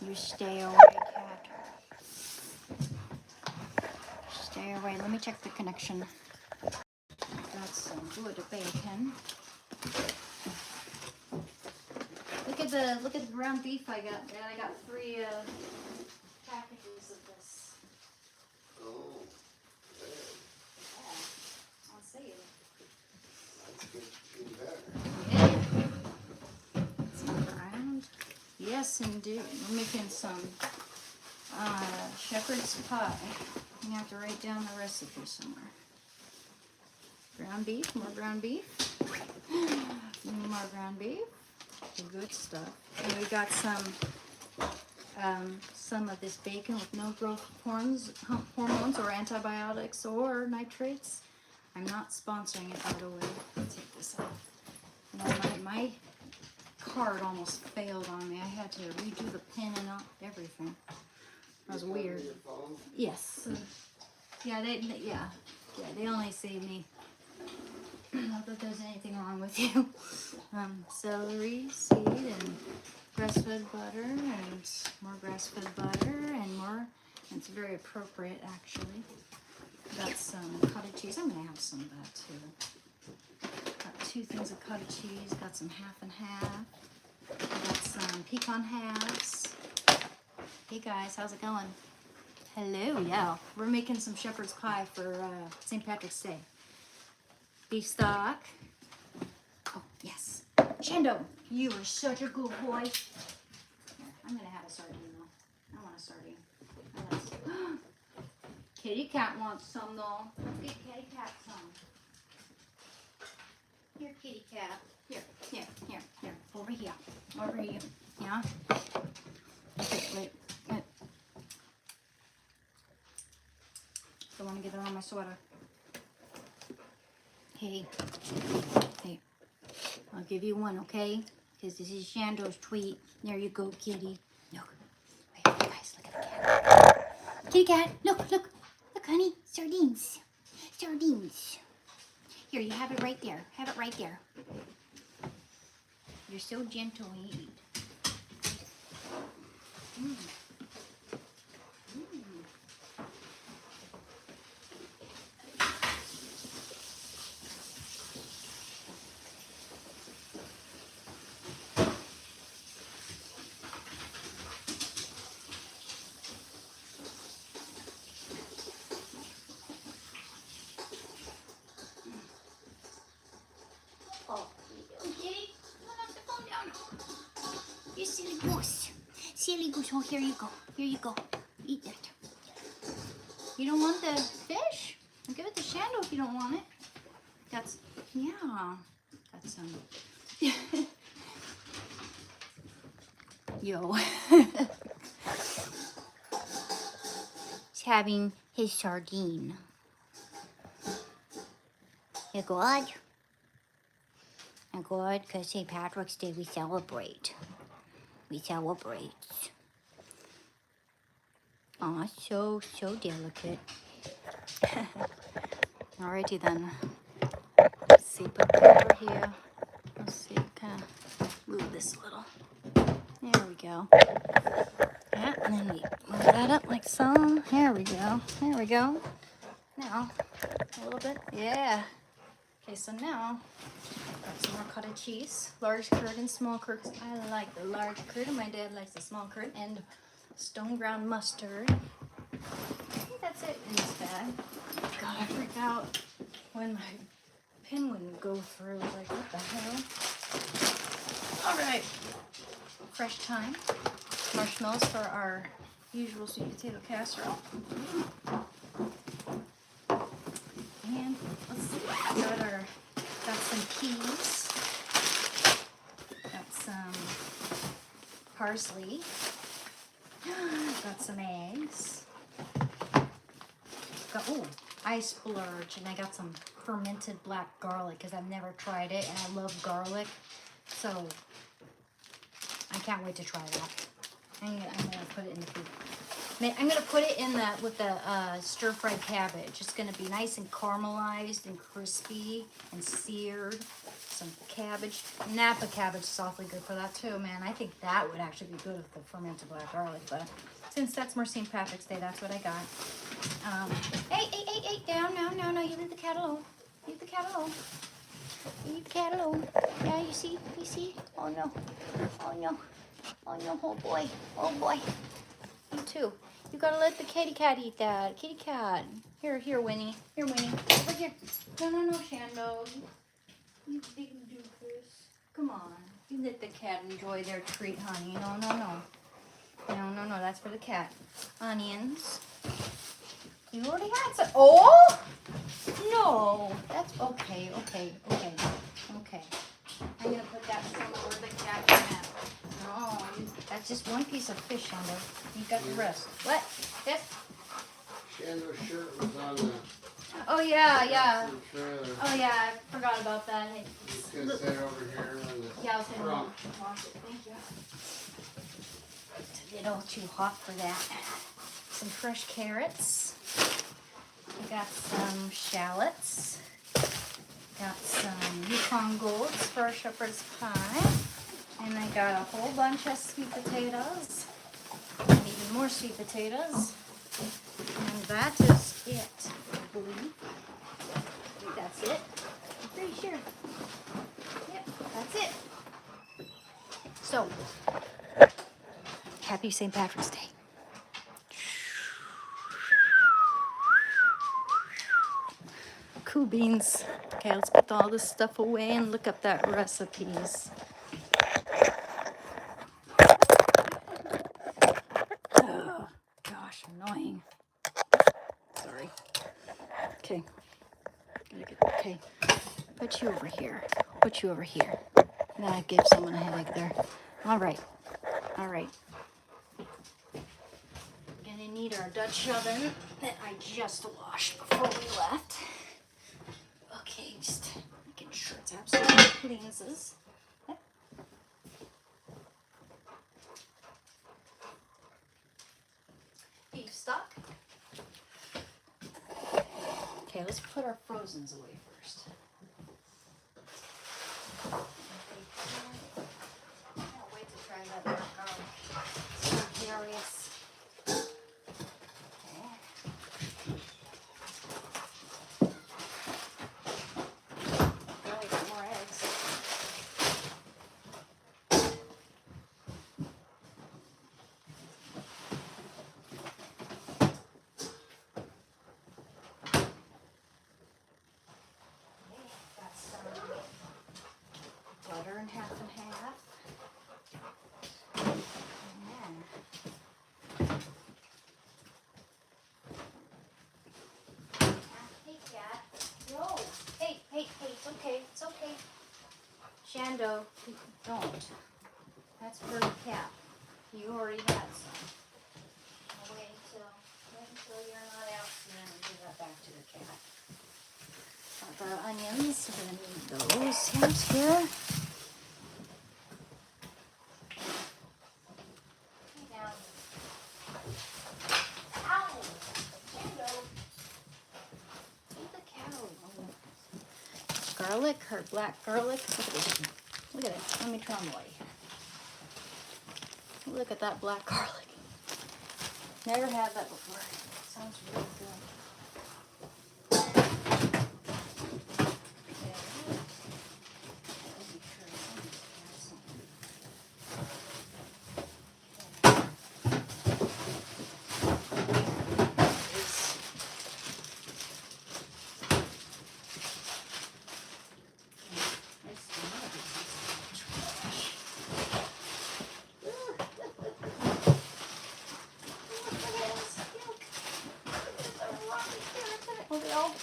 You stay away, cat. Stay away. Let me check the connection. Got some good bacon. Look at the ground beef I got. And I got 3 packages of this. Oh, Yeah, I'll see you. that's good. Even better. Yeah. Some ground. Yes, indeed. We're making some shepherd's pie. You have to write down the recipe somewhere. Ground beef, more ground beef, more ground beef. The good stuff. And we got some of this bacon with no growth hormones or antibiotics or nitrates. I'm not sponsoring it, by the way. Let's take this off. You know, my card almost failed on me. I had to redo the pin and everything. That was weird. Yes. Yeah, they only say me. Not that there's anything wrong with you. Celery seed and grass-fed butter and more grass-fed butter and more. And it's very appropriate, actually. Got some cottage cheese. I'm gonna have some of that too. Got 2 things of cottage cheese. Got some half and half. Got some pecan halves. Hey guys, how's it going? Hello, yeah. We're making some shepherd's pie for St. Patrick's Day. Beef stock. Oh, yes. Shando, you are such a good boy. Here, I'm going to have a sardine though. I want a sardine. Kitty cat wants some though. Get kitty cat some. Here, kitty cat. Here. Over here. Yeah? Okay, wait. Don't want to get it on my sweater. Hey, I'll give you one, okay? Because this is Shando's treat. There you go, kitty. Look. Wait, guys, look at the cat. Kitty cat, look, honey. Sardines. Here, you have it right there. You're so gentle when you eat. Oh, kitty, don't have to fall down. You silly goose. Oh, here you go. Eat that. You don't want the fish? I'll give it to Shando if you don't want it. Got some. Yo. He's having his sardine. You good? I'm good, because St. Patrick's Day we celebrate. Aw, so delicate. Alrighty then. Let's see, put that over here. Let's see, kind of move this a little. There we go. Yeah, and then we move that up like so. There we go. Now, a little bit. Yeah. Okay, so now, got some more cottage cheese. Large curd and small curd. I like the large curd, and my dad likes the small curd. And stone ground mustard. I think that's it in this bag. God, I freaked out when my pin wouldn't go through. I was like, what the hell? All right. Fresh thyme. Marshmallows for our usual sweet potato casserole. And let's see, got some peas. Got some parsley. Got some eggs. I splurged, and I got some fermented black garlic because I've never tried it, and I love garlic, so I can't wait to try that. I'm gonna put it in the food. I'm gonna put it in with the stir-fried cabbage. It's gonna be nice and caramelized and crispy and seared. some cabbage. Napa cabbage is awfully good for that too, man. I think that would actually be good with the fermented black garlic, but since that's more St. Patrick's Day, that's what I got. Hey, down, no, you leave the cat alone. Leave the cat alone. Leave the cat alone. Yeah, you see? Oh no, oh boy. You too. You gotta let the kitty cat eat that. Kitty cat. Here, Winnie. Here, Winnie. Over here. No, Shando. You big doofus. Come on. You let the cat enjoy their treat, honey. No. No, that's for the cat. Onions. You already had some. Oh! No. That's okay. I'm gonna put that somewhere where the cat can have. No, that's just one piece of fish, Shando. You got the rest. What? This? Shando's shirt was on the Oh yeah. trailer. Oh yeah, I forgot about that. It's gonna sit over here on the Yeah, I was gonna front. wash it. Thank you. It's a little too hot for that. Some fresh carrots. I got some shallots. Got some Yukon Golds for shepherd's pie. And I got a whole bunch of sweet potatoes. And even more sweet potatoes. And that is it, I believe. I think that's it. I'm pretty sure. Yep, that's it. So, happy St. Patrick's Day. Cool beans. Okay, let's put all this stuff away and look up that recipes. Oh, gosh, annoying. Sorry. Okay. Okay. Put you over here. Then I gave someone a headache there. All right. Gonna need our Dutch oven that I just washed before we left. Okay, just making sure it's absolutely cleanses. Yep. Beef stock. Okay, let's put our frozens away first. I can't wait to try that black garlic. So curious. Okay. Really got more eggs. Got some butter and half and half. And hey, cat. No. Hey, it's okay. Shando, don't. That's for the cat. You already had some. I'll wait until you're not out and then give that back to the cat. Got the onions, we're gonna need those out here. Hey now. Ow! Shando! Leave the cat alone. Garlic, or black garlic. Look at it. Let me try them away. Look at that black garlic. Never had that before. Sounds really good.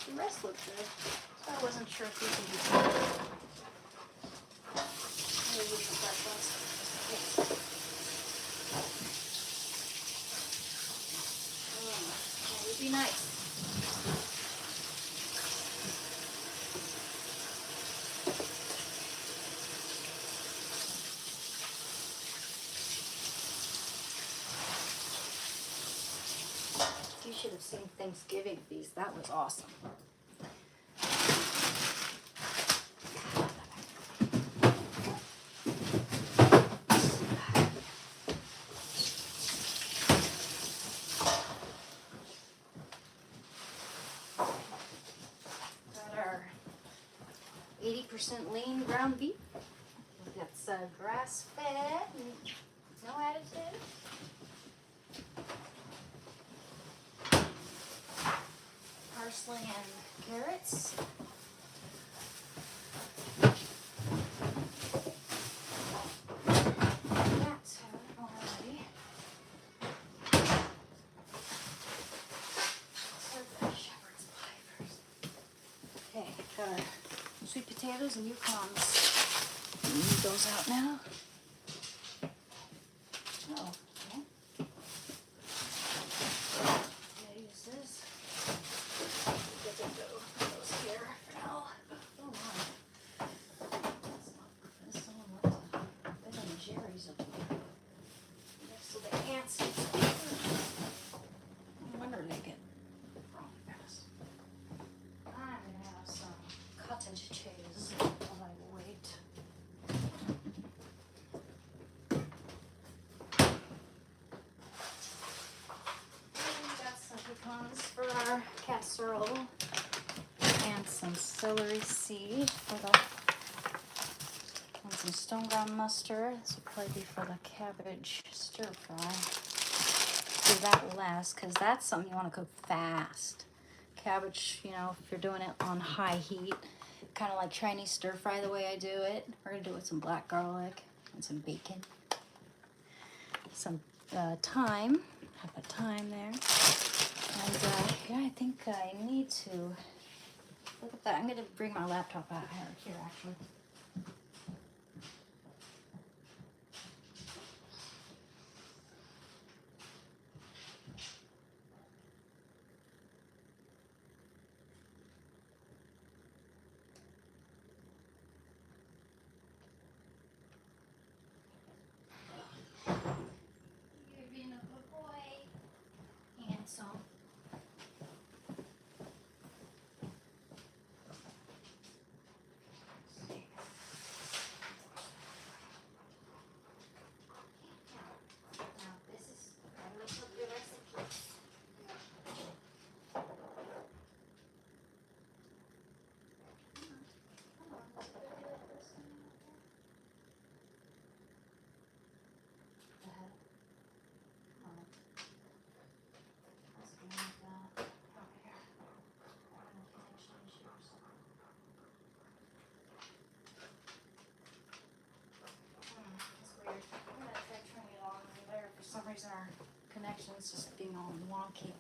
The rest looked good, so I wasn't sure if these would be good. Maybe use the fresh ones. That would be nice. You should have seen Thanksgiving feast. That was awesome. 100% lean ground beef. That's grass fed, no additive. Parsley and carrots. That's already. Serve the shepherd's pie first. Okay, got our sweet potatoes and Yukons. Move those out now. Oh, okay. Yeah, use this. Get them those here for now. Oh my. This someone left a bit of Jerry's up there. Next to the ants. No wonder they get wrong fast. I'm gonna have some cottage cheese while I wait. Pecans for our casserole and some celery seed for the and some stone ground mustard. This will probably be for the cabbage stir fry. Do that last because that's something you want to cook fast. Cabbage, you know, if you're doing it on high heat, kind of like Chinese stir fry the way I do it. We're gonna do it with some black garlic and some bacon, some thyme. Have a thyme there. And yeah, I think I need to look at that. I'm going to bring my laptop out here actually. You're being a good boy. Handsome. For some reason our connection is just being all wonky.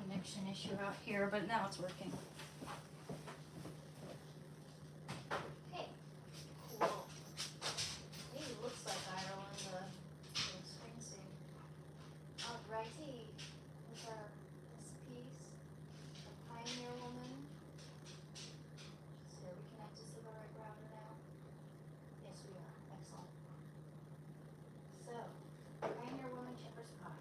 Connection issue out here, but now it's working. Hey, cool. Hey, looks like Ireland. It's fancy. Alrighty, here's our recipes. The Pioneer Woman. So are we connected to the right router now? Yes, we are. Excellent. So, Pioneer Woman shepherd's pie.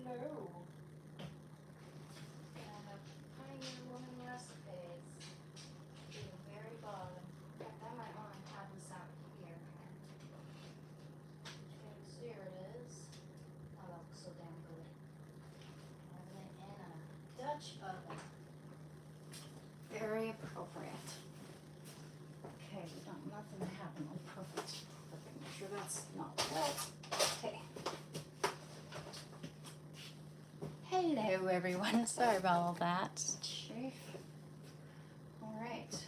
Hello. And a Pioneer Woman recipes. To the very bottom. In fact, I might want to have this out here. Here it is. Oh, that looks so damn good. And then in a Dutch oven. Very appropriate. Okay, we don't nothing to happen. Oh, perfect. Perfect. Make sure that's not wet. Okay. Hello, everyone. Sorry about all that. Safe. All right.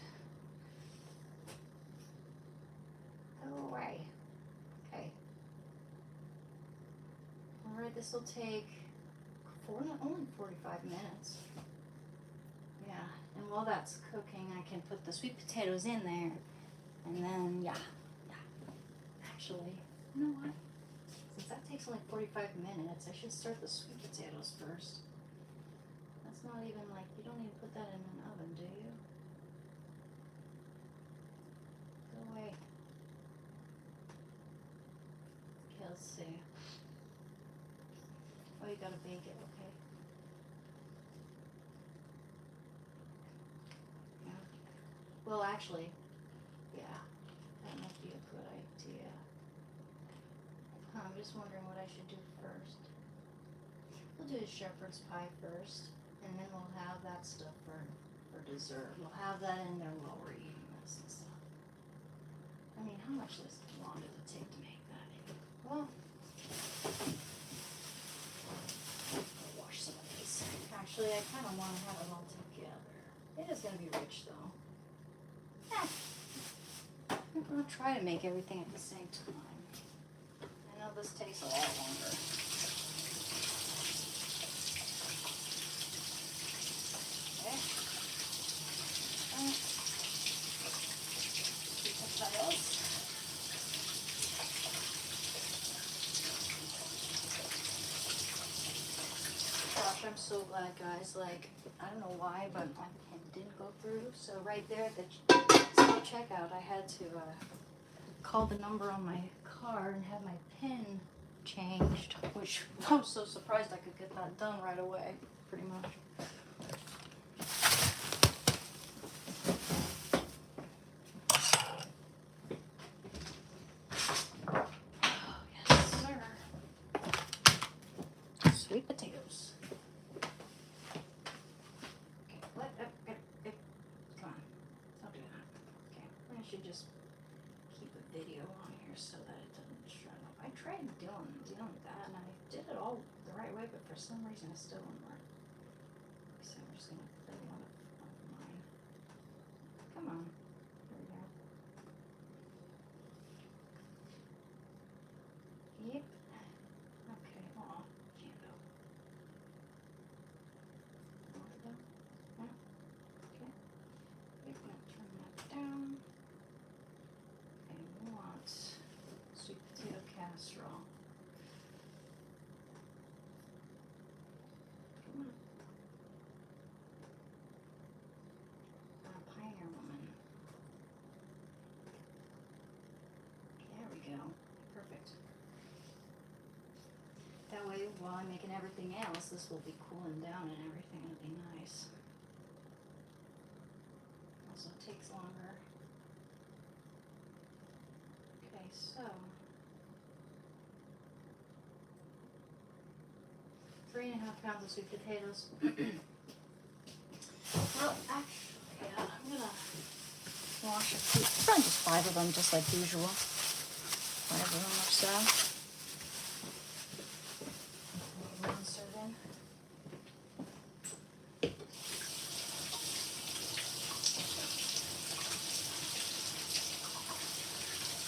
Go away. Okay. All right. This will take only 45 minutes. Yeah. And while that's cooking, I can put the sweet potatoes in there, and then yeah. Actually, you know what? Since that takes only 45 minutes, I should start the sweet potatoes first. That's not even like, you don't even put that in an oven, do you? Go away. Okay, let's see. Oh, you gotta bake it, okay. Yeah. Well, actually, yeah, that might be a good idea. I'm just wondering what I should do first. We'll do a shepherd's pie first, and then we'll have that stuff for dessert. We'll have that in there while we're eating this and stuff. I mean, how much long does it take to make that? Well, I'll wash some of these. Actually, I kind of want to have it all together. It is going to be rich, though. I'm going to try to make everything at the same time. I know this takes a lot longer. Okay. Sweet potatoes. Gosh, I'm so glad, guys. Like, I don't know why, but my pen didn't go through. So right there at the self-checkout, I had to call the number on my card and have my pin changed, which I was so surprised I could get that done right away, pretty much. Oh, yes, sir. Sweet potatoes. Okay, what? Come on. Don't do that. Okay, I should just keep a video on here so that it doesn't shut up. I tried doing that, and I did it all the right way, but for some reason it still wouldn't work. So I'm just gonna put one of mine. Come on. There we go. Yep. Okay. Oh, can't go. Want to go? No. Okay. Yep. I'm gonna turn that down. And we want sweet potato casserole. Come on. Pioneer woman. There we go. Perfect. That way, while I'm making everything else, this will be cooling down and everything will be nice. Also takes longer. Okay, so 3.5 pounds of sweet potatoes. Well, actually, yeah, I'm gonna wash a few, probably just 5 of them, just like usual. 5 of them or so. Insert in.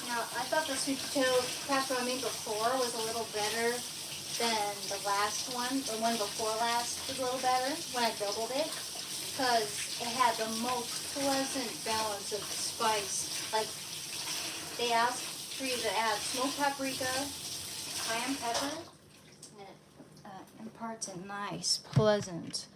Now, I thought the sweet potato casserole I made before was a little better than the last one. The one before last was a little better when I doubled it, because it had the most pleasant balance of spice. Like, they asked for you to add smoked paprika, cayenne pepper, and it imparts a nice, pleasant,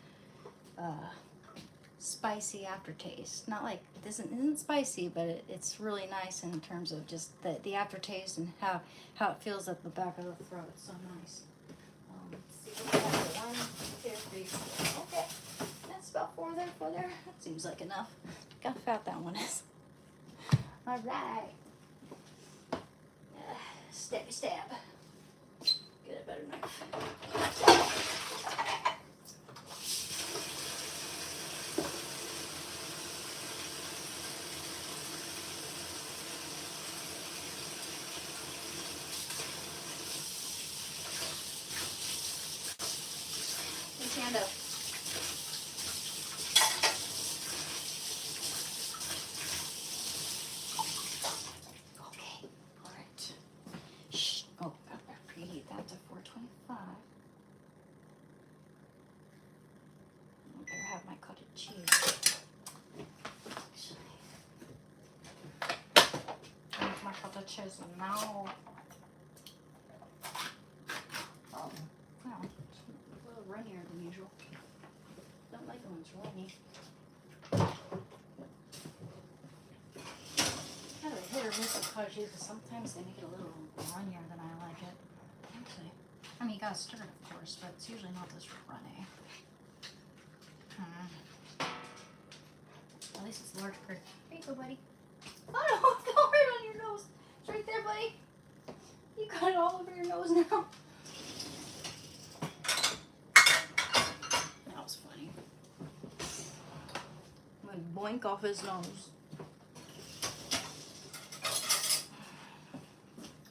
spicy aftertaste. Not like it isn't spicy, but it's really nice in terms of just the aftertaste and how it feels at the back of the throat. It's so nice. Let's see what we have. 1, 2, 3, 4. Okay, that's about 4 there. 4 there. That seems like enough. Look how fat that one is. All right. Stabby stab. Get a better knife. stand up. Okay, all right. Shh. Oh, I better preheat that to 425. I better have my cottage cheese. My cottage cheese now. Oh, well, it's a little runnier than usual. Don't like it when it's runny. Kind of a hit or miss with cottage cheese, because sometimes they make it a little runnier than I like it. Actually, I mean, you gotta stir it, of course, but it's usually not this runny. At least it's large curd. There you go, buddy. Oh no, it fell right on your nose. It's right there, buddy. You got it all over your nose now. That was funny. Went boink off his nose.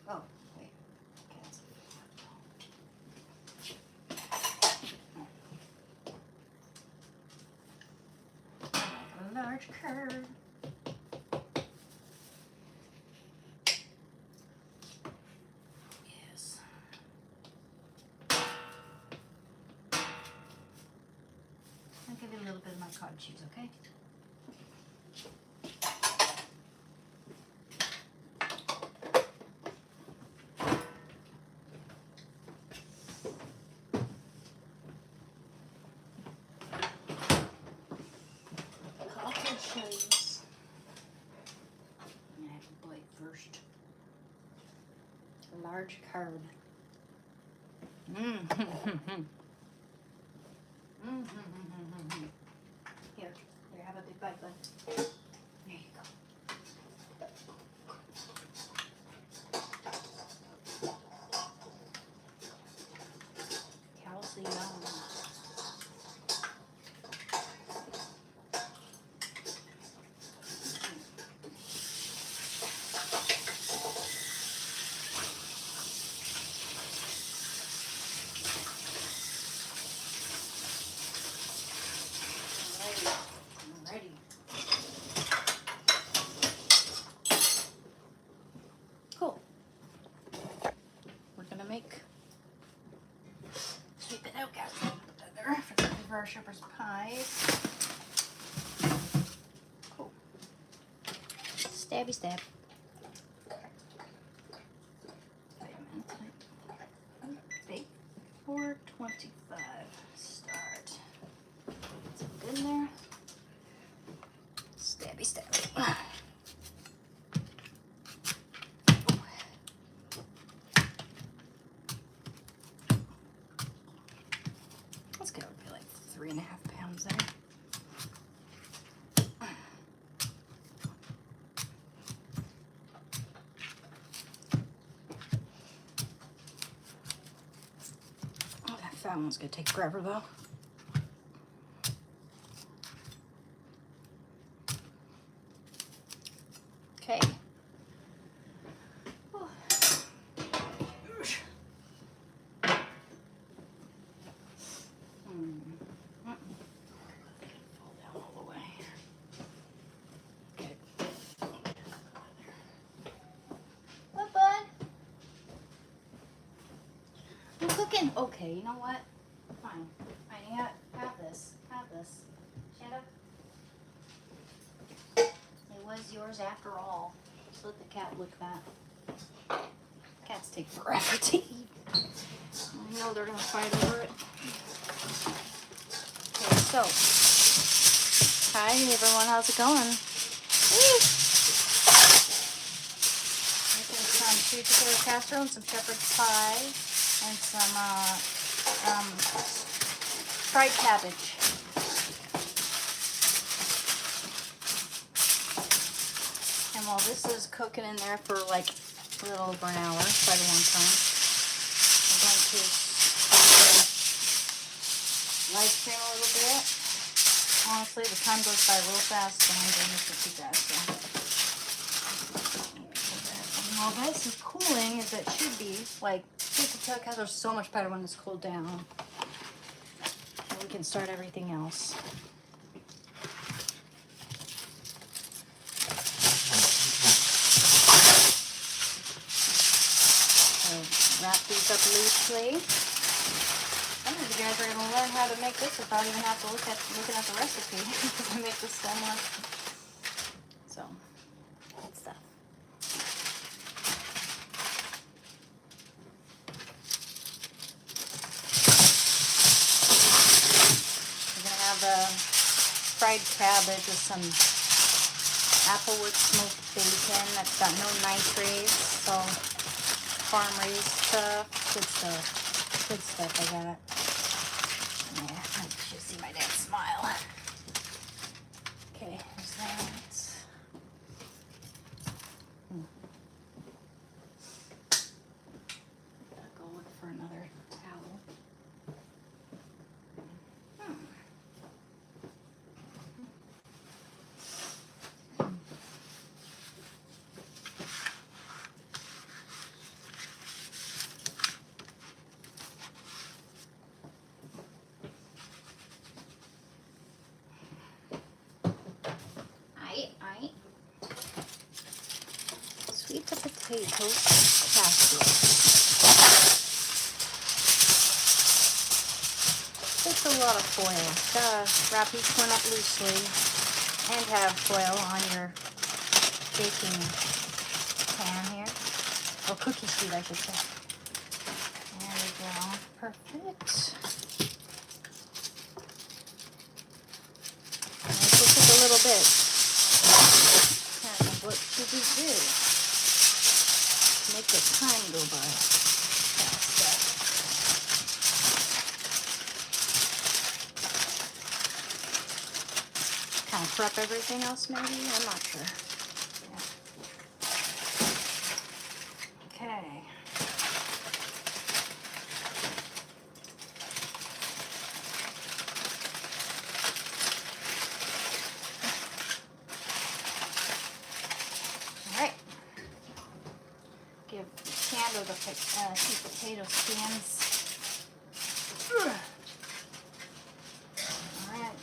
Oh, wait. Okay, a large curd. Yes. I'll give you a little bit of my cottage cheese, okay? Cottage cheese. I'm gonna have to bite first. A large curd. Here, have a big bite, bud. There you go. Calcium. I'm ready. Cool. We're gonna make sweet potato casserole for our shepherd's pies. Cool. Stabby stab. Wait a minute. Bake 425. Start. Put it in there. Stabby stabby. Let's go be like 3.5 pounds there. Oh, that fat one's gonna take forever though. Okay. Oh. Fall down all the way. Okay. What, bud? I'm cooking. Okay, you know what? Fine. Fine, have this. Have this. Stand up. It was yours after all. Just let the cat lick that. Cats take forever to eat. I know they're gonna fight over it. Okay, so. Hi everyone, how's it going? Whee! Making some sweet potato casserole and some shepherd's pie and some fried cabbage. And while this is cooking in there for like a little over an hour, quite a long time, I'm going to live stream a little bit. Honestly, the time goes by real fast when I'm doing this with you guys. So. And while this is cooling, as it should be, like sweet potato casserole is so much better when it's cooled down. we can start everything else. So wrap these up loosely. I don't know if you guys are going to learn how to make this without even have to looking at the recipe because I make this so much. So, good stuff. We're going to have the fried cabbage with some applewood smoked bacon that's got no nitrates, so farm-raised stuff, good stuff. Good stuff I got. Yeah, I should see my dad smile. Okay, there's that. Gotta go look for another towel. Sweet potatoes casserole. Takes a lot of foil. Gotta wrap each one up loosely and have foil on your baking pan here. Or cookie sheet, I should say. There we go. Perfect. And this will take a little bit. What should we do to make the time go by faster? Kind of prep everything else maybe? I'm not sure. Yeah. Okay. Give Chandler the sweet potato skins. Alright,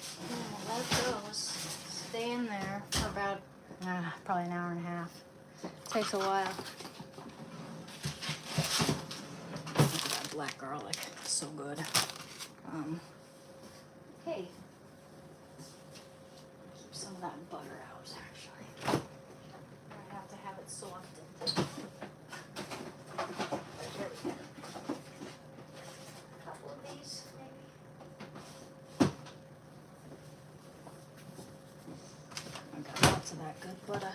let those stay in there for about probably an hour and a half. Takes a while. Look at that black garlic, so good. Okay. Keep some of that butter out actually. I have to have it softened. That good butter.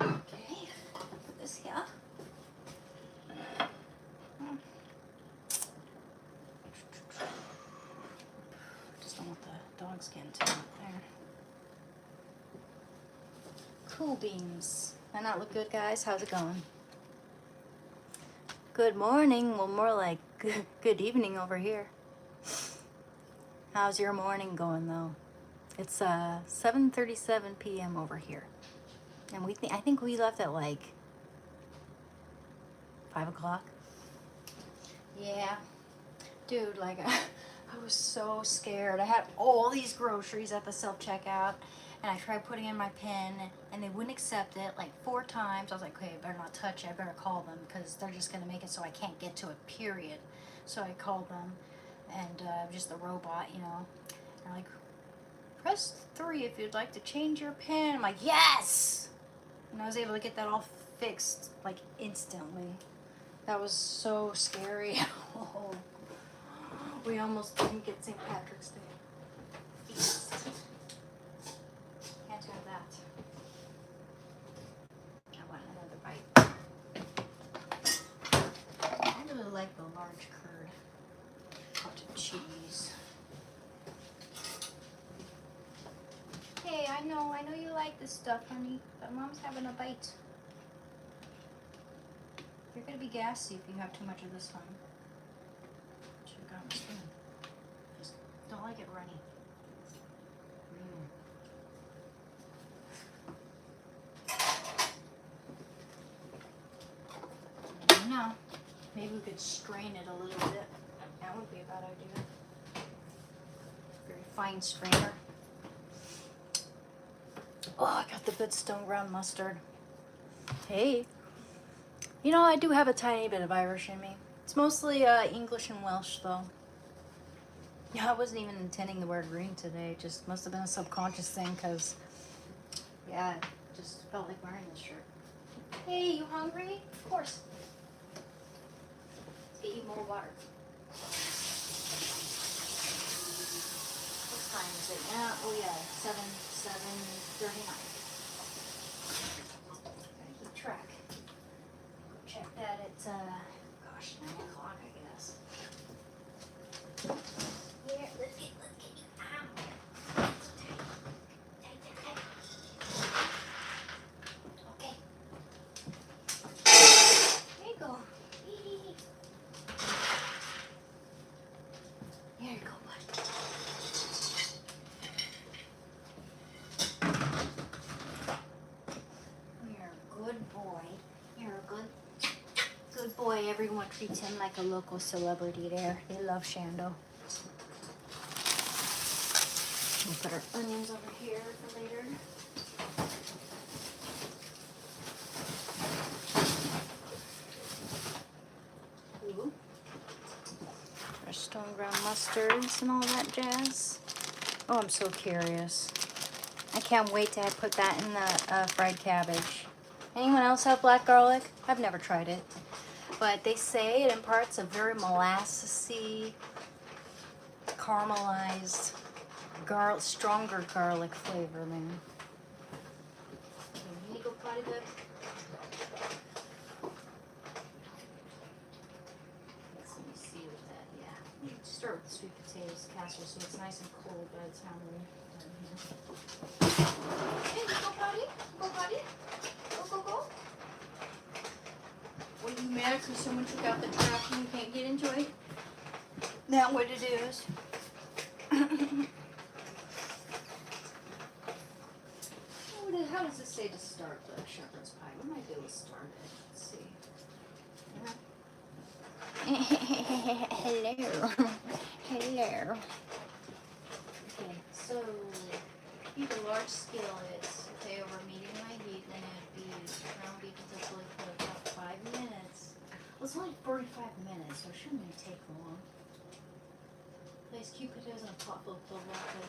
Okay, put this here. Just don't want the dog skin to get there. Cool beans. Does that look good, guys? How's it going? Good morning. Well, more like good evening over here. How's your morning going though? It's 7:37 p.m. over here, and I think we left at like 5 o'clock. Yeah, dude, like I was so scared. I had all these groceries at the self-checkout, and I tried putting in my PIN, and they wouldn't accept it like 4 times. I was like, okay, I better not touch it. I better call them because they're just gonna make it so I can't get to it. Period. So I called them. And just the robot, you know, and like, press 3 if you'd like to change your PIN. I'm like, yes! And I was able to get that all fixed, like, instantly. That was so scary. We almost didn't get St. Patrick's Day feast. Can't have that. I want another bite. I really like the large curd. Cottage cheese. Hey, I know you like this stuff, honey, but Mom's having a bite. You're gonna be gassy if you have too much of this, honey. Should have gotten a spoon. Just don't like it runny. No. Maybe we could strain it a little bit. That would be a bad idea. Very fine strainer. Oh, I got the good stone ground mustard. Hey. You know, I do have a tiny bit of Irish in me. It's mostly English and Welsh, though. Yeah, I wasn't even intending to wear green today. It just must have been a subconscious thing, because, yeah, I just felt like wearing this shirt. Hey, you hungry? Of course. Let's get you more water. What time is it now? Oh, yeah, 7:39. Gotta keep track. Check that at, gosh, 9 o'clock, I guess. Here, let's get you. Ow. Okay. There you go. There you go, bud. You're a good boy. You're a good boy. Everyone treats him like a local celebrity there. They love Shando. We'll put our onions over here for later. Ooh. Our stone ground mustards and all that jazz. Oh, I'm so curious. I can't wait to put that in the fried cabbage. Anyone else have black garlic? I've never tried it. But they say it imparts a very molassesy, caramelized, stronger garlic flavor, man. Okay, you need to go potty, babe? Let me see with that, yeah. Start with the sweet potatoes casserole so it's nice and cold by the time we're done here. Hey, go potty? Go potty? Go. What are you mad because someone took out the trash and you can't get into it? That what it is. How does it say to start the shepherd's pie? What am I doing to start it? Let's see. Hello. Hello. Okay, so heat a large skillet. Okay, over medium-high heat, then add beef. Ground beef until fully cooked, about 5 minutes. Well, it's only 45 minutes, so it shouldn't even take long. Place cubed potatoes in a pot full of cold water.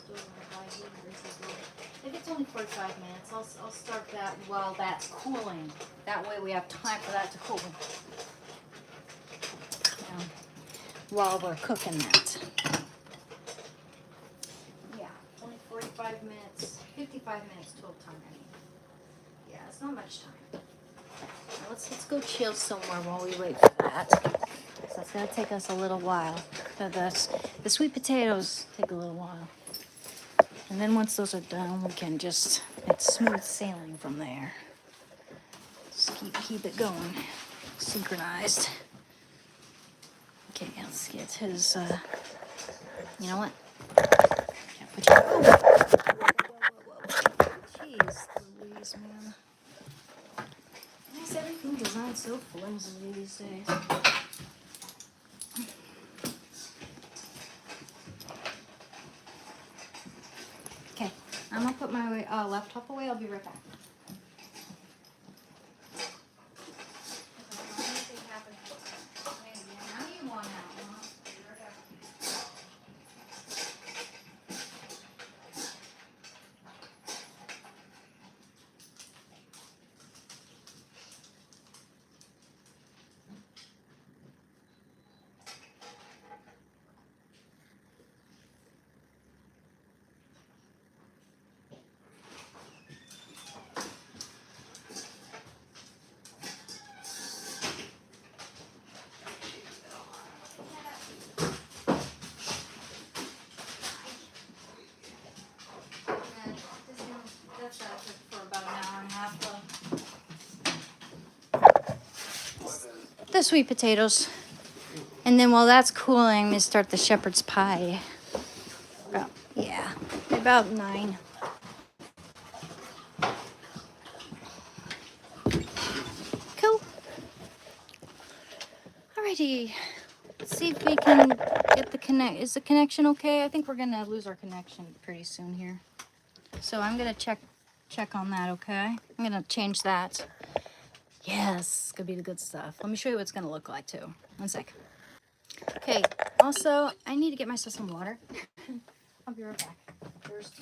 Store over high heat and grease as well. If it's only 45 minutes, I'll start that while that's cooling. That way we have time for that to cool. While we're cooking that. Yeah, only 45 minutes, 55 minutes total time, I mean. Yeah, it's not much time. Now let's go chill somewhere while we wait for that. So it's gonna take us a little while. So the sweet potatoes take a little while. And then once those are done, we can just, it's smooth sailing from there. Just keep it going, synchronized. Okay, let's get his, you know what? Can't put you, whoa. Jeez Louise, man. Why is everything designed so flimsy these days? Okay, I'm gonna put my laptop away. I'll be right back. The sweet potatoes. And then while that's cooling, we start the shepherd's pie. About 9. Cool. Alrighty. Let's see if we can get the connect. Is the connection okay? I think we're gonna lose our connection pretty soon here. So I'm gonna check on that, okay? I'm gonna change that. Yes, it's gonna be the good stuff. Let me show you what it's gonna look like too. One sec. Okay, also, I need to get myself some water. I'll be right back. First.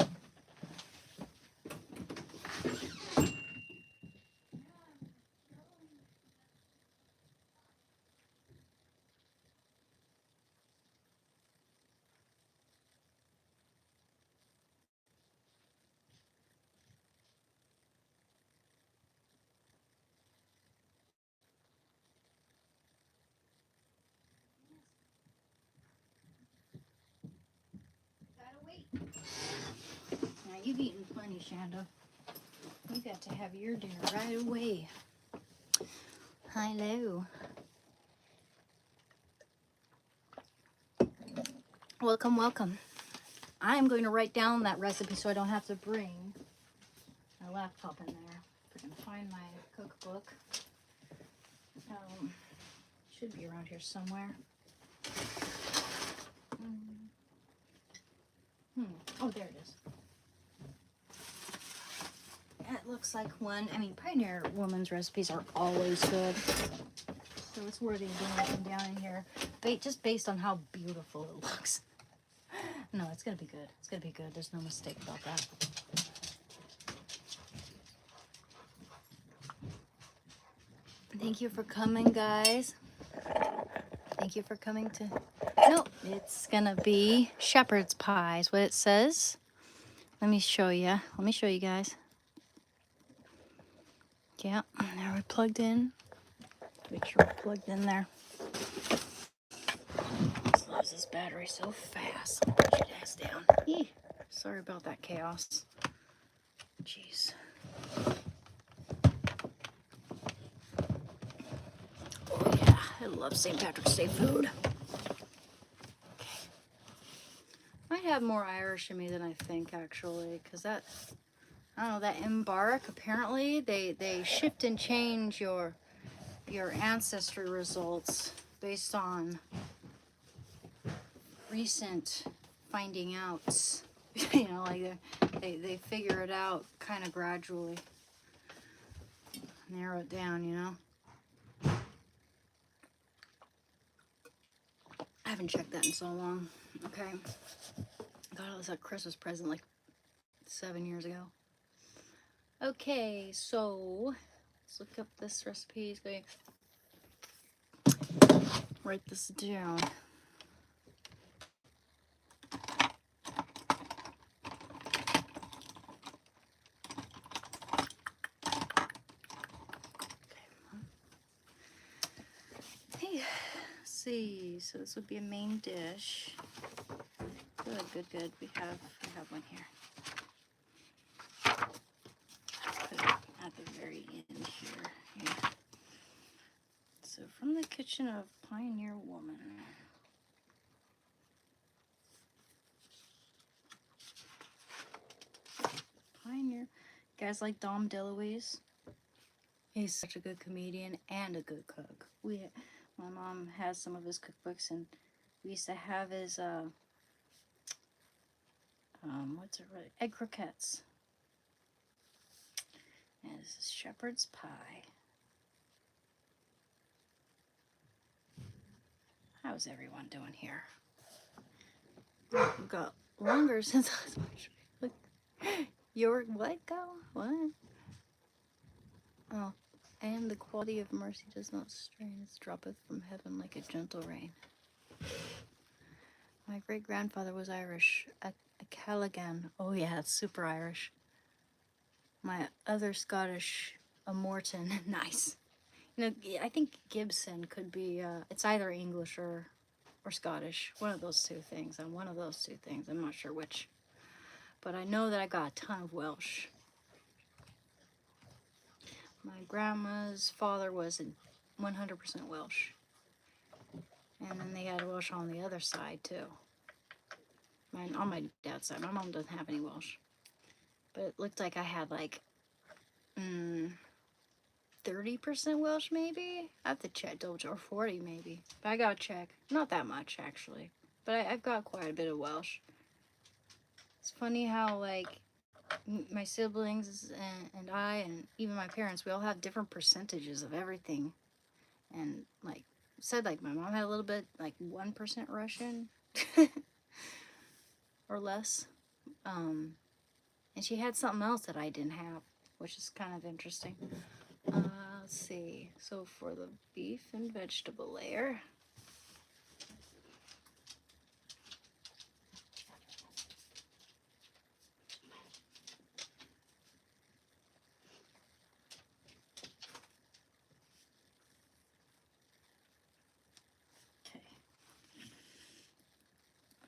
Gotta wait. Now, you've eaten plenty, Shanda. You got to have your dinner right away. Hello. Welcome, welcome. I'm going to write down that recipe so I don't have to bring my laptop in there. If I can find my cookbook. Should be around here somewhere. Oh, there it is. It looks like one. I mean, Pioneer Woman's recipes are always good. So it's worthy of being written down in here. Just based on how beautiful it looks. No, it's going to be good. It's going to be good. There's no mistake about that. Thank you for coming, guys. Thank you for coming to... No, it's going to be shepherd's pie is what it says. Let me show you. Let me show you guys. Yeah, now we're plugged in. Make sure we're plugged in there. This loses battery so fast. I'll put you guys down. Eeh, sorry about that chaos. Jeez. Oh yeah, I love St. Patrick's Day food. Okay. Might have more Irish in me than I think, actually, because that, I don't know, that embark, apparently, they shift and change your ancestry results based on recent finding outs. You know, like they figure it out kind of gradually, narrow it down, you know. I haven't checked that in so long. Okay, God, it was a Christmas present like 7 years ago. Okay, so let's look up this recipe. It's going to write this down. See, so this would be a main dish. Good. We have one here. Put it at the very end here. Yeah. So from the kitchen of Pioneer Woman. Pioneer. Guys like Dom DeLuise. He's such a good comedian and a good cook. My mom has some of his cookbooks, and we used to have his egg croquettes. And this is shepherd's pie. How's everyone doing here? I've got longer since I was watching. Your what go? What? Oh, and the quality of mercy does not strain, it droppeth from heaven like a gentle rain. My great-grandfather was Irish, a Callaghan. Oh yeah, that's super Irish. My other Scottish, a Morton. Nice. You know, I think Gibson could be, it's either English or Scottish. One of those two things. I'm one of those two things. I'm not sure which. But I know that I got a ton of Welsh. My grandma's father was 100% Welsh. And then they had Welsh on the other side, too. On my dad's side. My mom doesn't have any Welsh. But it looked like I had, like, 30% Welsh, maybe. I have to check, double check, or 40 maybe. But I gotta check. Not that much actually, but I've got quite a bit of Welsh. It's funny how like my siblings and I and even my parents, we all have different percentages of everything. And like said, like my mom had a little bit, like 1% Russian or less. And she had something else that I didn't have, which is kind of interesting. Let's see. So for the beef and vegetable layer,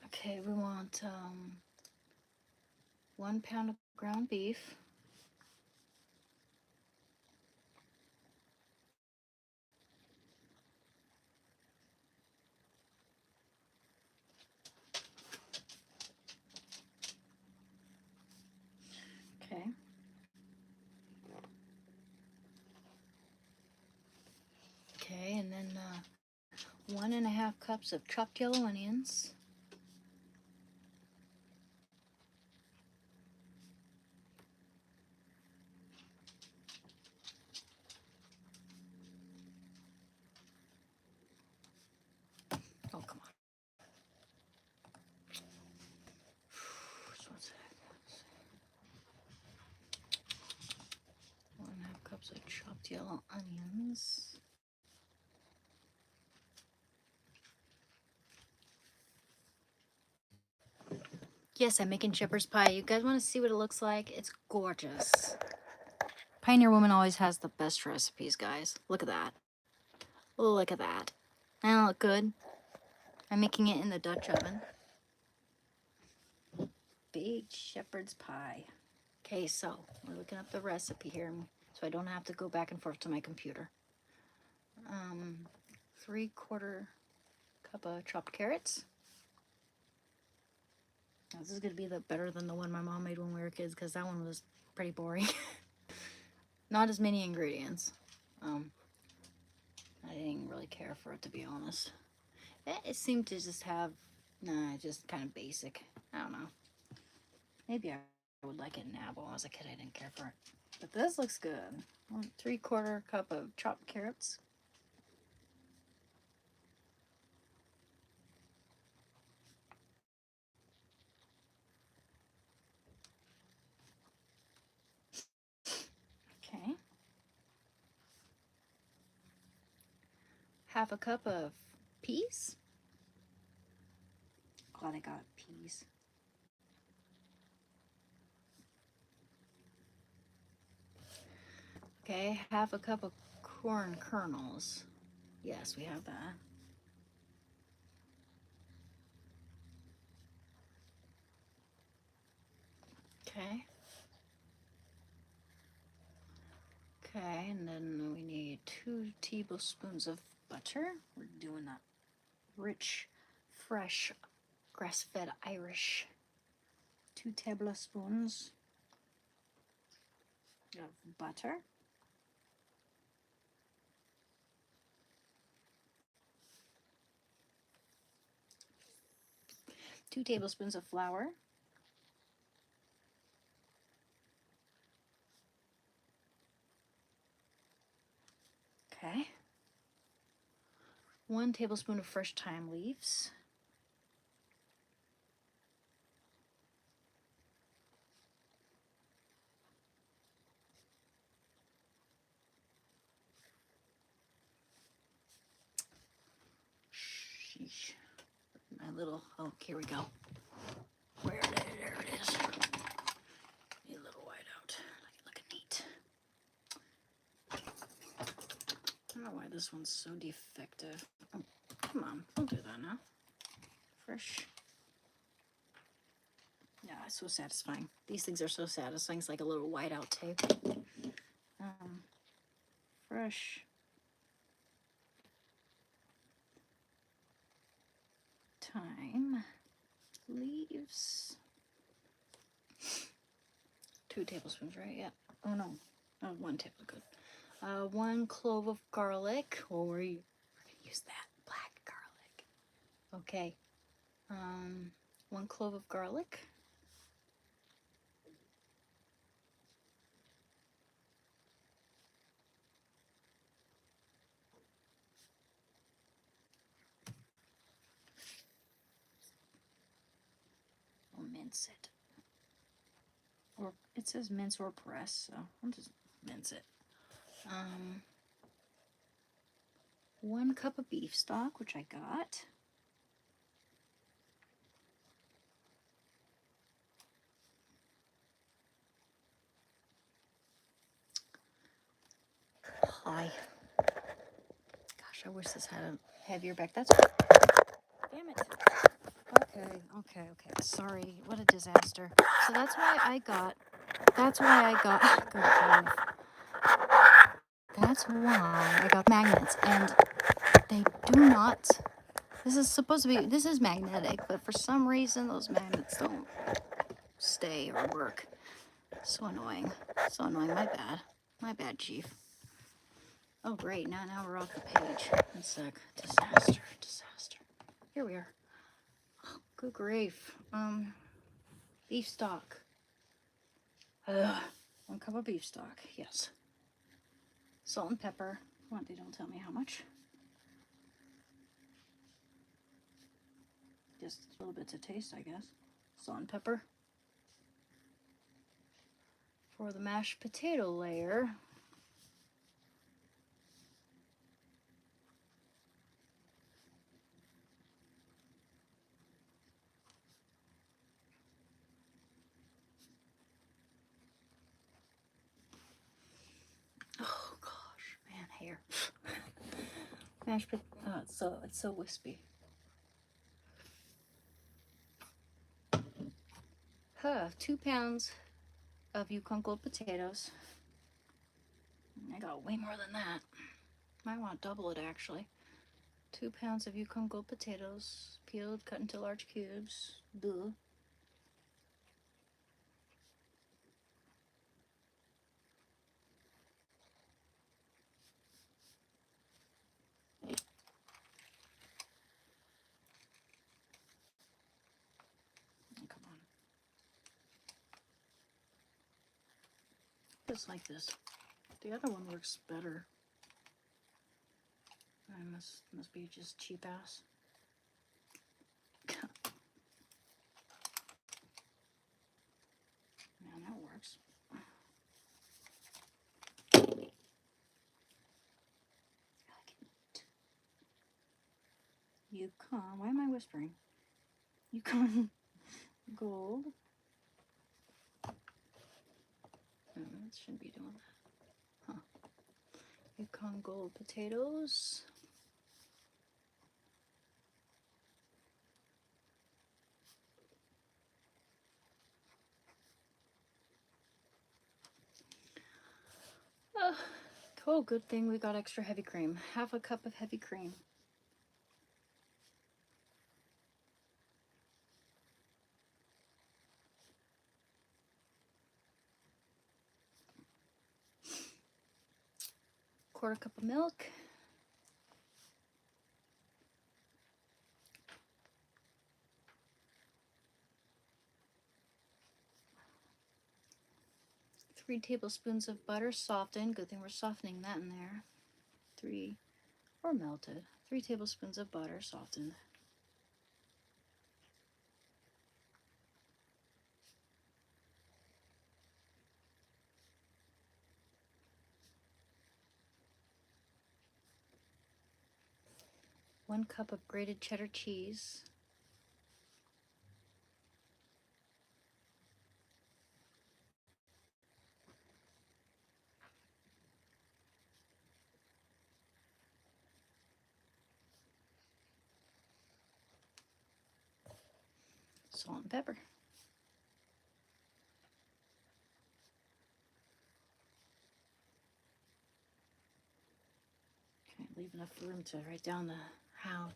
okay, we want 1 pound of ground beef. Okay. Okay, and then 1.5 cups of chopped yellow onions. Oh, come on. So what's that? 1.5 cups of chopped yellow onions. Yes, I'm making shepherd's pie. You guys want to see what it looks like? It's gorgeous. Pioneer Woman always has the best recipes, guys. Look at that. Look at that. Doesn't that look good? I'm making it in the Dutch oven. Big shepherd's pie. Okay, so we're looking up the recipe here, so I don't have to go back and forth to my computer. 3/4 cup of chopped carrots. Now, this is gonna be better than the one my mom made when we were kids, because that one was pretty boring. Not as many ingredients. I didn't really care for it, to be honest. It seemed to just have, just kind of basic. I don't know. Maybe I would like it now, but when I was a kid, I didn't care for it. But this looks good. 3/4 cup of chopped carrots. Okay. 1/2 cup of peas. Glad I got peas. Okay, 1/2 cup of corn kernels. Yes, we have that. Okay. Okay, and then we need 2 tablespoons of butter. We're doing that rich, fresh, grass-fed Irish. 2 tablespoons of butter. 2 tablespoons of flour. Okay. 1 tablespoon of fresh thyme leaves. Sheesh. My little, oh, here we go. There it is. A little white out. Look at neat. I don't know why this one's so defective. Oh, come on, don't do that now. Fresh. Yeah, it's so satisfying. These things are so satisfying. It's like a little whiteout tape. Fresh thyme leaves. 2 tablespoons, right? Yeah. Oh no, 1 tablespoon. 1 clove of garlic, or we're gonna use that black garlic. Okay. 1 clove of garlic. I'll mince it. Or it says mince or press, so I'll just mince it. 1 cup of beef stock, which I got. Hi. Gosh, I wish this had a heavier back. That's damn it. Okay. Sorry, what a disaster. So that's why I got good grief. That's why I got magnets, and they do not. This is magnetic, but for some reason those magnets don't stay or work. So annoying. My bad, Chief. Oh great, now we're off the page. One sec. Disaster. Here we are. Oh, good grief. Beef stock. 1 cup of beef stock, yes. Salt and pepper. What, they don't tell me how much. Just little bits of taste, I guess. Salt and pepper. For the mashed potato layer, oh gosh, man, hair. Mashed potato, it's so wispy. 2 pounds of Yukon Gold potatoes. I got way more than that. Might want to double it actually. 2 pounds of Yukon Gold potatoes, peeled, cut into large cubes. Duh. Come on. Just like this. The other one works better. I must be just cheap ass. Man, that works. Yukon. Why am I whispering? Yukon Gold. It shouldn't be doing that. Huh. Yukon Gold potatoes. Oh, good thing we got extra heavy cream. 1/2 cup of heavy cream. Quarter cup of milk. Three tablespoons of butter softened. Good thing we're softening that in there. 3 or melted. 3 tablespoons of butter softened. One cup of grated cheddar cheese. Salt and pepper. Okay, leave enough room to write down the how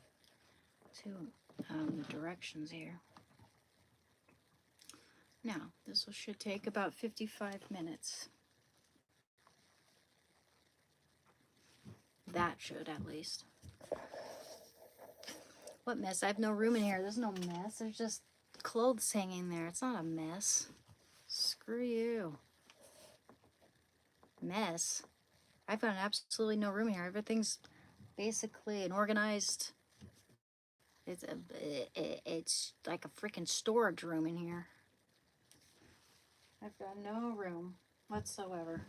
to the directions here. Now, this should take about 55 minutes. That should, at least. What mess? I have no room in here. There's no mess. There's just clothes hanging there. It's not a mess. Screw you. Mess. I've got absolutely no room here. Everything's basically an organized. It's like a freaking storage room in here. I've got no room whatsoever.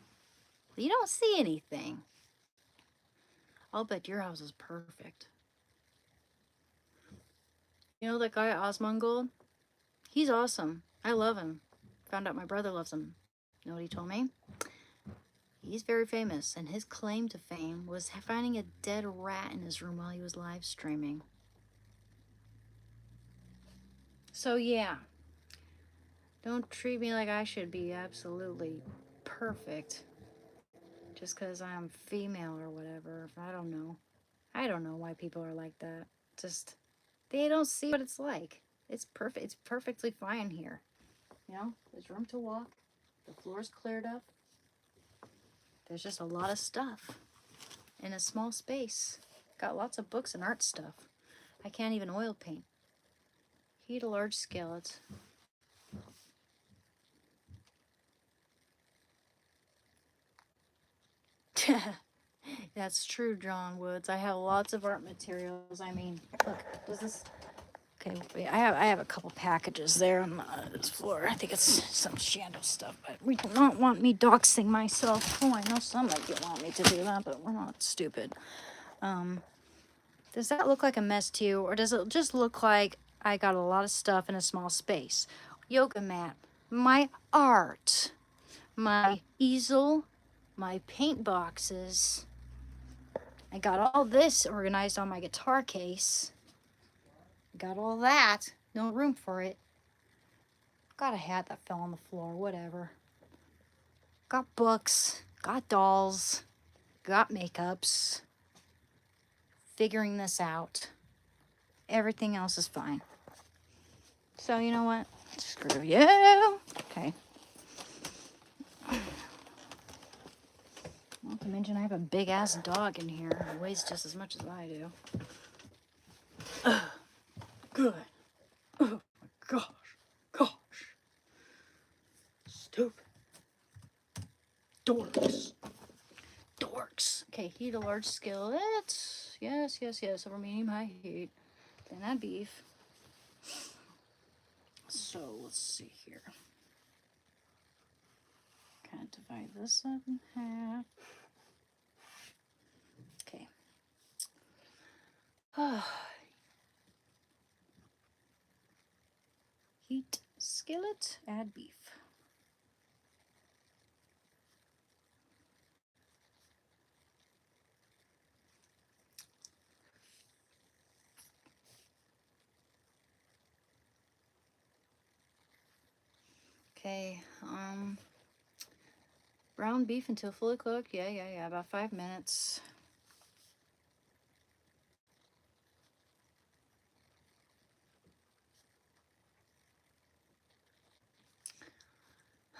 You don't see anything. I'll bet your house is perfect. You know that guy Osmongold? He's awesome. I love him. Found out my brother loves him. You know what he told me? He's very famous, and his claim to fame was finding a dead rat in his room while he was live streaming. So yeah, don't treat me like I should be absolutely perfect just because I'm female or whatever. I don't know. I don't know why people are like that. Just, they don't see what it's like. It's perfect. It's perfectly fine here. You know, there's room to walk. The floor's cleared up. There's just a lot of stuff in a small space. Got lots of books and art stuff. I can't even oil paint. Heat a large skillet. That's true, John Woods. I have lots of art materials. I mean, look, does this... Okay, wait, I have a couple packages there on this floor. I think it's some Shando stuff, but we do not want me doxing myself. Oh, I know some of you want me to do that, but we're not stupid. Does that look like a mess to you, or does it just look like I got a lot of stuff in a small space? Yoga mat, my art, my easel, my paint boxes. I got all this organized on my guitar case. Got all that. No room for it. Got a hat that fell on the floor. Whatever. Got books. Got dolls. Got makeups. Figuring this out. Everything else is fine. So you know what? Screw you. Okay. Not to mention I have a big ass dog in here. He weighs just as much as I do. Ugh. Good. Oh my gosh. Gosh. Stupid. Dorks. Dorks. Okay, heat a large skillet. Yes, yes, yes. Over medium high heat. Then add beef. So let's see here. Kind of divide this up in half. Okay. Heat skillet, add beef. Okay, brown beef until fully cooked. Yeah, about 5 minutes.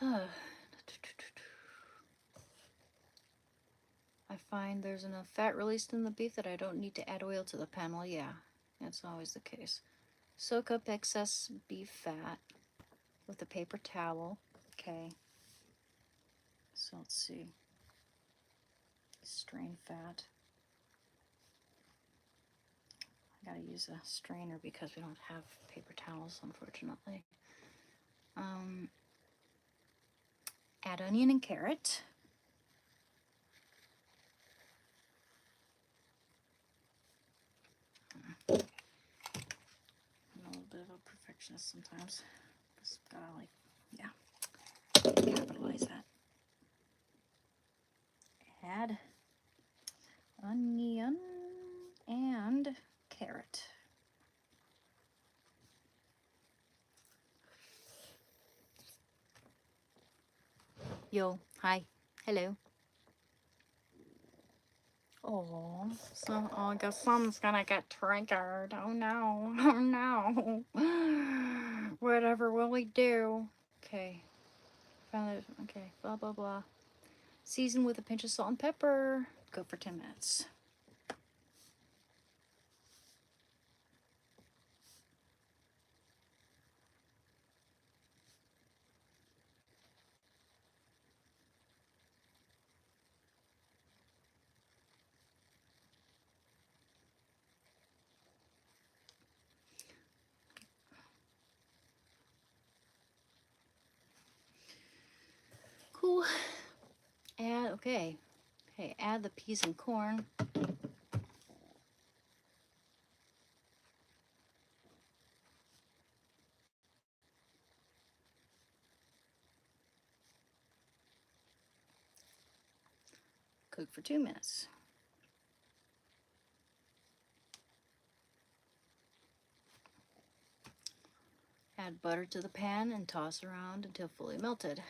I find there's enough fat released in the beef that I don't need to add oil to the pan. Well, yeah, that's always the case. Soak up excess beef fat with a paper towel. Okay. So let's see. Strain fat. I gotta use a strainer because we don't have paper towels, unfortunately. Add onion and carrot. I'm a little bit of a perfectionist sometimes. Just gotta, like, yeah, capitalize that. Add onion and carrot. Yo, hi, hello. Oh, so I guess someone's gonna get triggered. Oh no, oh no. Whatever will we do? Okay, okay, blah blah blah. Season with a pinch of salt and pepper. Go for 10 minutes. Okay. Okay, add the peas and corn. Cook for 2 minutes. Add butter to the pan and toss around until fully melted.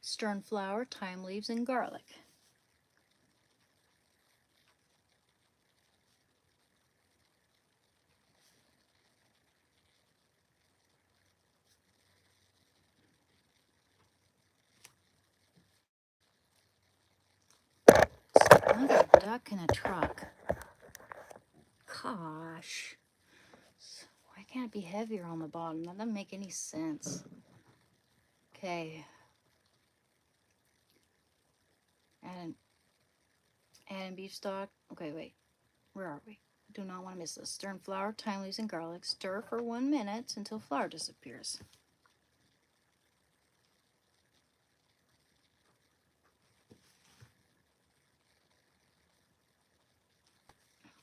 Stir in flour, thyme leaves, and garlic. Another duck in a truck. Gosh. Why can't it be heavier on the bottom? That doesn't make any sense. Okay. Add in beef stock. Okay, wait. Where are we? Do not want to miss this. Stir in flour, thyme leaves, and garlic. Stir for 1 minute until flour disappears.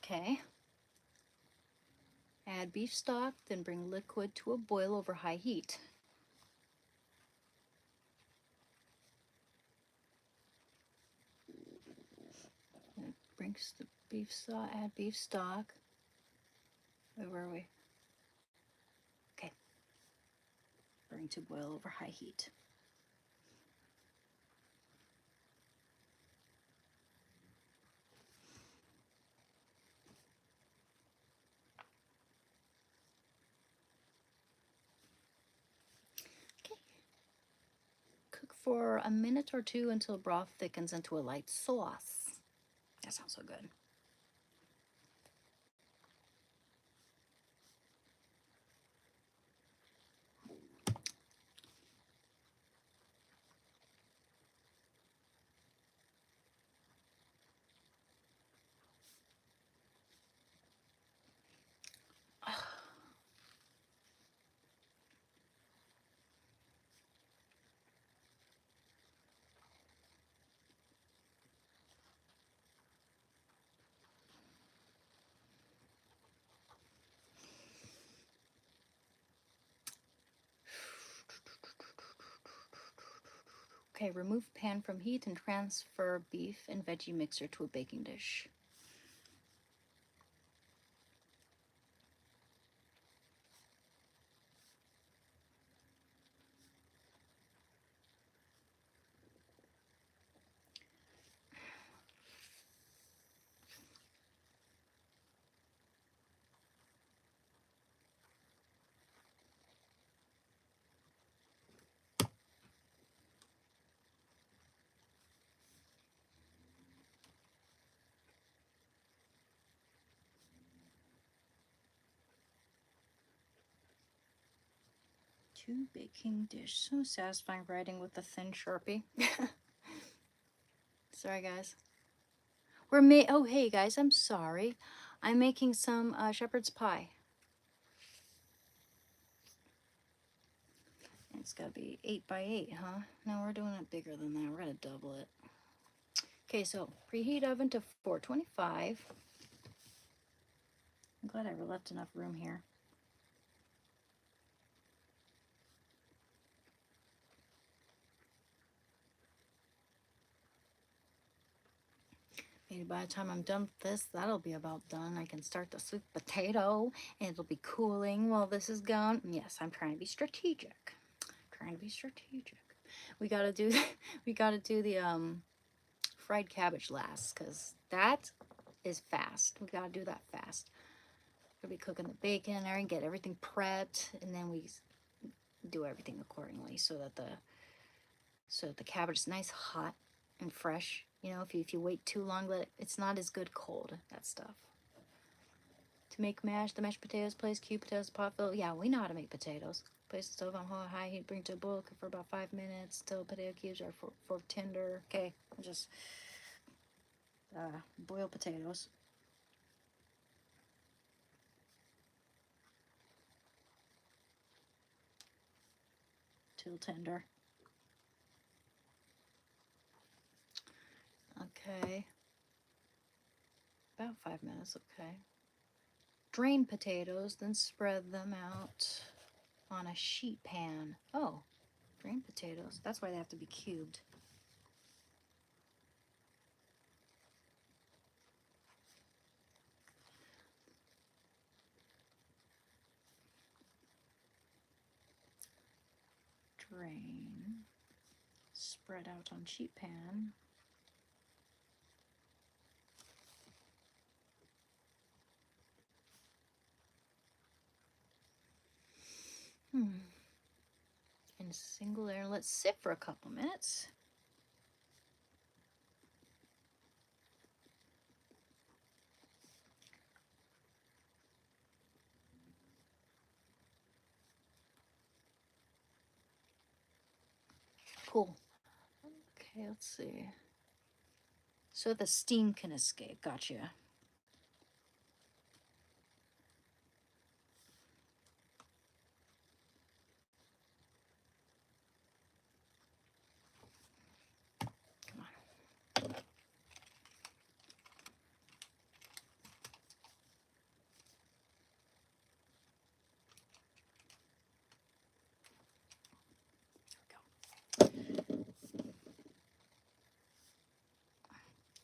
Okay. Add beef stock, then bring liquid to a boil over high heat. It brings the beef stock, add beef stock. Wait, where are we? Okay. Bring to boil over high heat. Okay. Cook for a minute or two until broth thickens into a light sauce. That sounds so good. Okay, remove pan from heat and transfer beef and veggie mixer to a baking dish. To baking dish. So satisfying writing with a thin Sharpie. Sorry, guys. Oh, hey, guys, I'm sorry. I'm making some shepherd's pie. It's gotta be 8 by 8, huh? No, we're doing it bigger than that. We're gonna double it. Okay, so preheat oven to 425. I'm glad I left enough room here. Maybe by the time I'm done with this, that'll be about done. I can start the sweet potato, and it'll be cooling while this is gone. Yes, I'm trying to be strategic. We gotta do, we gotta do the fried cabbage last, cause that is fast. We gotta do that fast. We'll be cooking the bacon there and get everything prepped, and then we do everything accordingly so that the cabbage is nice, hot, and fresh. You know, if you wait too long, it's not as good cold. That stuff. To make mash, the mashed potatoes, place cube potatoes, pot fill. Yeah, we know how to make potatoes. Place the stove on high heat, bring to a boil, cook for about 5 minutes till potato cubes are for tender. Okay, just boil potatoes. Till tender. Okay. About 5 minutes, okay. Drain potatoes, then spread them out on a sheet pan. Oh, drain potatoes. That's why they have to be cubed. Drain. Spread out on sheet pan. In single layer. Let's sit for a couple minutes. Cool. Okay, let's see. So the steam can escape. Gotcha. Come on.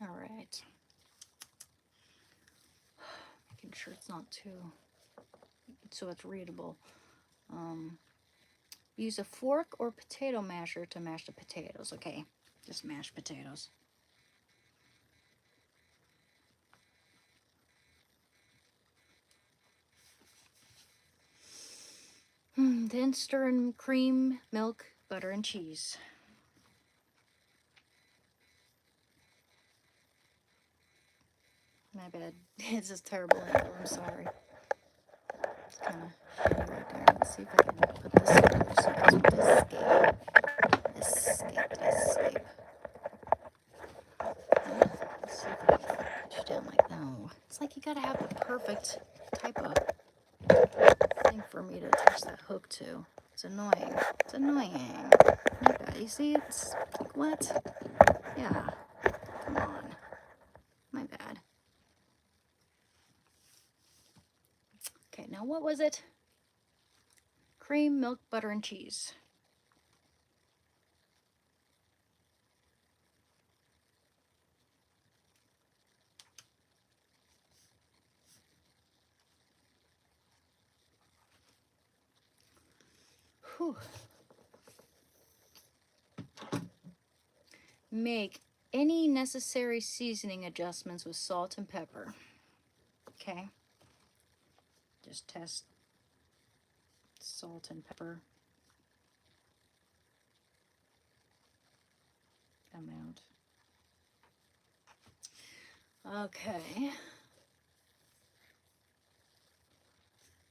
All right. Making sure it's not too, so it's readable. Use a fork or potato masher to mash the potatoes. Okay, just mashed potatoes. Then stir in cream, milk, butter, and cheese. My bad. It's just terrible angle. I'm sorry. It's kind of shitty right there. Let's see if I can put this here so it doesn't escape. Escape. Let's see if I can push it down like that. Oh, it's like you gotta have the perfect type of thing for me to attach that hook to. It's annoying. It's annoying. My bad. You see, it's like, what? Yeah. Come on. My bad. Okay, now what was it? Cream, milk, butter, and cheese. Whew. Make any necessary seasoning adjustments with salt and pepper. Okay. Just test salt and pepper amount. Okay.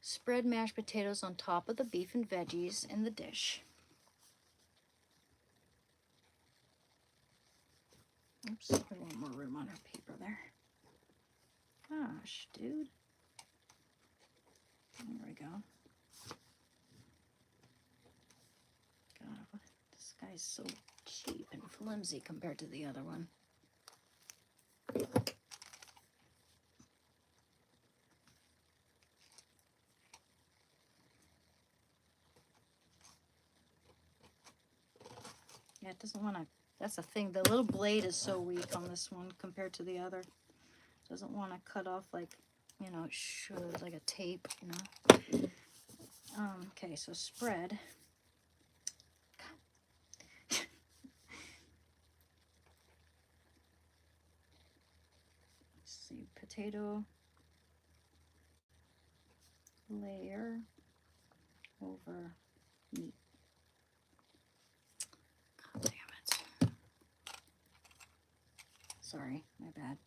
Spread mashed potatoes on top of the beef and veggies in the dish. Oops, I want more room on her paper there. Gosh, dude. There we go. God, this guy's so cheap and flimsy compared to the other one. Yeah, it doesn't want to, that's the thing. The little blade is so weak on this one compared to the other. It doesn't want to cut off like, you know, it should, like a tape, you know. Okay, so spread. Let's see, potato layer over meat. God damn it. Sorry, my bad.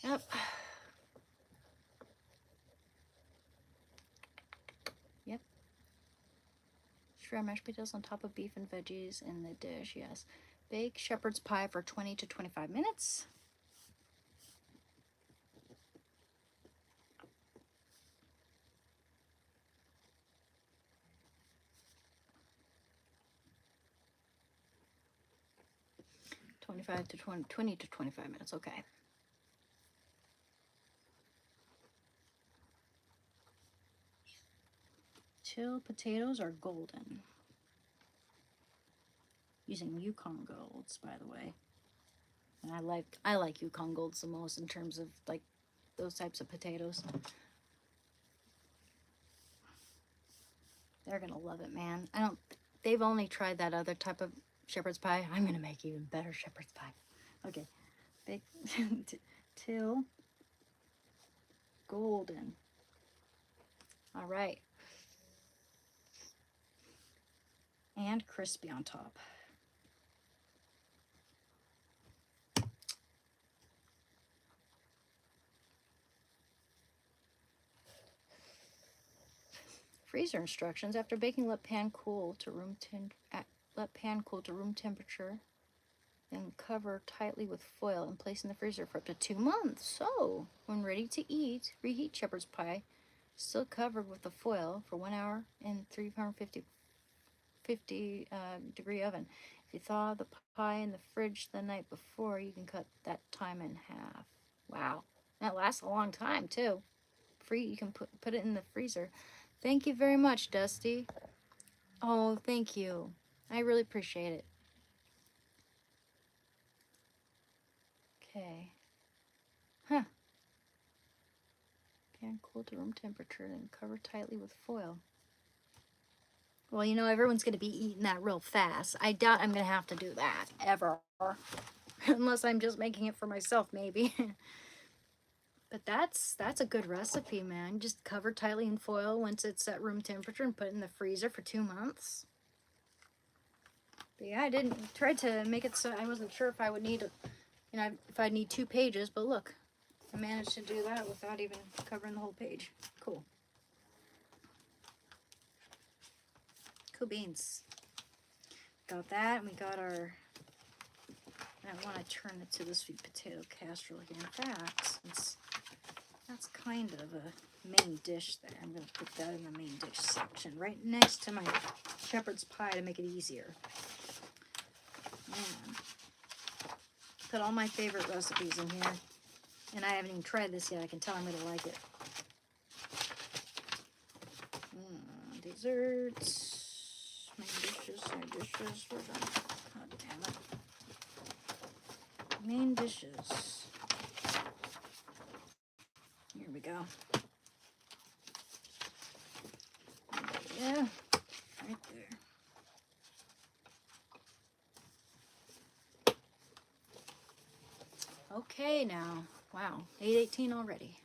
Yep. Yep. Shrimp mashed potatoes on top of beef and veggies in the dish, yes. Bake shepherd's pie for 20 to 25 minutes. Twenty to 25 minutes, okay. Till potatoes are golden. Using Yukon Golds, by the way. And I like Yukon Golds the most in terms of like those types of potatoes. They're gonna love it, man. They've only tried that other type of shepherd's pie. I'm gonna make even better shepherd's pie. Okay. Big till golden. All right. And crispy on top. Freezer instructions. After baking, let pan cool to room temperature. Then cover tightly with foil and place in the freezer for up to 2 months. So, when ready to eat, reheat shepherd's pie, still covered with the foil, for 1 hour in 350 degree oven. If you thaw the pie in the fridge the night before, you can cut that time in half. Wow, that lasts a long time too. You can put it in the freezer. Thank you very much, Dusty. Oh, thank you. I really appreciate it. Okay. Huh. Pan cool to room temperature and cover tightly with foil. Well, you know, everyone's going to be eating that real fast. I doubt I'm going to have to do that, ever. Unless I'm just making it for myself, maybe. But that's a good recipe, man. Just cover tightly in foil once it's at room temperature and put it in the freezer for 2 months. But yeah, I didn't try to make it so I wasn't sure if I would need, if I'd need 2 pages. But look, I managed to do that without even covering the whole page. Cool. Cool beans. Got that, and we got our. I want to turn it to the sweet potato casserole again. In fact, that's kind of a main dish there. I'm going to put that in the main dish section, right next to my shepherd's pie to make it easier. Man. Put all my favorite recipes in here. And I haven't even tried this yet. I can tell I'm going to like it. Desserts. Main dishes. We're done. God damn it. Main dishes. Here we go. Yeah, right there. Okay now. Wow, 8:18 already.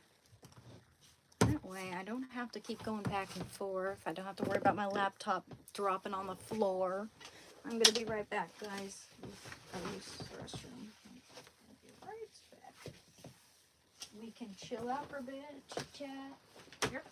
That way I don't have to keep going back and forth. I don't have to worry about my laptop dropping on the floor. I'm going to be right back, guys. I'll use the restroom. I'll be right back. We can chill out for a bit, chit-chat. Here.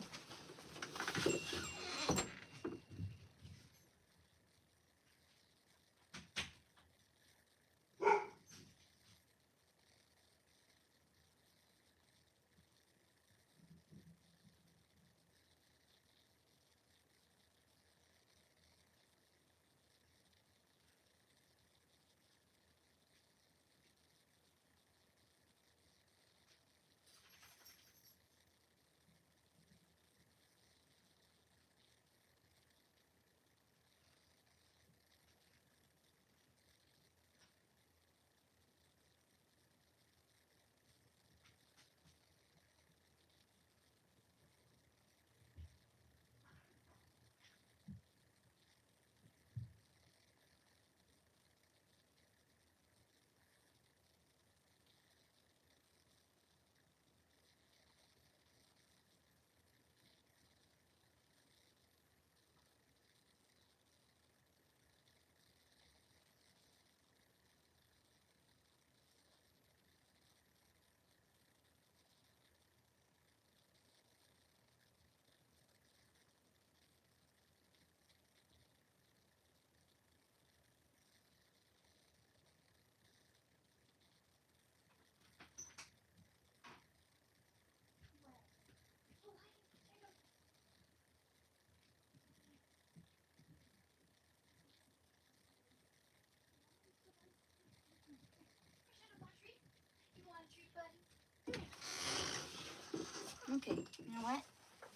You know what,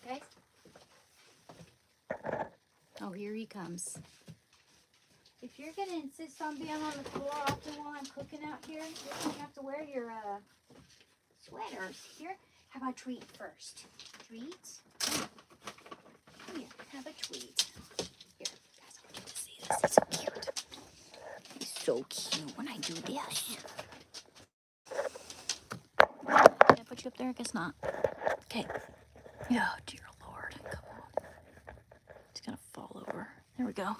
guys? Oh, here he comes. If you're gonna insist on being on the floor often while I'm cooking out here, you're gonna have to wear your sweaters. Here, how about treat first? Treat? Here, have a treat. Here, guys, I want you to see this. He's so cute. He's so cute when I do this. Can I put you up there? I guess not. Okay. Oh, dear Lord. Come on. It's gonna fall over. There we go.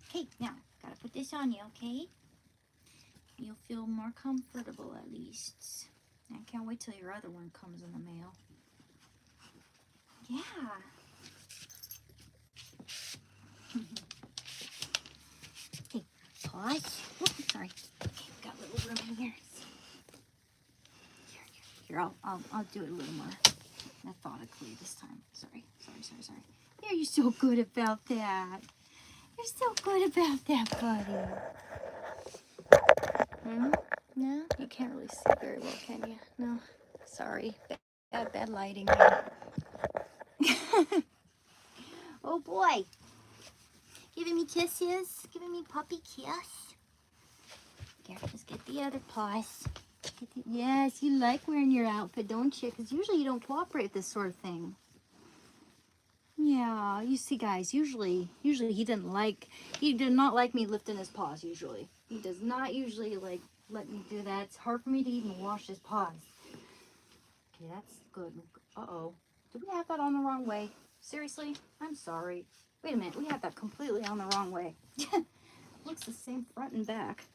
Okay, now, gotta put this on you, okay? You'll feel more comfortable at least. I can't wait till your other one comes in the mail. Yeah. Okay, pause. Oh, sorry. Okay, we got a little room in here. Here, I'll do it a little more methodically this time. Sorry. There, you're so good about that. You're so good about that, buddy. No, you can't really see very well, can you? No, sorry. Bad lighting here. Oh boy. Giving me kisses. Giving me puppy kiss. Here, let's get the other paws. Yes, you like wearing your outfit, don't you? Because usually you don't cooperate with this sort of thing. Yeah, you see, guys, usually he did not like me lifting his paws, usually. He does not usually, like, let me do that. It's hard for me to even wash his paws. Okay, that's good. Uh-oh. Did we have that on the wrong way? Seriously? I'm sorry. Wait a minute, we have that completely on the wrong way. Looks the same front and back.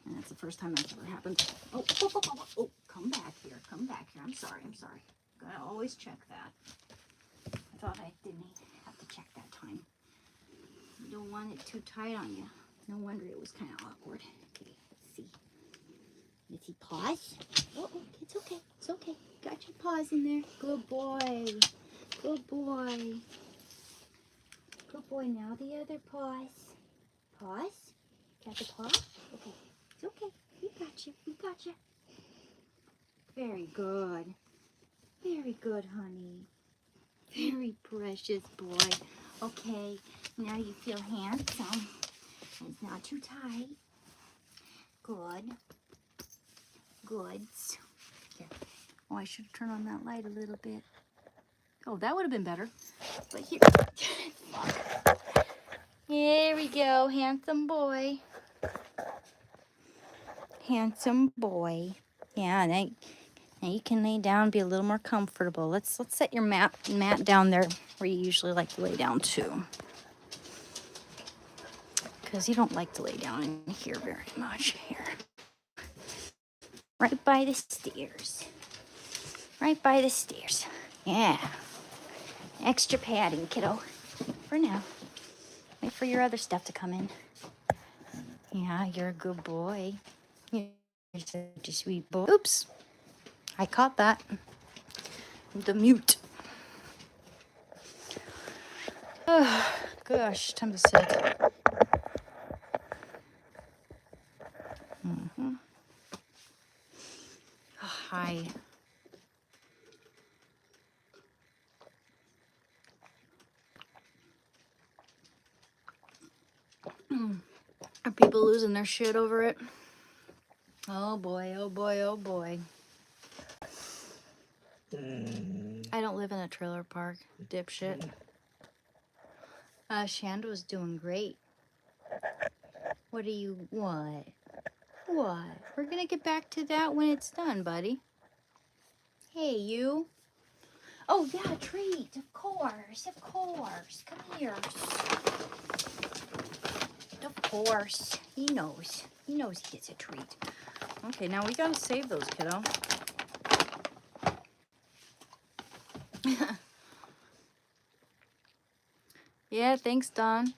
And that's the first time that's ever happened. Oh, come back here. I'm sorry. Gotta always check that. I thought I didn't have to check that time. You don't want it too tight on you. No wonder it was kind of awkward. Okay, let's see. Let's see, pause. Oh, it's okay. It's okay. Got your paws in there. Good boy. Good boy. Good boy. Now the other paws. Paws? Got the paw? Okay. It's okay. We got you. Very good. Very good, honey. Very precious boy. Okay, now you feel handsome. It's not too tight. Good. Goods. Here. Oh, I should turn on that light a little bit. Oh, that would have been better. But here. Here we go. Handsome boy. Handsome boy. Yeah, now you can lay down and be a little more comfortable. Let's set your mat down there where you usually like to lay down too. Because you don't like to lay down in here very much. Here. Right by the stairs. Right by the stairs. Yeah. Extra padding, kiddo. For now. Wait for your other stuff to come in. Yeah, you're a good boy. You're such a sweet boy. Oops. I caught that. The mute. Oh, gosh, time to sit. Mm-hmm. Oh, hi. Are people losing their shit over it? Oh boy. I don't live in a trailer park, dipshit. Shanda was doing great. What? What? We're gonna get back to that when it's done, buddy. Hey, you. Oh, yeah, a treat. Of course. Come here. Of course. He knows. He gets a treat. Okay, now we gotta save those, kiddo. Yeah, thanks, Don.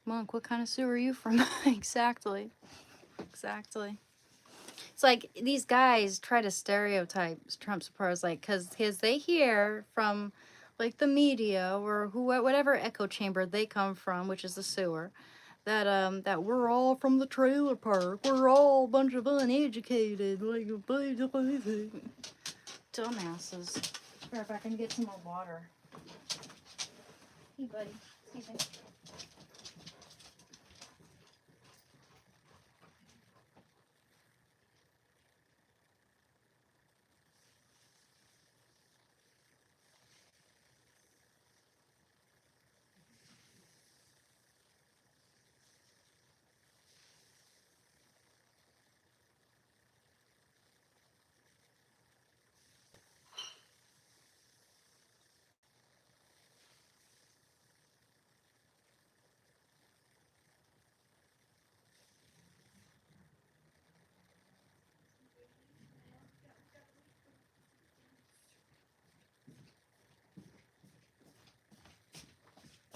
Monk, what kind of Sioux are you from? Exactly. It's like these guys try to stereotype Trump supporters, like, because they hear from, like, the media or whatever echo chamber they come from, which is the sewer, that we're all from the trailer park. We're all a bunch of uneducated, like, Dumbasses. Here, if I can get some more water. Hey, buddy. Excuse me.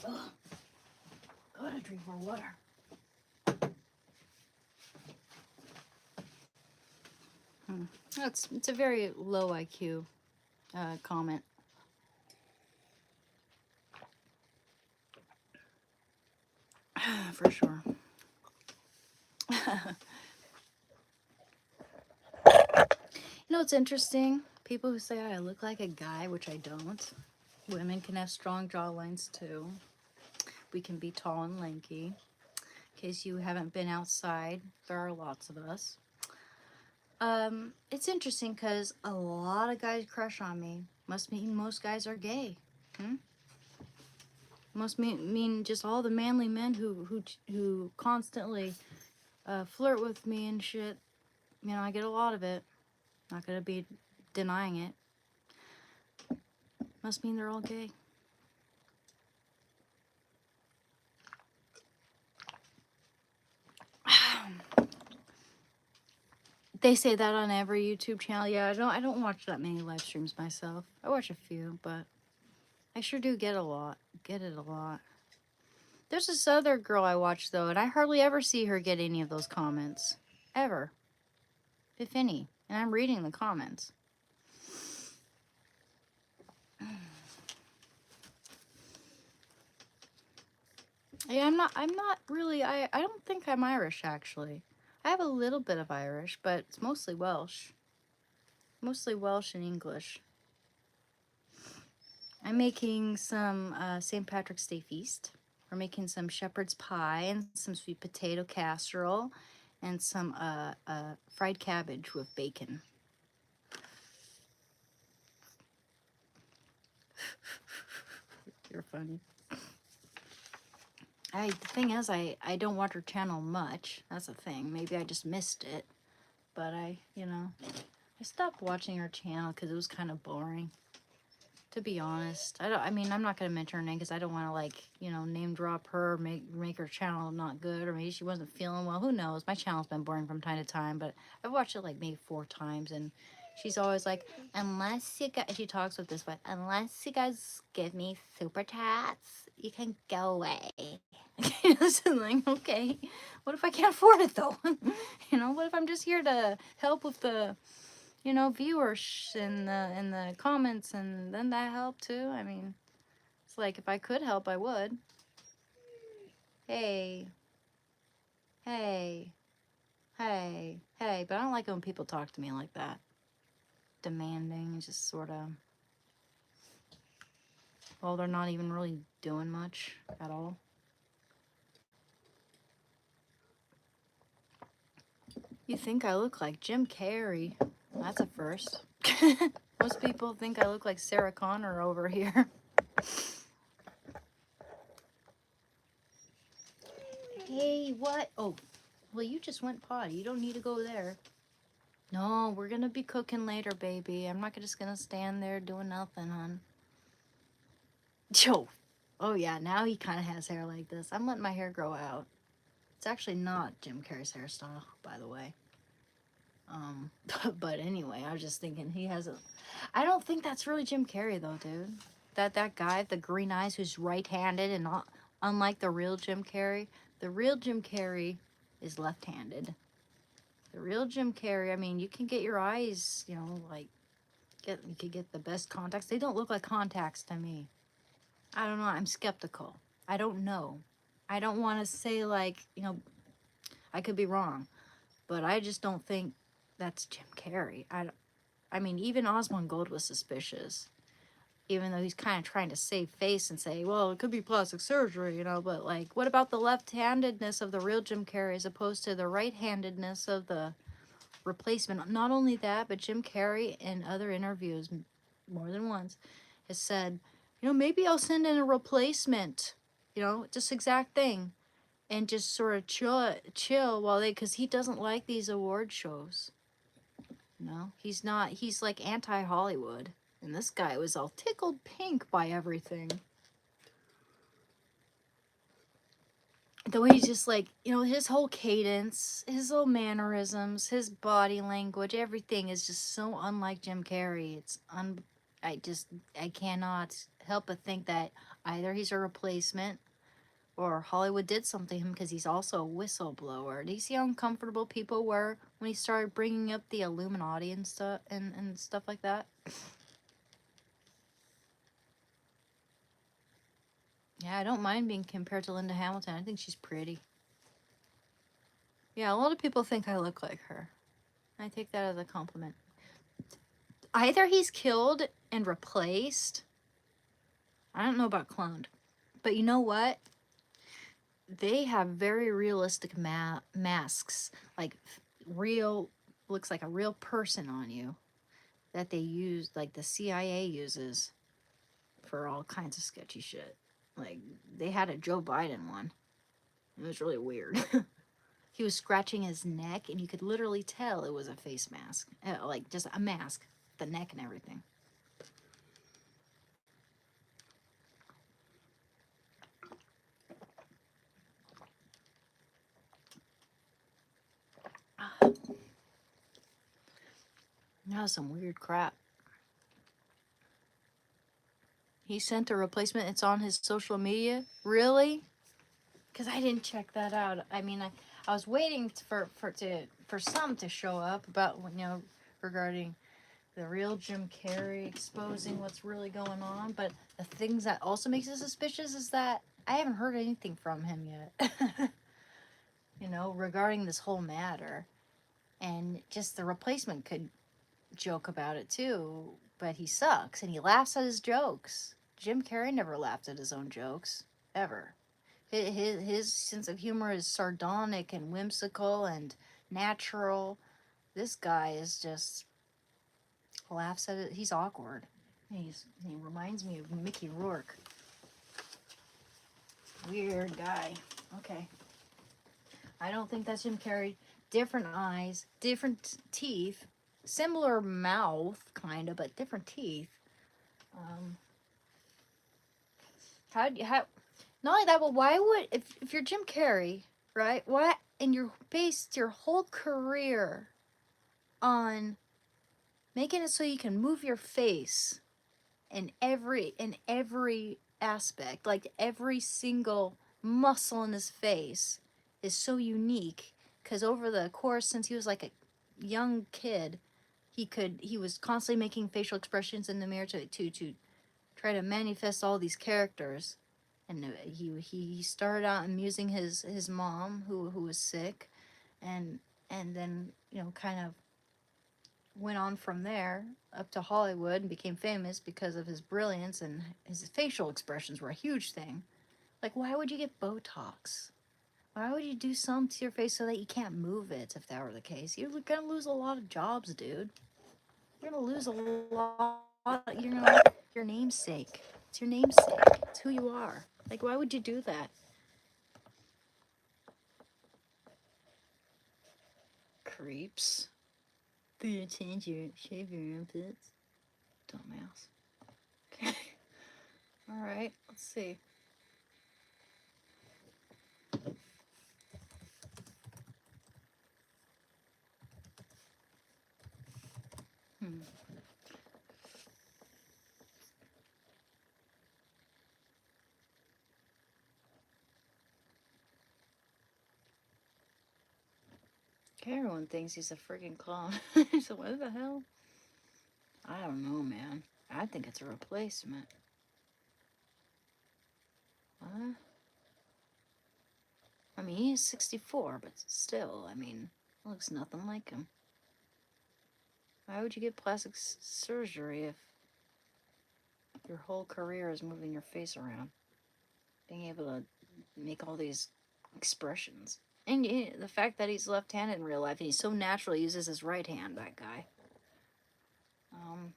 Ugh. Gotta drink more water. It's a very low IQ comment. For sure. You know, it's interesting. People who say I look like a guy, which I don't. Women can have strong jawlines too. We can be tall and lanky. In case you haven't been outside, there are lots of us. It's interesting because a lot of guys crush on me. Must mean most guys are gay. Must mean just all the manly men who constantly flirt with me and shit. You know, I get a lot of it. Not gonna be denying it. Must mean they're all gay. They say that on every YouTube channel. Yeah, I don't watch that many live streams myself. I watch a few, but I sure do get a lot. Get it a lot. There's this other girl I watch though, and I hardly ever see her get any of those comments. Ever. If any. And I'm reading the comments. Yeah, I'm not really, I don't think I'm Irish actually. I have a little bit of Irish, but it's mostly Welsh. Mostly Welsh and English. I'm making some St. Patrick's Day feast. We're making some shepherd's pie and some sweet potato casserole and some fried cabbage with bacon. You're funny. The thing is, I don't watch her channel much. That's the thing. Maybe I just missed it. But I stopped watching her channel because it was kind of boring. To be honest, I mean, I'm not gonna mention her name because I don't want to like, name drop her, make her channel not good, or maybe she wasn't feeling well. Who knows? My channel's been boring from time to time, but I've watched it like maybe 4 times, and she's always like, unless you guys, she talks with this way, unless you guys give me super chats, you can go away. So like, okay, what if I can't afford it though? What if I'm just here to help with the viewers in the comments, and then that help too? I mean, it's like if I could help, I would. Hey, hey, hey, hey. But I don't like it when people talk to me like that. Demanding, just sort of. Well, they're not even really doing much at all. You think I look like Jim Carrey? That's a first. Most people think I look like Sarah Connor over here. Hey, what? Oh, well, you just went potty. You don't need to go there. No, we're gonna be cooking later, baby. I'm not just gonna stand there doing nothing, hon. Joe. Oh, yeah, now he kind of has hair like this. I'm letting my hair grow out. It's actually not Jim Carrey's hairstyle, by the way. But anyway, I was just thinking he has a... I don't think that's really Jim Carrey, though, dude. That guy, the green eyes, who's right-handed, and not unlike the real Jim Carrey. The real Jim Carrey is left-handed. The real Jim Carrey, I mean, you can get your eyes, like, you could get the best contacts. They don't look like contacts to me. I don't know. I'm skeptical. I don't know. I don't want to say, like, I could be wrong. But I just don't think that's Jim Carrey. I mean, even Osmond Gold was suspicious, even though he's kind of trying to save face and say, well, it could be plastic surgery, you know, but like, what about the left-handedness of the real Jim Carrey as opposed to the right-handedness of the replacement? Not only that, but Jim Carrey in other interviews, more than once, has said, you know, maybe I'll send in a replacement, you know, just exact thing, and just sort of chill while they, because he doesn't like these award shows. No, he's not. He's like anti-Hollywood. And this guy was all tickled pink by everything. The way he's just like, you know, his whole cadence, his little mannerisms, his body language, everything is just so unlike Jim Carrey. I cannot help but think that either he's a replacement or Hollywood did something to him because he's also a whistleblower. Do you see how uncomfortable people were when he started bringing up the Illuminati and stuff like that? Yeah, I don't mind being compared to Linda Hamilton. I think she's pretty. Yeah, a lot of people think I look like her. I take that as a compliment. Either he's killed and replaced. I don't know about cloned. But you know what? They have very realistic masks. Like real, looks like a real person on you. That they use, like the CIA uses for all kinds of sketchy shit. Like, they had a Joe Biden one. It was really weird. He was scratching his neck, and you could literally tell it was a face mask. Like, just a mask. The neck and everything. That was some weird crap. He sent a replacement. It's on his social media. Really? Because I didn't check that out. I mean, I was waiting for some to show up about, you know, regarding the real Jim Carrey exposing what's really going on. But the things that also makes it suspicious is that I haven't heard anything from him yet. You know, regarding this whole matter. And just the replacement could joke about it too, but he sucks and he laughs at his jokes. Jim Carrey never laughed at his own jokes, ever. His sense of humor is sardonic and whimsical and natural. This guy is just laughs at it. He's awkward. He reminds me of Mickey Rourke. Weird guy. Okay. I don't think that's Jim Carrey. Different eyes, different teeth, similar mouth, kind of, but different teeth. How not only that, but why would, if you're Jim Carrey, right? Why, and you're based your whole career on making it so you can move your face in every aspect, like every single muscle in his face is so unique, because over the course, since he was like a young kid, he was constantly making facial expressions in the mirror to try to manifest all these characters. And he started out amusing his mom who was sick, and then, you know, kind of went on from there up to Hollywood and became famous because of his brilliance, and his facial expressions were a huge thing. Like, why would you get Botox? Why would you do something to your face so that you can't move it? If that were the case, you're gonna lose a lot of jobs, dude. You're gonna lose a lot. You're gonna lose your namesake. It's your namesake. It's who you are. Like, why would you do that? Creeps. For you to change shave your armpits. Dumbass. Okay. Alright, let's see. Everyone thinks he's a freaking clone. So what the hell? I don't know, man. I think it's a replacement. What? I mean, he's 64, but still, I mean, looks nothing like him. Why would you get plastic surgery if your whole career is moving your face around? Being able to make all these expressions. And the fact that he's left-handed in real life and he so naturally uses his right hand, that guy. I don't know.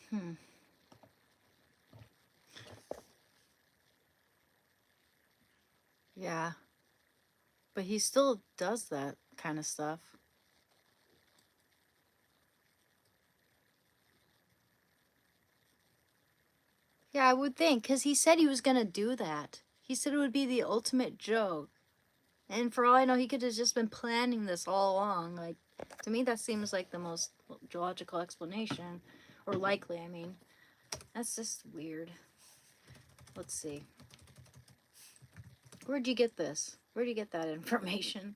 Hmm. Yeah. But he still does that kind of stuff. Yeah, I would think, because he said he was going to do that. He said it would be the ultimate joke. And for all I know, he could have just been planning this all along. Like, to me, that seems like the most logical explanation. Or likely, I mean. That's just weird. Let's see. Where'd you get this? Where'd you get that information?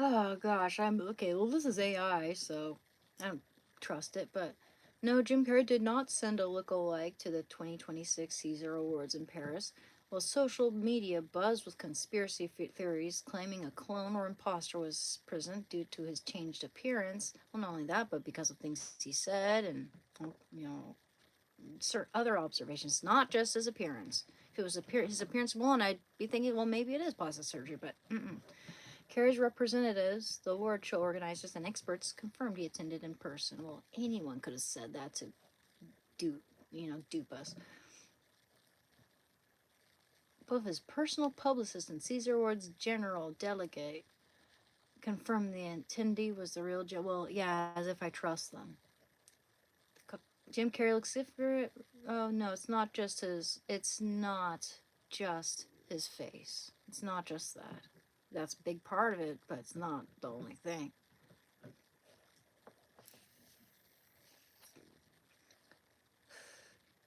Oh gosh, I'm okay. Well, this is AI, so I don't trust it. But no, Jim Carrey did not send a lookalike to the 2026 Caesar Awards in Paris. While social media buzzed with conspiracy theories claiming a clone or imposter was present due to his changed appearance. Well, not only that, but because of things he said and certain other observations, not just his appearance. If it was his appearance alone, I'd be thinking, well, maybe it is plastic surgery, but Kerry's representatives, the award show organizers, and experts confirmed he attended in person. Well, anyone could have said that to dupe us. Both his personal publicist and Caesar Awards general delegate confirmed the attendee was the real Joe. Well, yeah, as if I trust them. Jim Carrey looks different. Oh no, it's not just his. It's not just his face. It's not just that. That's a big part of it, but it's not the only thing.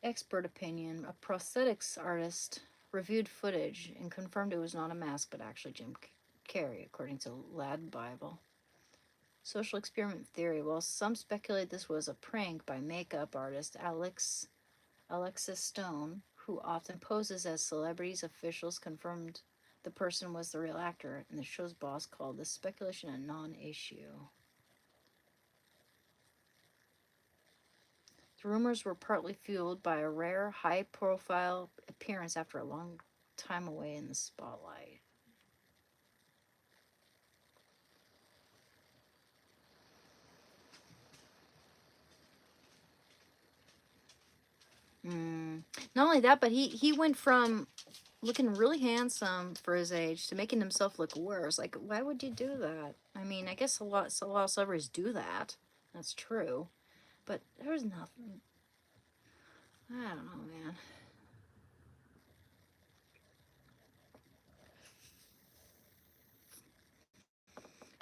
Expert opinion. A prosthetics artist reviewed footage and confirmed it was not a mask, but actually Jim Carrey, according to Lad Bible. Social experiment theory. While some speculate this was a prank by makeup artist Alexis Stone, who often poses as celebrities, officials confirmed the person was the real actor, and the show's boss called this speculation a non-issue. The rumors were partly fueled by a rare, high-profile appearance after a long time away in the spotlight. Not only that, but he went from looking really handsome for his age to making himself look worse. Like, why would you do that? I mean, I guess a lot of celebrities do that. That's true. But there was nothing. I don't know, man.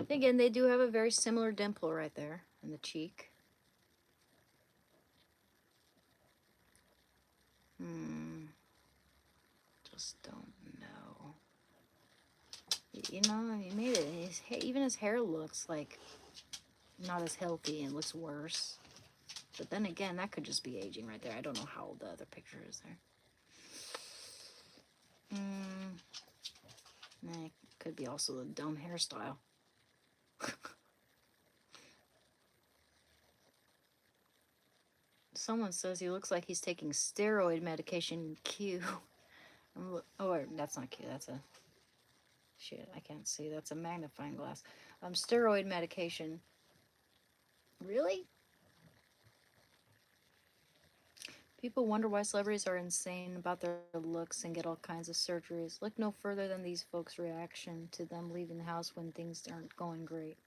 Again, they do have a very similar dimple right there in the cheek. Just don't know. You know, he made it. Even his hair looks like not as healthy and looks worse. But then again, that could just be aging right there. I don't know how old the other picture is there. It could be also the dumb hairstyle. Someone says he looks like he's taking steroid medication. Q. Oh, wait, that's not Q. That's a... Shit, I can't see. That's a magnifying glass. Steroid medication. Really? People wonder why celebrities are insane about their looks and get all kinds of surgeries. Look no further than these folks' reaction to them leaving the house when things aren't going great.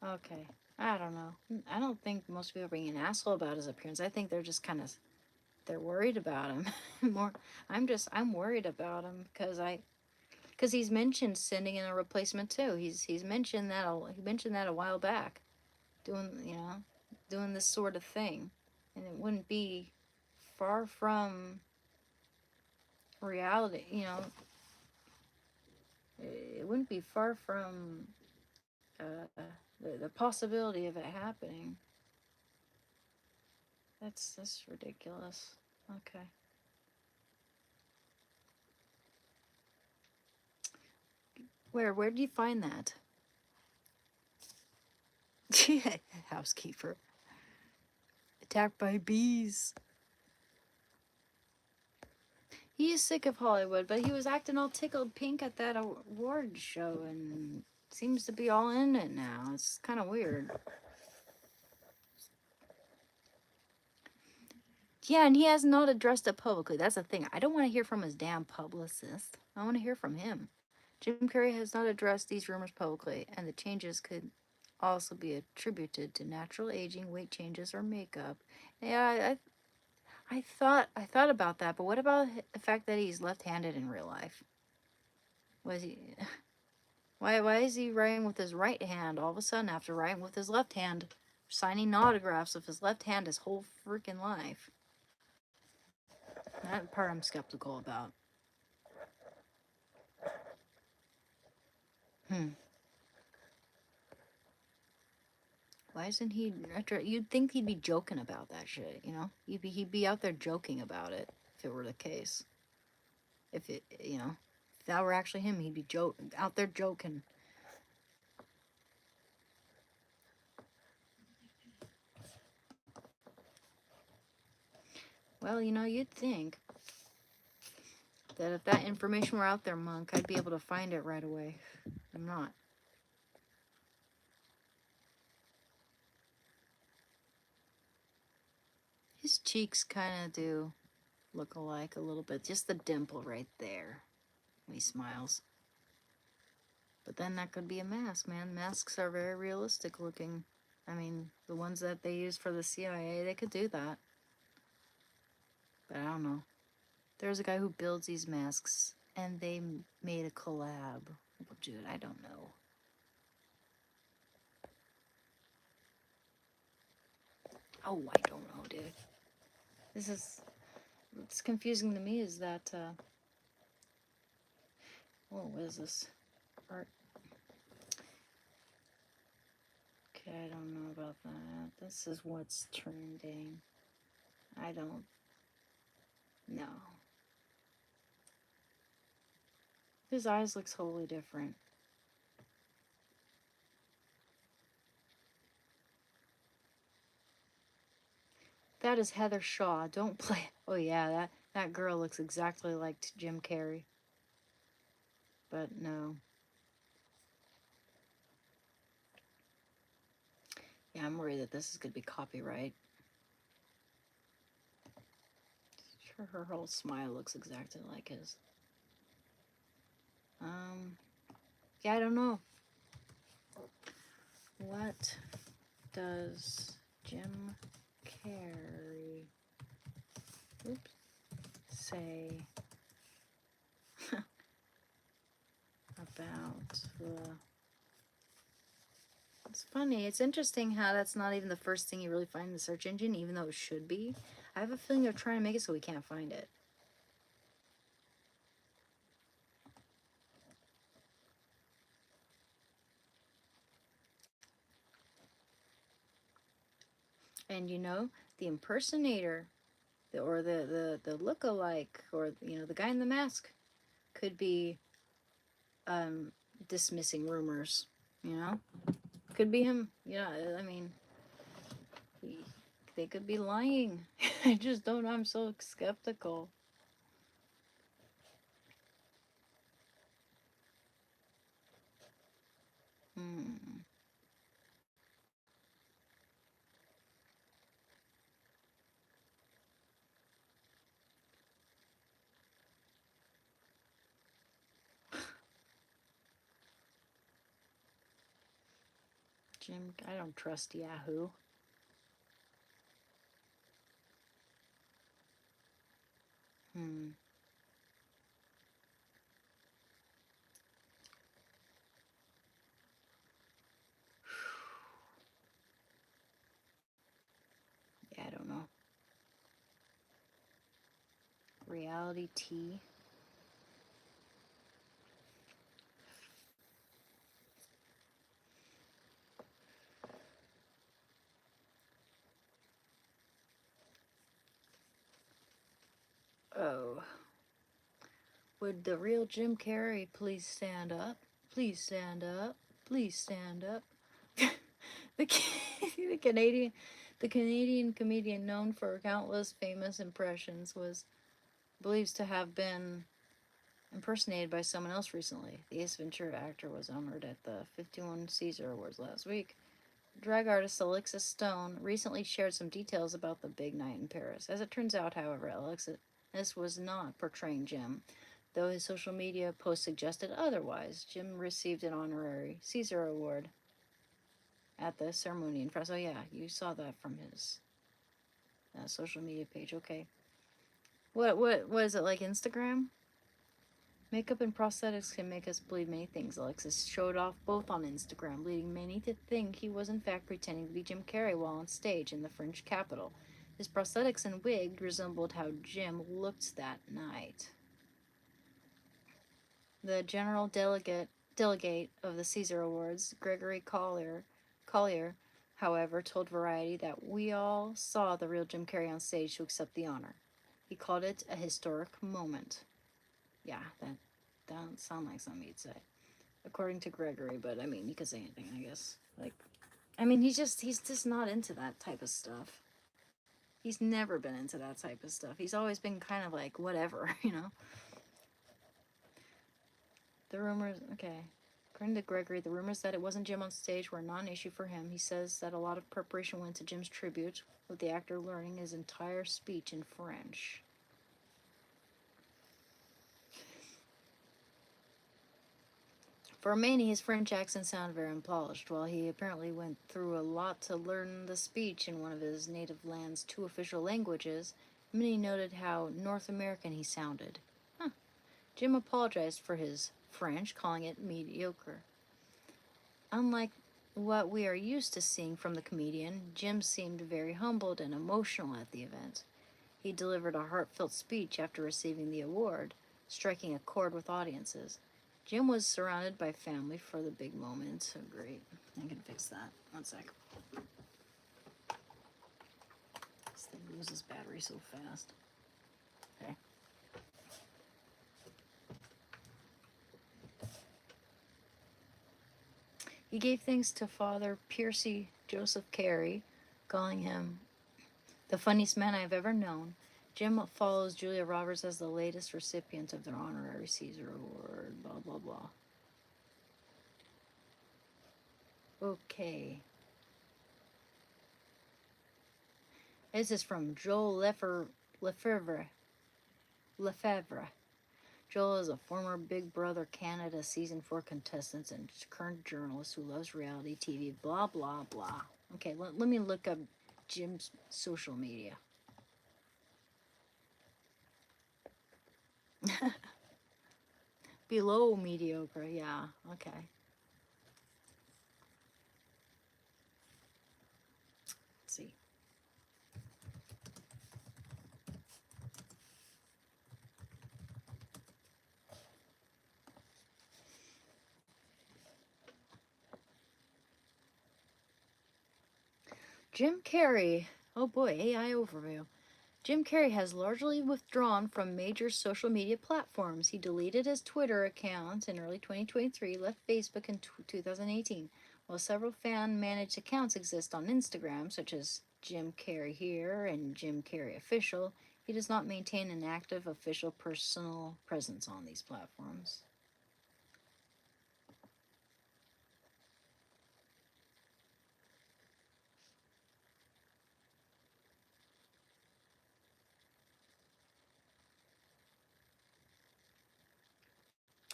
Okay. I don't know. I don't think most people are being an asshole about his appearance. I think they're just kind of they're worried about him. More, I'm worried about him because he's mentioned sending in a replacement too. He's mentioned that he mentioned that a while back, doing this sort of thing, and it wouldn't be far from reality. It wouldn't be far from the possibility of it happening. That's ridiculous. Okay. Where do you find that? Housekeeper attacked by bees. He is sick of Hollywood, but he was acting all tickled pink at that award show and seems to be all in it now. It's kind of weird. Yeah, and he has not addressed it publicly. That's the thing. I don't want to hear from his damn publicist. I want to hear from him. Jim Carrey has not addressed these rumors publicly, and the changes could also be attributed to natural aging, weight changes, or makeup. Yeah, I thought about that, but what about the fact that he's left-handed in real life? Was he? Why is he writing with his right hand all of a sudden after writing with his left hand, signing autographs with his left hand his whole freaking life? That part I'm skeptical about. Why isn't he? You'd think he'd be joking about that shit, you know? He'd be out there joking about it if it were the case. If that were actually him, he'd be out there joking. Well, you'd think that if that information were out there, Monk, I'd be able to find it right away. I'm not. His cheeks kind of do look alike a little bit. Just the dimple right there when he smiles. But then that could be a mask, man. Masks are very realistic looking. I mean, the ones that they use for the CIA, they could do that. But I don't know. There's a guy who builds these masks, and they made a collab. Well, dude, I don't know. Oh, I don't know, dude. What's confusing to me is that, what is this? Art. Okay, I don't know about that. This is what's trending. I don't know. His eyes looks wholly different. That is Heather Shaw. Don't play. Oh yeah, that girl looks exactly like Jim Carrey. But no. Yeah, I'm worried that this is gonna be copyright. Sure, her whole smile looks exactly like his. Yeah, I don't know. What does Jim Carrey say about the... It's funny. It's interesting how that's not even the first thing you really find in the search engine, even though it should be. I have a feeling they're trying to make it so we can't find it. And the impersonator, or the look-alike, or the guy in the mask, could be dismissing rumors. Could be him. Yeah, I mean, they could be lying. I just don't know. I'm so skeptical. Jim, I don't trust Yahoo. reality tea. Oh. Would the real Jim Carrey please stand up? Please stand up. Please stand up. the, the Canadian the Canadian comedian known for countless famous impressions was believed to have been impersonated by someone else recently. The Ace Ventura actor was honored at the 51 Caesar Awards last week. Drag artist Alexis Stone recently shared some details about the big night in Paris. As it turns out, however, Alexis was not portraying Jim, though his social media post suggested otherwise. Jim received an honorary Caesar Award at the ceremony in France. Oh yeah, you saw that from his social media page. Okay. What was it, like Instagram? Makeup and prosthetics can make us believe many things. Alexis showed off both on Instagram, leading many to think he was in fact pretending to be Jim Carrey while on stage in the French capital. His prosthetics and wig resembled how Jim looked that night. The general delegate of the Caesar Awards, Gregory Collier, however, told Variety that we all saw the real Jim Carrey on stage to accept the honor. He called it a historic moment. Yeah, that doesn't sound like something you'd say, according to Gregory. But I mean, you could say anything, I guess. Like, I mean, he's just not into that type of stuff. He's never been into that type of stuff. He's always been kind of like whatever, you know. The rumors, okay. According to Gregory, the rumors that it wasn't Jim on stage were a non-issue for him. He says that a lot of preparation went to Jim's tribute, with the actor learning his entire speech in French. For many, his French accent sounded very unpolished, while he apparently went through a lot to learn the speech in one of his native land's 2 official languages. Many noted how North American he sounded. Jim apologized for his French, calling it mediocre. Unlike what we are used to seeing from the comedian, Jim seemed very humbled and emotional at the event. He delivered a heartfelt speech after receiving the award, striking a chord with audiences. Jim was surrounded by family for the big moment. So great. I can fix that. One sec. This thing loses battery so fast. Okay. He gave thanks to Father Percy Joseph Carey, calling him the funniest man I've ever known. Jim follows Julia Roberts as the latest recipient of their honorary Caesar Award. Blah, blah, blah. Okay. This is from Joel Lefevre. Joel is a former Big Brother Canada Season 4 contestant and current journalist who loves reality TV. Blah, blah, blah. Okay, let me look up Jim's social media. Below mediocre, yeah, okay. Let's see. Jim Carrey. Oh boy, AI overview. Jim Carrey has largely withdrawn from major social media platforms. He deleted his Twitter account in early 2023, left Facebook in 2018. While several fan-managed accounts exist on Instagram, such as Jim Carrey Here and Jim Carrey Official, he does not maintain an active official personal presence on these platforms.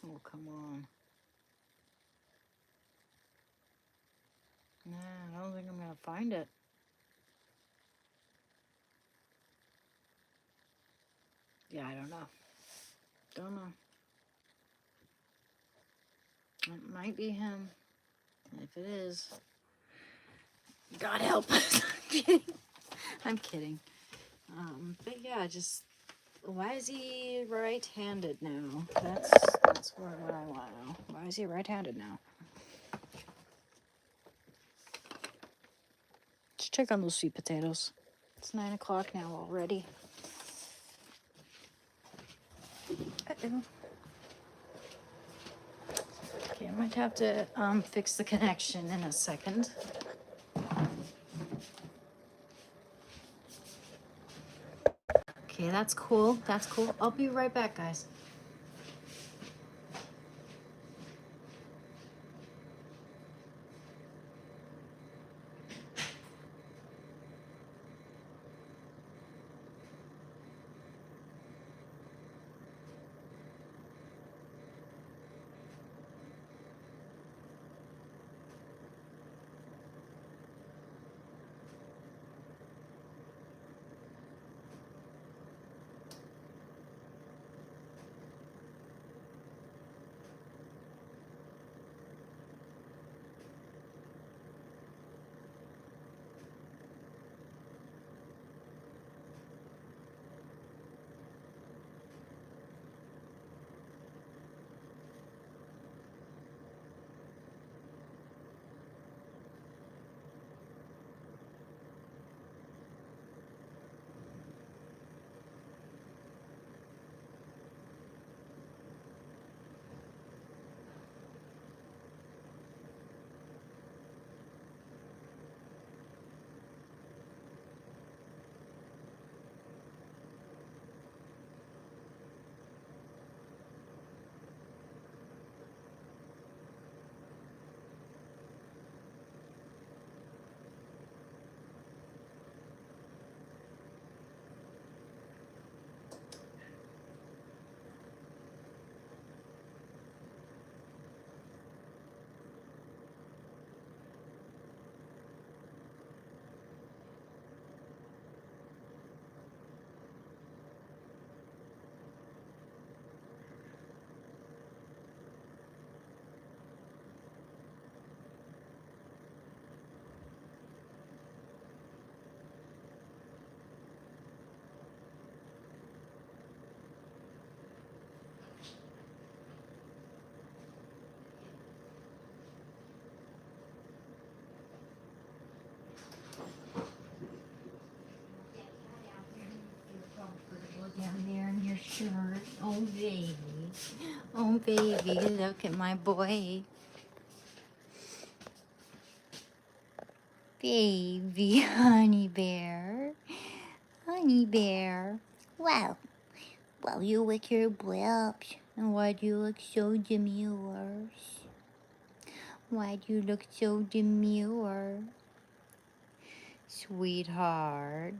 Oh, come on. Nah, I don't think I'm going to find it. Yeah, I don't know. Don't know. It might be him. And if it is, God help us. I'm kidding. But yeah, just Why is he right-handed now? That's what I want to know. Why is he right-handed now? Let's check on those sweet potatoes. It's 9 o'clock now already. Uh-oh. Okay, I might have to fix the connection in a second. Okay, that's cool. That's cool. I'll be right back, guys. Down there in your shirt. Oh, baby. Oh, baby. Look at my boy. Baby, honey bear. Honey bear. Well, you lick your lips. And why do you look so demure? Why do you look so demure? Sweetheart,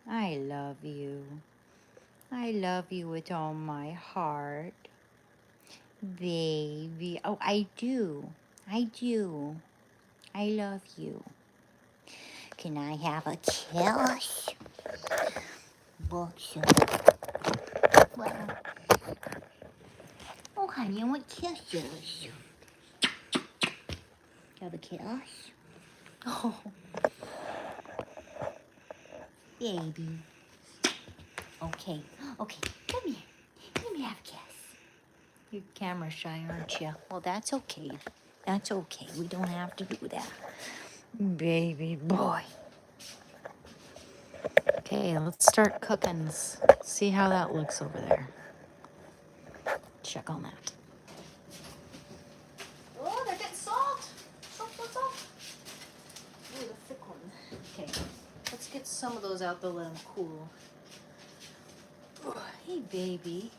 I love you. I love you with all my heart. Baby. Oh, I do. I do. I love you. Can I have a kiss? Well, sure. Well. Oh, honey, I want kisses. Have a kiss? Oh. Baby. Okay. Come here. Let me have a kiss. You're camera shy, aren't you? Well, that's okay. That's okay. We don't have to do that. Baby boy. Okay, let's start cooking. See how that looks over there. Check on that. Oh, they're getting salt. Salt. Ooh, the thick one. Okay, let's get some of those out though, let them cool. Oh, hey, baby.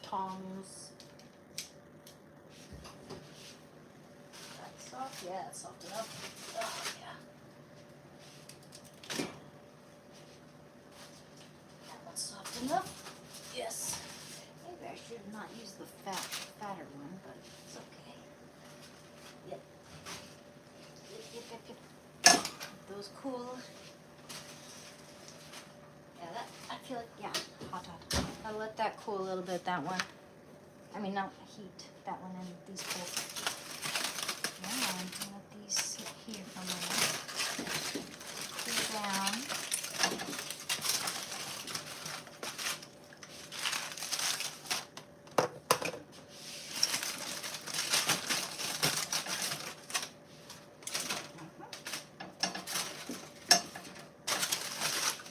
Tongs. That's soft? Yeah, it's soft enough. Oh, yeah. That one's soft enough. Yes. Maybe I should have not used the fatter one, but it's okay. Yep. those cool. Yeah, that, I feel like, yeah, hot. I'll let that cool a little bit, that one. I mean, not heat, that one and these cool. Yeah, I'm gonna let these sit here for a minute. Cool down.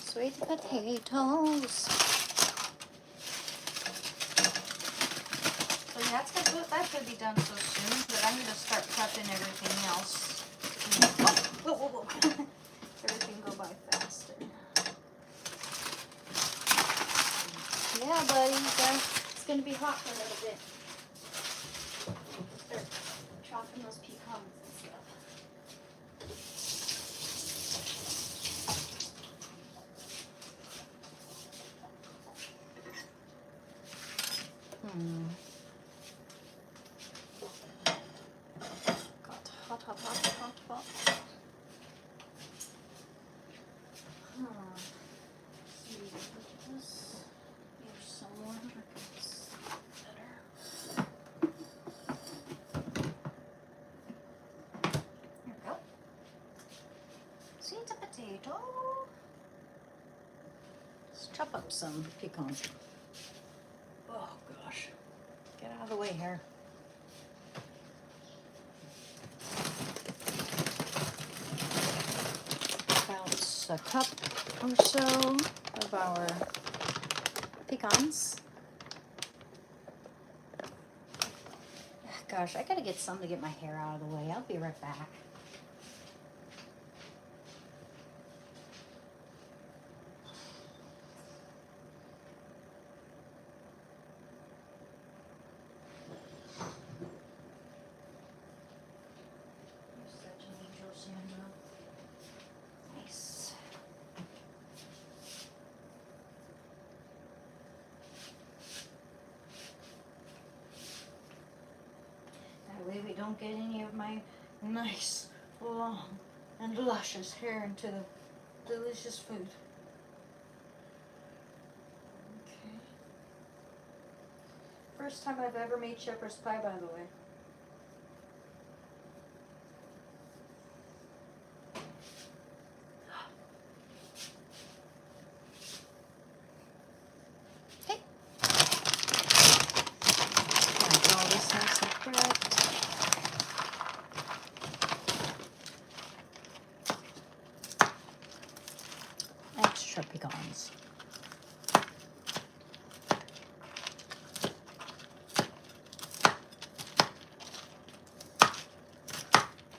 Sweet potatoes. So yeah, that could be done so soon, but I need to start prepping everything else. Whoa, whoa, whoa. Everything go by faster. Yeah, buddy, it's gonna be hot for a little bit. Start chopping those pecans and stuff. Hot. See, look at this. Here's some more. It's better. There we go. Sweet potato. Let's chop up some pecans. Oh gosh. Get out of the way here. About a cup or so of our pecans. Gosh, I gotta get some to get my hair out of the way. I'll be right back. You're such an angel, Sandra. Nice. That way we don't get any of my nice, long, and luscious hair into the delicious food. Okay. First time I've ever made shepherd's pie, by the way. Okay. Got all this nice and prepped. Extra pecans.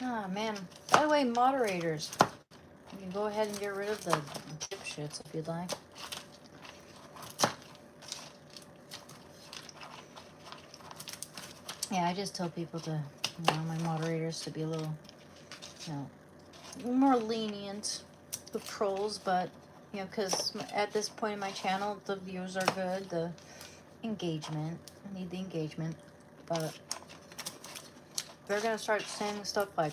Ah, man. By the way, moderators, you can go ahead and get rid of the dipshits if you'd like. Yeah, I just tell people to, my moderators to be a little, more lenient with trolls, but, because at this point in my channel, the views are good, the engagement, I need the engagement, but they're gonna start saying stuff like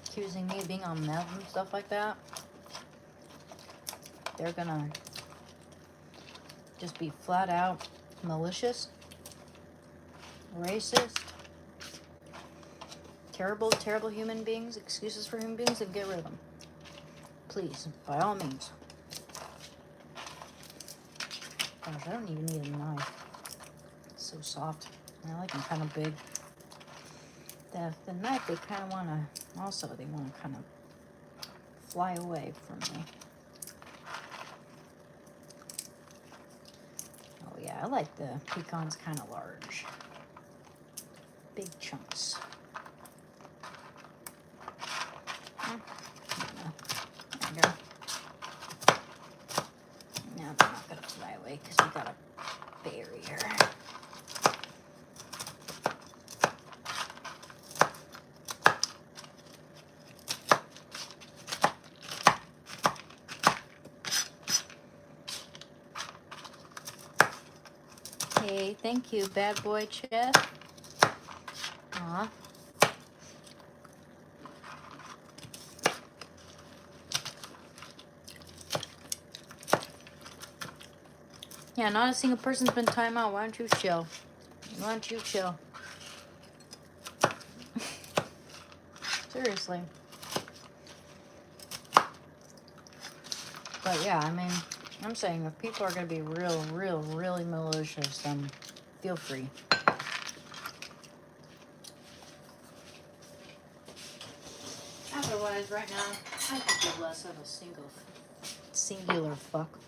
accusing me of being on meth and stuff like that. They're gonna just be flat out malicious, racist, terrible, terrible human beings, excuses for human beings, and get rid of them. Please, by all means. Gosh, I don't even need a knife. It's so soft. I like them kind of big. The knife, they kind of want to, also, they want to kind of fly away from me. Oh yeah, I like the pecans kind of large. Big chunks. There you go. Now they're not going to fly away because we got a barrier. Hey, thank you, bad boy chef. Aw. Yeah, not a single person's been time out. Why don't you chill? Why don't you chill? Seriously. But yeah, I mean, I'm saying if people are going to be really malicious, then feel free. Otherwise, right now, I could give less of a singular fuck.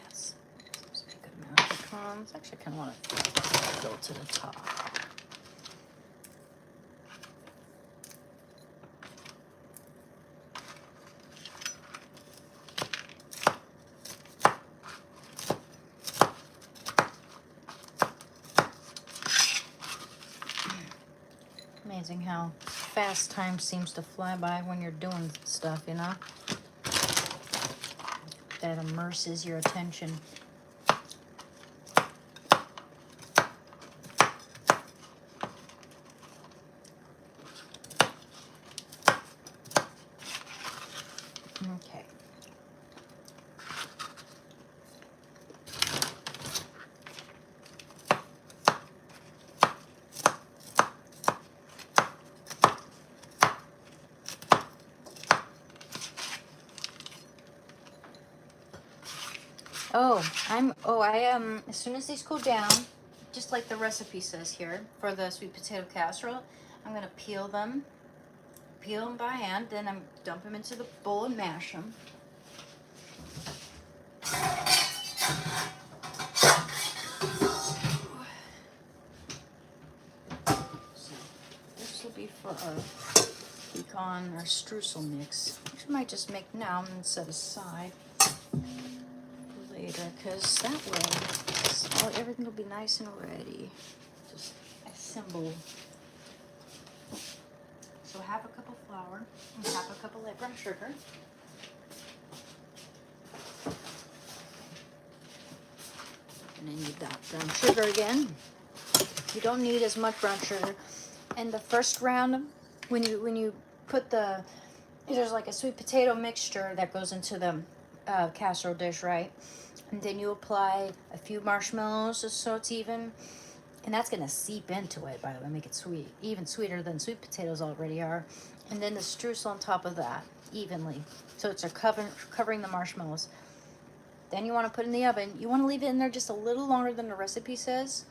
Yes, seems to be a good amount of pecans. Actually, I kind of want to go to the top. Amazing how fast time seems to fly by when you're doing stuff, you know? That immerses your attention. Okay. I am, as soon as these cool down, just like the recipe says here, for the sweet potato casserole, I'm gonna peel them by hand, then I'm dump them into the bowl and mash them. So this will be for our pecan or streusel mix, which I might just make now and set aside later, because that way everything will be nice and ready. Just assemble. So half a cup of flour and half a cup of light brown sugar. And then need that brown sugar again. You don't need as much brown sugar. And the first round, when you put there's like a sweet potato mixture that goes into the casserole dish, right? And then you apply a few marshmallows just so it's even. And that's going to seep into it, by the way, make it sweet. Even sweeter than sweet potatoes already are. And then the streusel on top of that, evenly. So it's covering the marshmallows. Then you want to put it in the oven. You want to leave it in there just a little longer than the recipe says.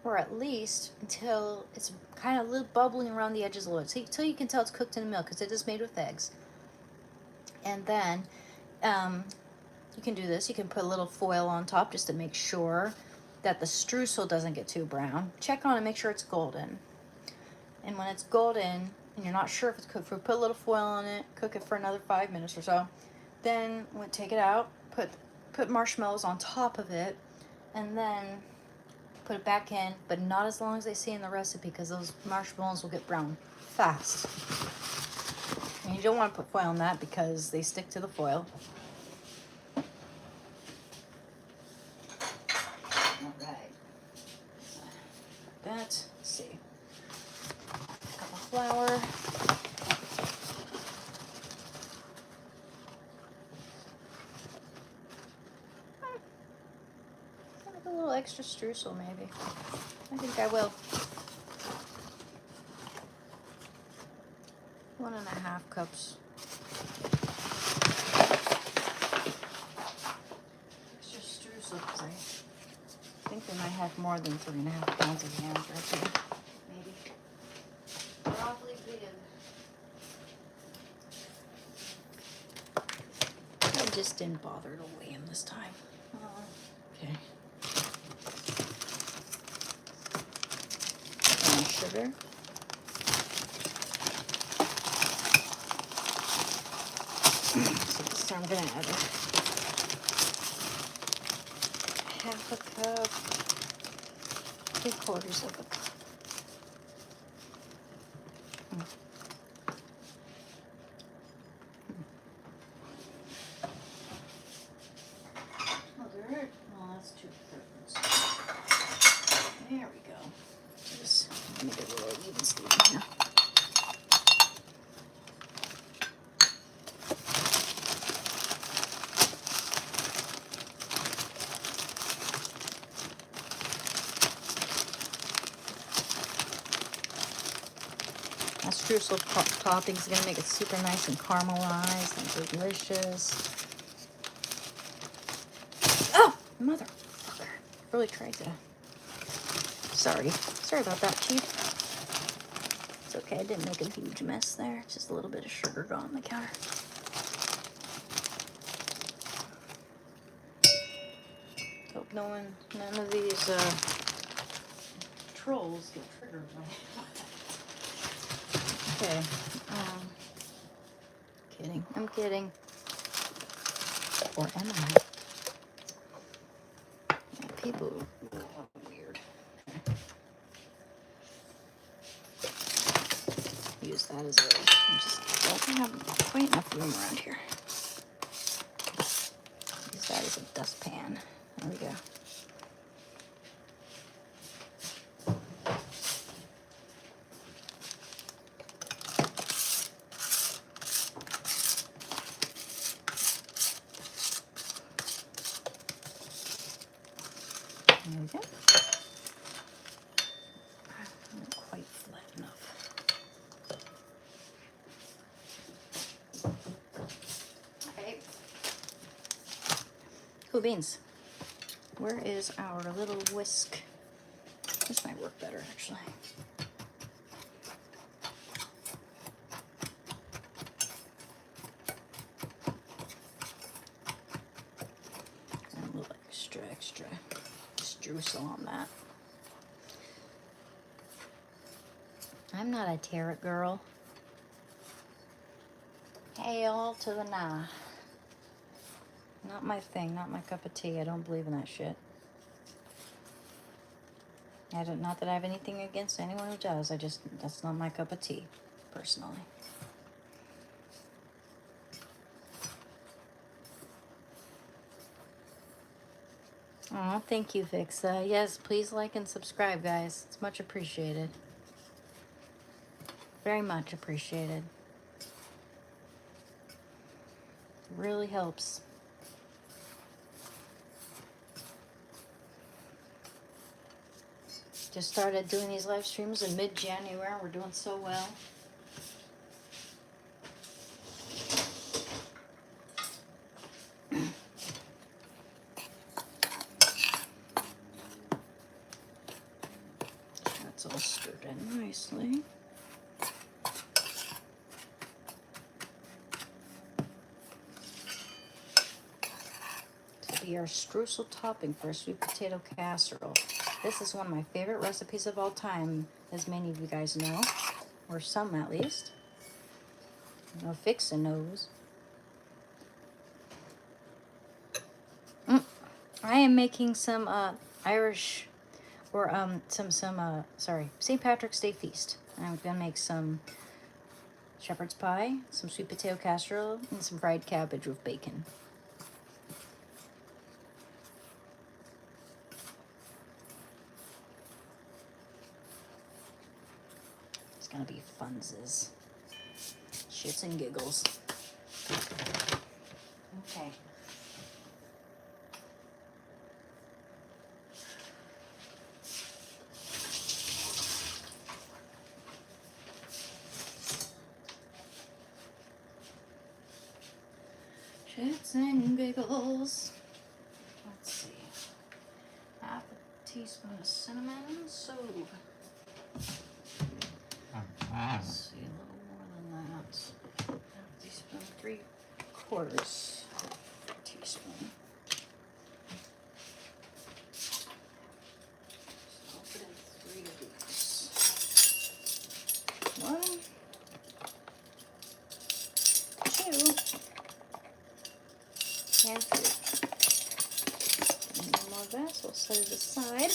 Or at least until it's kind of a little bubbling around the edges a little. So until you can tell it's cooked in the milk, because it is made with eggs. And then you can do this. You can put a little foil on top just to make sure that the streusel doesn't get too brown. Check on it, make sure it's golden. And when it's golden and you're not sure if it's cooked, put a little foil on it, cook it for another 5 minutes or so. Then take it out, put marshmallows on top of it, and then put it back in, but not as long as they say in the recipe, because those marshmallows will get brown fast. And you don't want to put foil on that because they stick to the foil. Let's see. A cup of flour. A little extra streusel, maybe. I think I will. 1.5 cups. Extra streusel, because I think they might have more than 3.5 pounds of yams right there. Maybe. Probably big. I just didn't bother to weigh him this time. Okay. Brown sugar. So this time I'm going to add 1/2 cup, 3/4 cup. streusel topping is going to make it super nice and caramelized and delicious. Oh, motherfucker. Really tried to. Sorry about that, Chief. It's okay, I didn't make a huge mess there. Just a little bit of sugar got on the counter. Hope none of these trolls get triggered by it. Okay. Kidding. I'm kidding. Or am I? Yeah, people are weird. Use that as a. I just don't have quite enough room around here. Use that as a dustpan. There we go. There we go. Not quite flat enough. Okay. Cool beans. Where is our little whisk? This might work better, actually. And a little extra streusel on that. I'm not a tarot girl. Hail to the nah. Not my thing, not my cup of tea. I don't believe in that shit. Not that I have anything against anyone who does. That's not my cup of tea, personally. Oh, thank you, Fixa. Yes, please like and subscribe, guys. It's much appreciated. Very much appreciated. It really helps. Just started doing these live streams in mid-January. We're doing so well. That's all stirred in nicely. To be our streusel topping for a sweet potato casserole. This is one of my favorite recipes of all time, as many of you guys know, or some at least. No Fixa knows. I am making some Irish, or St. Patrick's Day feast. I'm gonna make some shepherd's pie, some sweet potato casserole, and some fried cabbage with bacon. It's gonna be funses. Shits and giggles. Okay. Shits and giggles. Let's see. Half a teaspoon of cinnamon. So. Let's see, a little more than that. Half a teaspoon, 3/4 teaspoon. So I'll put in 3 of these. 1, 2, and 3. And one more of that, so we'll set it aside.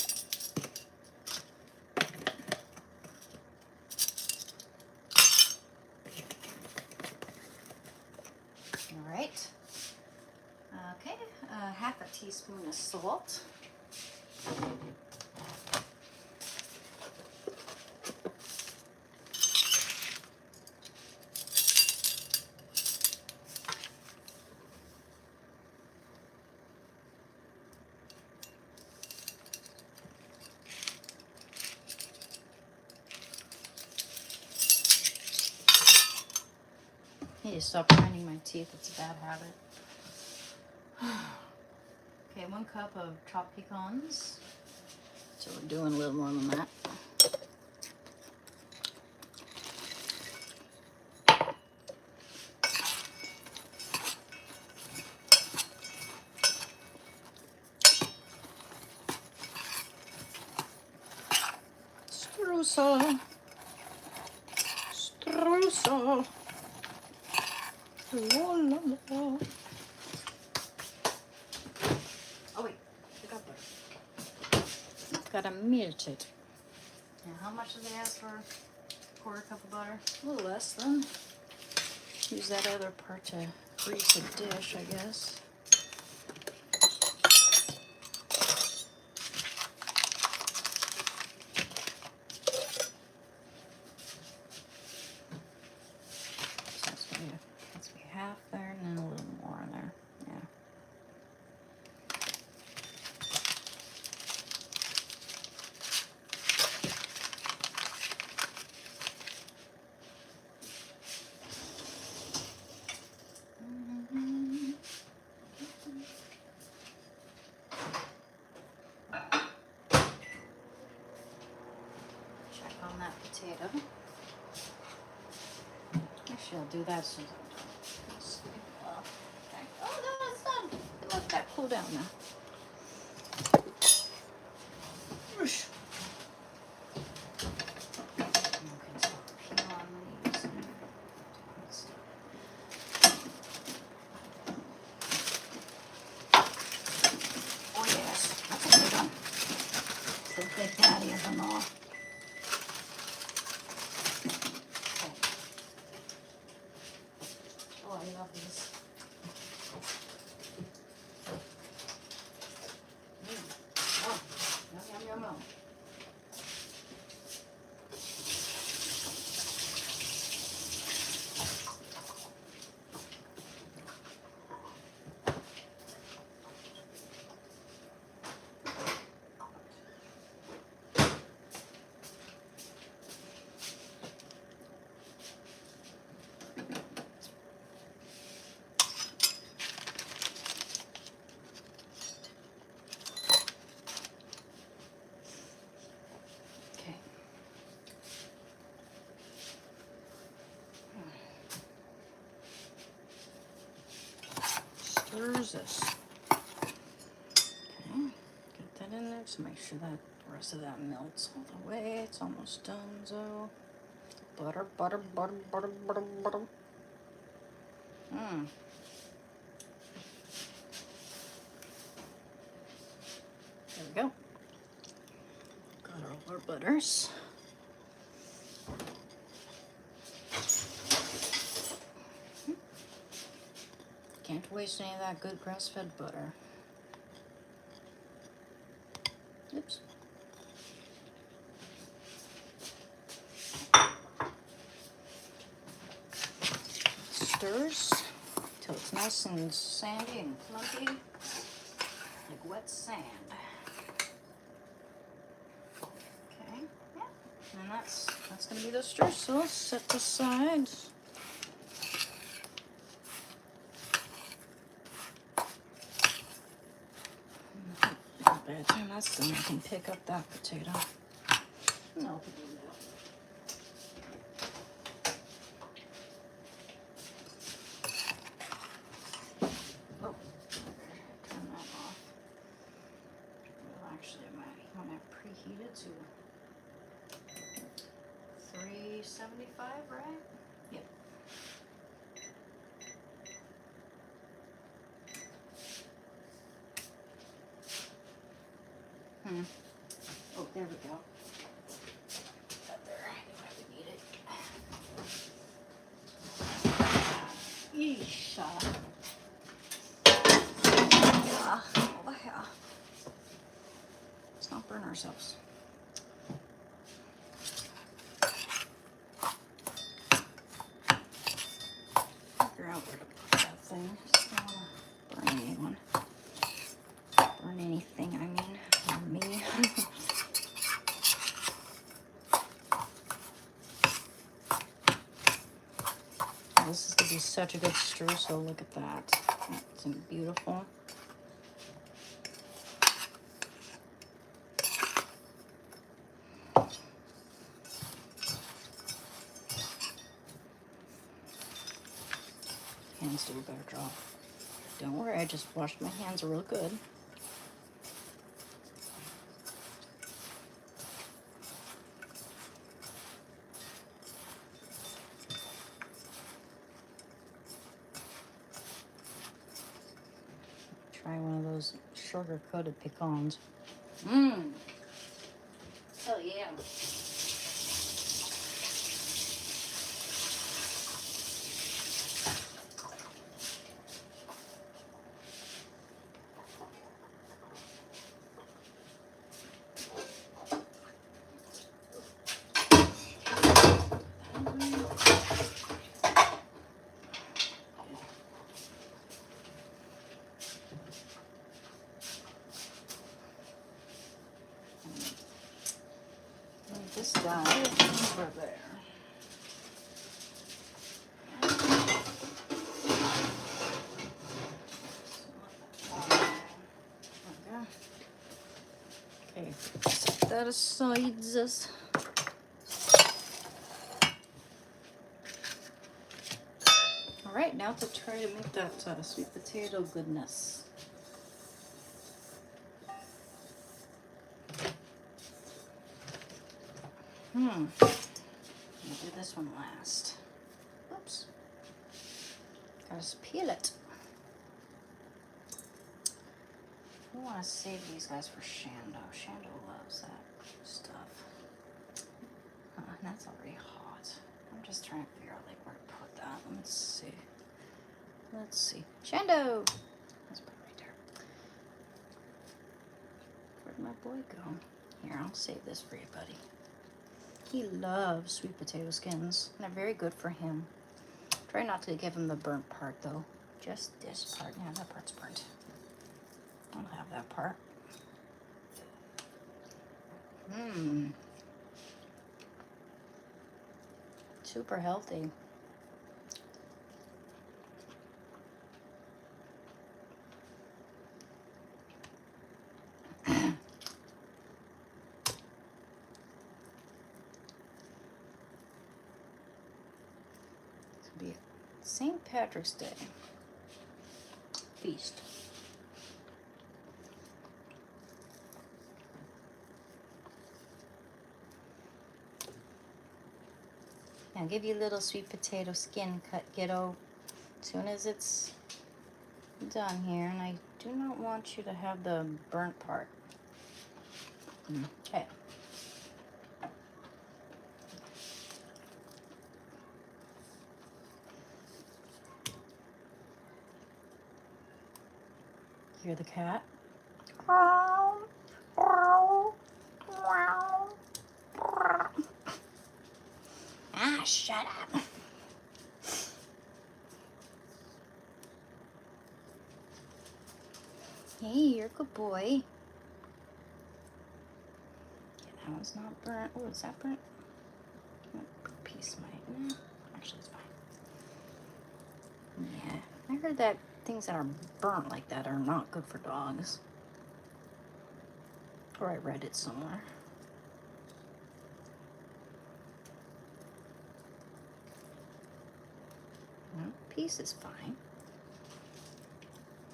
Alright. Okay, half a teaspoon of salt. I need to stop grinding my teeth. It's a bad habit. Okay, 1 cup of chopped pecans. So we're doing a little more than that. Streusel. Streusel. La, la, la. Oh wait, I got butter. Gotta melt it. Now how much did they ask for a 1/4 cup of butter? A little less than. Use that other part to grease a dish, I guess. So that's gonna be half there and then a little more in there. Yeah. Check on that potato. Actually, I'll do that soon. Okay. Oh no, it's done. Let that cool down now. Whoosh. Okay, so peel on these. Oh yes, that's a good one. It's the big daddy of them all. Okay. Oh, I love these. Oh, yum, yum, yum, yum. Okay. Stirs this. Okay, get that in there. Just make sure that the rest of that melts all the way. It's almost done, so butter, butter, butter, butter, butter, butter. Mmm. There we go. Got all our butters. Can't waste any of that good grass-fed butter. Oops. Stirs till it's nice and sandy and clumpy, like wet sand. Okay, yeah, and that's gonna be the stir. So let's set this aside. By the time that's done, I can pick up that potato. No. Oh, turn that off. Well, actually, I might want to preheat it to 375, right? Yep. Oh, there we go. Got there. I knew I would need it. Yeesh. Yeah. Oh, yeah. Let's not burn ourselves. Figure out where to put that thing. Just don't want to burn anyone. Burn anything, I mean. Or me. This is going to be such a good stew, so look at that. That's beautiful. Hands do a better job. Don't worry, I just washed my hands real good. Try one of those sugar-coated pecans. Mmm. Hell yeah. This guy over there. Okay, set that aside. All right, now to try to make that sweet potato goodness. I'll do this one last. Oops. Gotta peel it. We want to save these guys for Shando. Shando loves that stuff. And that's already hot. I'm just trying to figure out like where to put that. Let's see. Let's see. Shando! Let's put it right there. Where'd my boy go? Here, I'll save this for you, buddy. He loves sweet potato skins, and they're very good for him. Try not to give him the burnt part, though. Just this part. Yeah, that part's burnt. I'll have that part. Super healthy. Be St. Patrick's Day feast. I'll give you a little sweet potato skin cut, kiddo, as soon as it's done here. And I do not want you to have the burnt part. Okay. Hear the cat? Ah, shut up. Hey, you're a good boy. Yeah, that one's not burnt. Oh, is that burnt? Piece might. No, actually, it's fine. Yeah, I heard that things that are burnt like that are not good for dogs. Or I read it somewhere. No, piece is fine.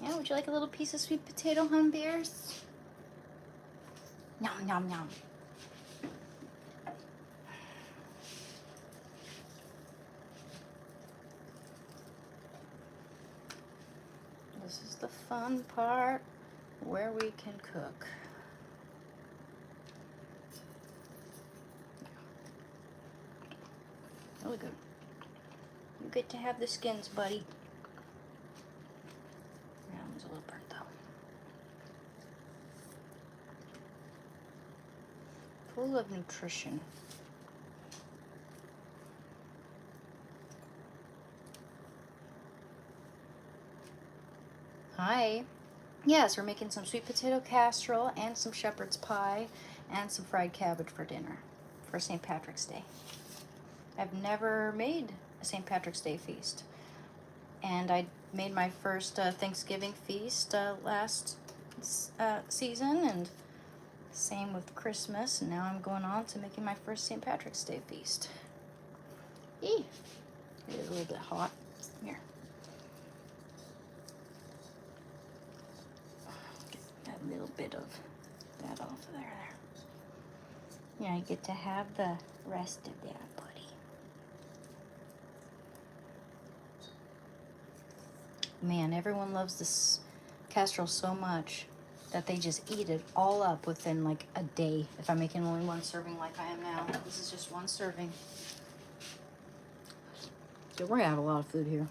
Yeah, would you like a little piece of sweet potato, hum bears? Nom, nom, nom. This is the fun part where we can cook. Really good. You get to have the skins, buddy. Yeah, it was a little burnt though. Full of nutrition. Hi. Yes, we're making some sweet potato casserole and some shepherd's pie and some fried cabbage for dinner for St. Patrick's Day. I've never made St. Patrick's Day feast. And I made my first Thanksgiving feast last season, and same with Christmas. And now I'm going on to making my first St. Patrick's Day feast. Eee! It is a little bit hot. Here. Get that little bit of that off of there. Yeah, I get to have the rest of that, buddy. Man, everyone loves this casserole so much that they just eat it all up within like a day. If I'm making only one serving like I am now. This is just one serving. So we're gonna have a lot of food here.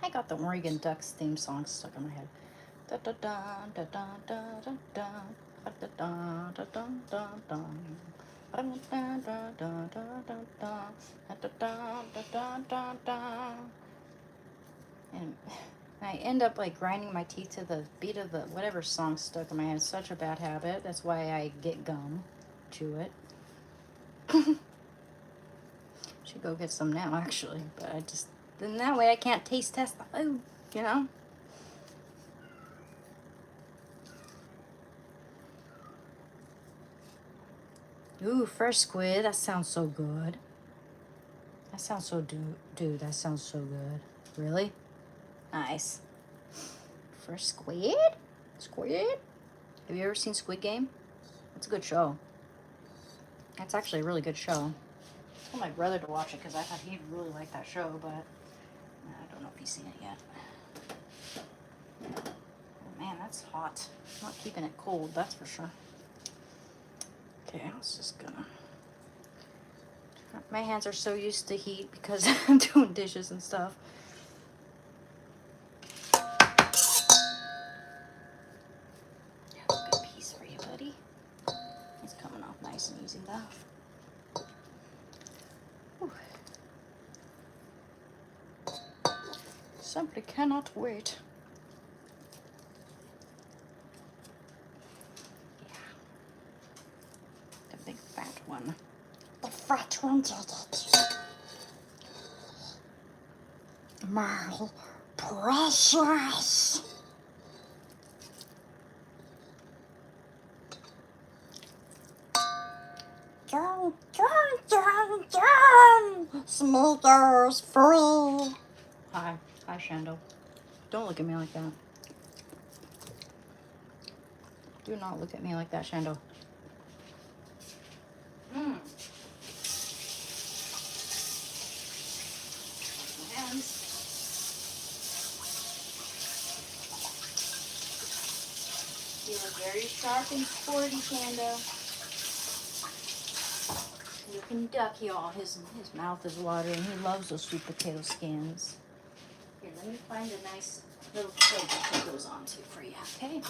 I got the Oregon Ducks theme song stuck in my head. Da da da da da da da da da da da da da da. And I end up like grinding my teeth to the beat of the whatever song stuck in my head. It's such a bad habit. That's why I get gum, chew it. Should go get some now actually, but I just then that way I can't taste test the food, you know. Ooh, fresh squid. That sounds so good. That sounds so dude. That sounds so good. Really? Nice. Fresh squid? Squid? Have you ever seen Squid Game? It's a good show. That's actually a really good show. I told my brother to watch it because I thought he'd really like that show, but I don't know if he's seen it yet. Oh, man, that's hot. I'm not keeping it cold, that's for sure. Okay, I was just gonna... My hands are so used to heat because I'm doing dishes and stuff. Good piece for you, buddy. It's coming off nice and easy, though. Whew. Simply cannot wait. Yeah. The big fat one. The fat one did it. My precious. Dun, dun, dun, dun. Sneakers free. Hi. Hi, Shando. Don't look at me like that. Do not look at me like that, Shando. Hands. You look very sharp and sporty, Shando. Looking duck, y'all. His mouth is watering. He loves those sweet potato skins. Here, let me find a nice little plate to put those onto for you, okay?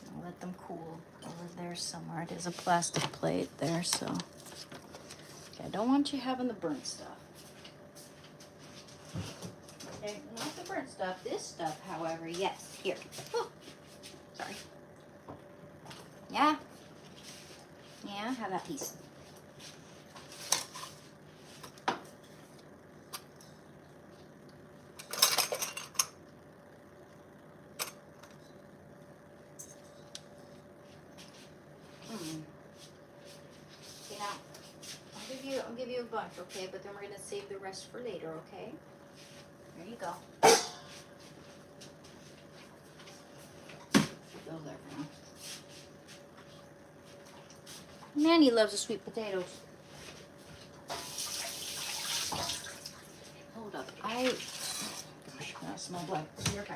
I'll let them cool over there somewhere. It is a plastic plate there, so. Okay, I don't want you having the burnt stuff. Okay, not the burnt stuff. This stuff, however, yes. Here. Oh, sorry. Yeah. Yeah, have that piece. Okay, now I'll give you a bunch, okay? But then we're gonna save the rest for later, okay? There you go. Go there for now. Manny loves the sweet potatoes. Hold up. Gosh, I smell blood. You're okay.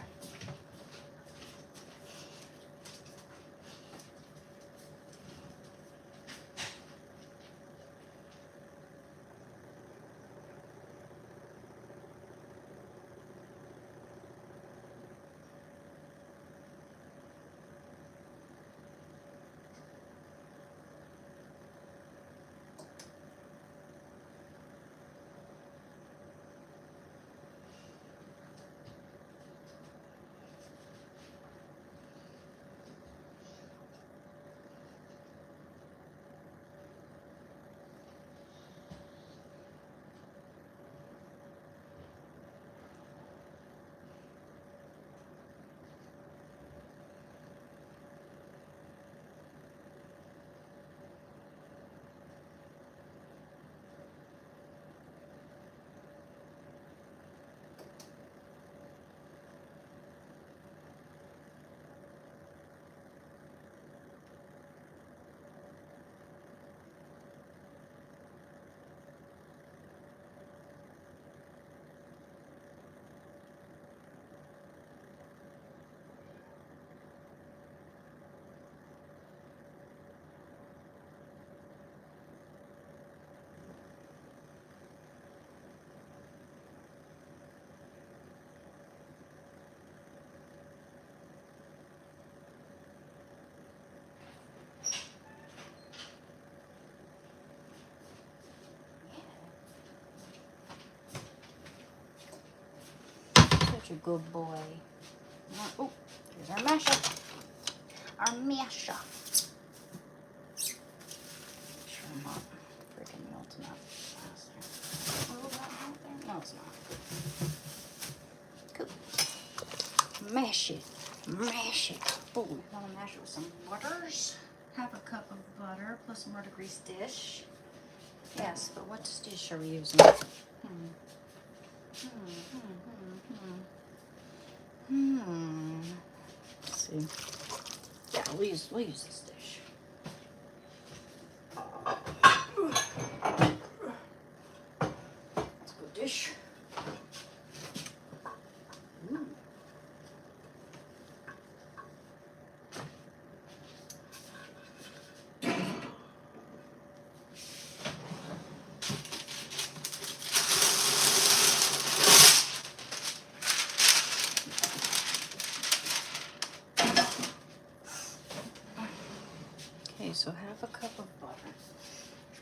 Such a good boy. Oh, here's our masher. Our masher. Make sure I'm not freaking melting up fast there. Oh, that out there? No, it's not. Cool. Mash it. Mash it. Oh, we want to mash it with some butters. Half a cup of butter plus a more greased dish. Yes, but what dish are we using? Let's see. Yeah, we'll use this dish. That's a good dish. Okay, so half a cup of butter.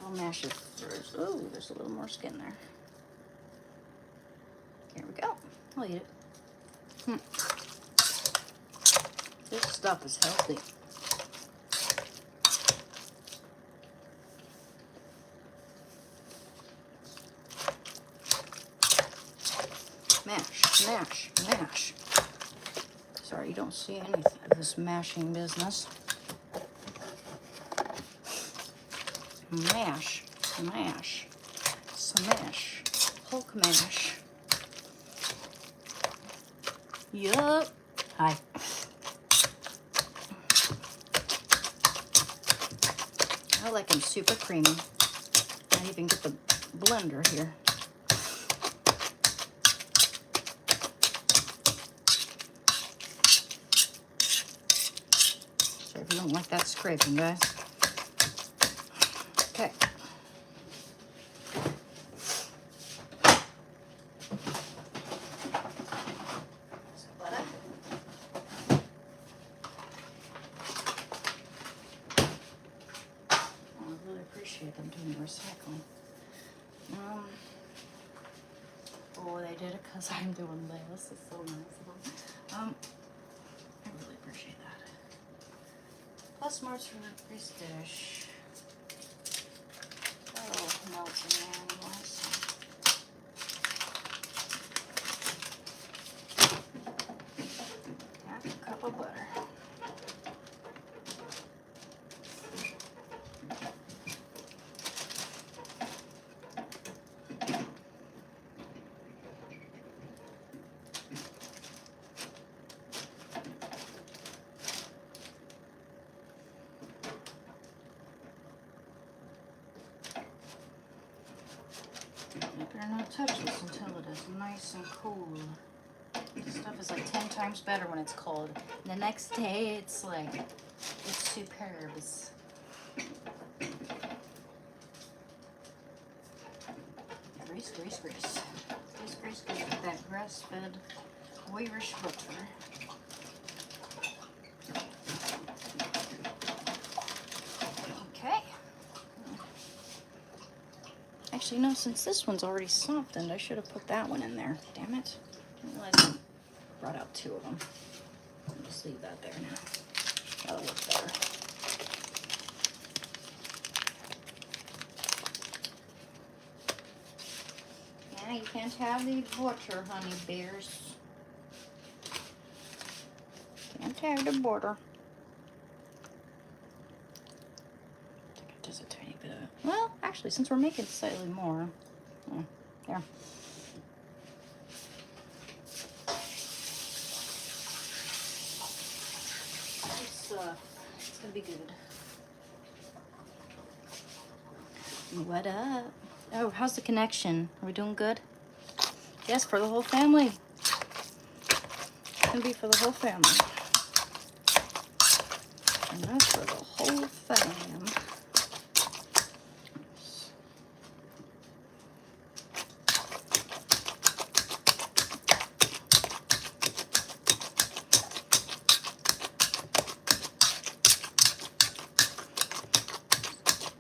I'll mash it first. Oh, there's a little more skin there. Here we go. I'll eat it. This stuff is healthy. Mash, mash, mash. Sorry, you don't see any of this mashing business. Mash, mash, smash, Hulk mash. Yup. Hi. I like them super creamy. I even get the blender here. So if you don't like that scraping, guys. Okay. Some butter. I really appreciate them doing the recycling. Oh, they did it because I'm doing this. It's so nice. I really appreciate that. Plus more to the grease dish. Oh, melts in there anyway, so. Half a cup of butter. You better not touch this until it is nice and cool. This stuff is like 10 times better when it's cold. The next day, it's like, it's superb. It's grease, grease, grease. Grease, grease, grease with that grass-fed Irish butter. Okay. Actually, no, since this one's already softened, I should have put that one in there. Damn it. Didn't realize I brought out 2 of them. I'll just leave that there now. That'll work better. Yeah, you can't have the butter, honey bears. Can't have the butter. I think it does a tiny bit of it. Well, actually, since we're making slightly more, there. It's gonna be good. What up? Oh, how's the connection? Are we doing good? Yes, for the whole family. It's gonna be for the whole family. And that's for the whole fam.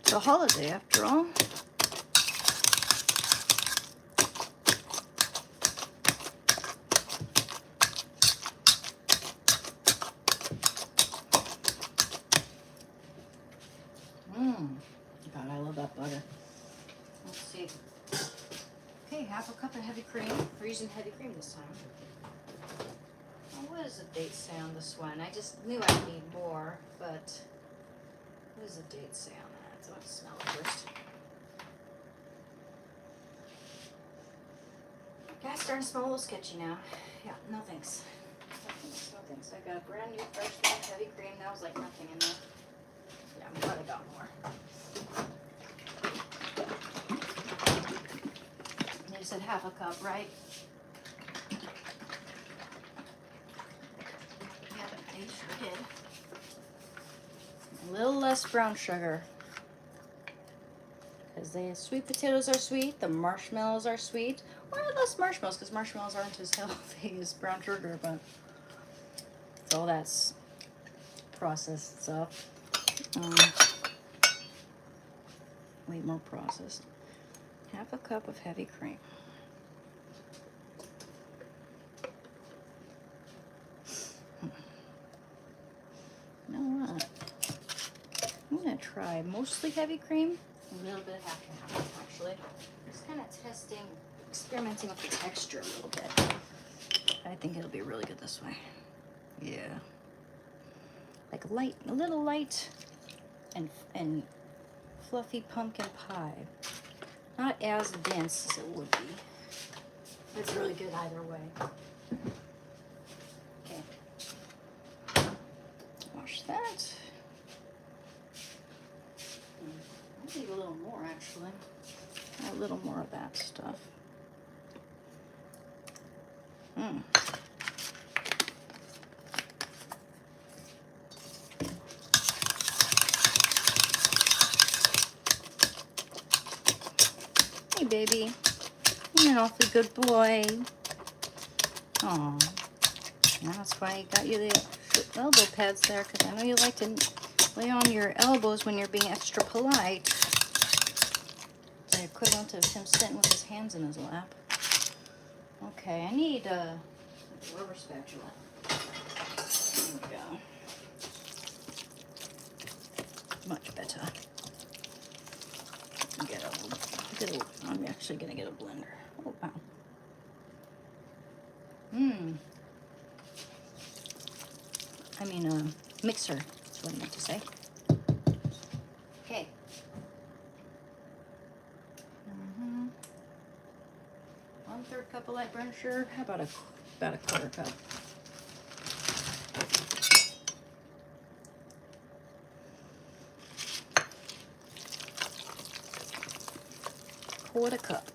It's a holiday after all. heavy cream this time. What does the date say on this one? I just knew I'd need more, but what does the date say on that? So let's smell it first. Guys, starting to smell a little sketchy now. Yeah, no thanks. No thanks, no thanks. I got a brand new fresh heavy cream. That was like nothing in there. Yeah, I'm glad I got more. You said half a cup, right? Yeah, they sure did. A little less brown sugar. Because the sweet potatoes are sweet, the marshmallows are sweet. Or less marshmallows, because marshmallows aren't as healthy as brown sugar, but so that's processed stuff. Way more processed. Half a cup of heavy cream. You know what? I'm gonna try mostly heavy cream, a little bit half and half actually. Just kind of testing, experimenting with the texture a little bit. I think it'll be really good this way. Yeah. Like light, a little light and fluffy pumpkin pie. Not as dense as it would be. It's really good either way. Okay. Wash that. I'll need a little more actually. A little more of that stuff. Hey baby, you're an awfully good boy. Aw, that's why I got you the elbow pads there, because I know you like to lay on your elbows when you're being extra polite. The equivalent of him sitting with his hands in his lap. Okay, I need a rubber spatula. There we go. Much better. I'm actually gonna get a blender. Oh wow. I mean a mixer. That's what I meant to say. Okay. 1/3 cup of light brown sugar. How about a quarter cup? Quarter cup.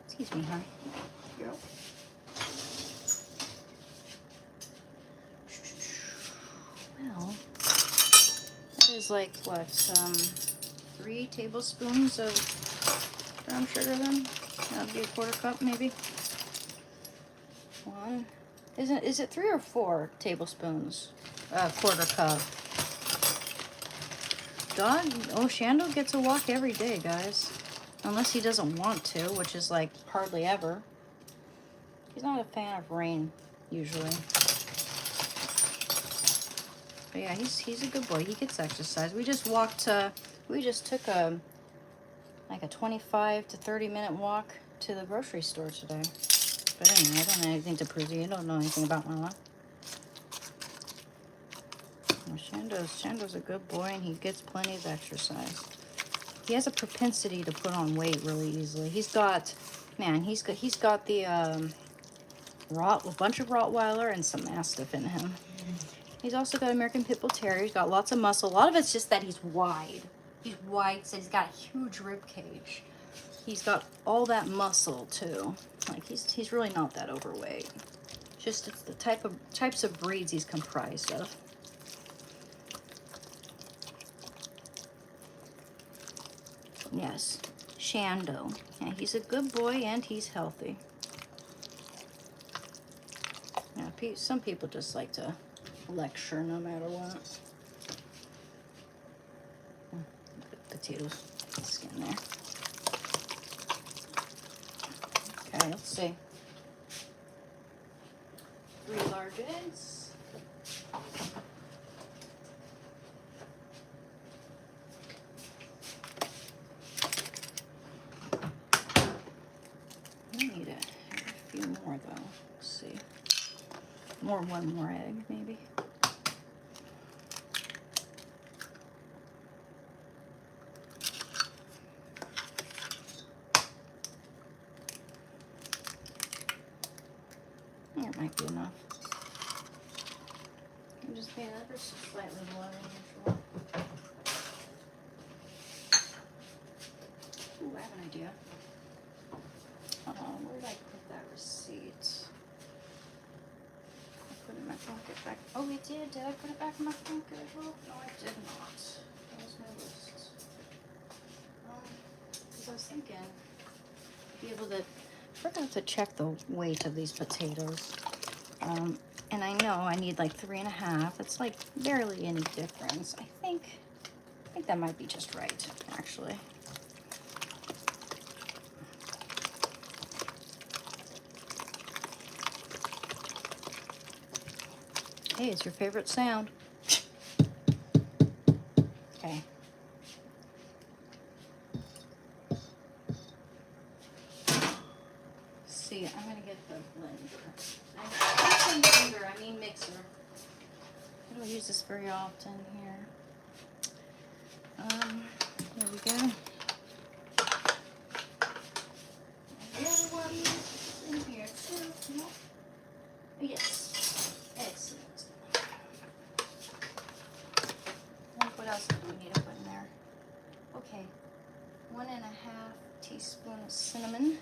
Excuse me, honey. Girl. Well, that is like what, 3 tablespoons of brown sugar then? That'd be a quarter cup maybe. One. Is it 3 or 4 tablespoons? Quarter cup. Shando gets a walk every day, guys. Unless he doesn't want to, which is like hardly ever. He's not a fan of rain, usually. But yeah, he's a good boy. He gets exercise. We just took a 25 to 30 minute walk to the grocery store today. But anyway, I don't have anything to prove to you. You don't know anything about my life. Well, Shando's a good boy, and he gets plenty of exercise. He has a propensity to put on weight really easily. He's got the a bunch of Rottweiler and some Mastiff in him. He's also got American Pit Bull Terrier. He's got lots of muscle. A lot of it's just that he's wide. He's wide, so he's got a huge rib cage. He's got all that muscle too. Like he's really not that overweight. Just it's the types of breeds he's comprised of. Yes, Shando. Yeah, he's a good boy and he's healthy. Yeah, some people just like to lecture no matter what. Potatoes, skin there. Okay, let's see. 3 large eggs. Or one more egg, maybe. That might be enough. I'm just being ever so slightly more than usual. Ooh, I have an idea. Where did I put that receipt? I put it in my pocket back. Oh, we did. Did I put it back in my pocket? Oh, no, I did not. That was my list. Because I was thinking, be able to, forgot to check the weight of these potatoes. And I know I need like 3.5. It's like barely any difference. I think that might be just right, actually. Hey, it's your favorite sound. Okay. See, I'm gonna get the blender. I mean blender, I mean mixer. I don't use this very often here. There we go. The other one is in here too. No? Yes. Excellent. What else do we need to put in there? Okay. 1.5 teaspoons of cinnamon.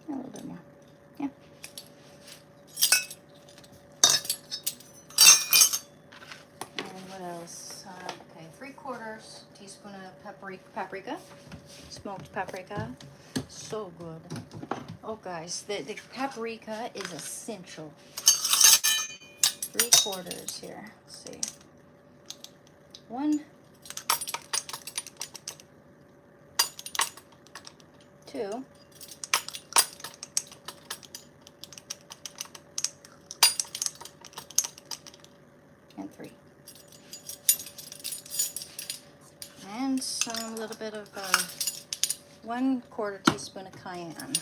A little bit more. Yeah. And what else? Okay, 3/4 teaspoon of paprika. Smoked paprika. So good. Oh, guys, the paprika is essential. 3/4 here. Let's see. 1, 2. And 3. And some little bit of 1/4 teaspoon of cayenne.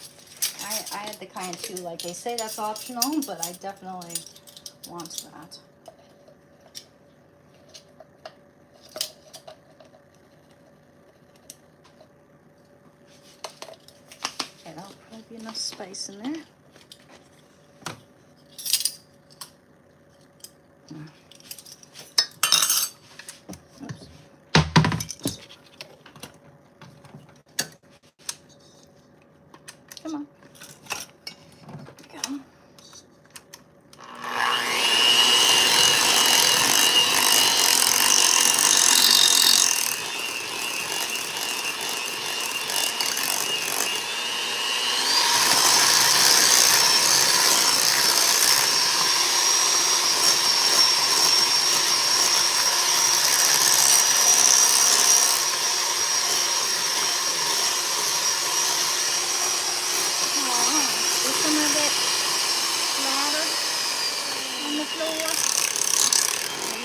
I add the cayenne too, like they say that's optional, but I definitely want that. Okay, that'll probably be enough spice in there. Oops. Come on. There we go.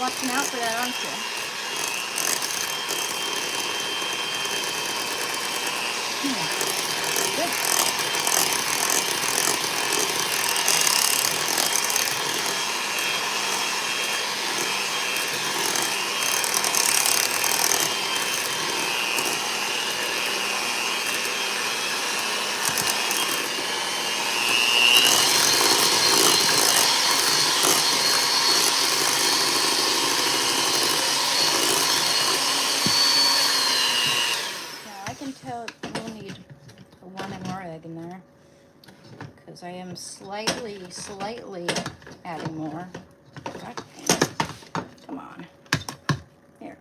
Watching out for that, aren't you? Good. I am slightly adding more. God, come on. There.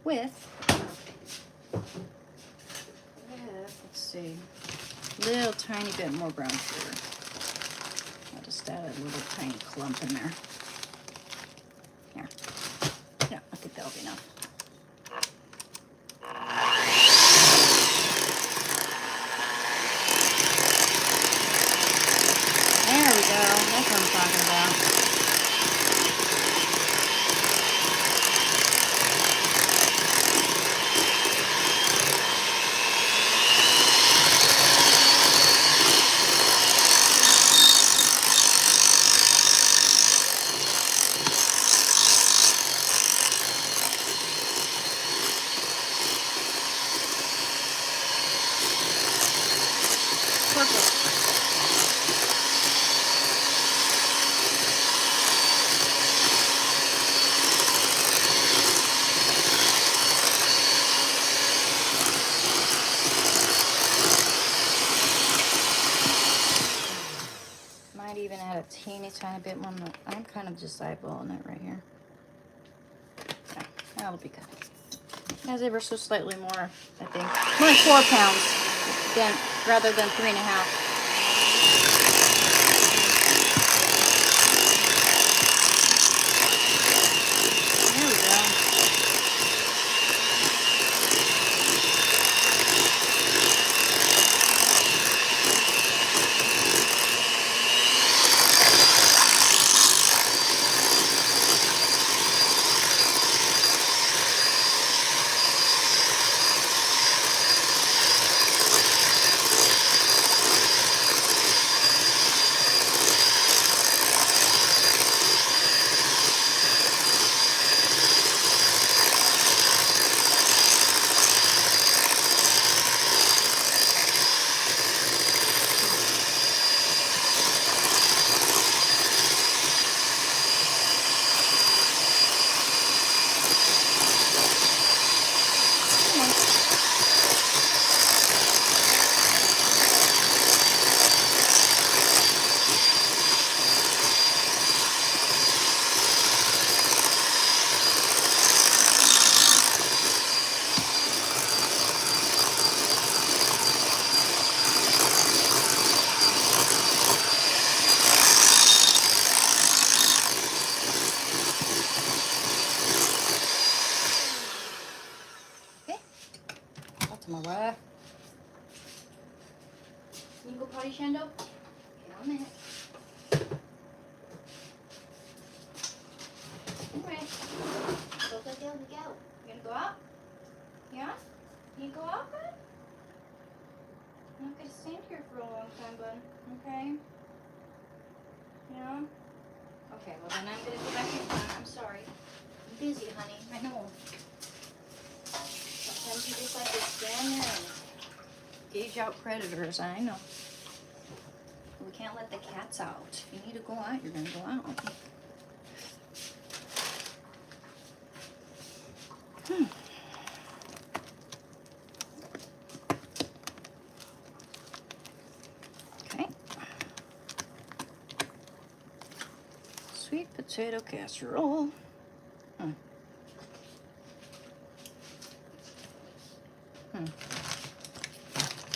With, let's see, a little tiny bit more brown sugar. I'll just add a little tiny clump in there. Here. Yeah, I think that'll be enough. tiny bit more milk. I'm kind of just eyeballing it right here. Yeah, that'll be good. As ever so slightly more, I think. More like 4 pounds than, rather than 3.5. There we go. Tomorrow. Can you go potty, Shando? Okay, 1 minute. Alright. Go. You gonna go out? Yeah? You go out, bud? I'm not gonna stand here for a long time, bud. Okay? Yeah? Okay, well then I'm gonna go back in front. I'm sorry. I'm busy, honey. I know. Sometimes you just like to stand there and gauge out predators. I know. We can't let the cats out. If you need to go out, you're gonna go out. Okay. Sweet potato casserole.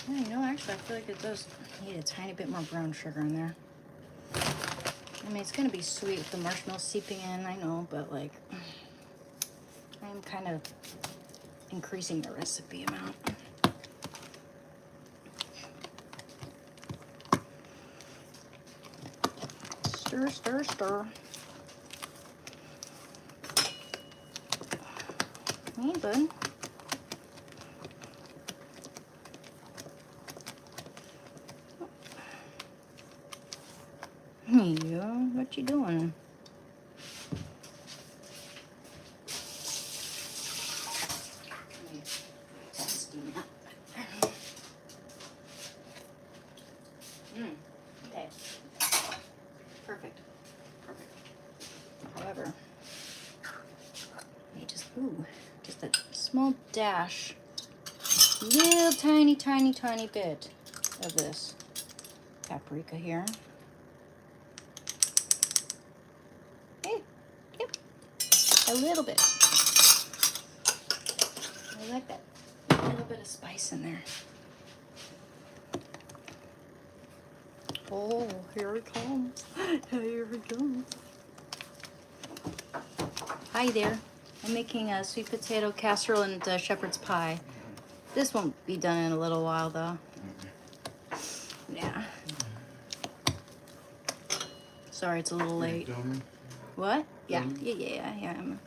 Yeah, you know, actually, I feel like it does need a tiny bit more brown sugar in there. I mean, it's gonna be sweet with the marshmallow seeping in, I know, but like, I'm kind of increasing the recipe amount. Stir, stir, stir. Hey, bud. Yeah, what you doing? Okay. Perfect. However, you just a small dash, little tiny bit of this paprika here. Hey, yep, a little bit. I like that. A little bit of spice in there. Oh, here it comes. Here it comes. Hi there. I'm making a sweet potato casserole and shepherd's pie. This won't be done in a little while, though. Yeah. Sorry, it's a little late. What? Yeah. Yeah. Yep.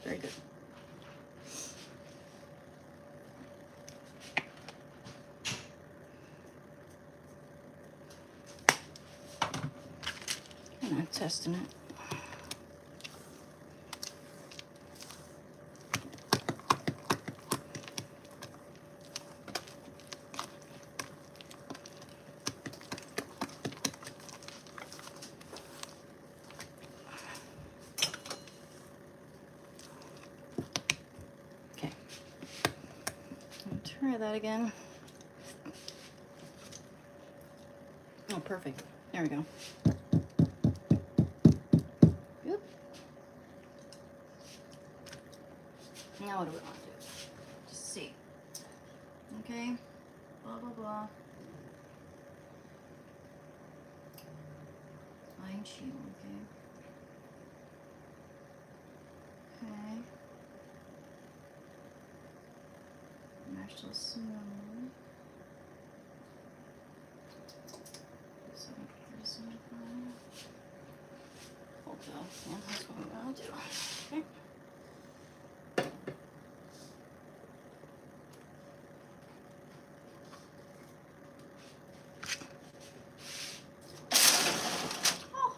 Very good. I'm not testing it. Try that again. Oh, perfect. There we go. Oop. Now what do we want to do? Just see. Okay. Blah, blah, blah. Fine tune, okay. Okay. Mash those smooth. Okay, yeah, that's what we're gonna do. Okay. Oh,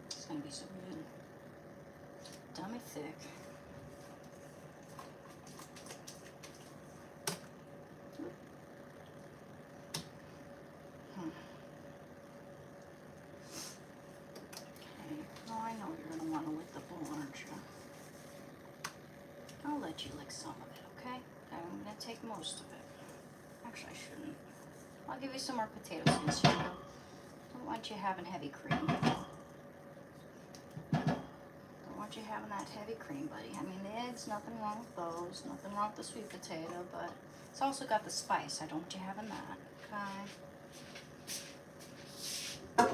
it's gonna be so good. Dummy thick. Oh, I know you're gonna want to lick the bowl, aren't you? I'll let you lick some of it, okay? I'm gonna take most of it. Actually, I shouldn't. I'll give you some more potatoes since you don't want you having heavy cream. Don't want you having that heavy cream, buddy. I mean, the eggs, nothing wrong with those. Nothing wrong with the sweet potato, but it's also got the spice. I don't want you having that, okay? I'll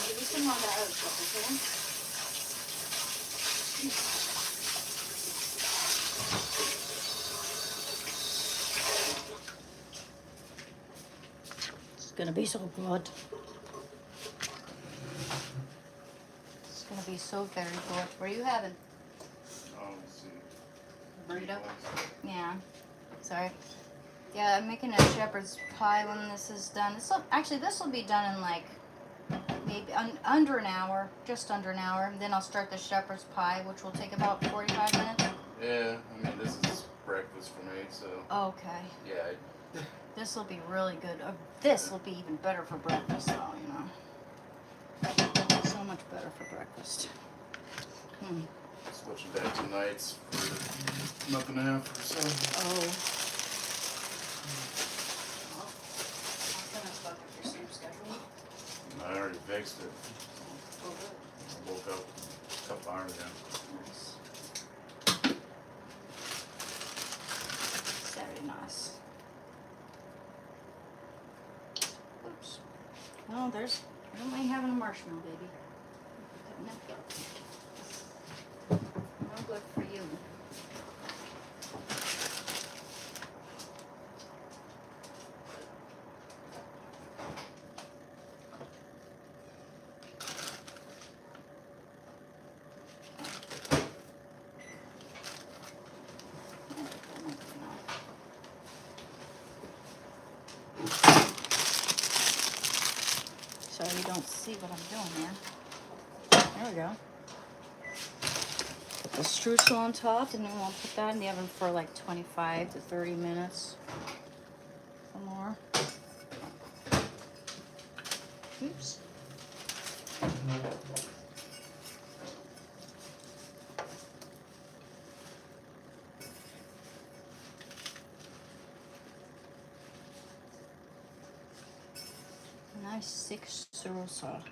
give you some more of that other stuff, okay? It's gonna be so good. It's gonna be so very good. What are you having? Oh, let's see. Burrito? Yeah. Sorry. Yeah, I'm making a shepherd's pie when this is done. Actually, this will be done in like maybe under an hour, just under an hour. Then I'll start the shepherd's pie, which will take about 45 minutes. Yeah, I mean, this is breakfast for me, so. Okay. Yeah. This will be really good. This will be even better for breakfast, though, you know. So much better for breakfast. Switching back to nights for a month and a half or so. Oh. That's about your sleep schedule. I already fixed it. Oh, good. I woke up a couple hours ago. Nice. Very nice. Oops. Oh, I don't mind having a marshmallow, baby. Cutting that up. No good for you. So you don't see what I'm doing there. There we go. Put the streusel on top, and then we'll put that in the oven for like 25 to 30 minutes or more. Oops. Nice thick streusel.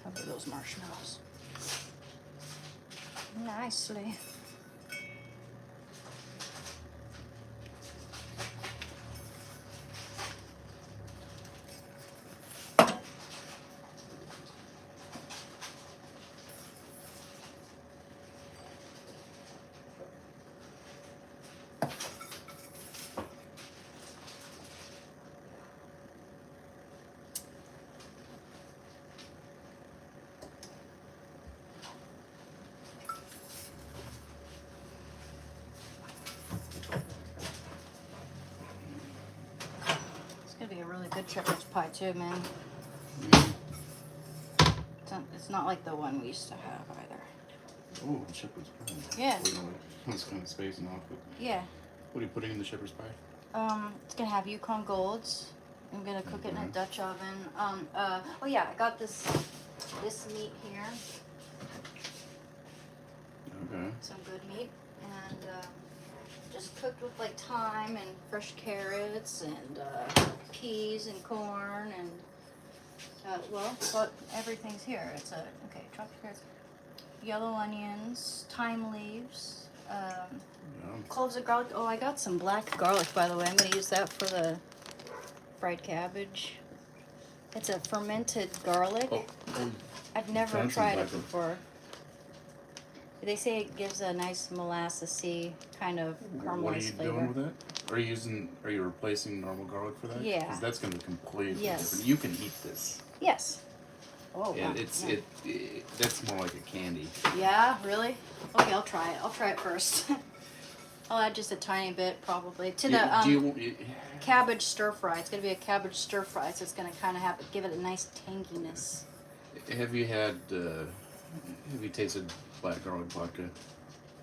Cover those marshmallows nicely. Be a really good shepherd's pie too, man. It's not like the one we used to have either. Oh, shepherd's pie. Yeah. I was kind of spacing off, but Yeah. what are you putting in the shepherd's pie? It's gonna have Yukon Golds, I'm gonna cook it in a Dutch oven. Oh yeah, I got this meat here. Okay. Some good meat, and just cooked with like thyme and fresh carrots and peas and corn and but everything's here. It's chopped carrots, yellow onions, thyme leaves, Yeah. cloves of garlic. Oh, I got some black garlic, by the way. I'm gonna use that for the fried cabbage. It's a fermented garlic. Oh, I've never found some tried black it garlic. before. They say it gives a nice molassesy kind of what are caramelized you flavor. doing with it? Are you replacing normal garlic for that? Yeah. Because that's going to be completely Yes. different. You can eat this. Yes. Oh, And wow. it's Yeah. that's more like a candy. Yeah, really? Okay, I'll try it. I'll try it first. I'll add just a tiny bit, probably, to the Do you, cabbage stir fry. It's gonna be a cabbage stir fry, so it's gonna kind of give it a nice tanginess. have you tasted black garlic vodka?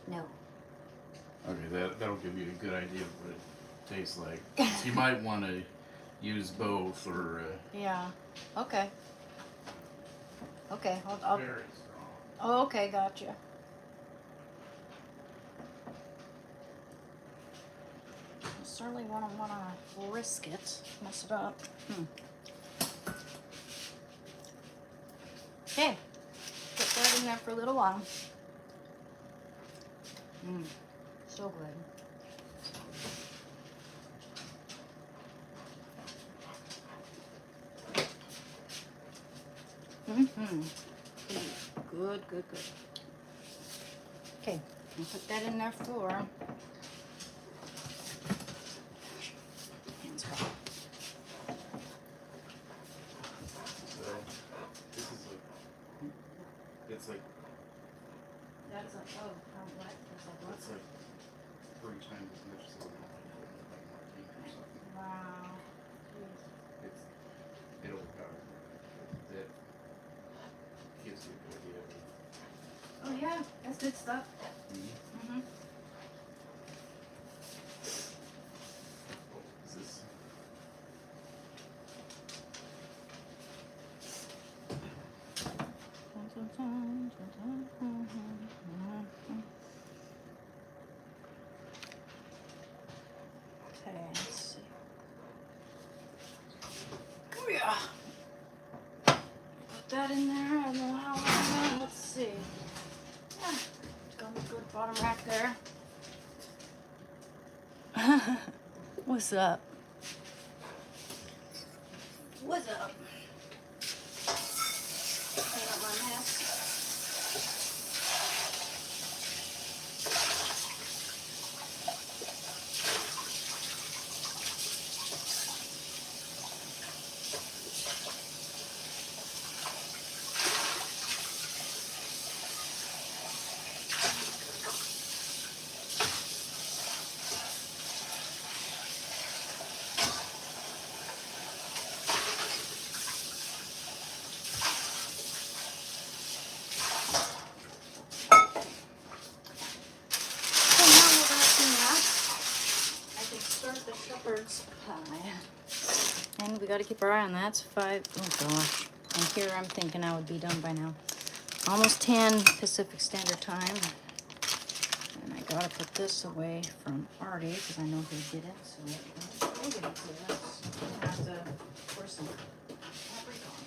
No. Okay, that'll give you a good idea of what it tastes like. So you might want to use both or. Yeah. Okay. Okay. I'll Very strong. Oh, okay, gotcha. I certainly want to risk it. Mess it up. Okay. Put that in there for a little while. So good. Good. Okay, I'll put that in there for. Hands off. So this is like it's like That's like what? it's like 3 times as much as a martini or something. Wow. It overpowers that gives you a good idea of it. Oh yeah, that's good stuff. Is this Okay, let's see. Oh yeah. Put that in there. I don't know how long. Let's see. Yeah, got a good bottom rack there. What's up? What's up? Clean up my mess. So now we're doing that. I can start the shepherd's pie. And we got to keep our eye on that. It's 5. Oh gosh. And here I'm thinking I would be done by now. Almost 10 Pacific Standard Time. And I gotta put this away from Artie because I know he did it. So we'll get into this. I have to pour some fabric on.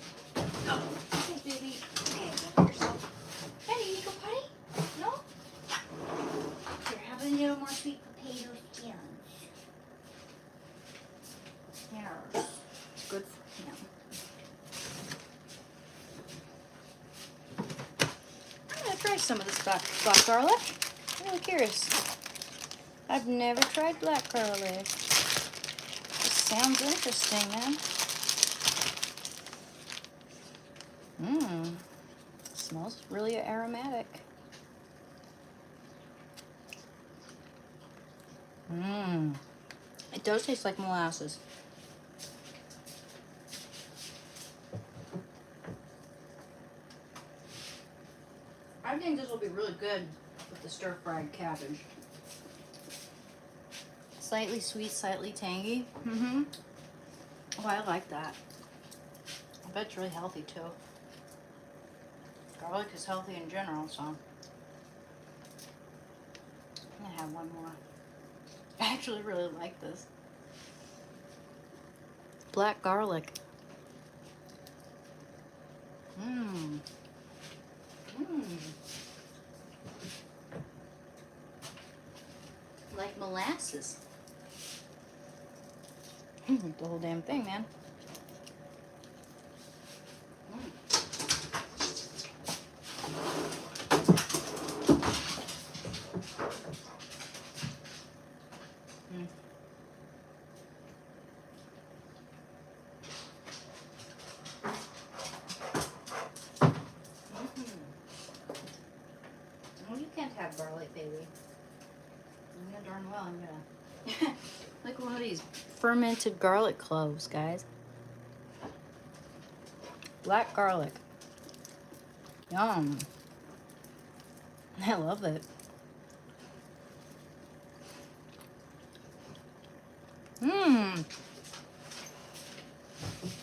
Oh, okay, baby. Okay, help yourself. Hey, you need to go potty? No? Here, have a little more sweet potato skins. Yes. It's good for him. I'm gonna try some of this black garlic. I'm really curious. I've never tried black garlic. This sounds interesting, man. Smells really aromatic. It does taste like molasses. I think this will be really good with the stir-fried cabbage. Slightly sweet, slightly tangy. Oh, I like that. I bet it's really healthy too. Garlic is healthy in general, so I'm gonna have one more. I actually really like this. Black garlic. Mmm. Mmm. Like molasses. The whole damn thing, man. Mm. Well, you can't have garlic, baby. You know darn well I'm gonna look at one of these fermented garlic cloves, guys. Black garlic. Yum. I love it. Mmm.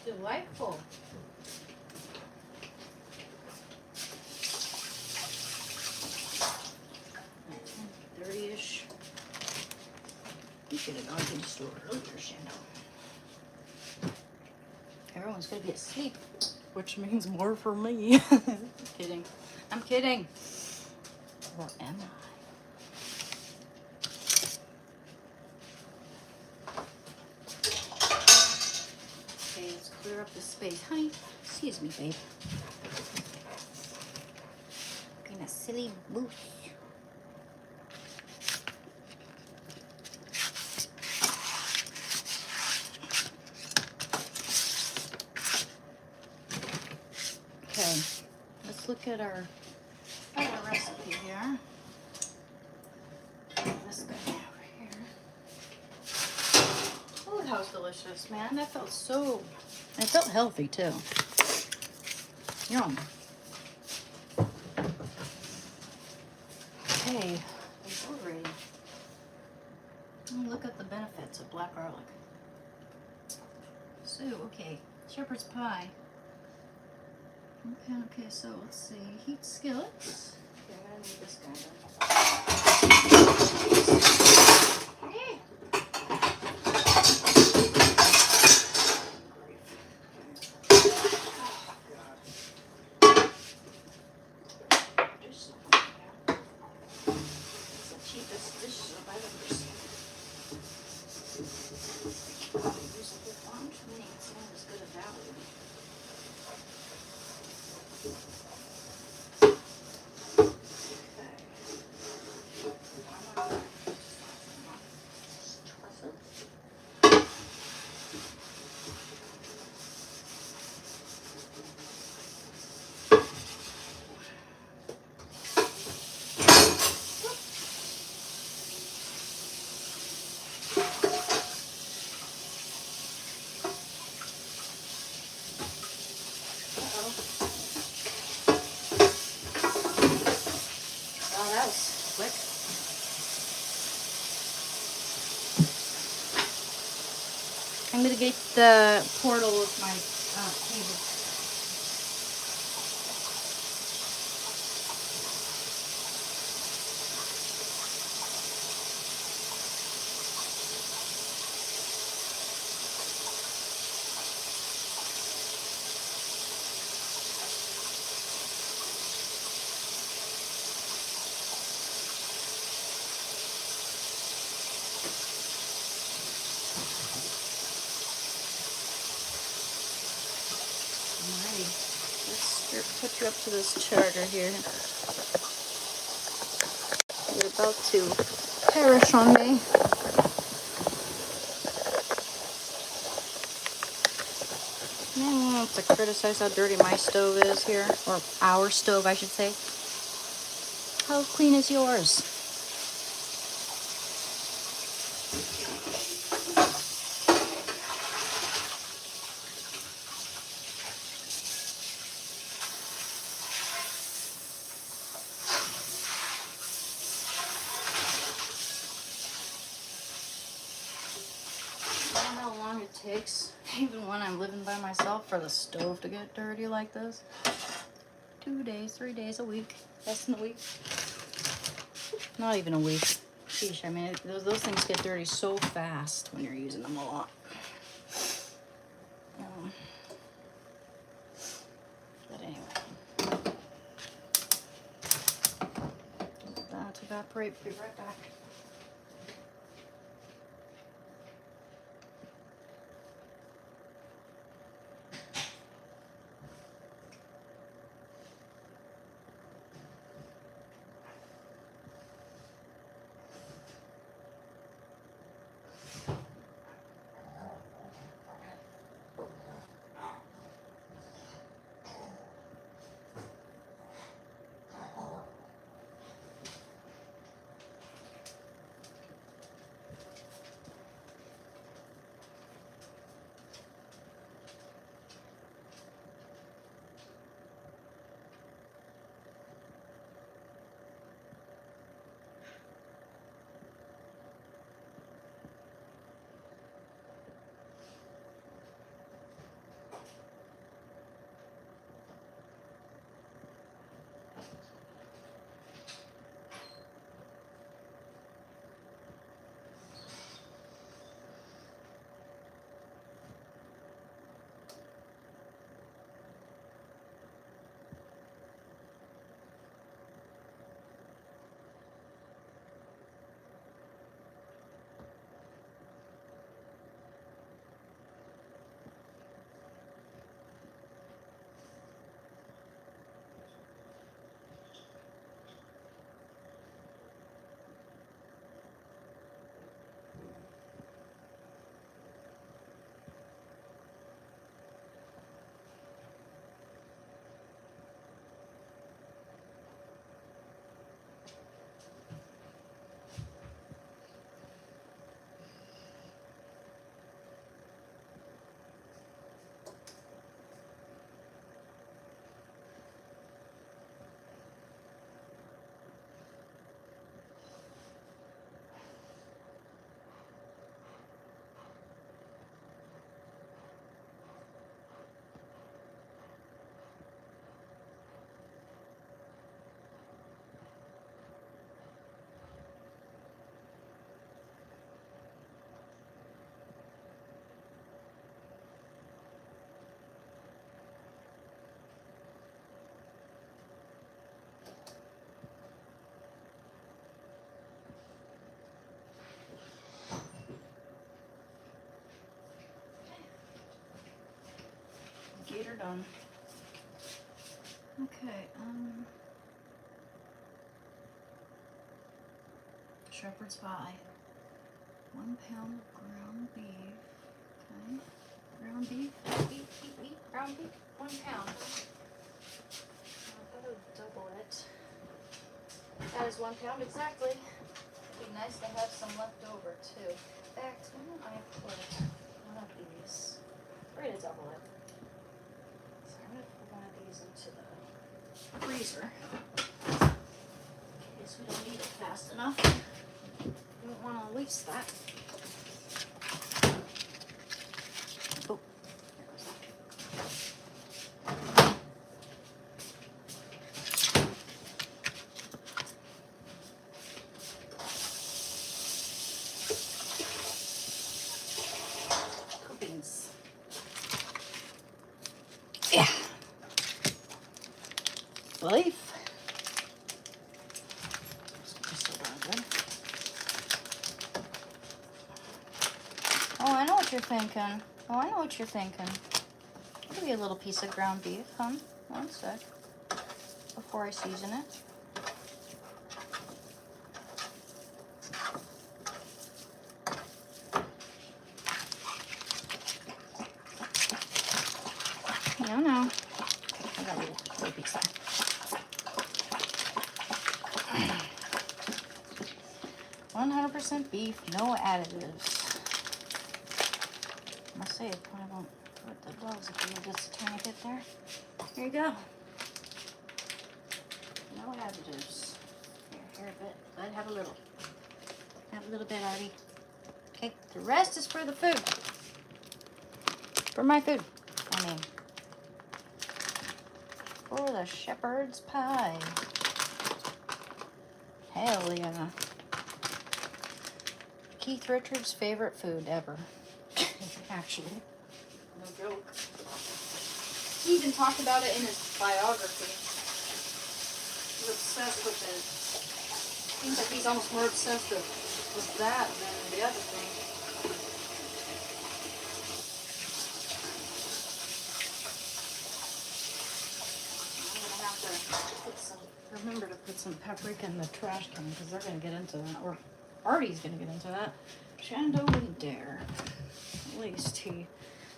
Delightful. 10:30-ish. You should have gone to the store earlier, Shando. Everyone's gonna be asleep, which means more for me. Kidding. I'm kidding. Or am I? Okay, let's clear up the space. Honey, excuse me, babe. Looking a silly moose. Okay, let's look at our other recipe here. This guy over here. Oh, that was delicious, man. That felt so... And it felt healthy, too. Yum. Okay, we're ready. Look at the benefits of black garlic. So, okay, shepherd's pie. Okay, so let's see. Heat skillets. Okay, I'm gonna need this guy then. Hey. It's the cheapest dish soap I've ever seen. Use a whole bunch. It's not as good a value. Oh, that was quick. I'm gonna get the portal with my table. Let's put you up to this charger here. You're about to perish on me. No one wants to criticize how dirty my stove is here, or our stove, I should say. How clean is yours? I don't know how long it takes, even when I'm living by myself, for the stove to get dirty like this. 2 days, 3 days a week. Less than a week. Not even a week. Sheesh, I mean, those things get dirty so fast when you're using them a lot. But anyway. Let that evaporate. Be right back. Gator done. Okay, shepherd's pie. 1 pound of ground beef. Okay. Ground beef. Beef. Ground beef. 1 pound. I thought I would double it. That is 1 pound exactly. It'd be nice to have some left over too. In fact, why don't I put one of these? We're gonna double it. So I'm gonna put one of these into the freezer. In case we don't eat it fast enough. We don't want to waste that. Oh, there goes that. Beans. Yeah. Beef. Oh, I know what you're thinking. Oh, I know what you're thinking. Give me a little piece of ground beef, huh? 1 sec. Before I season it. No. I got a little piece there. 100% beef, no additives. I must say, it probably won't hurt the gloves if you just a tiny bit there. Here you go. No additives. Here a bit. I'd have a little. Have a little bit, Artie. Okay, the rest is for the food. For my food. I mean, for the shepherd's pie. Hell yeah. Keith Richards' favorite food ever. Actually. No joke. He even talked about it in his biography. He's obsessed with it. Seems like he's almost more obsessed with that than the other thing. I'm gonna have to put some, remember to put some paprika in the trash can because they're gonna get into that, or Artie's gonna get into that. Shando wouldn't dare. At least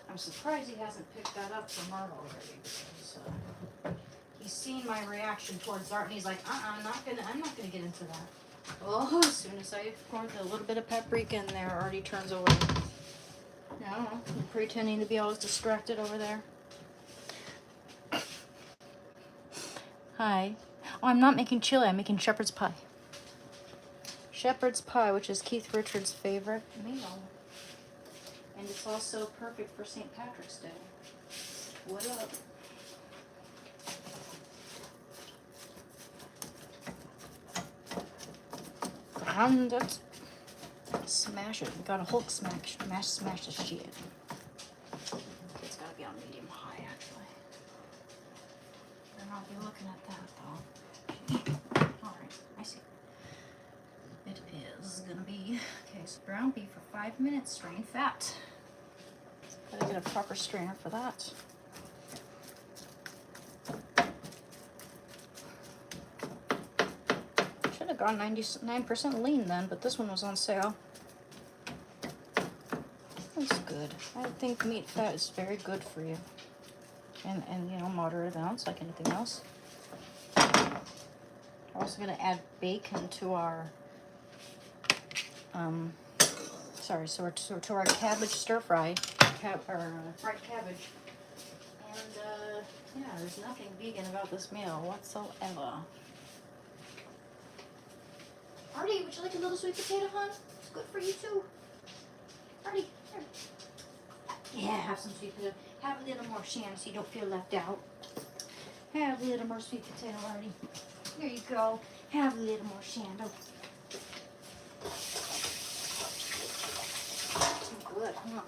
I'm surprised he hasn't picked that up from Art already because he's seen my reaction towards Art and he's like, I'm not gonna get into that. Oh, as soon as I pour a little bit of paprika in there, Artie turns away. I don't know, pretending to be always distracted over there. Hi. Oh, I'm not making chili, I'm making shepherd's pie. Shepherd's pie, which is Keith Richards' favorite meal. And it's also perfect for St. Patrick's Day. What up? And let's smash it. We got a Hulk smash the shit. It's gotta be on medium high, actually. Better not be looking at that, though. Alright, I see. It is gonna be, okay, so ground beef for 5 minutes, strain fat. Gotta get a proper strainer for that. Should have gone 99% lean then, but this one was on sale. That's good. I think meat fat is very good for you. And you know, moderate amounts like anything else. We're also gonna add bacon to our to our cabbage stir fry, fried cabbage. And yeah, there's nothing vegan about this meal whatsoever. Artie, would you like a little sweet potato, hon? It's good for you too. Artie, here. Yeah, have some sweet potato. Have a little more, Shan, so you don't feel left out. Have a little more sweet potato, Artie. Here you go. Have a little more, Shando. Good, huh?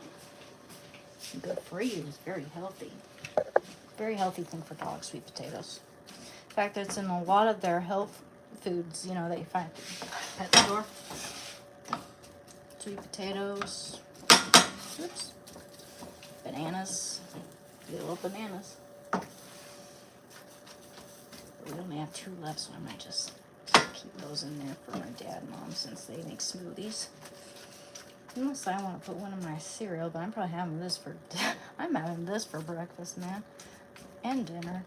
Good for you. It's very healthy. Very healthy thing for dogs, sweet potatoes. In fact, it's in a lot of their health foods, you know, that you find at the pet store. Sweet potatoes. Oops. Bananas. Little bananas. We only have 2 left, so I might just keep those in there for my dad and mom since they make smoothies. Unless I want to put one in my cereal, but I'm probably having this for I'm having this for breakfast, man, and dinner.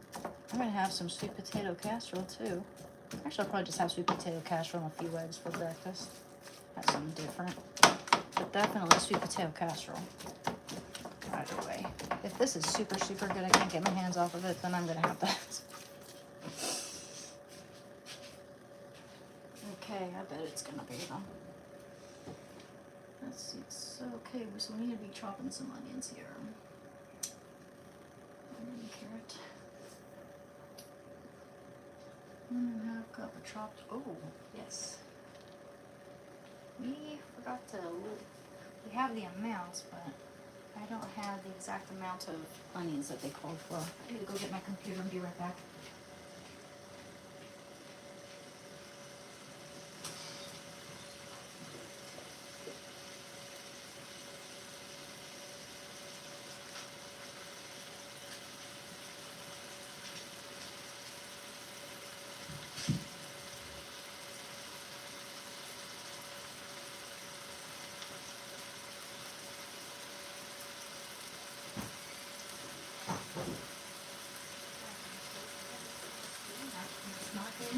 I'm gonna have some sweet potato casserole too. Actually, I'll probably just have sweet potato casserole and a few eggs for breakfast. Have something different, but definitely sweet potato casserole. Either way, if this is super good, I can't get my hands off of it, then I'm gonna have that. Okay, I bet it's gonna be them. Let's see, it's okay, so we need to be chopping some onions here. Onion, carrot. 1.5 cup of chopped, oh, yes. We forgot to, we have the amounts, but I don't have the exact amount of onions that they called for. I need to go get my computer and be right back.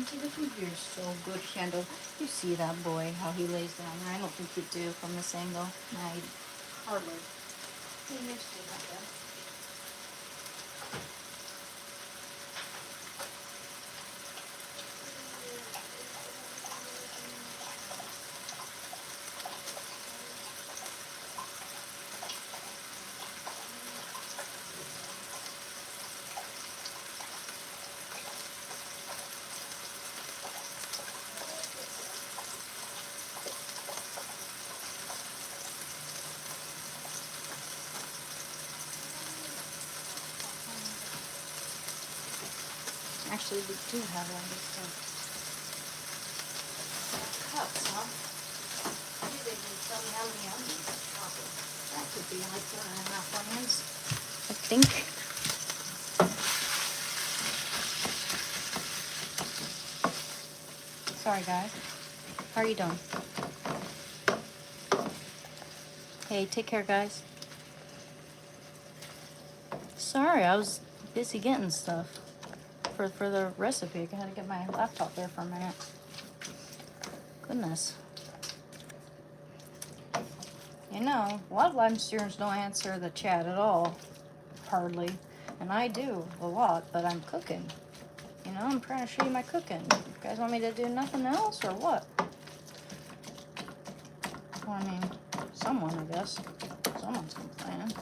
See the food here is so good, Shando. You see that boy, how he lays down there? I don't think you do from this angle. Nah, hardly. He used to like that. Actually, we do have all this stuff. Cups, huh? Maybe they can tell me how many onions I chocolate. That could be like 4.5 onions, I think. Sorry, guys. How are you doing? Hey, take care, guys. Sorry, I was busy getting stuff for the recipe. I had to get my laptop there for a minute. Goodness. You know, a lot of live streamers don't answer the chat at all. Hardly. And I do a lot, but I'm cooking. You know, I'm trying to show you my cooking. You guys want me to do nothing else or what? Well, I mean, someone, I guess. Someone's complaining.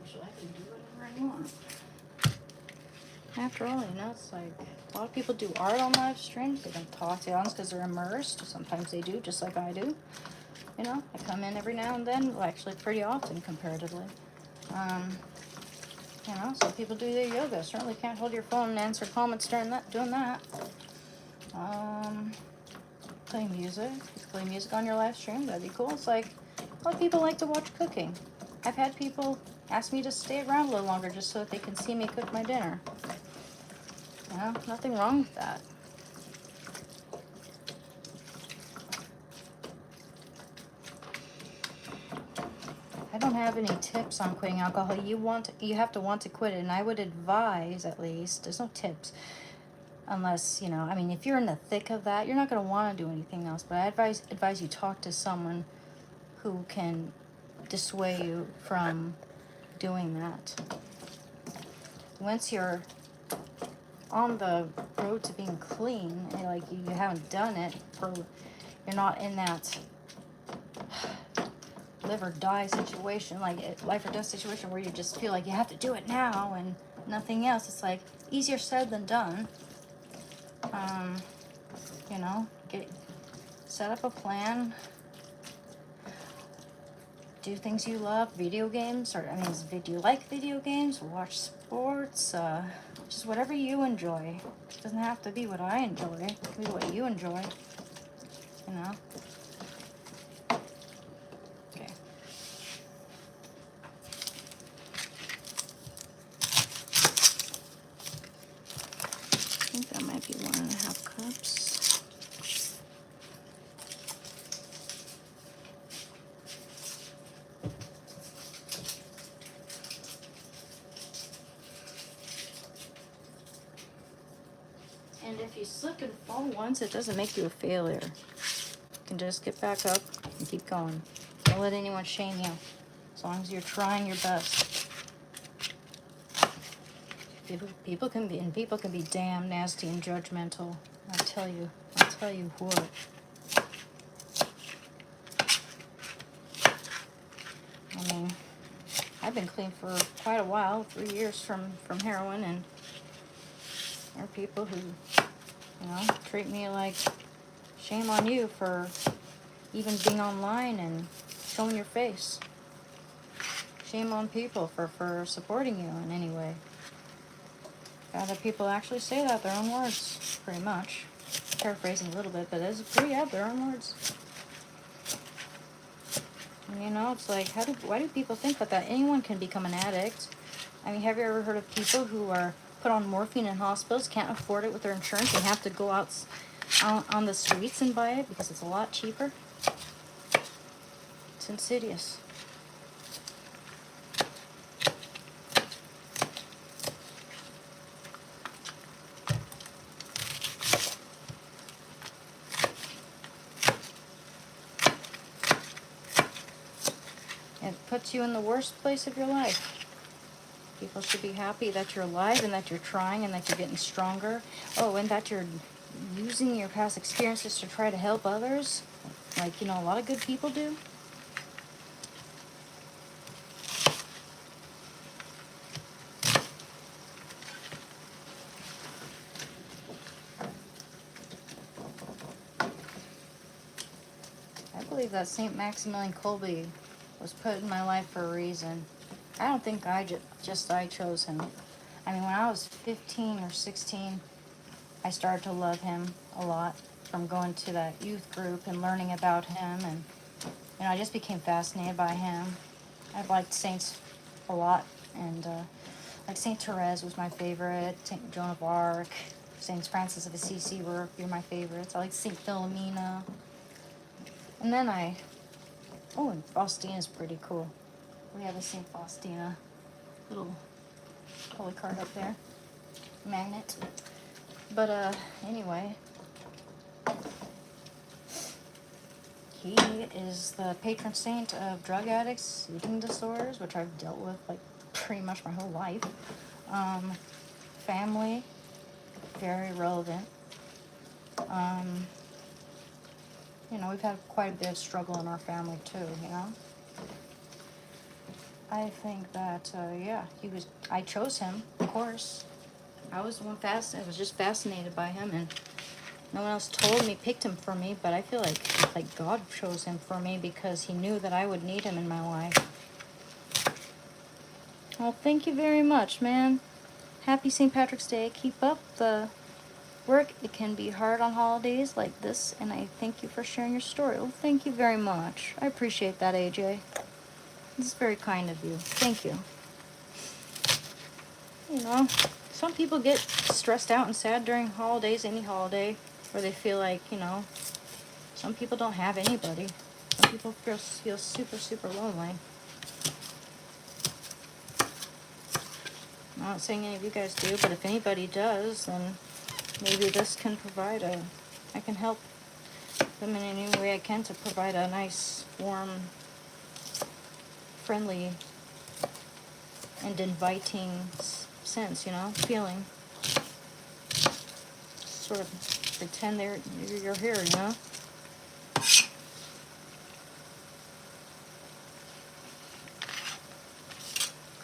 So I can do whatever I want. After all, you know, it's like a lot of people do art on live streams. They don't talk to the audience because they're immersed. Sometimes they do, just like I do. You know, I come in every now and then, well, actually pretty often comparatively. You know, some people do their yoga. Certainly can't hold your phone and answer comments during that, doing that. Play music. You can play music on your live stream. That'd be cool. It's like a lot of people like to watch cooking. I've had people ask me to stay around a little longer just so that they can see me cook my dinner. You know, nothing wrong with that. I don't have any tips on quitting alcohol. You have to want to quit it, and I would advise, at least, there's no tips, unless, you know, I mean, if you're in the thick of that, you're not going to want to do anything else, but I advise you talk to someone who can dissuade you from doing that. Once you're on the road to being clean, and like you haven't done it, you're not in that live or die situation, like life or death situation where you just feel like you have to do it now and nothing else. It's like easier said than done. You know, set up a plan, do things you love, video games, or I mean, do you like video games? Watch sports, just whatever you enjoy. It doesn't have to be what I enjoy. It can be what you enjoy. You know. Okay. I think that might be 1.5 cups. And if you slip and fall once, it doesn't make you a failure. You can just get back up and keep going. Don't let anyone shame you, as long as you're trying your best. People can be damn nasty and judgmental. I'll tell you what. I mean, I've been clean for quite a while, 3 years from heroin, and there are people who, you know, treat me like shame on you for even being online and showing your face. Shame on people for supporting you in any way. Other people actually say that, their own words, pretty much. Paraphrasing a little bit, but it's pretty out their own words. And you know, it's like, why do people think that anyone can become an addict? I mean, have you ever heard of people who are put on morphine in hospitals, can't afford it with their insurance, and have to go out on the streets and buy it because it's a lot cheaper? It's insidious. It puts you in the worst place of your life. People should be happy that you're alive and that you're trying and that you're getting stronger. Oh, and that you're using your past experiences to try to help others. Like, you know, a lot of good people do. I believe that St. Maximilian Kolbe was put in my life for a reason. I don't think I chose him. I mean, when I was 15 or 16, I started to love him a lot from going to that youth group and learning about him, and you know, I just became fascinated by him. I've liked saints a lot, and like Saint Therese was my favorite. Saint Joan of Arc, Saint Francis of Assisi were my favorites. I like Saint Philomena, and then oh, and Faustina's pretty cool. We have a Saint Faustina little holy card up there, magnet. But anyway, he is the patron saint of drug addicts, eating disorders, which I've dealt with like pretty much my whole life. Family, very relevant. You know, we've had quite a bit of struggle in our family too, you know. I think that, yeah, I chose him, of course. I was just fascinated by him, and no one else picked him for me, but I feel like God chose him for me because he knew that I would need him in my life. Well, thank you very much, man. Happy St. Patrick's Day. Keep up the work. It can be hard on holidays like this, and I thank you for sharing your story. Well, thank you very much. I appreciate that, AJ. This is very kind of you. Thank you. You know, some people get stressed out and sad during holidays, any holiday, where they feel like, you know, some people don't have anybody. Some people feel super, super lonely. I'm not saying any of you guys do, but if anybody does, then maybe this can I can help them in any way I can to provide a nice, warm, friendly, and inviting sense, you know, feeling. Sort of pretend you're here, you know.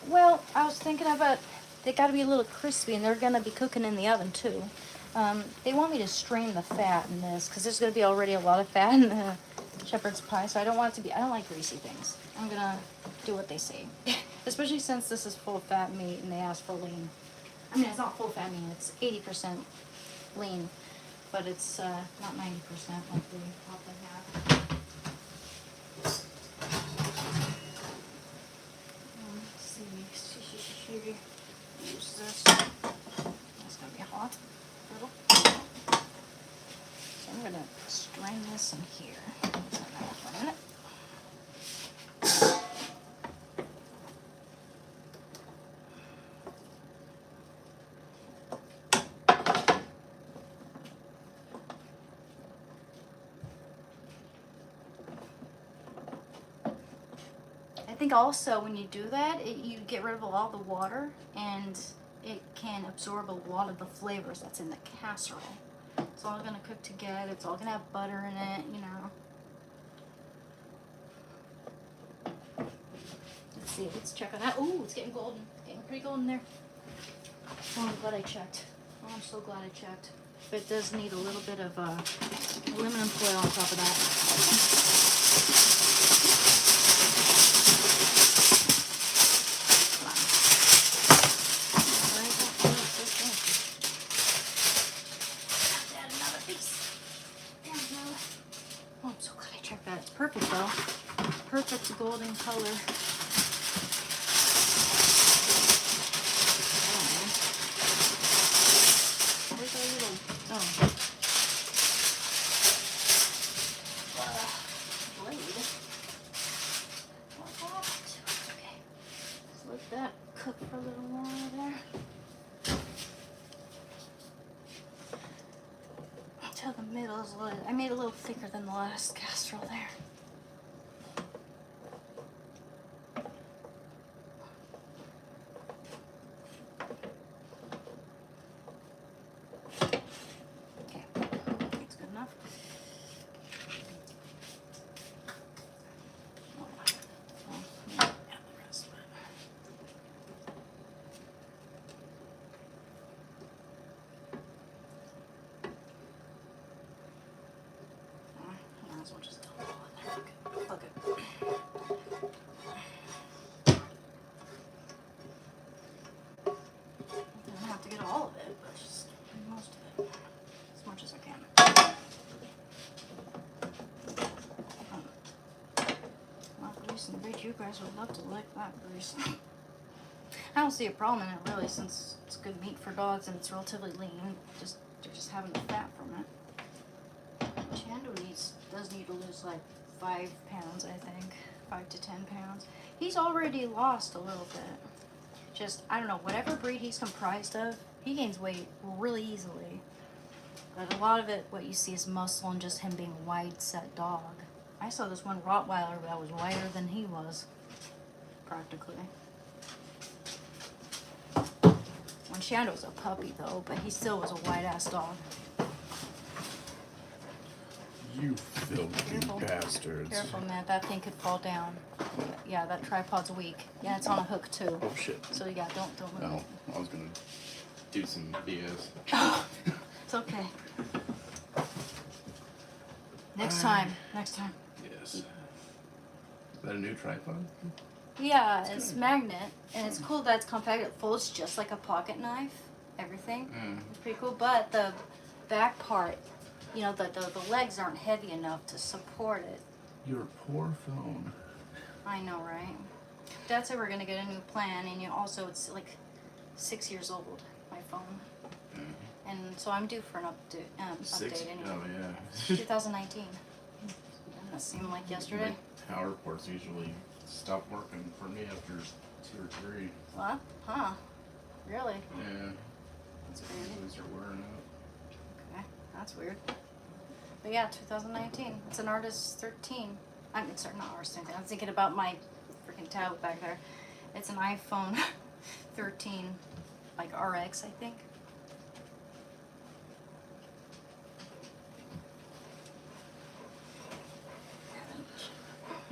Well, I was thinking about, they got to be a little crispy, and they're going to be cooking in the oven too. They want me to strain the fat in this because there's going to be already a lot of fat in the shepherd's pie, so I don't want it to be, I don't like greasy things. I'm going to do what they say, especially since this is full fat meat and they ask for lean. I mean, it's not full fat meat, it's 80% lean, but it's not 90% like we often have. Let's see. Use this. It's gonna be hot. A little. So I'm gonna strain this in here. For a minute. I think also when you do that, you get rid of all the water, and it can absorb a lot of the flavors that's in the casserole. It's all gonna cook together. It's all gonna have butter in it, you know. Let's see. Let's check on that. Ooh, it's getting golden. Getting pretty golden there. Oh, I'm glad I checked. Oh, I'm so glad I checked. But it does need a little bit of aluminum foil on top of that. It's perfect though. Perfect golden color. Where's our little, blade? What happened to it? Okay. Let's let that cook for a little while there. Until the middle is I made it a little thicker than the last casserole there. Might as well just dump it all in there. Look it. I don't have to get all of it, but just most of it. As much as I can. Not grease and great. You guys would love to like that grease. I don't see a problem in it really, since it's good meat for dogs and it's relatively lean. They're just having the fat from it. Chando does need to lose like 5 pounds, I think, 5 to 10 pounds. He's already lost a little bit. Just, I don't know, whatever breed he's comprised of, he gains weight really easily. But a lot of it, what you see is muscle and just him being a wide-set dog. I saw this one Rottweiler that was wider than he was, practically. When Shando was a puppy, though, but he still was a white-ass dog. You filthy bastards. Careful, man. That thing could fall down. Yeah, that tripod's weak. Yeah, it's on a hook, too. Oh, shit. So, yeah, don't move No, it. I was gonna do some BS. It's okay. Next time. Yes. Is that a new tripod? Yeah, it's magnet, and it's cool that it's compact. It folds just like a pocket knife. Everything. It's pretty cool. But the back part, you know, the legs aren't heavy enough to support it. Your poor phone. I know, right? Dad said we're gonna get a new plan, and also it's like 6 years old, my phone, and so I'm due for an update anyway. Oh yeah. 2019. Doesn't that seem like yesterday? My power ports usually stop working for me after 2 or 3. What? Huh? Really? Yeah. That's weird. Those are wearing out. Okay, that's weird. But yeah, 2019. It's an Artist 13. I mean, sorry, not Artist 13. I'm thinking about my freaking tablet back there. It's an iPhone 13, like RX, I think.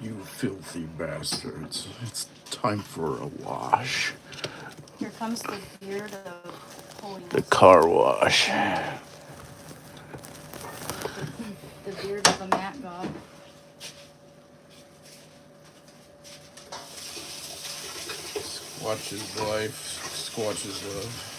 You filthy bastards. It's time for a wash. Here comes the beard of holiness. The car wash. The beard of a mat god. Squatch is life. Squatch is love.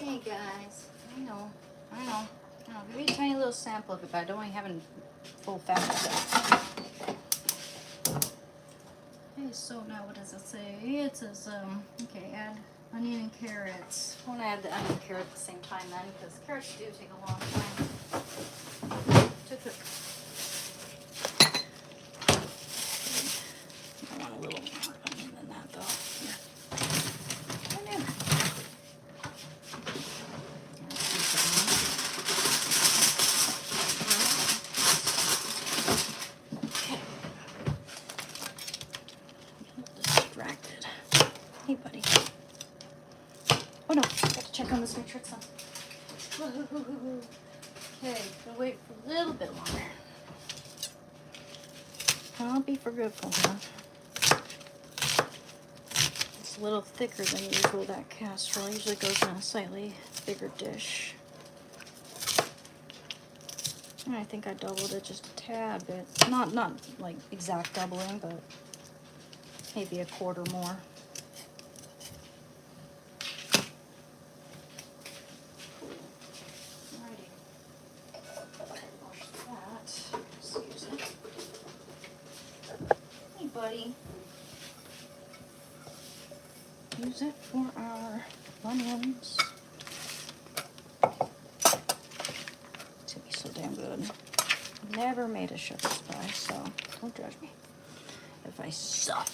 Hey guys, I know. I'll give you a tiny little sample of it, but I don't want you having full fat stuff. Okay, so now what does it say? It says, okay, add onion and carrots. I want to add the onion and carrot at the same time then, because carrots do take a long time to cook. I want a little more onion than that though. Here. Come in. Okay. Distracted. Hey, buddy. Oh no, got to check on this matrix on. Okay, gonna wait for a little bit longer. I'll be forgetful, huh? It's a little thicker than usual, that casserole. Usually goes in a slightly bigger dish. And I think I doubled it just a tad bit. Not like exact doubling, but maybe a quarter more. Alrighty. Wash that. Excuse it. Hey, buddy. Use it for our onions. It's gonna be so damn good. Never made a shepherd's pie, so don't judge me if I suck.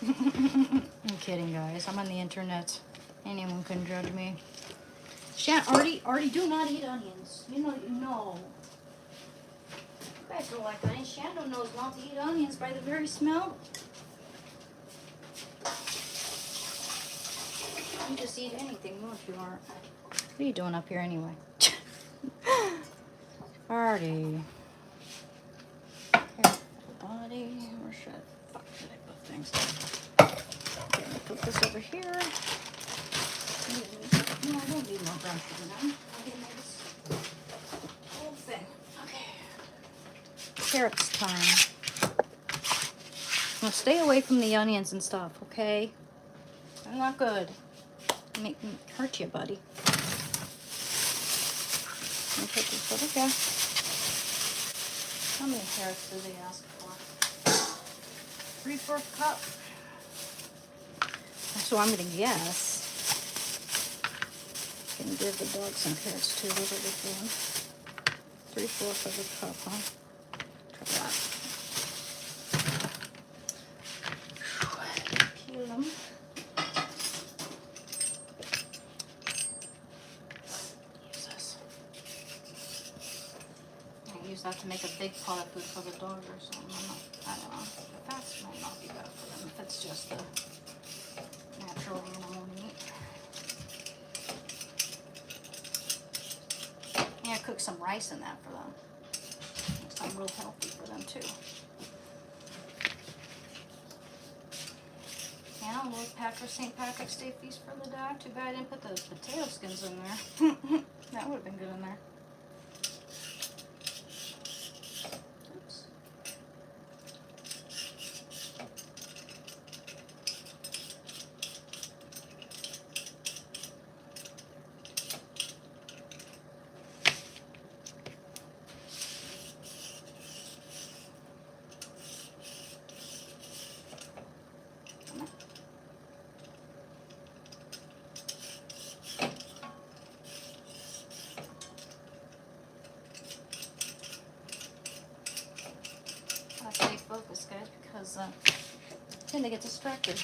I'm kidding, guys. I'm on the internet. Anyone can judge me. Artie, do not eat onions. You know. You guys don't like onions. Shando knows not to eat onions by the very smell. You just eat anything, won't you, Art? What are you doing up here anyway? party. Carrot body. Where should I put things? Okay, I'm gonna put this over here. No, I don't need more brown sugar now. I didn't know this whole thing. Okay. Carrots time. Now stay away from the onions and stuff, okay? They're not good. Make me hurt you, buddy. Let me put this over here. How many carrots do they ask for? 3/4 cup. So I'm gonna guess. Can give the dog some carrots too. Those are good for him. 3/4 of a cup, huh? Try that. Peel them. Use this. I use that to make a big pot of food for the dog or something. I don't know. The fats might not be bad for them if it's just the natural animal meat. Yeah, cook some rice in that for them. Makes them real healthy for them too. Yeah, a little St. Patrick's Day feast for the dog. Too bad I didn't put the potato skins in there. That would have been good in there. Oops. Gotta stay focused, guys, because I tend to get distracted.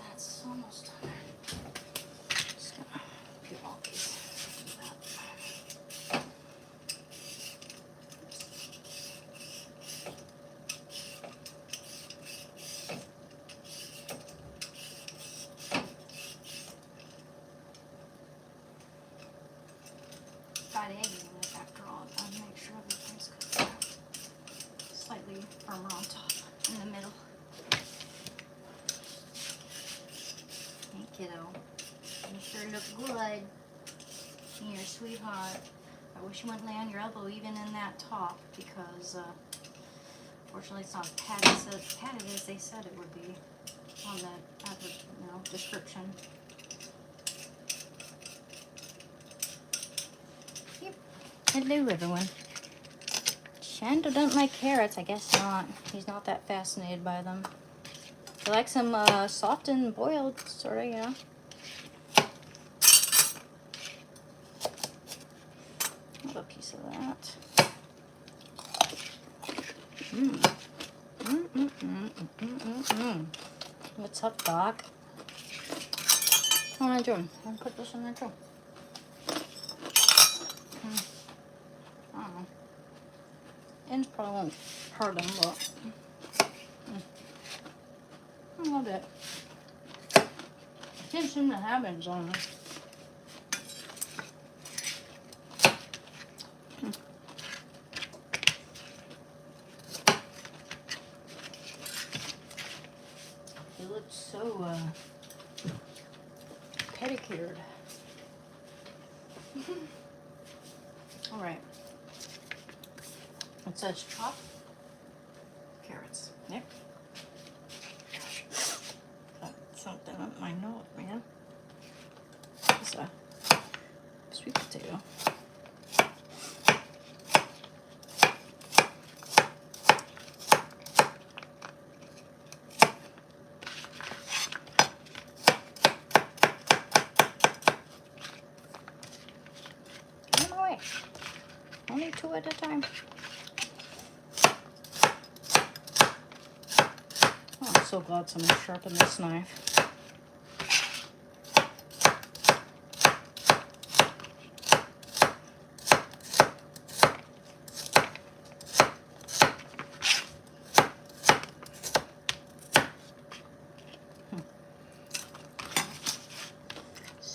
That's almost done. Just gonna peel all these. Do that. Got egg in it after all. I'll make sure everything's cooked. Slightly firmer on top, in the middle. Hey kiddo, you sure look good. You're a sweetheart. I wish you wouldn't lay on your elbow even in that top because fortunately it's not padded as they said it would be on the description. Hello everyone. Shando doesn't like carrots, I guess not. He's not that fascinated by them. He likes them soft and boiled, sort of, you know. Have a piece of that. What's up, Doc? What am I doing? I'm gonna put this in there too. I don't know. Ends probably won't hurt them, but a little bit. Didn't seem to have ends on them. It looks so pedicured. All right. It says chopped carrots. Yep. Got something on my nose, man. It's a sweet potato. Get in my way. Only 2 at a time. I'm so glad someone sharpened this knife.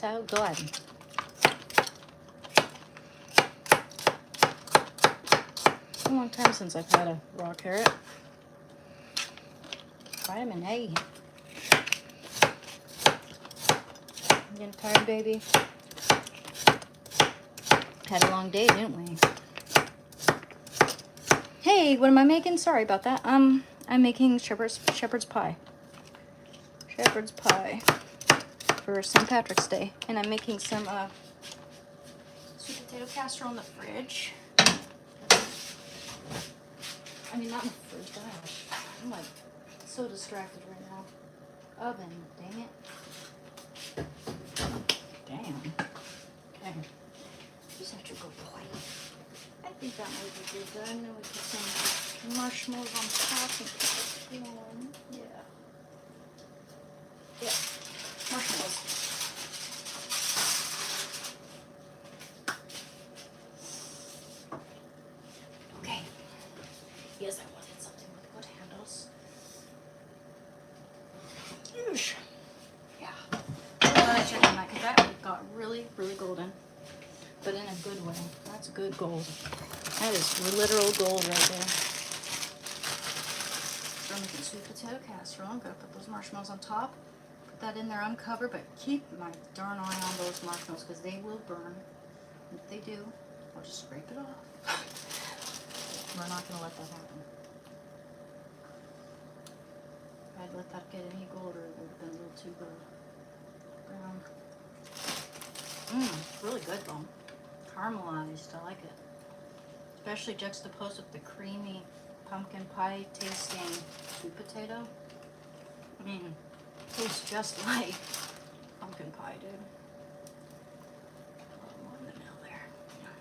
so good. It's a long time since I've had a raw carrot. Vitamin A. You getting tired, baby? Had a long day, didn't we? Hey, what am I making? Sorry about that. I'm making shepherd's pie. Shepherd's pie for St. Patrick's Day, and I'm making some sweet potato casserole in the fridge. I mean, not in the fridge. Gosh, I'm like so distracted right now. Oven, dang it. Damn. Okay. You're such a good boy. I think that might be good. I know we put some marshmallows on top and corn. Yeah. Yeah. Marshmallows. Okay. Yes, I wanted something with good handles. Oosh. Yeah. I'm glad I checked on that because that got really, really golden. But in a good way. That's good gold. That is literal gold right there. So I'm making sweet potato casserole. I'm gonna put those marshmallows on top. Put that in there uncovered, but keep my darn eye on those marshmallows because they will burn. If they do, I'll just scrape it off. We're not gonna let that happen. If I'd let that get any golder, it would have been a little too brown. Really good though. Caramelized, I like it. Especially juxtaposed with the creamy pumpkin pie tasting sweet potato. I mean, tastes just like pumpkin pie, dude. A little more in the middle there. Yeah.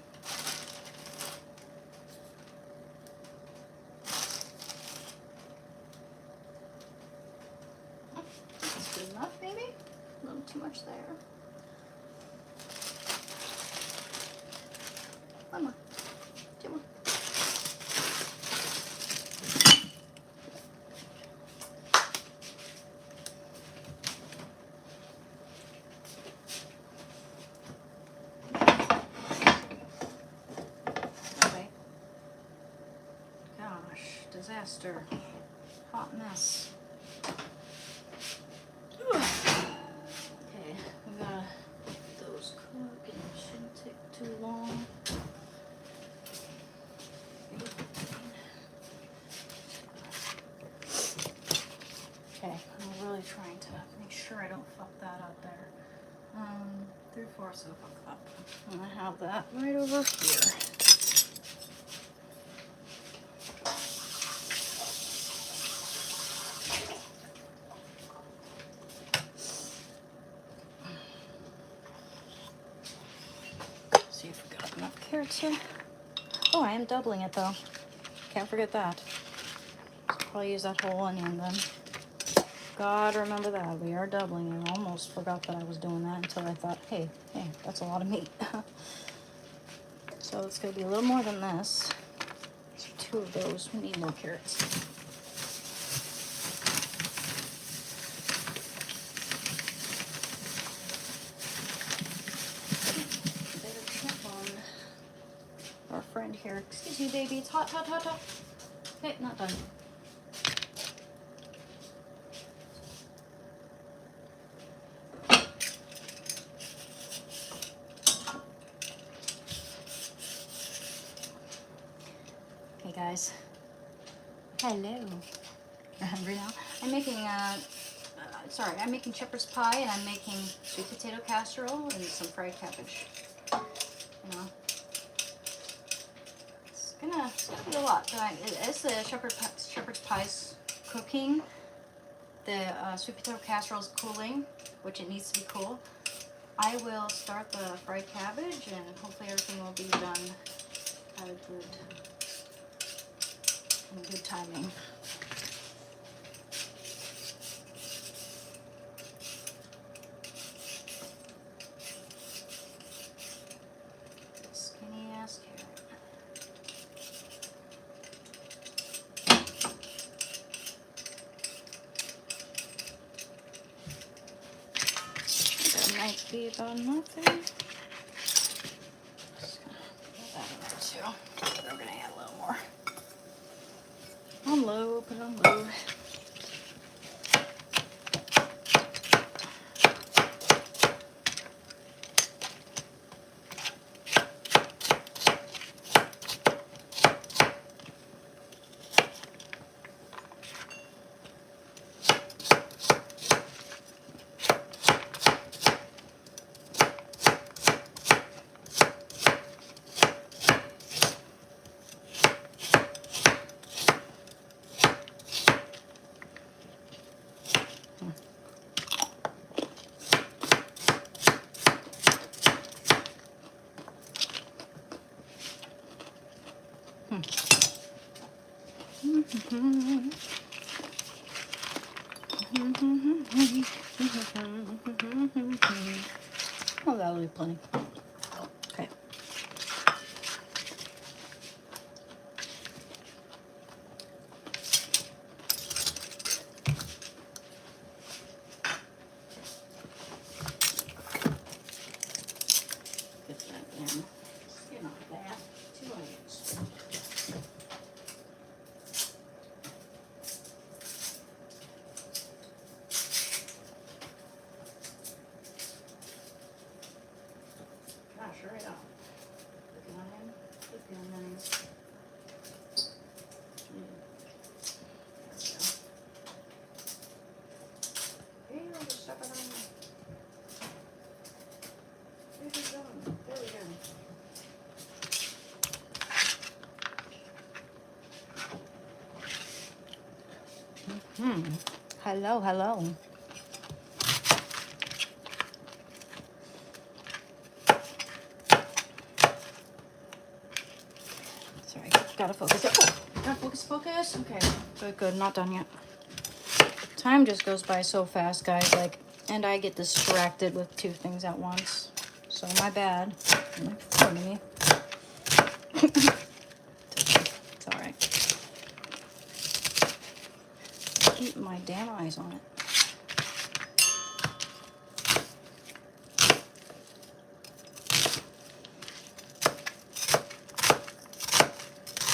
That's good enough, maybe? A little too much there. One more. Two more. Okay. Gosh, disaster. Hot mess. Okay, we gotta let those cook and it shouldn't take too long. Okay, I'm really trying to make sure I don't fuck that up there. 3/4 of a cup. I'm gonna have that right over here. See if we got enough carrots here. Oh, I am doubling it though. Can't forget that. Probably use that whole onion then. God, remember that. We are doubling it. I almost forgot that I was doing that until I thought, hey, that's a lot of meat. So it's going to be a little more than this. So 2 of those. We need more carrots. Better check on our friend here. Excuse me, baby. It's hot, hot, hot, hot. Okay, not done. Hey guys. Hello. Remember now? I'm making I'm making shepherd's pie and I'm making sweet potato casserole and some fried cabbage. You know, it's gonna be a lot. But as the shepherd's pie's cooking, the sweet potato casserole is cooling, which it needs to be cool. I will start the fried cabbage and hopefully everything will be done at a good timing. Skinny ass carrot. might be about nothing. Just gonna put that in there too. We're gonna add a little more. On low, put it on low. Oh, that'll be plenty. Okay. Get that in. You know that. 2 onions. Gosh, right out. Pecan onion. Pecan onions. There we go. Here, just stuff it on there. There we go. There we go. Hello, hello. Sorry, gotta focus. Oh, gotta focus. Okay, good. Not done yet. Time just goes by so fast, guys. Like, and I get distracted with 2 things at once. So my bad. Forgive me. It's all right. Keep my damn eyes on it.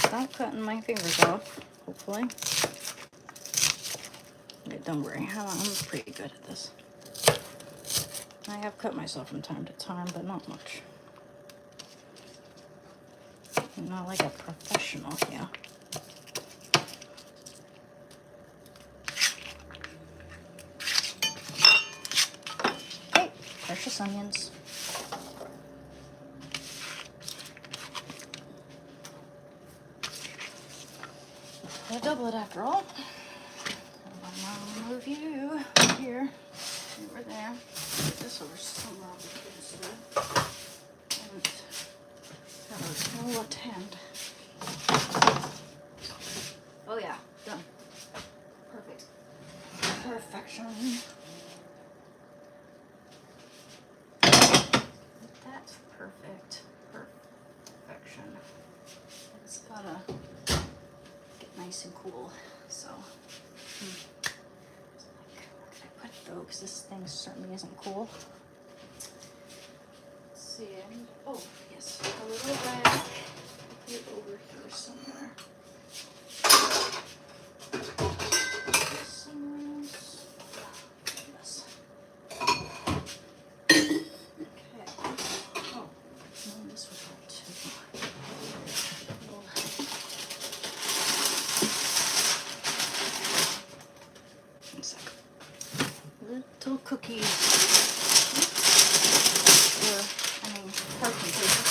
Without cutting my fingers off, hopefully. Okay, don't worry, I'm pretty good at this. I have cut myself from time to time, but not much. I'm not like a professional here. Okay, precious onions. I'll double it after all. I'll move you here. Over there. Put this over somewhere on the kids' bed. And have a full attend. Oh yeah, done. Perfect. Perfection. That's perfect. Perfection. It's gotta get nice and cool. So. Though, because this thing certainly isn't cool. Let's see, I need, oh yes, a little rag. Put it over here somewhere. Somewhere else. Yes. Okay. Oh, no, this was hard too. One second. Little cookies, parchment paper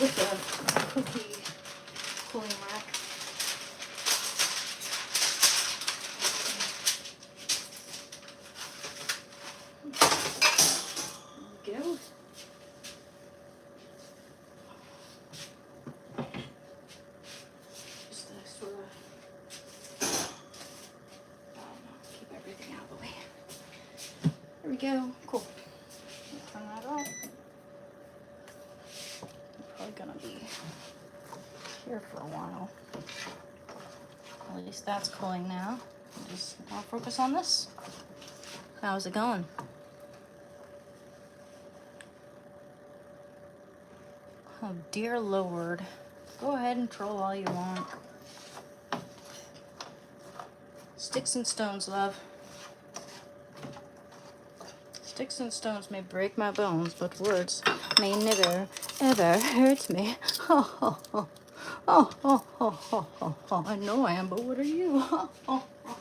with a cookie cooling rack. There we go. Just to sort of, keep everything out of the way. There we go. Cool. Turn that off. I'm probably gonna be here for a while. At least that's cooling now. I'll focus on this. How's it going? Oh, dear Lord. Go ahead and troll all you want. Sticks and stones, love. Sticks and stones may break my bones, but words may never, ever hurt me. Oh, oh, oh. Oh, oh, oh, oh, oh, oh. I know I am, but what are you? Oh, oh, oh.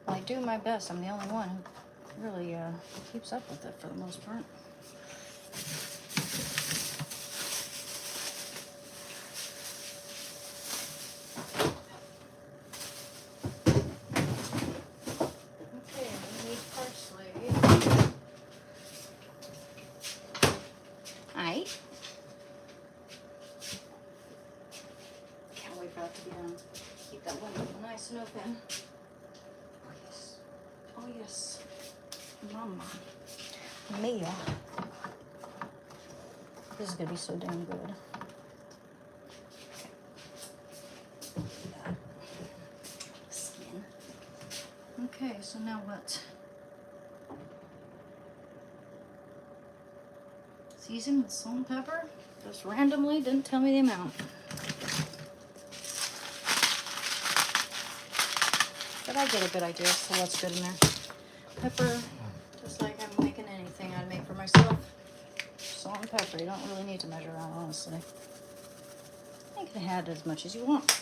Well, I do my best. I'm the only one who really keeps up with it for the most part. Okay, we need parsley. Aight. Can't wait for that to be done. Keep that window nice and open. Oh yes. Oh yes. Mama. Mia. This is gonna be so damn good. Skin. Okay, so now what? Season with salt and pepper. Just randomly, didn't tell me the amount. But I get a good idea as to what's good in there. Pepper, just like I'm making anything I'd make for myself. Salt and pepper, you don't really need to measure out, honestly. You can add as much as you want.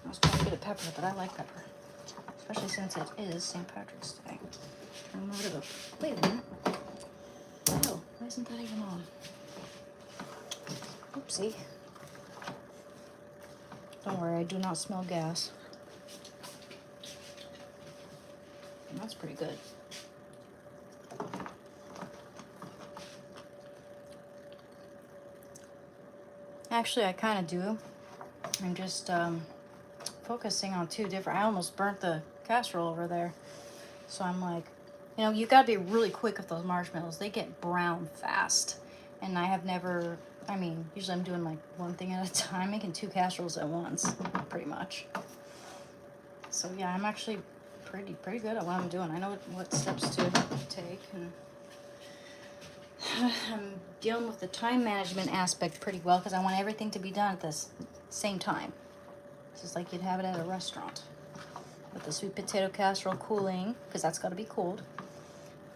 I was quite good at pepper, but I like pepper. Especially since it is St. Patrick's Day. I'm out of a... Wait a minute. Oh, why isn't that even on? Oopsie. Don't worry, I do not smell gas. And that's pretty good. Actually, I kind of do. I'm just focusing on two different... I almost burnt the casserole over there. So I'm like, you know, you gotta be really quick with those marshmallows. They get brown fast. And I have never... I mean, usually I'm doing like one thing at a time, making 2 casseroles at once, pretty much. So yeah, I'm actually pretty good at what I'm doing. I know what steps to take, and I'm dealing with the time management aspect pretty well because I want everything to be done at the same time. It's just like you'd have it at a restaurant. With the sweet potato casserole cooling, because that's got to be cooled.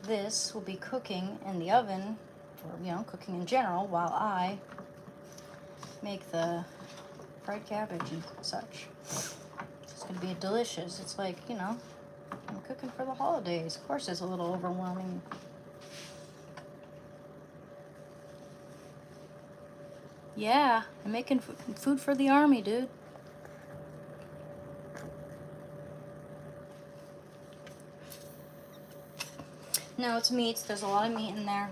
This will be cooking in the oven, or, you know, cooking in general, while I make the fried cabbage and such. It's going to be delicious. It's like, you know, I'm cooking for the holidays. Of course, it's a little overwhelming. Yeah, I'm making food for the army, dude. No, it's meats. There's a lot of meat in there.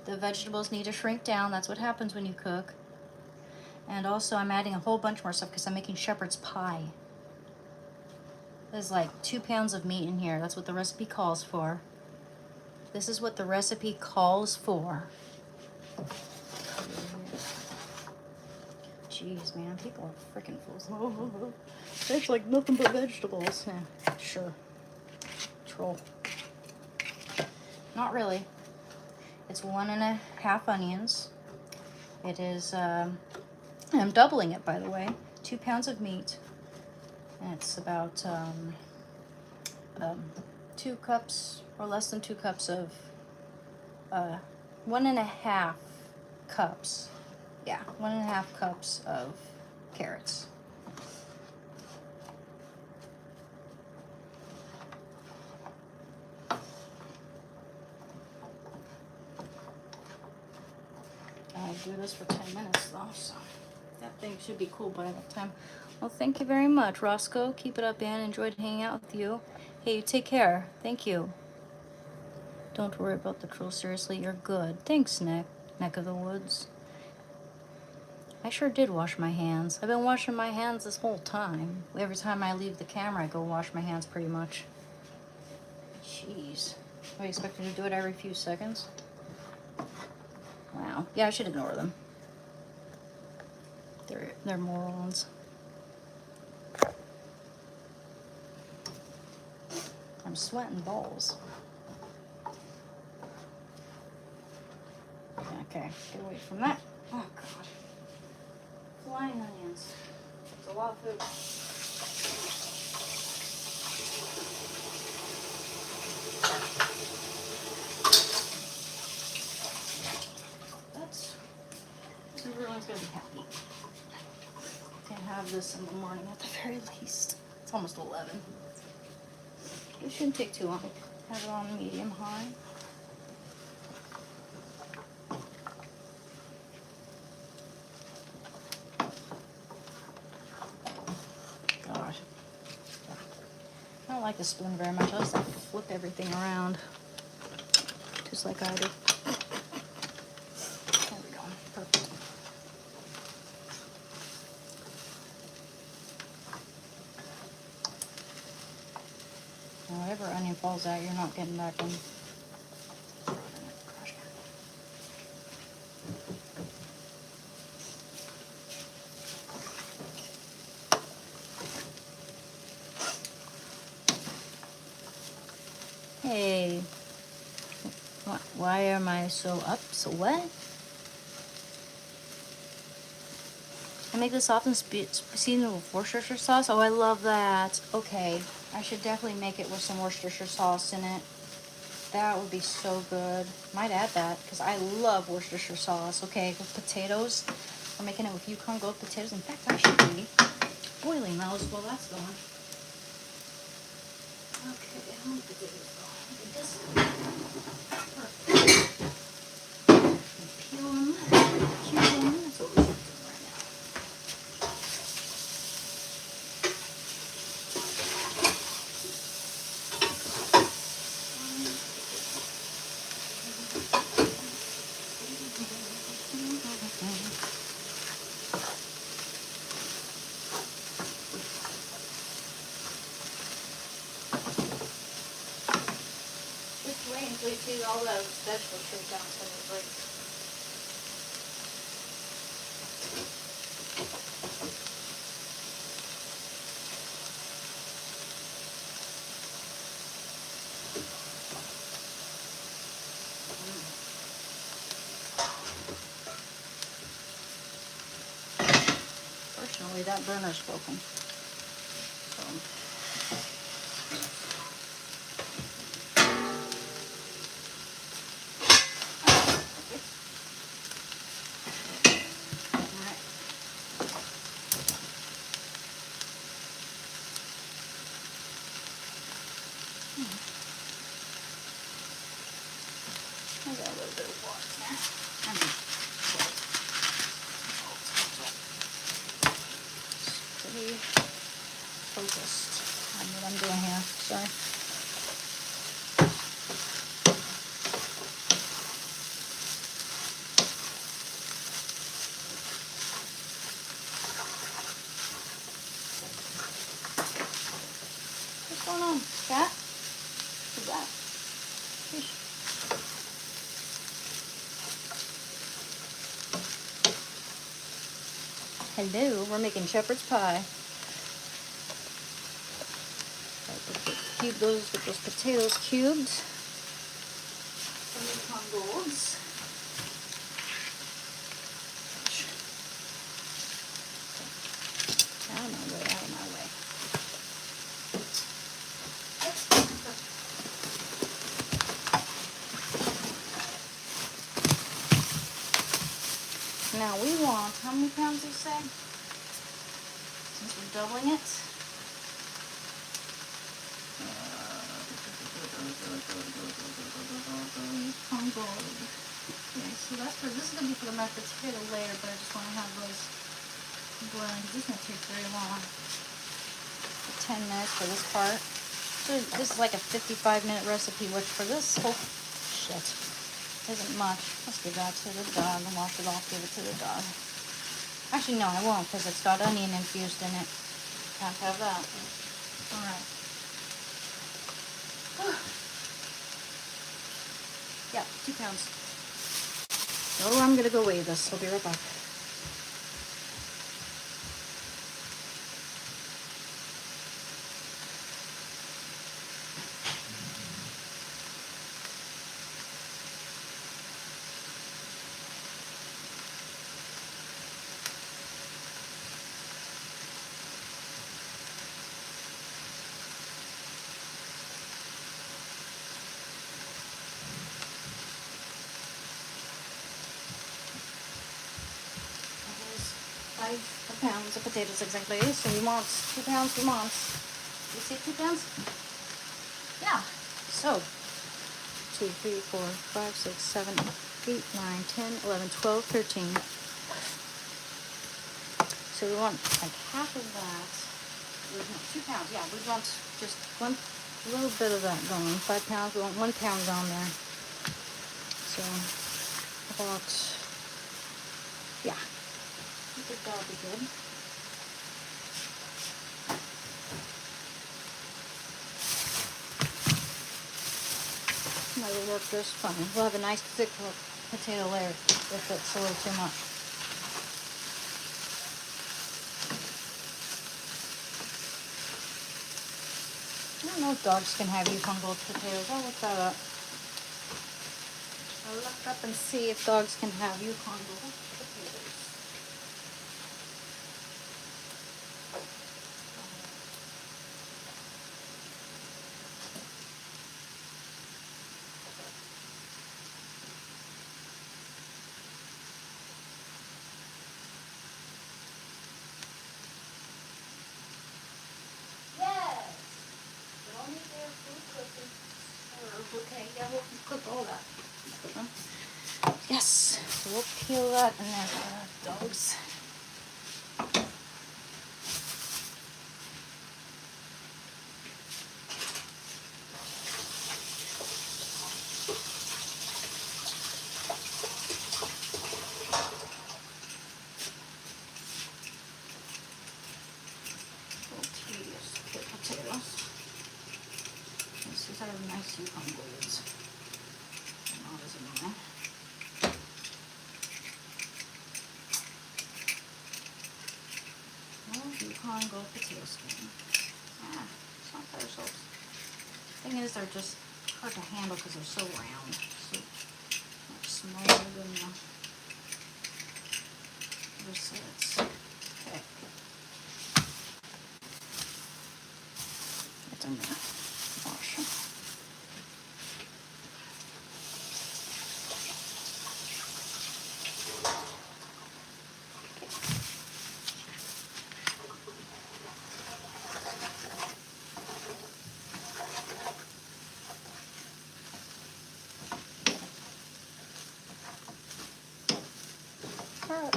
The vegetables need to shrink down. That's what happens when you cook. And also, I'm adding a whole bunch more stuff because I'm making shepherd's pie. There's like 2 pounds of meat in here. That's what the recipe calls for. This is what the recipe calls for. Jeez, man, people are freaking fools. Oh, it's like nothing but vegetables. Yeah, sure. Troll. Not really. It's 1.5 onions. It is, I'm doubling it, by the way. 2 pounds of meat. And it's about 2 cups, or less than 2 cups of, 1.5 cups. Yeah, 1.5 cups of carrots. I do this for 10 minutes though, so that thing should be cool by that time. Well, thank you very much, Roscoe. Keep it up, Ann. Enjoyed hanging out with you. Hey, you take care. Thank you. Don't worry about the troll. Seriously, you're good. Thanks, neck of the woods. I sure did wash my hands. I've been washing my hands this whole time. Every time I leave the camera, I go wash my hands pretty much. Jeez. Are you expecting to do it every few seconds? Wow. Yeah, I should ignore them. They're morons. I'm sweating balls. Okay, get away from that. Oh god. Flying onions. It's a lot of food. Everyone's gonna be happy. Can have this in the morning at the very least. It's almost 11. It shouldn't take too long. Have it on medium high. Gosh. I don't like the spoon very much. I just like to flip everything around. Just like I do. There we go. Perfect. Now, whatever onion falls out, you're not getting back in. Hey, why am I so up? So what? I make this often seasoned with Worcestershire sauce. Oh, I love that. Okay, I should definitely make it with some Worcestershire sauce in it. That would be so good. Might add that because I love Worcestershire sauce. Okay, with potatoes. We're making it with Yukon Gold potatoes. In fact, I should be boiling those while that's going. Okay, how many potatoes go? Look at this. Perfect. Peel them. Cube them. That's what we're doing right now. Just wait until you see all those vegetables straight down to the plate. Fortunately, that burner's broken. So. Alright. I got a little bit of water there. Pretty focused on what I'm doing here. Sorry. What's going on, cat? Who's that? Fish. Hello, we're making shepherd's pie. Cube those with those potatoes cubed. Some Yukon Golds. Out of my way, out of my way. Now we want, how many pounds do you say? Since we're doubling it. Yukon Gold. Okay, so that's for, this is going to be for the mashed potato later, but I just want to have those boiling. This is going to take very long. 10 minutes for this part. So this is like a 55-minute recipe, which for this whole shit isn't much. Let's give that to the dog and wash it off, give it to the dog. Actually, no, I won't because it's got onion infused in it. Can't have that. Alright. Yeah, 2 pounds. So I'm going to go weigh this. I'll be right back. 5 pounds of potatoes exactly. So you want 2 pounds for months. You see 2 pounds? Yeah. So 2, 3, 4, 5, 6, 7, 8, 9, 10, 11, 12, 13. So we want like half of that. We want 2 pounds. Yeah, we want just one little bit of that going. 5 pounds. We want 1 pound on there. So about, yeah. I think that'll be good. That will work just fine. We'll have a nice thick potato layer if it's a little too much. I don't know if dogs can have Yukon-Gold potatoes. I'll look that up. I'll look up and see if dogs can have Yukon-Gold potatoes. Yes! Don't need their food cooking. Okay, yeah, we'll cook all that. Yes, so we'll peel that and there's our dogs. A little tedious to peel potatoes. These are nice Yukon-Golds. Not as annoying. Yukon-Gold potato skin. Ah, it's not better soaps. Thing is, they're just hard to handle because they're so round. So much smaller than the other sets. Okay. It's in there. Wash them.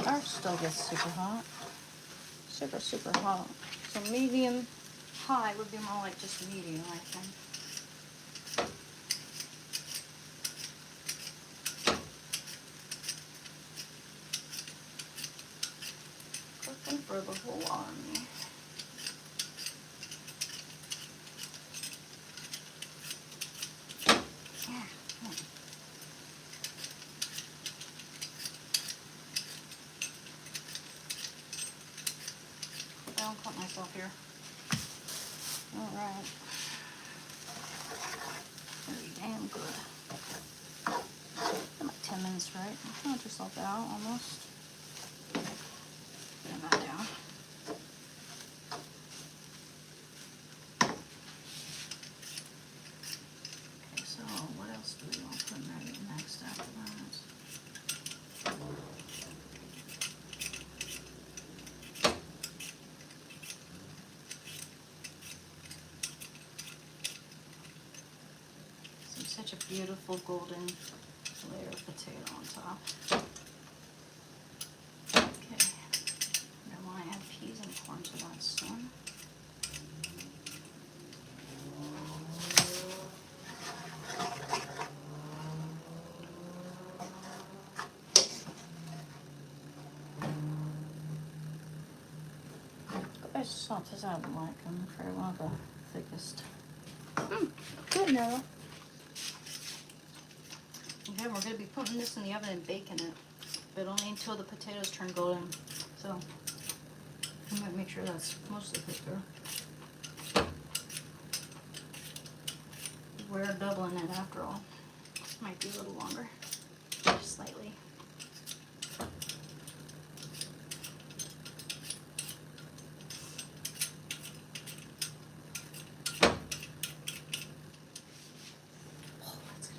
Our stove gets super hot. Super, super hot. So medium high would be more like just medium, I think. Cooking for the whole army. Yeah. I don't cut myself here. Alright. Very damn good. About 10 minutes, right? Count yourself out almost. Put that down. Okay, so what else do we want to put in next after that? Such a beautiful golden layer of potato on top. Okay, I want to add peas and corn to that soon. As soft as I would like them for one of the thickest. Good now. Okay, we're going to be putting this in the oven and baking it, but only until the potatoes turn golden. So I'm going to make sure that's mostly cooked through. We're doubling it after all. Might be a little longer, just slightly.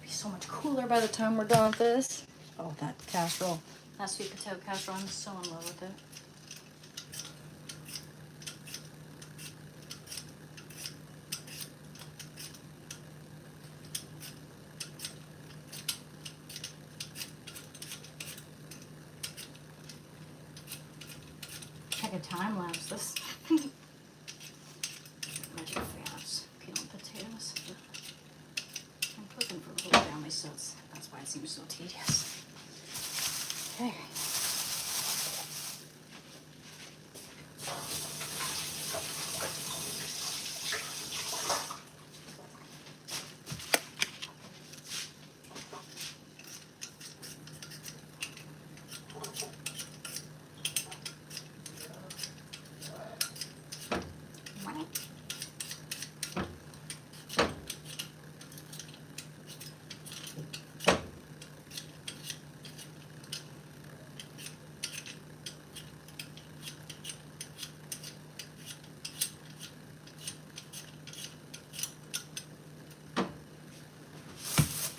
So much cooler by the time we're done with this. Oh, that casserole. That sweet potato casserole, I'm so in love with it. like a time lapse. This. I'm not a fan of peeling potatoes. I'm cooking for the whole family, so that's why it seems so tedious. Okay.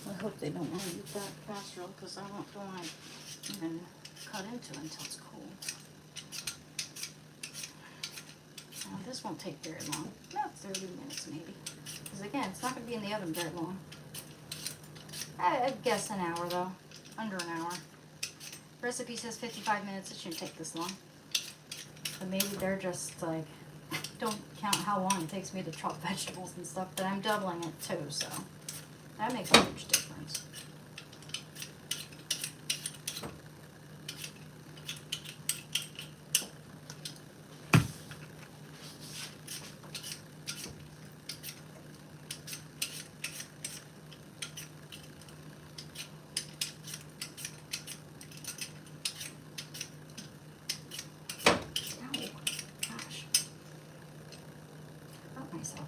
I hope they don't want to eat that casserole because I don't want to even cut into it until it's cold. Now, this won't take very long, about 30 minutes maybe. Because again, it's not going to be in the oven very long. I'd guess an hour though, under an hour. Recipe says 55 minutes, it shouldn't take this long. But maybe they're just like, don't count how long it takes me to chop vegetables and stuff, but I'm doubling it too, so that makes a huge difference. Myself.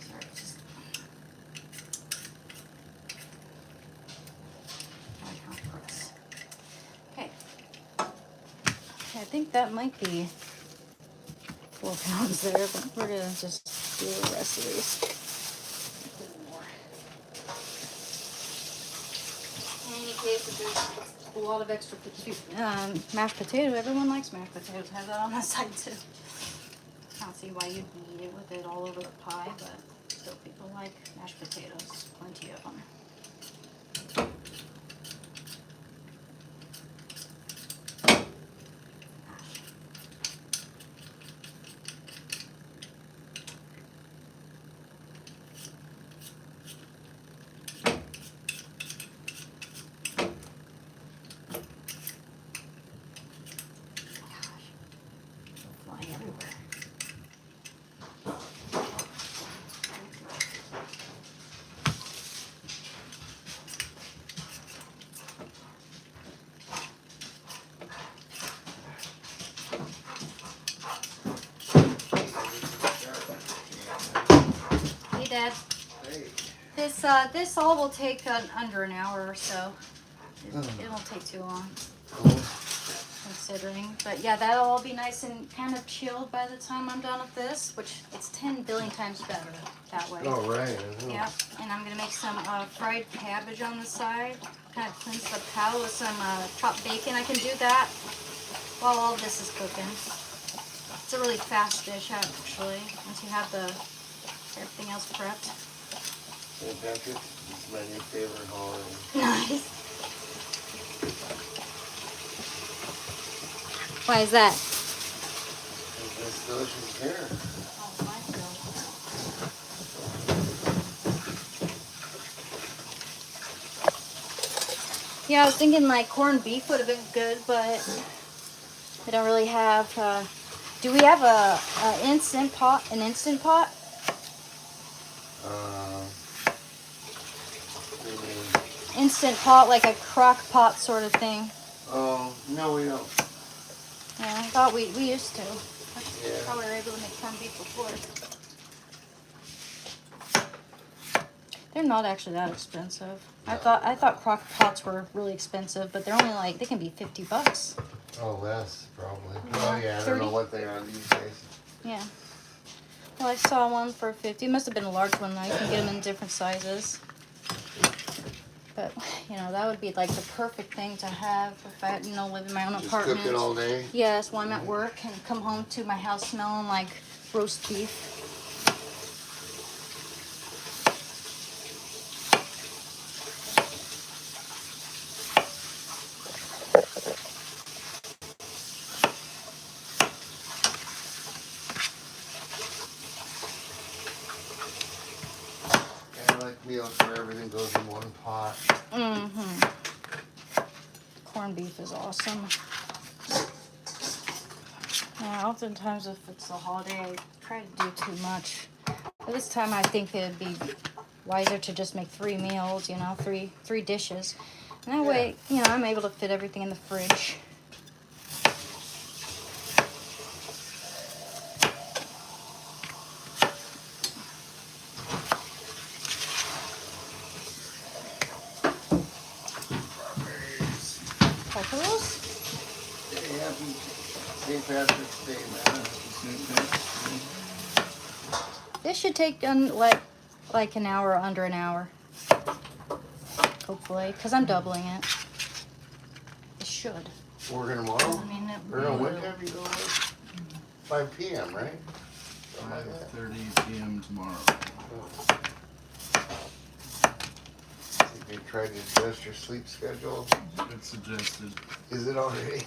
Sorry, just press. Okay. I think that might be 4 pounds there, but we're gonna just do the rest of these. In any case, if there's a lot of extra mashed potato, everyone likes mashed potatoes. Have that on the side too. I don't see why you'd eat it with it all over the pie, but still people like mashed potatoes. Plenty of them. Dad, this all will take under an hour or so. It won't take too long, considering. But yeah, that'll all be nice and kind of chilled by the time I'm done with this, which it's 10 billion times better that way. Oh, right. Yeah, and I'm gonna make some fried cabbage on the side. Kind of cleanse the palate with some chopped bacon. I can do that while all this is cooking. It's a really fast dish, actually, once you have everything else prepped. St. Patrick's is my new favorite holiday. Nice. Why is that? It's delicious here. Oh, my God. Yeah, I was thinking like corned beef would have been good, but I don't really have. Do we have an instant pot? Instant pot, like a crock pot sort of thing. Oh, no, we don't. Yeah, I thought we used to. Yeah. How we were able to make corned beef before. They're not actually that expensive. I thought crock pots were really expensive, but they're only like, they can be $50. Oh, less, probably. Yeah, Oh, yeah, I 30? don't know what they are these days. Yeah. Well, I saw one for 50. It must have been a large one, though. You can get them in different sizes. But, you know, that would be like the perfect thing to have if I, live in my own apartment. Just cook it all day? Yes, while I'm at work and come home to my house smelling like roast beef. meals where everything goes in one pot. Mm-hmm. Corned beef is awesome. Yeah, oftentimes if it's a holiday, I try to do too much. But this time I think it'd be wiser to just make 3 meals, you know, three dishes. And that way, you know, I'm able to fit everything in the fridge. Casseroles? Hey, happy St. Patrick's Day, man. This should take like an hour, under an hour. Hopefully, because I'm doubling it. It should. Working tomorrow? I mean, Or no, what time do you go with? 5 p.m., right? Something like that. 5:30 p.m. tomorrow. Think you tried to adjust your sleep schedule? It's suggested. Is it already?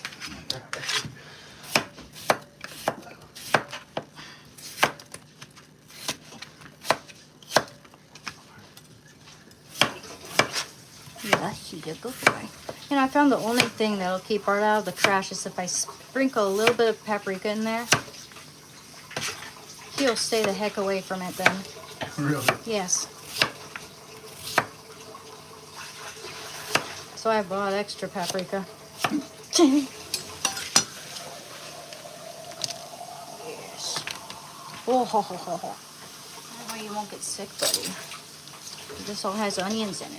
yeah, she's a good boy. You know, I found the only thing that'll keep art out of the trash is if I sprinkle a little bit of paprika in there. He'll stay the heck away from it then. Really? Yes. So I bought extra paprika. Yes. Oh, ho, ho, ho, ho. That way you won't get sick, buddy. This all has onions in it.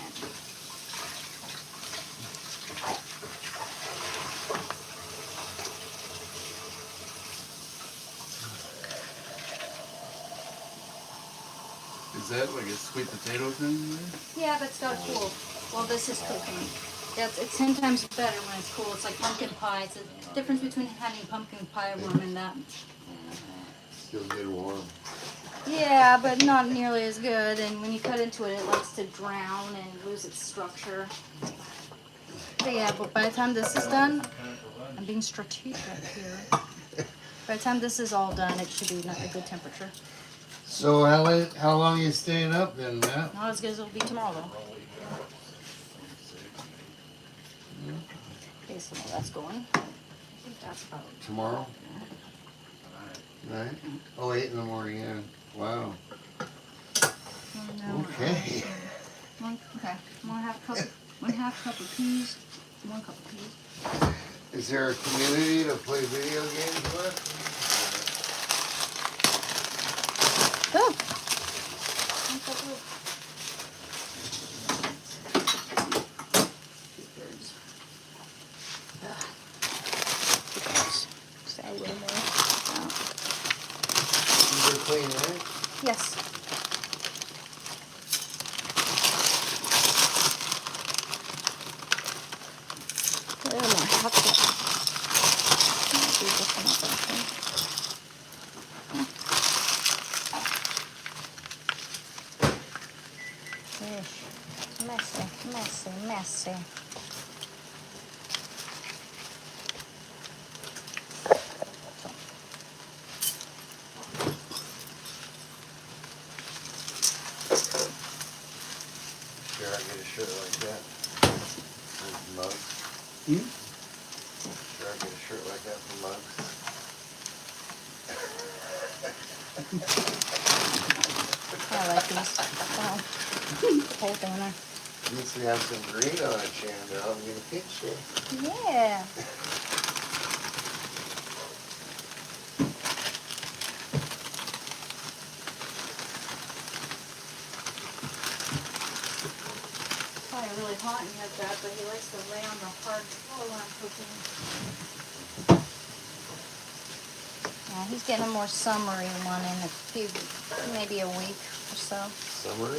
Is that like a sweet potato thing there? Yeah, but it's got cool. Well, this is cooking. It's 10 times better when it's cool. It's like pumpkin pie. It's a difference between having pumpkin pie warm and that. Still get warm. Yeah, but not nearly as good. And when you cut into it, it likes to drown and lose its structure. But yeah, but by the time this is done, I'm being strategic here. By the time this is all done, it should be a good temperature. So how long are you staying up then, Matt? Not as good as it'll be tomorrow, though. Okay, so that's going. I think that's about Tomorrow? Right? Oh, 8 in the morning, yeah. Wow. Okay. Okay. 1/2 cup of peas. 1 cup of peas. Is there a community to play video games with? Good. They're clean, right? Yes. Messy. Sure, I get a shirt like that. With mugs. Sure, I get a shirt like that for mugs. I like these. The whole thing in there. At least we have some green on it, Shannon. I'm gonna pinch you. Yeah. Probably really hot and like that, but he likes to lay on the hard floor when I'm cooking. Yeah, he's getting a more summery one in a few, maybe a week or so. Summary?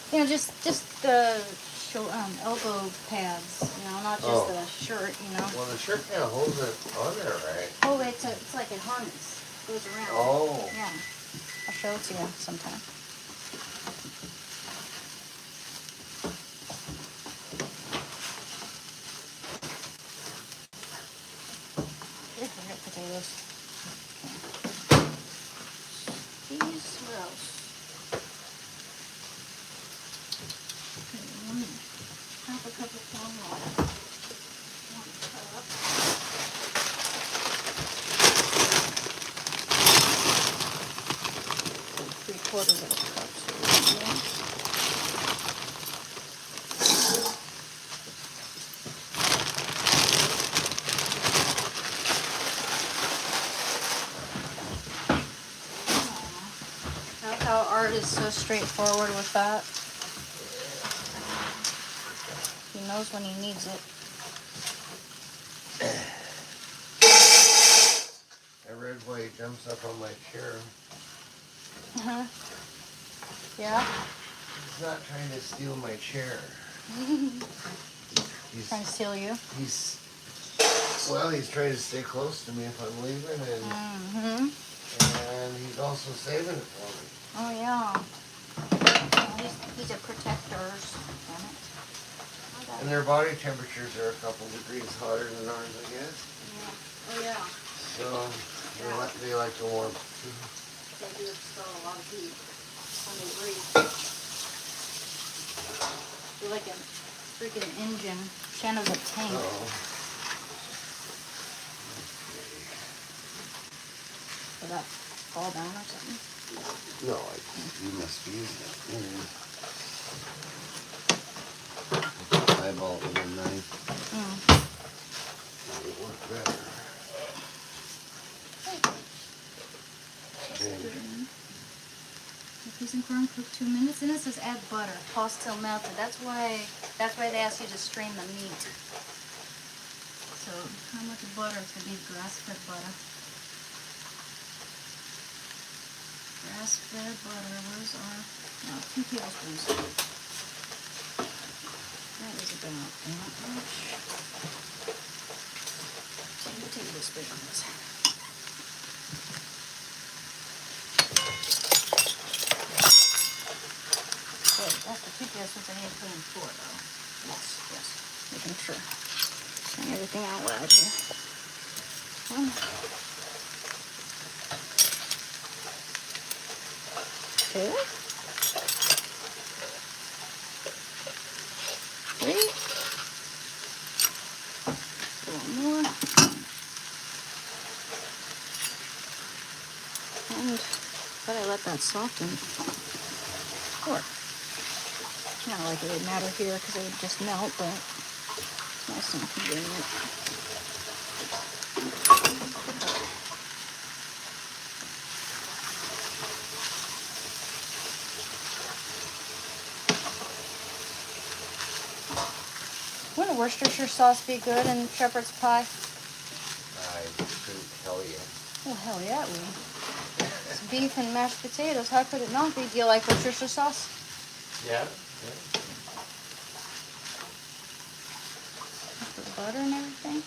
You know, just the elbow pads. You know, not just the shirt. You know. Well, the shirt kind of holds it on there, right? Oh, it's like a harness. Goes around. Oh. Yeah. I'll show it to you sometime. Here's the hot potatoes. These, what else? quarter of a cup. That's how Art is so straightforward with that. He knows when he needs it. I read why he jumps up on my chair. Uh-huh. Yeah? He's not trying to steal my chair. He's Trying to steal you? He's trying to stay close to me if I'm leaving, Mm-hmm. and he's also saving it for me. Oh, yeah. He's a protector. Damn it. And their body temperatures are a couple degrees hotter than ours, I guess. Yeah. Oh, yeah. So they like to warm too. They do expel a lot of heat when they breathe. They're like a freaking engine. Shanna's a tank. Did that fall down or something? No, you must be using it. Eyeball with a knife. It would work better. The peas and corn cook 2 minutes, and it says add butter. Pause till melted. That's why they ask you to strain the meat. So how much butter? It's gonna be grass-fed butter. Grass-fed butter. Where's our? No, 2 tablespoons. That is about that much. 2 tablespoons. Wait, that's the 2 tablespoons I need to put in 4 though. Yes. Making sure. Saying everything out loud here. Okay. 3. A little more. And but I let that soften. 4. Not like it would matter here because it would just melt, but it's nice and convenient. Wouldn't Worcestershire sauce be good in shepherd's pie? I couldn't tell you. Oh, hell yeah, it would. It's beef and mashed potatoes. How could it not be? Do you like Worcestershire sauce? Yeah. With the butter and everything?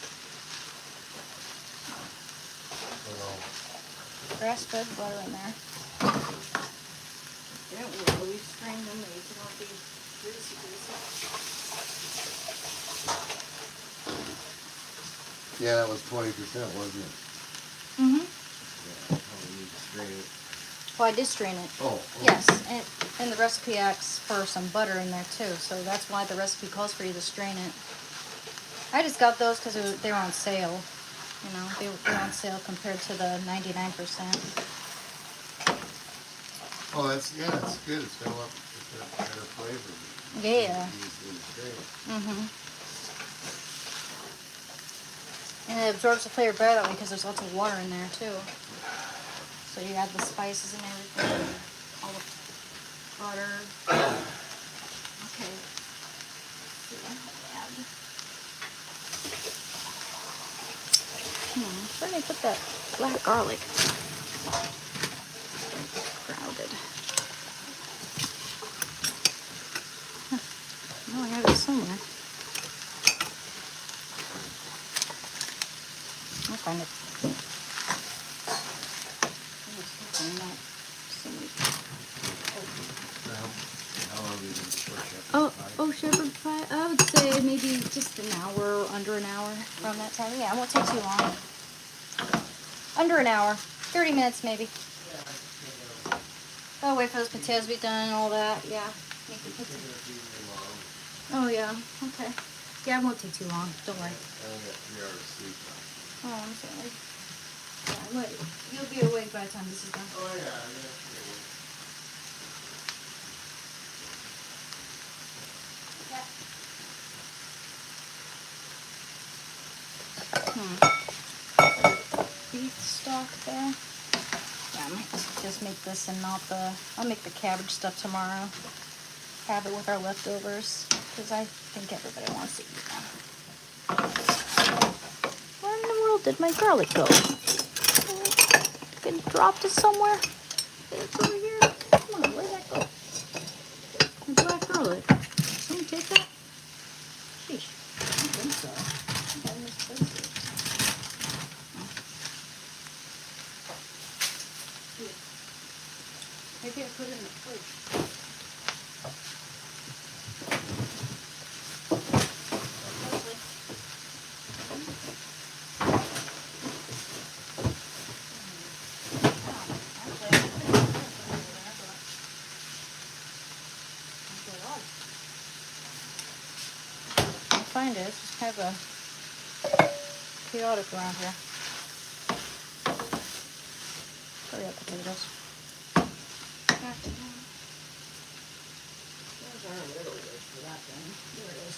Grass-fed butter in there. Don't worry, we strained them. They won't be greasy. Yeah, that was 20%, wasn't it? Mm-hmm. Yeah, probably need to strain it. Well, I did strain it. Oh. Yes, and the recipe asks for some butter in there too, so that's why the recipe calls for you to strain it. I just got those because they were on sale. You know, they were on sale compared to the 99%. Oh, that's good. It's got a better flavor. Yeah. Easily strain. Mm-hmm. And it absorbs the flavor better that way because there's lots of water in there too. So you add the spices and everything, all the butter. Okay. Where did I put that black garlic? Crowded. Oh, I have it somewhere. I'll find it. How long have you been short shepherd's pie? Oh, shepherd pie. I would say maybe just an hour, under an hour from that time. Yeah, it won't take too long. Under an hour, 30 minutes maybe. Oh, wait for those potatoes to be done and all that. Yeah. Make the pizza. Oh yeah. Okay. Yeah, it won't take too long. Don't worry. I only got 3 hours sleep now. Oh, I'm sorry. Yeah, wait. You'll be awake by the time this is done. Oh yeah. beef stock there. Yeah, I might just make this and not the. I'll make the cabbage stuff tomorrow. Have it with our leftovers because I think everybody wants to eat them. Where in the world did my garlic go? It dropped it somewhere. It's over here. Come on, where'd that go? The black garlic. Someone take that? Sheesh. I don't think so. I think I misplaced it. Maybe I put it in the fridge. Find it. It's just kind of a chaotic around here. Hurry up, potatoes. Those are a little weird for that thing. There it is.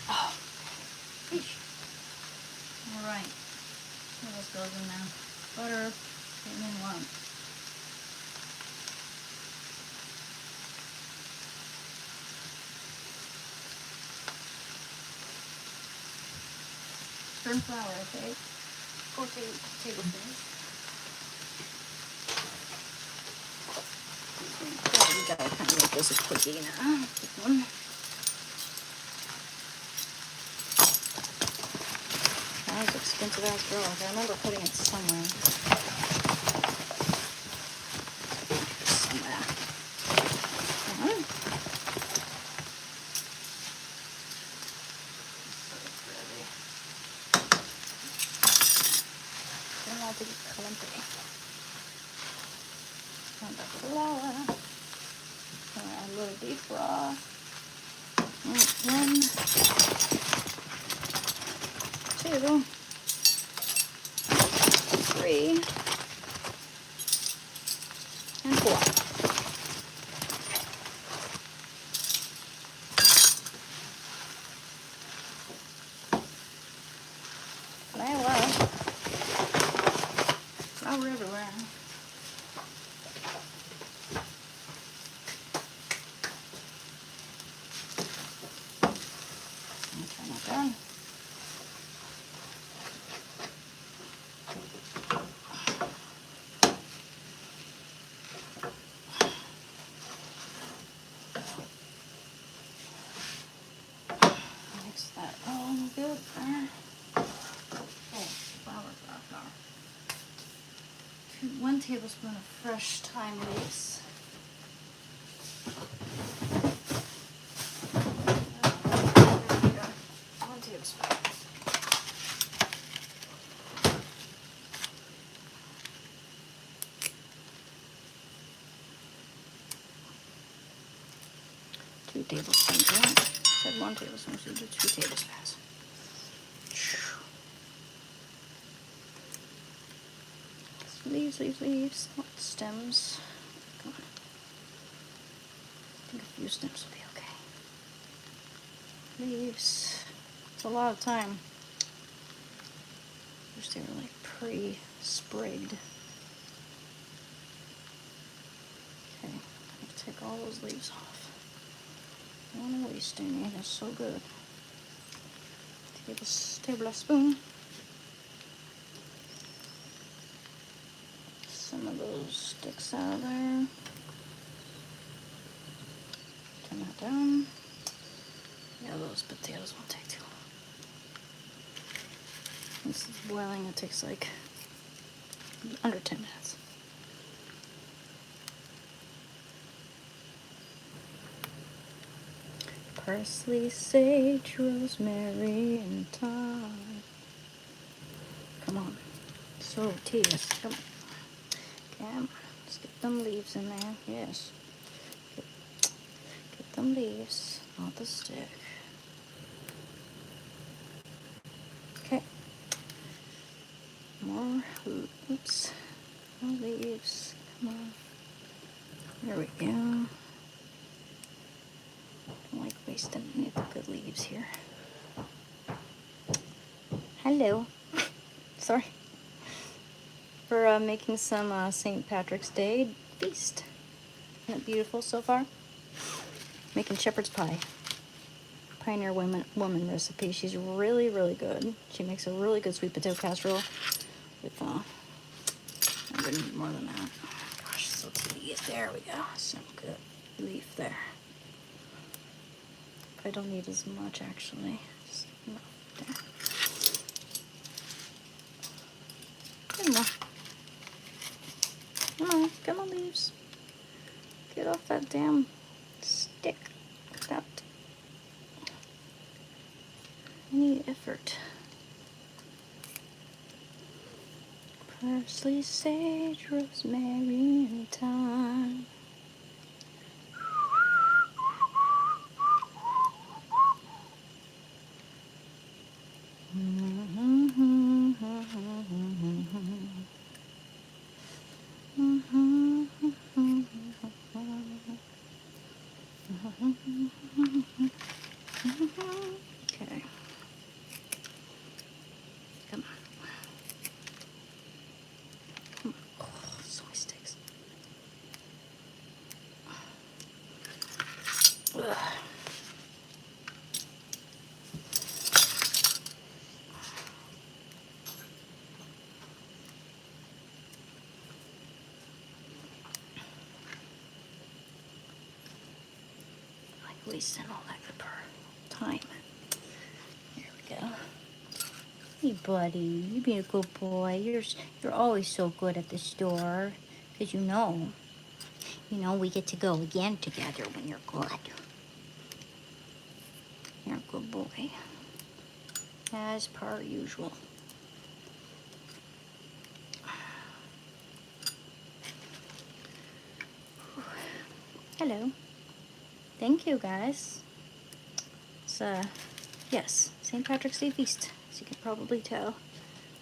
Oh, yeesh. All right. What else goes in there? Butter, and then lump. Corn flour, okay? 4 tablespoons. We gotta kind of make this a quickie now. Quick one. That was expensive ass garlic. I remember putting it somewhere. Somewhere. And the flour. Add a little beef broth. 1, 2, 3, and 4. Flour everywhere. Turn that down. Mix that all good there. Oh, flour. 1 tablespoon of fresh thyme leaves. 1 tablespoon. Two tablespoons. I said 1 tablespoon, so do 2 tablespoons. Leaves, not stems. Come on. I think a few stems will be okay. Leaves. It's a lot of time. Wish they were like pre-sprigged. Okay, I'll take all those leaves off. I don't want to waste any. That's so good. Tablespoon. Some of those sticks out of there. Turn that down. Yeah, those potatoes won't take too long. This is boiling. It takes like under 10 minutes. Parsley, sage, rosemary, and thyme. Come on. So tedious. Come on. Let's get them leaves in there. Yes. Get them leaves, not the stick. Okay. More. Oops. More leaves. Come on. There we go. Don't like wasting any of the good leaves here. Hello. Sorry. For making some St. Patrick's Day feast. Isn't it beautiful so far? Making shepherd's pie. Pioneer woman recipe. She's really, really good. She makes a really good sweet potato casserole with, I'm gonna need more than that. Gosh, so it's gonna get, there we go. Some good leaf there. I don't need as much actually. Just enough there. Come on. Come on, leaves. Get off that damn stick without any effort. Parsley, sage, rosemary, and thyme. Okay. Come on. Oh, soy sticks. Ugh. Like wasting all that good time. Here we go. Hey, buddy, you be a good boy. You're always so good at the store, 'cause you know we get to go again together when you're good. You're a good boy, as per usual. Hello. Thank you, guys. It's yes, St. Patrick's Day feast. As you can probably tell,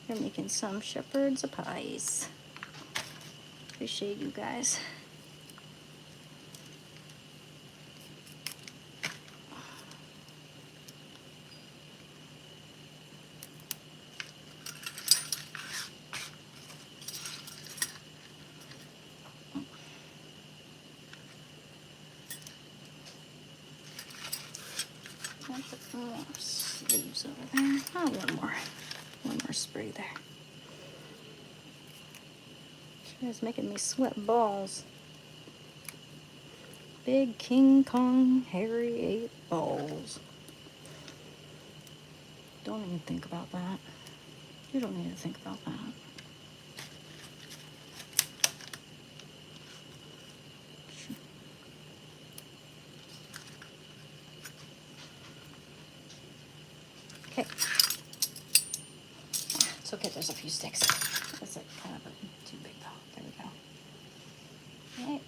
we're making some shepherd's pies. Appreciate you guys. I'll put some more sleeves over there. Oh, one more spray there. Sure is making me sweat balls. Big King Kong hairy 8 balls. Don't even think about that. You don't need to think about that. Okay. It's okay, there's a few sticks. That's like kind of too big though. There we go. Alright.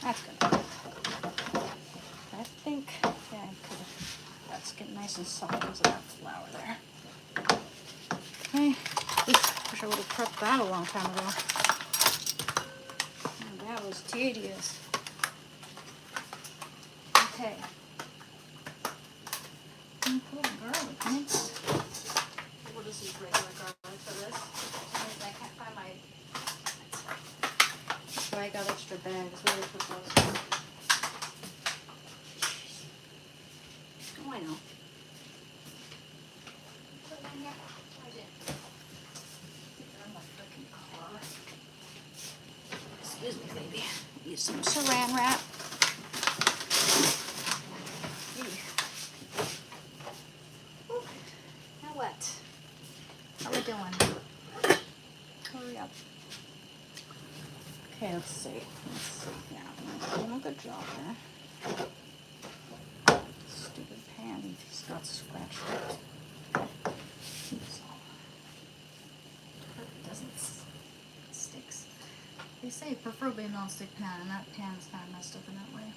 That's good. I think, yeah, that's getting nice and soft because of that flour there. Okay. Wish I would have prepped that a long time ago. Oh, that was tedious. Okay. I'm putting garlic mince. What is this regular garlic for this? I can't find my. That's why I got extra bags. Where did I put those? Oh, I know. Put it in here. Where's it? They're in my freaking car. Excuse me, baby. Use some saran wrap. Now what? How are we doing? Hurry up. Okay, let's see. Yeah, I'm doing a good job there. Stupid pan, he's got scratched out. So, it doesn't sticks. They say preferably a non-stick pan, and that pan is kind of messed up in that way.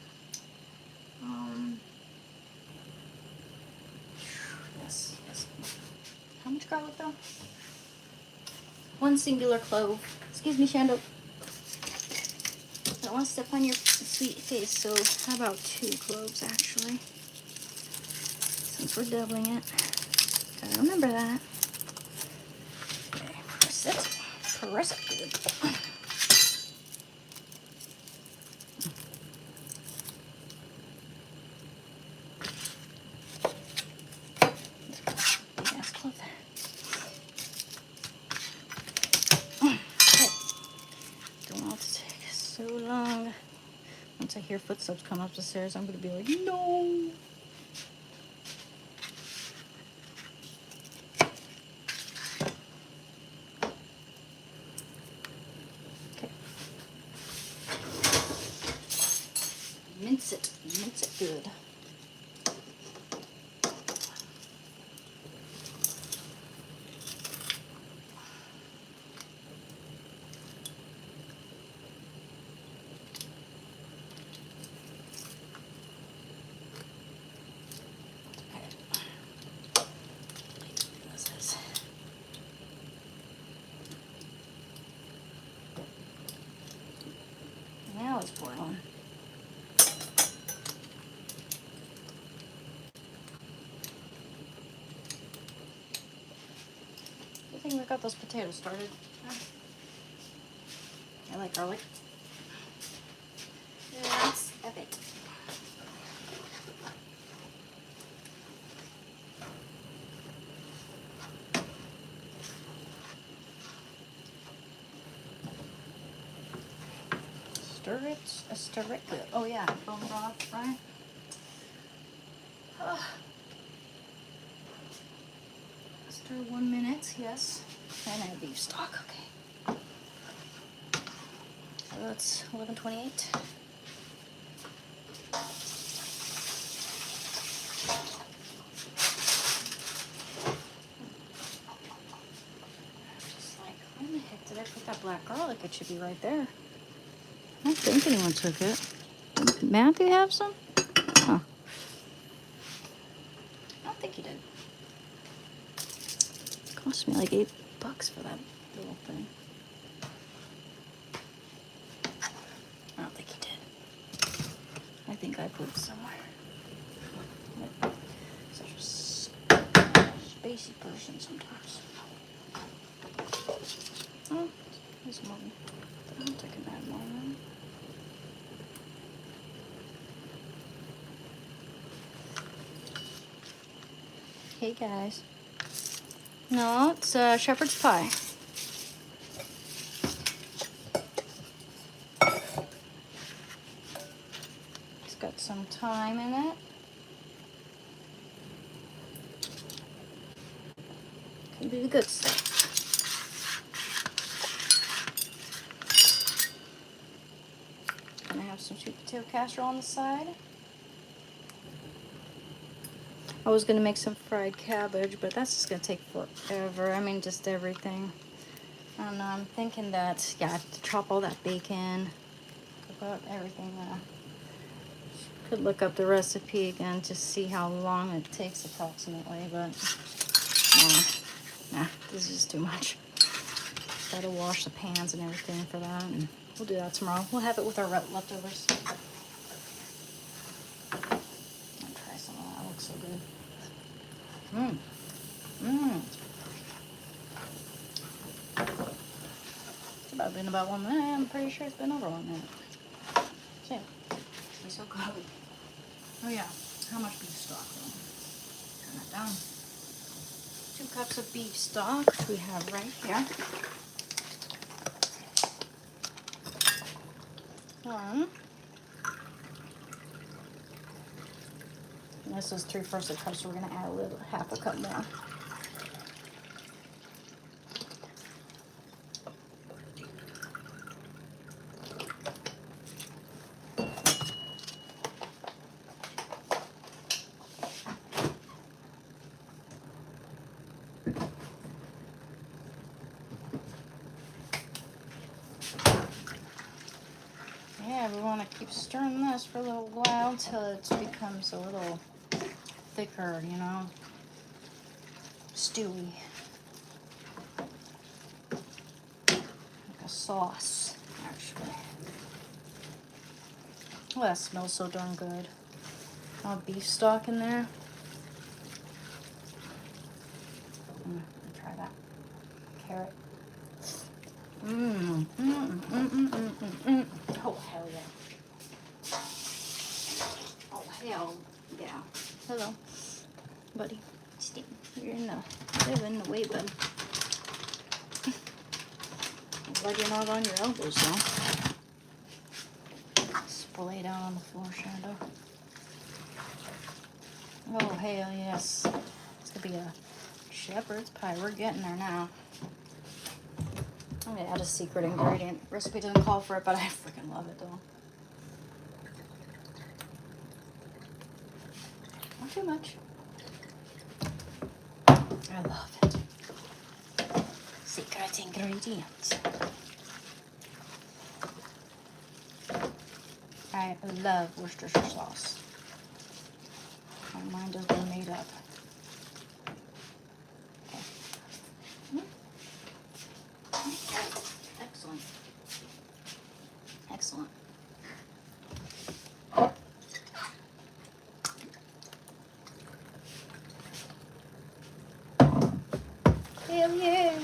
Yes. How much garlic though? 1 singular clove. Excuse me, Shando. I don't want to step on your sweet face, so how about 2 cloves actually? since we're doubling it. Gotta remember that. Okay, press it. Press it good. Big ass cloth there. Okay. Don't want it to take so long. Once I hear footsteps come up the stairs, I'm gonna be like, no. Okay. Mince it good. Now it's boiling. Good thing we got those potatoes started. I like garlic. Lots of it. Stir it good. Oh yeah, bone broth, right? Stir 1 minute, yes. And add beef stock, okay. So that's 11:28. Just like, where the heck did I put that black garlic? It should be right there. I don't think anyone took it. Did Matthew have some? Huh. I don't think he did. It cost me like $8 for that little thing. I don't think he did. I think I put it somewhere. Such a spacey person sometimes. Oh, there's more. I don't think I can add more now. Hey guys. No, it's shepherd's pie. It's got some thyme in it. Could be the good stuff. Gonna have some sweet potato casserole on the side. I was gonna make some fried cabbage, but that's just gonna take forever. I mean, just everything. I don't know. I'm thinking that, yeah, I have to chop all that bacon, cook up everything. Could look up the recipe again to see how long it takes approximately, but nah, this is too much. Gotta wash the pans and everything for that, and we'll do that tomorrow. We'll have it with our leftovers. I'll try some of that. It looks so good. It's been about 1 minute. I'm pretty sure it's been over 1 minute. So yeah, it's so good. Oh yeah, how much beef stock though? Turn that down. 2 cups of beef stock, which we have right here. One. And this is 3/4 cup, so we're gonna add a little, half a cup more. Yeah, we want to keep stirring this for a little while till it becomes a little thicker, you know, stewy, like a sauce, actually. Oh, that smells so darn good. Beef stock in there. carrot. Oh, hell yeah. Oh, hell yeah. Hello, buddy. Steve, you're in the way, bud. I'm glad you're not on your elbows, though. Splay down on the floor, Shadow. Oh, hell yes. It's gonna be a shepherd's pie. We're getting there now. I'm gonna add a secret ingredient. Recipe doesn't call for it, but I freaking love it though. Not too much. I love it. Secret ingredient. I love Worcestershire sauce. My mind has been made up. Excellent. Excellent. Hell yeah.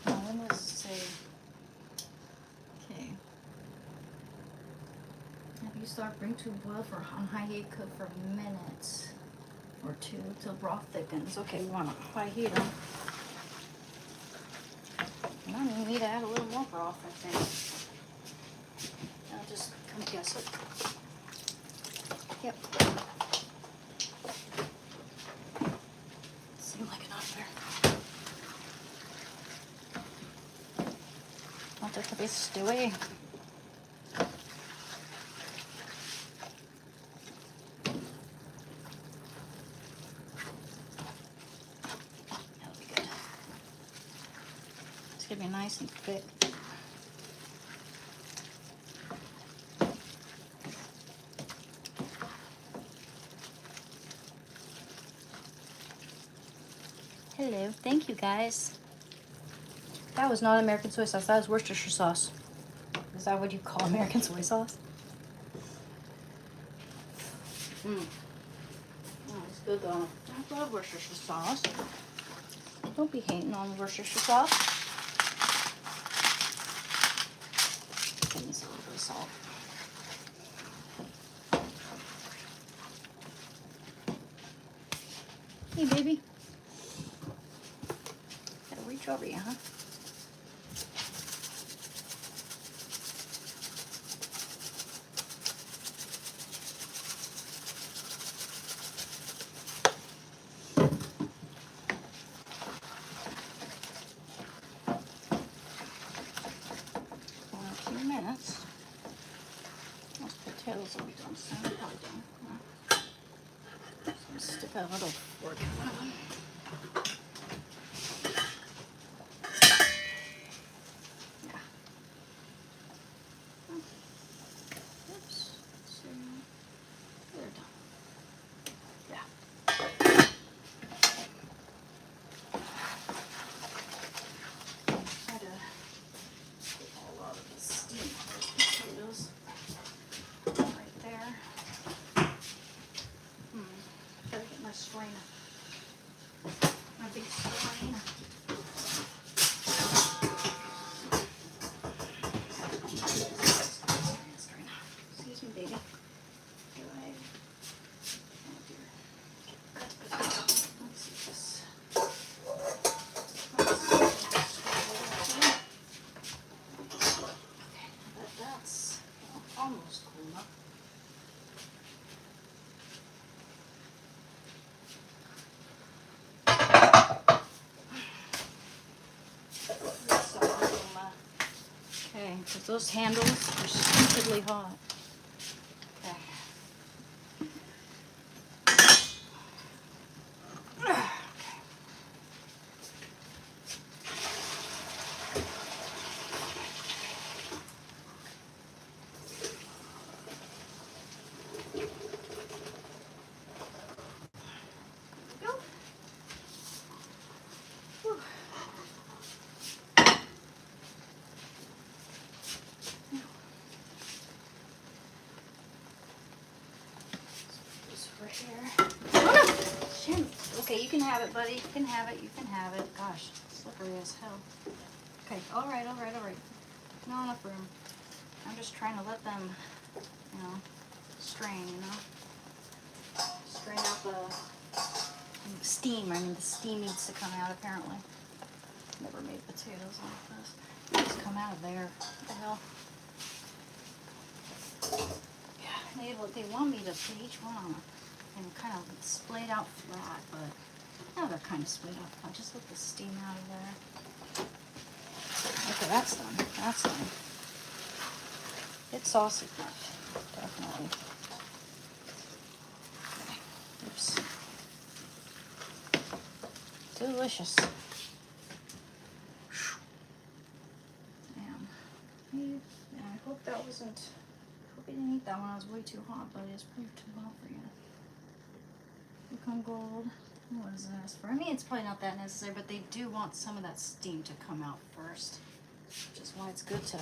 Now let's see. Okay. If you start bring to boil for on high heat, cook for minutes or two till broth thickens. Okay, we want to high heat them. I need to add a little more broth, I think. I'll just come guess it. Yep. Seems like enough there. Want it to be stewy. That'll be good. It's gonna be nice and thick. Hello, thank you guys. That was not American soy sauce, that was Worcestershire sauce. Is that what you call American soy sauce? Oh, it's good though. I love Worcestershire sauce. Don't be hating on Worcestershire sauce. Give me a little bit of salt. Hey, baby. Gotta reach over you, huh? For a few minutes. Those potatoes will be done soon. Probably done. So stick a little fork in one of them. Oops. So they're done. Yeah. Try to get a lot of the steam on those potatoes. Right there. Gotta get my strainer. My big strainer. Excuse me, baby. Do I? Oh dear. Let's see this. Let's see this. Okay, that's almost cool enough. Okay, because those handles are stupidly hot. Okay. Go. Whew. here. Oh no! Shannon. Okay, you can have it, buddy. You can have it. You can have it. Gosh, slippery as hell. Okay, all right. Not enough room. I'm just trying to let them, strain, strain out the steam. I mean, the steam needs to come out apparently. Never made potatoes like this. They just come out of there. What the hell? Yeah, they want me to put each one on and kind of splayed out flat, but now they're kind of splayed out flat. Just let the steam out of there. Okay, that's done. That's done. It's saucy enough, definitely. Okay. Oops. Delicious. Damn. Yeah, I hope that wasn't. I hope you didn't eat that one. It was way too hot, but it's probably too hot for you. Become gold. What is this? For me, it's probably not that necessary, but they do want some of that steam to come out first, which is why it's good to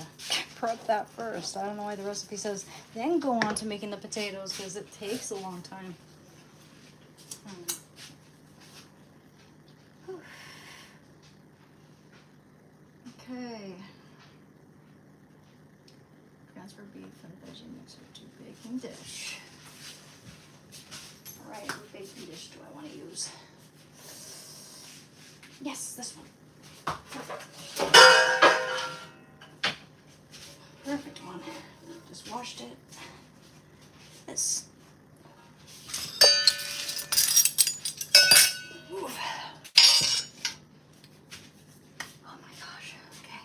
prep that first. I don't know why the recipe says then go on to making the potatoes, because it takes a long time. Okay. Transfer beef and veggie mixer to baking dish. Alright, what baking dish do I want to use? Yes, this one. Perfect one. Just washed it. This. Oof. Oh my gosh. Okay.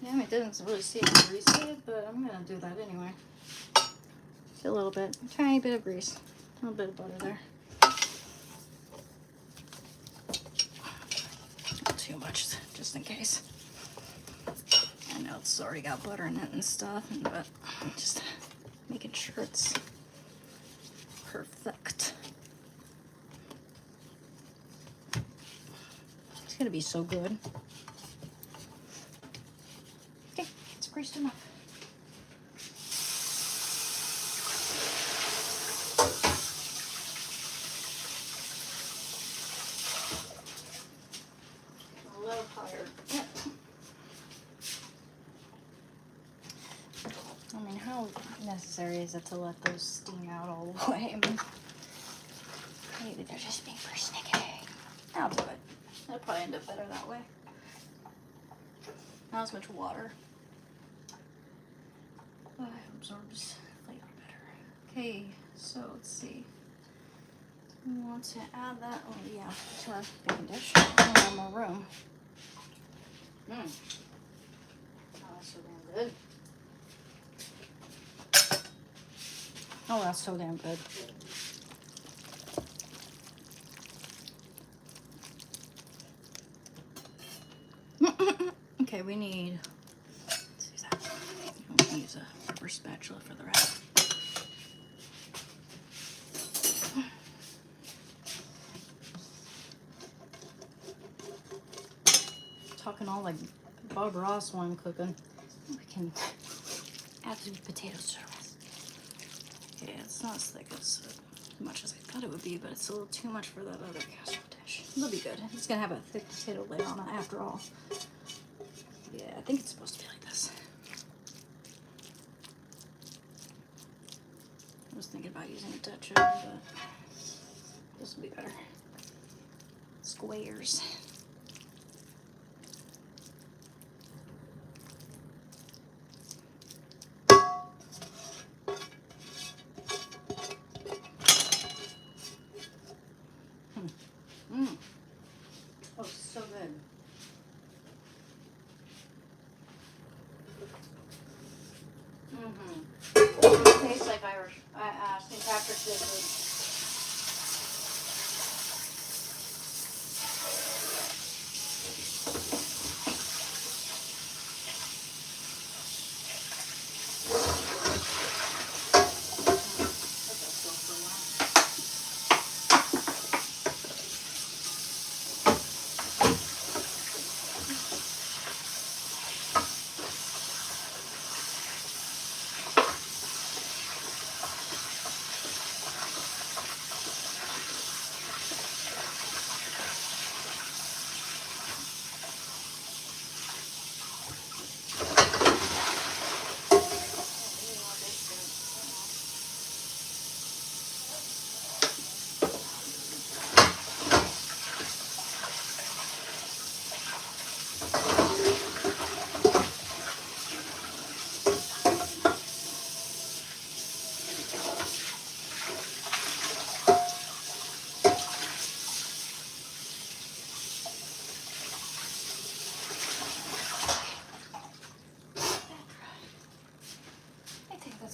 Yeah, I mean, it doesn't really see it greasy, but I'm gonna do that anyway. A little bit, a tiny bit of grease, a little bit of butter there. Not too much, just in case. I know it's already got butter in it and stuff, but just making sure it's perfect. It's gonna be so good. Okay, it's greased enough. A little higher. Yep. I mean, how necessary is it to let those steam out all the way? I mean, maybe they're just being persnickety. I'll do it. It'll probably end up better that way. Not as much water. It absorbs flavor better. Okay, so let's see. We want to add that, oh yeah, to our baking dish. One more room. Oh, that's so damn good. Oh, that's so damn good. Okay, we need, let's use that. I'm gonna use a rubber spatula for the rest. Talking all like Bob Ross while I'm cooking. We can add the potatoes to the rest. Okay, it's not as thick as much as I thought it would be, but it's a little too much for that other casserole dish. It'll be good. It's gonna have a thick potato layer on it after all. Yeah, I think it's supposed to be like this. I was thinking about using a Dutch oven, but this will be better. Squares. Oh, so good. It tastes like Irish, St. Patrick's Day food. Let that soak for a while.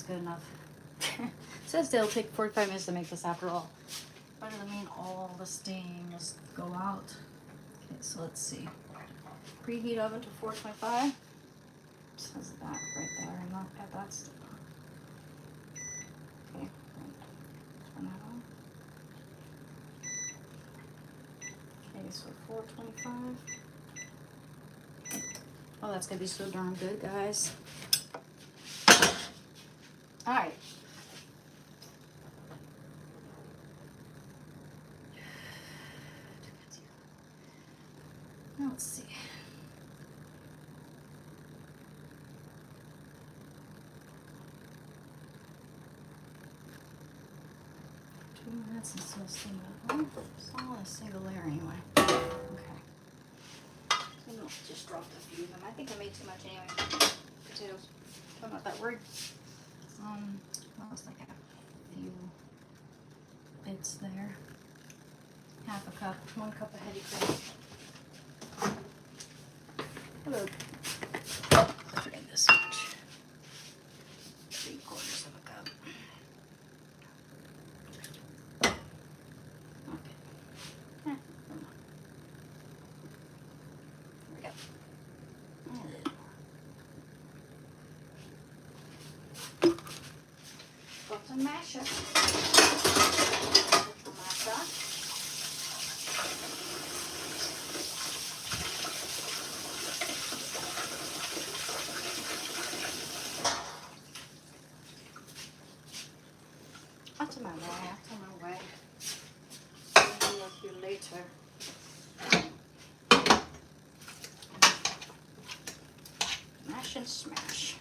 good enough. It says they'll take 45 minutes to make this after all. That doesn't mean all the steam must go out. Okay, so let's see. Preheat oven to 425. It says that right there, and not at that step. Okay, turn that on. Okay, so 425. Oh, that's gonna be so darn good, guys. All right. Now let's see. Minutes and still steam it. Well, it's all in a single layer anyway. Okay. Maybe I'll just drop a few of them. I think I made too much anyway. Potatoes. I'm not that worried. That was like a few bits there. Half a cup, 1 cup of heavy cream. Hello. Putting this much. 3/4 of a cup. Masher. Out of my way. I'll look you later. Mash and smash.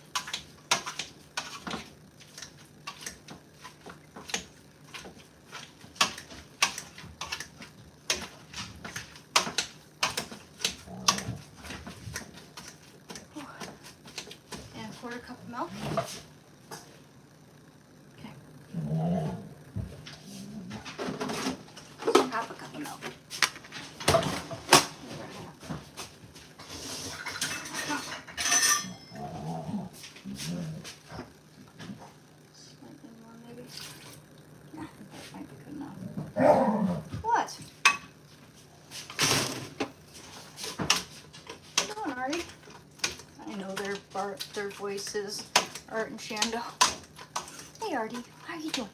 And 1/4 cup of milk. Okay. Half a cup of milk. Slightly more maybe. Yeah, I think that might be good enough. What? What are you doing, Artie? I know their voices, Art and Shando. Hey Artie, how are you doing?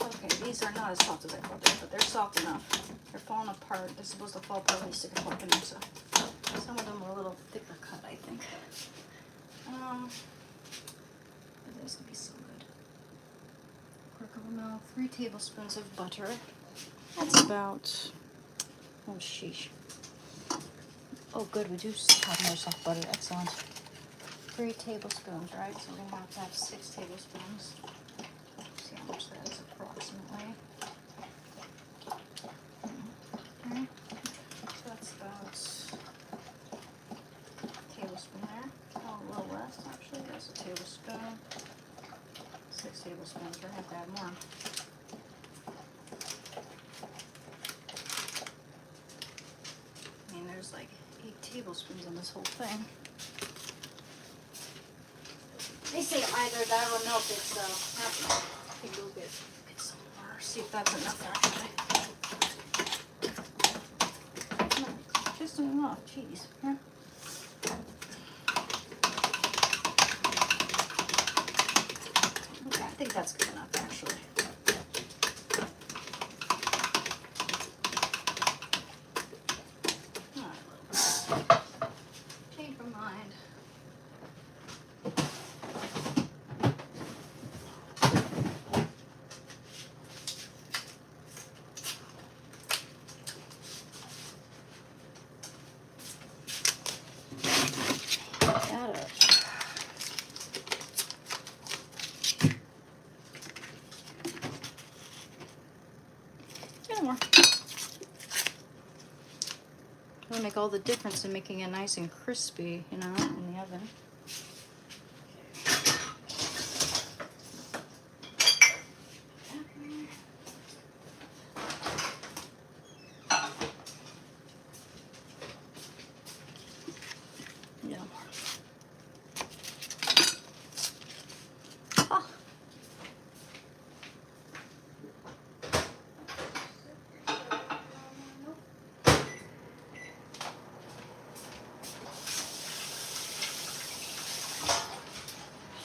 Okay, these are not as soft as I thought they were, but they're soft enough. They're falling apart. They're supposed to fall apart when you stick a fork in there, so some of them are a little thicker cut, I think. But this could be so good. 1/4 cup of milk, 3 tablespoons of butter. That's about, oh sheesh. Oh good, we do have more soft butter, excellent. 3 tablespoons, right? So we're gonna have 6 tablespoons. Let's see how much that is approximately. Okay, so that's about a tablespoon there. Oh, a little less actually, that's a tablespoon. 6 tablespoons, we're gonna have to add more. I mean, there's like 8 tablespoons in this whole thing. They say either that or milk it, so I think we'll get some more. See if that's enough actually. No, just enough, jeez. Huh? Okay, I think that's good enough actually. Change my mind. That up. A little more. It'll make all the difference in making it nice and crispy, you know, in the oven. Yeah. Ah.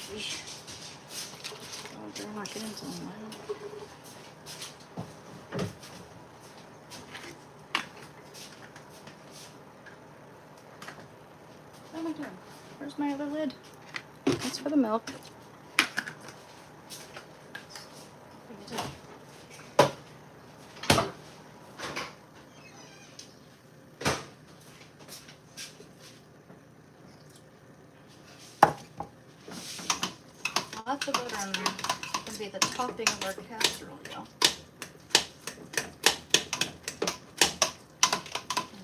Sheesh. Oh, better not get into them. What am I doing? Where's my other lid? That's for the milk. Lots of butter in there. It's going to be the topping of our casserole, y'all. I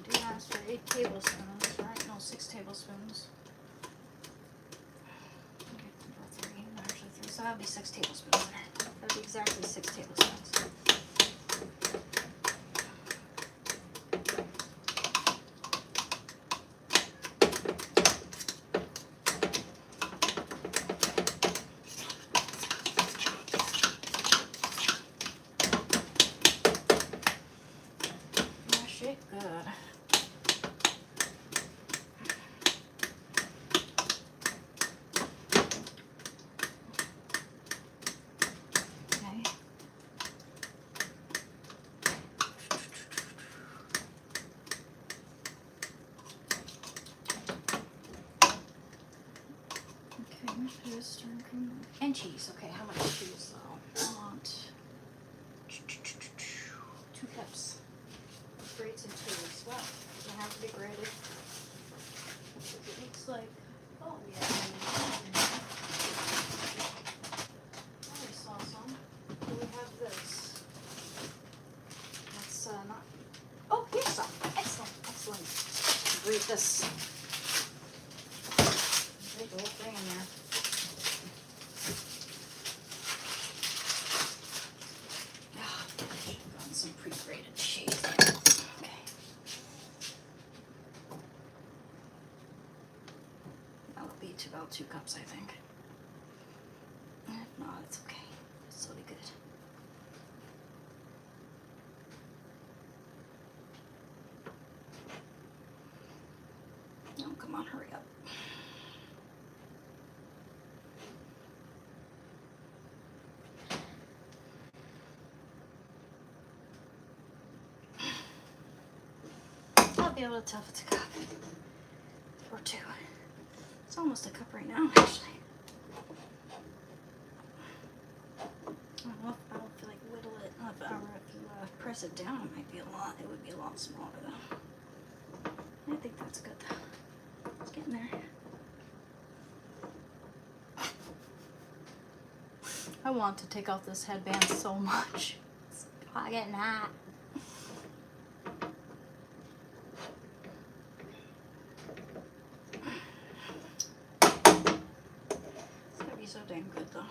do ask for 8 tablespoons, right? No, 6 tablespoons. Okay, or 3, actually 3. So that'll be 6 tablespoons there. That'll be exactly 6 tablespoons. Mash it good. And cheese. Okay, how much cheese though? I want 2 cups. Grate some cheese. Well, it doesn't have to be grated. It looks like, oh yeah. I saw some. We have this. That's not. Oh, here's some. Excellent, excellent. Grate this. Grate the whole thing in there. Some pre-grated cheese. Okay. That'll be about 2 cups, I think. If not, it's okay. It's really good. Oh, come on, hurry up. Be able to tell if it's a cup or 2. It's almost a cup right now, actually. I don't feel like whittle it up, or if you press it down, it might be a lot. It would be a lot smaller though. I think that's good though. It's getting there. I want to take off this headband so much. It's getting hot. So damn good though.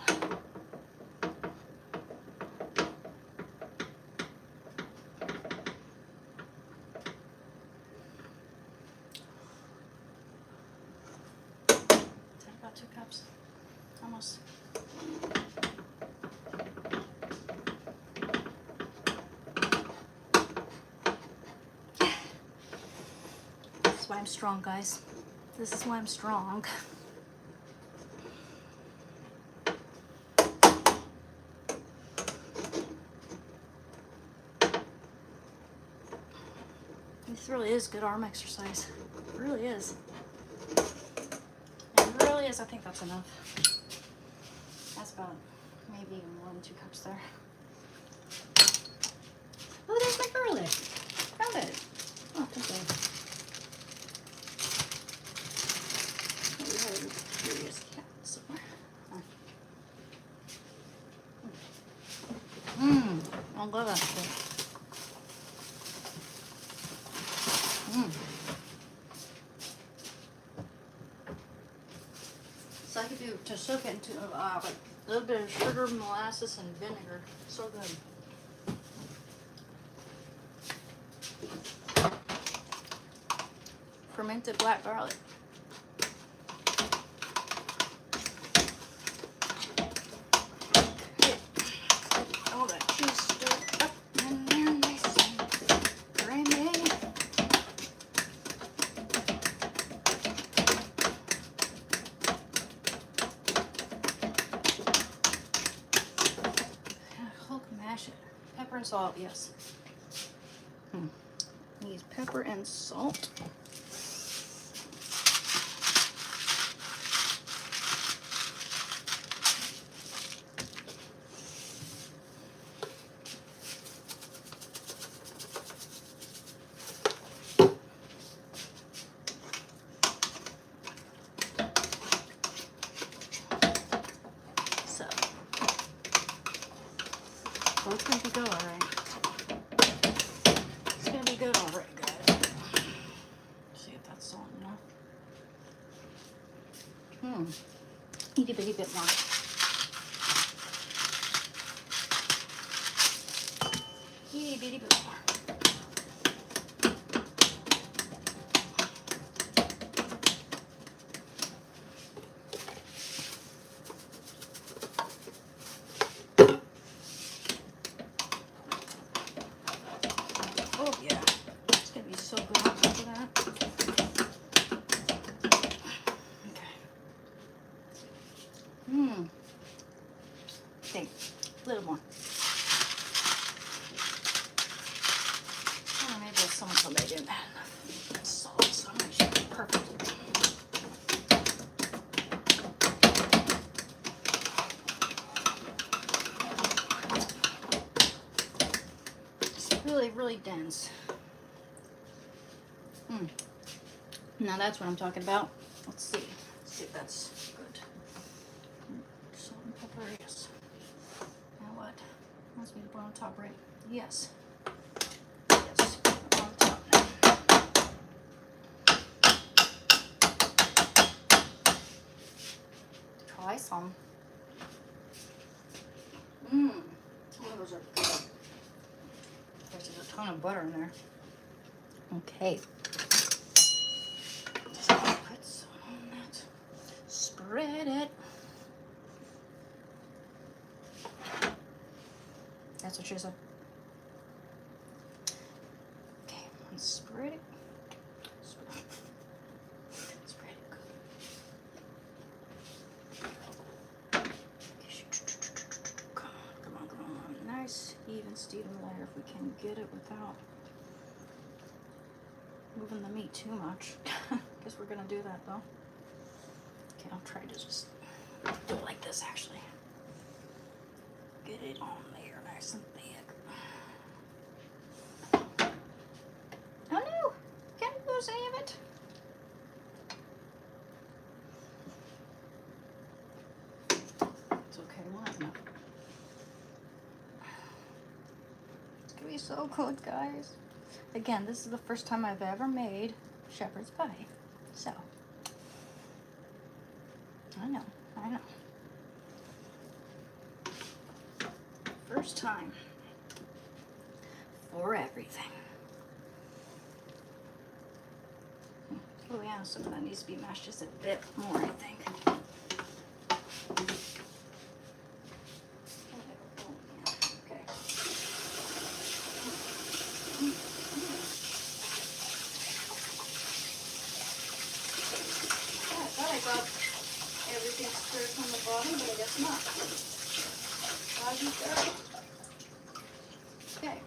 Is that about 2 cups? Almost. This is why I'm strong, guys. This is why I'm strong. This really is good arm exercise. It really is. It really is. I think that's enough. That's about maybe more than 2 cups there. Oh, there's my garlic. Found it. Oh, okay. Oh, we had a curious cat somewhere. I love that shit. to soak it into like a little bit of sugar, molasses, and vinegar. So good. Fermented black garlic. All that cheese stirred up in there nice and creamy. Hulk mash it. Pepper and salt, yes. Need pepper and salt. So, it's gonna be good, alright. It's gonna be good, alright, guys. See if that's salt enough. Need a bitty bit more. Itty bitty bit more. Oh yeah, it's gonna be so good on top of that. Okay. Okay, a little more. Oh, maybe there's someone told me I didn't add enough salt, so I'm gonna make sure it's perfect. It's really, really dense. Now that's what I'm talking about. Let's see. Let's see if that's good. Salt and pepper, yes. Now what? Wants me to put on top, right? Yes. Yes. On top now. Try some. Oh, those are good. There's a ton of butter in there. Okay. Put some on that. Spread it. That's what she said. Okay, and spread it. Spread it good. Come on. Nice, even Steven layer if we can get it without moving the meat too much. Guess we're gonna do that though. Okay, I'll try to just do it like this actually. Get it on there nice and thick. Oh no! Can't lose any of it. It's okay, we'll have enough. It's gonna be so good, guys. Again, this is the first time I've ever made shepherd's pie. So, I know. First time for everything. Oh yeah, some of that needs to be mashed just a bit more, I think. Okay. I thought I got everything stirred from the bottom, but I guess not. Doggy stir. Okay.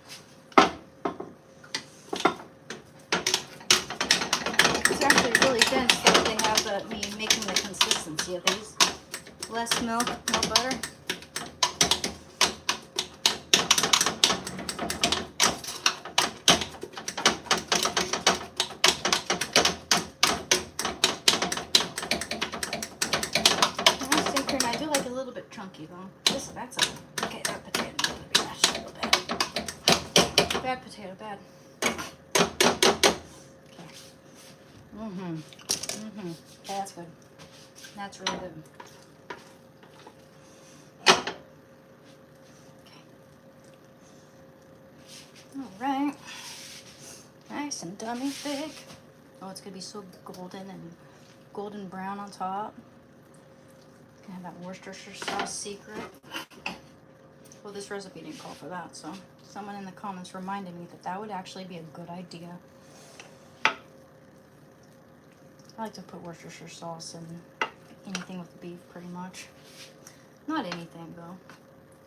It's actually really dense, so they have me making the consistency of these. Less milk, more butter. I do like a little bit chunky though. That's a, okay, that potato needs to be mashed a little bit. Bad potato, bad. Okay. Okay, that's good. That's really good. Alright. Nice and dummy thick. Oh, it's gonna be so golden brown on top. Gonna have that Worcestershire sauce secret. Well, this recipe didn't call for that, so someone in the comments reminded me that that would actually be a good idea. I like to put Worcestershire sauce in anything with beef, pretty much. Not anything, though.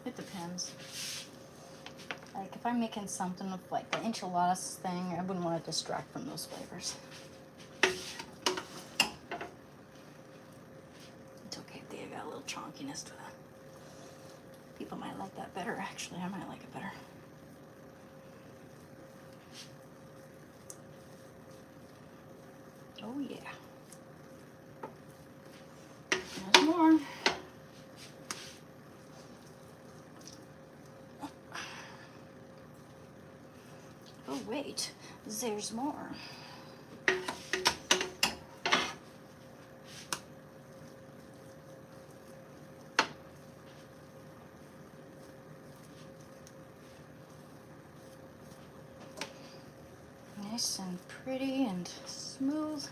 It depends. Like, if I'm making something with, like, the enchiladas thing, I wouldn't want to distract from those flavors. It's okay if they got a little chonkiness to that. People might like that better, actually. I might like it better. Oh, yeah. There's more. Oh, wait. There's more. Nice and pretty and smooth.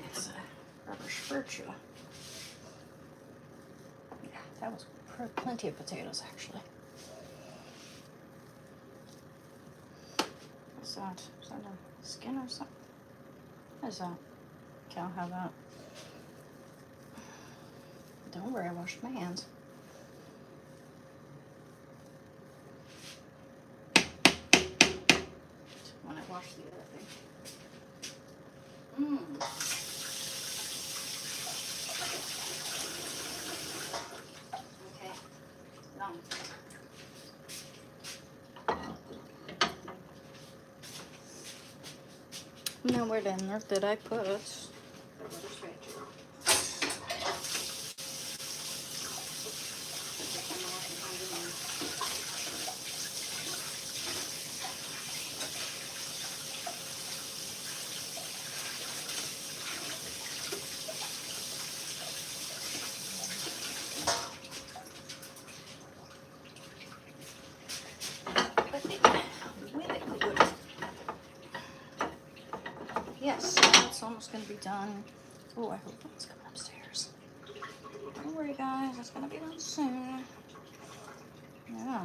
It's a rubber spatula. Yeah, that was plenty of potatoes, actually. What's that? Is that a skin or something? What is that? Okay, I'll have that. Don't worry, I washed my hands. When I wash the other thing. Okay, done. Now where then did I put the rubber spatula? Yes, it's almost going to be done. Oh, I hope it's coming upstairs. Don't worry, guys. It's going to be done soon. Yeah.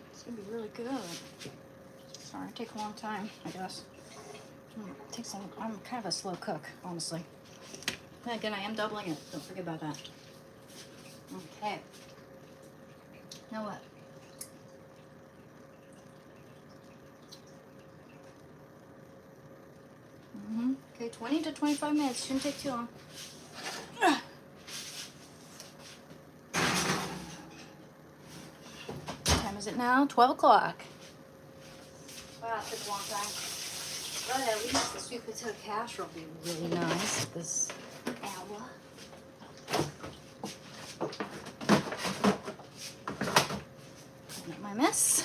It's going to be really good. Sorry, it takes a long time, I guess. I'm kind of a slow cook, honestly. And again, I am doubling it. Don't forget about that. Okay. Now what? Okay, 20 to 25 minutes. Shouldn't take too long. What time is it now? 12 o'clock. Wow, it took a long time. But at least the sweet potato casserole will be really nice this hour. Clean up my mess.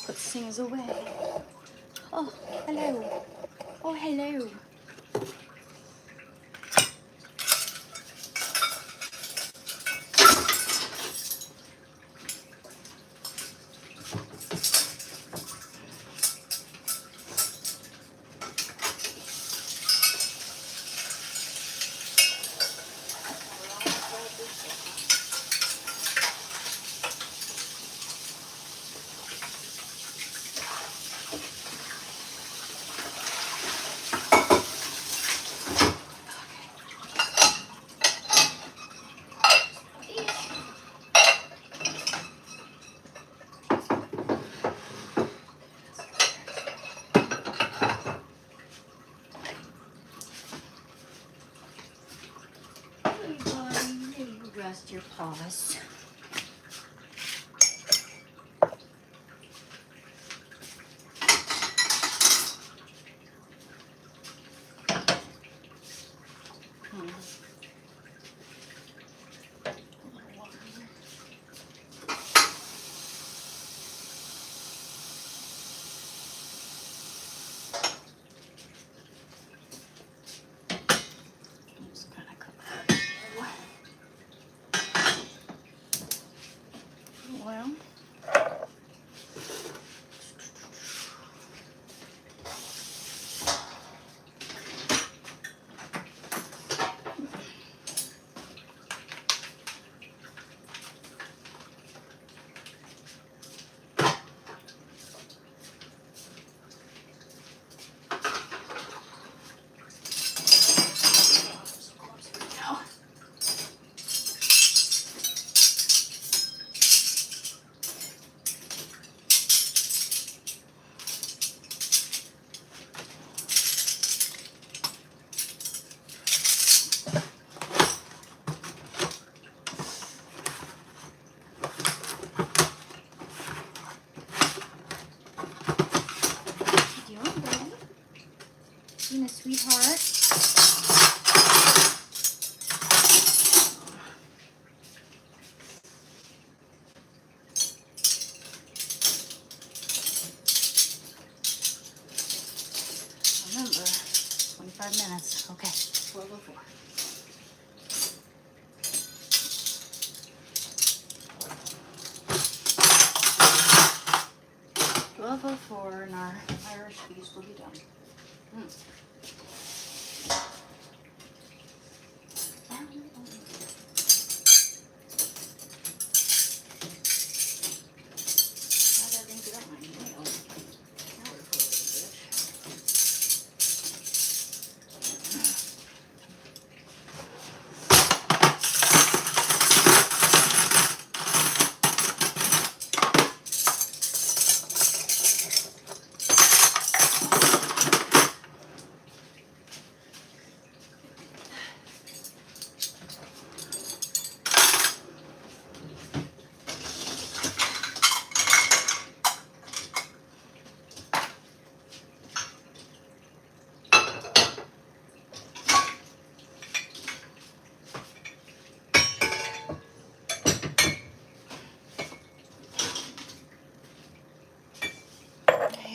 Put things away. Oh, hello. Oh, hello. Rest your paws. oil. Being a sweetheart. Remember, 25 minutes. Okay, 12:04. And our Irish peas will be done. How did I think get up my nail? That would put a little bit.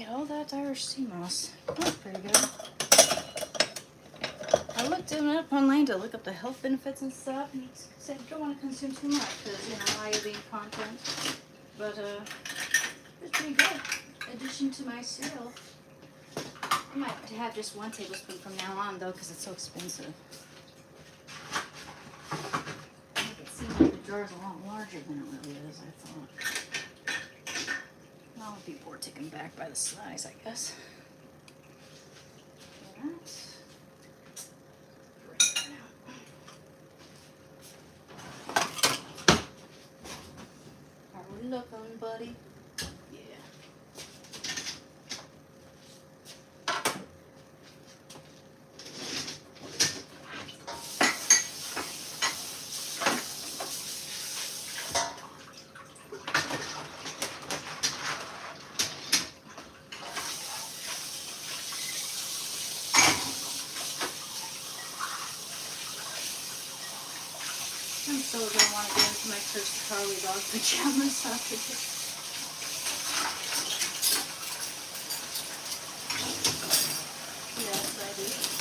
Oh, that's Irish sea moss. That's pretty good. I looked it up online to look up the health benefits and stuff, and it said you don't want to consume too much because, you know, iodine content. But, it's pretty good. Addition to my cereal. I might have just 1 tablespoon from now on, though, because it's so expensive. Make it seem like the jar is a lot larger than it really is, I thought. Well, people were taken back by the size, I guess. That's right now. How we looking, buddy? Yeah. I'm so gonna want to get into my Kirsty Carly dog pajamas after this. Yes, I do. Pajamas.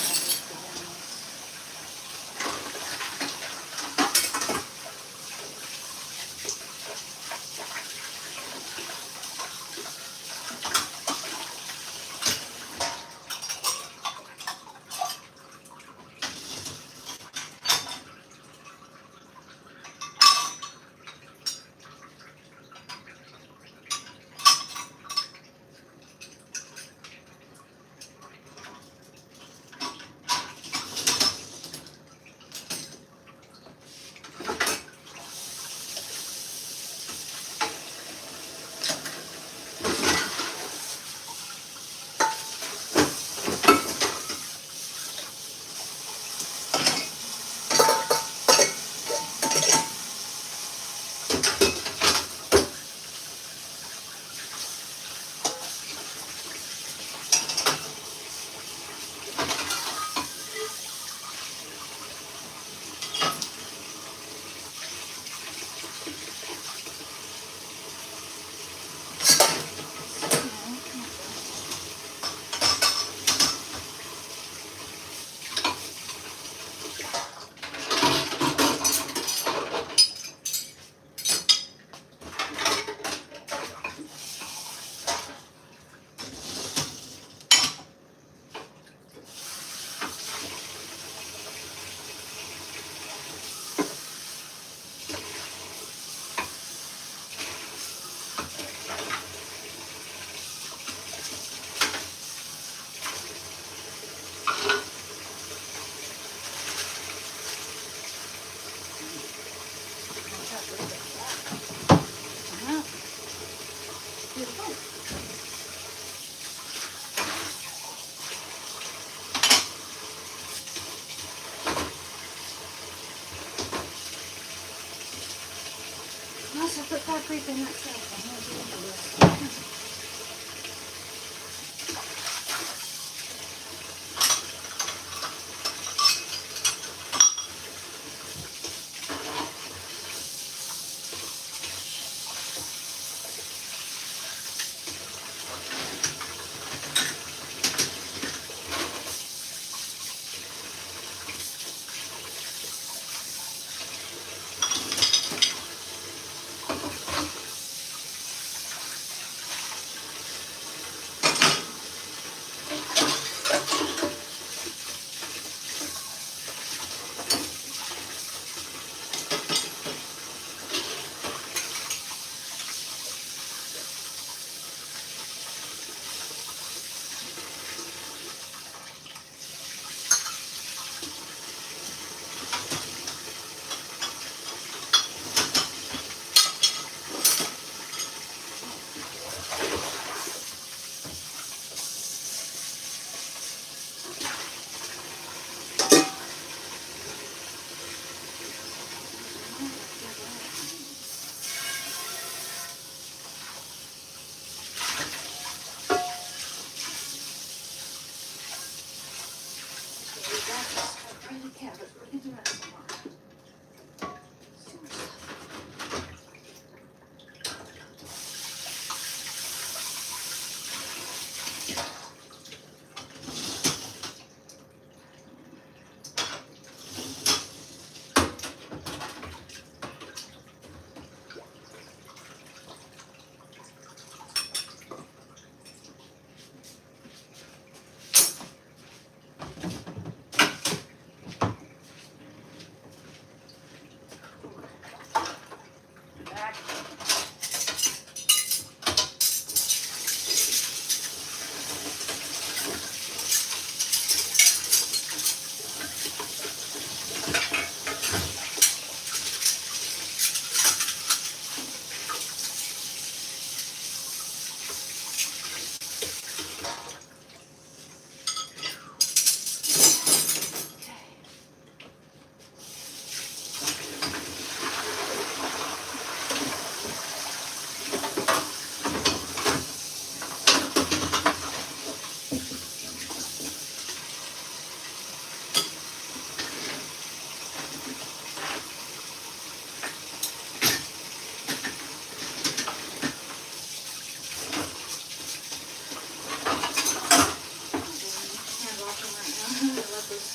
I also put paprika in that too. I'm gonna do this.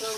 Oh,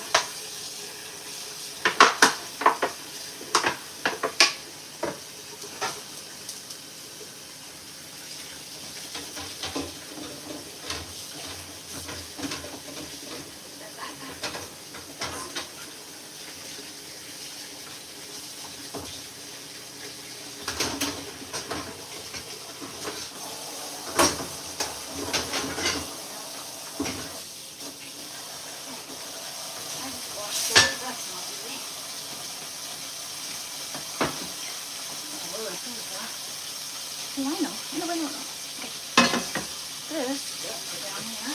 I know. No. This goes down here.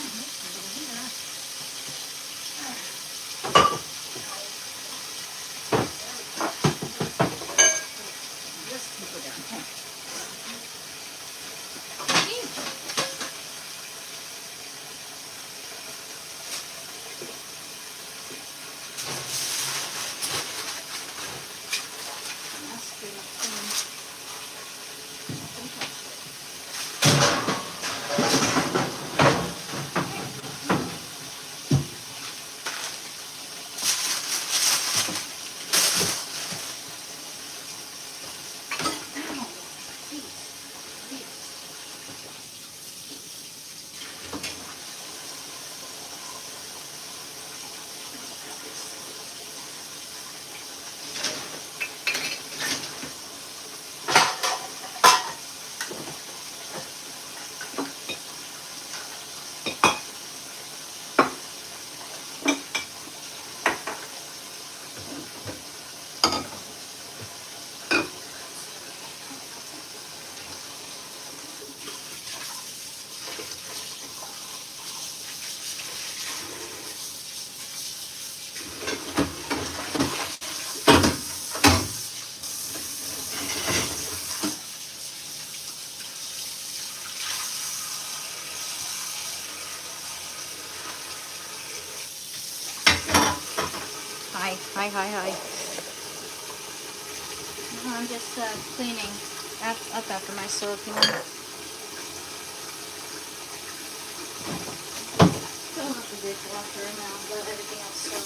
This can go down here. That's good. Hi. No, I'm just cleaning up after myself, you know. Fill up the dishwasher and now let everything else go.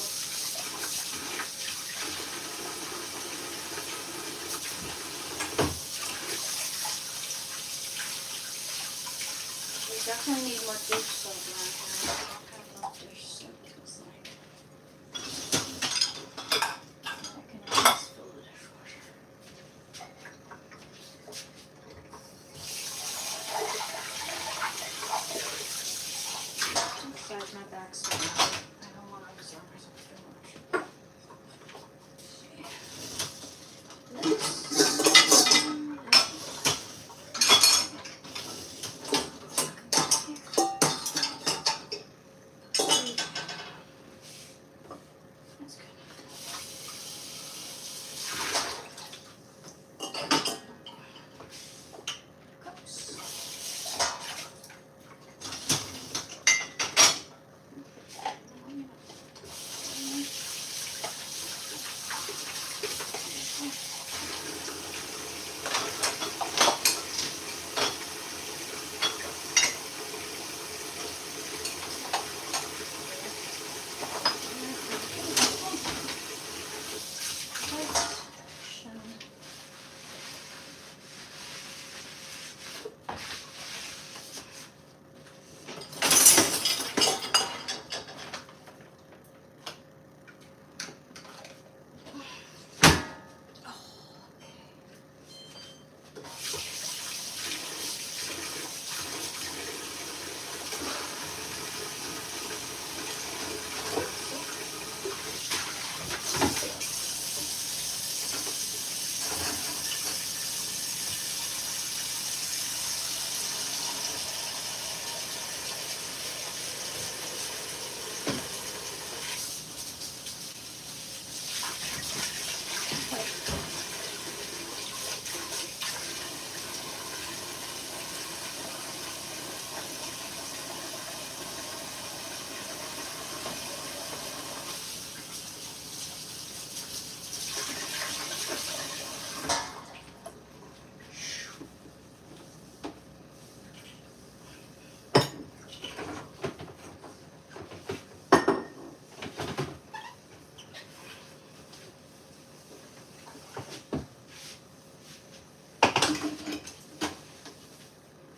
We definitely need more dish soap around here. I don't have enough dish soap, it looks like. I can at least fill the dishwasher. Besides, my back's so bad. I don't want to exert myself too much. That's good. Cups.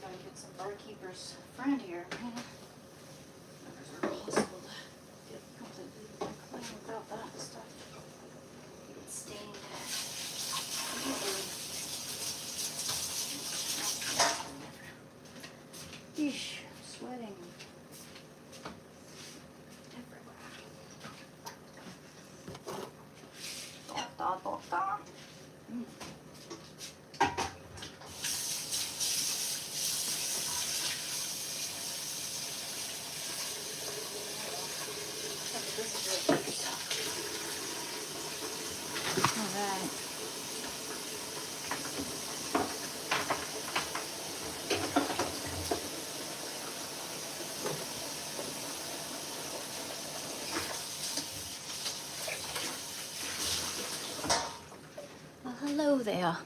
Gotta get some barkeeper's friend here, man. Never possible to get completely clean without that stuff. Get stained easily. Yeesh, I'm sweating everywhere. Mm. This is really good stuff. All right. Well, hello there,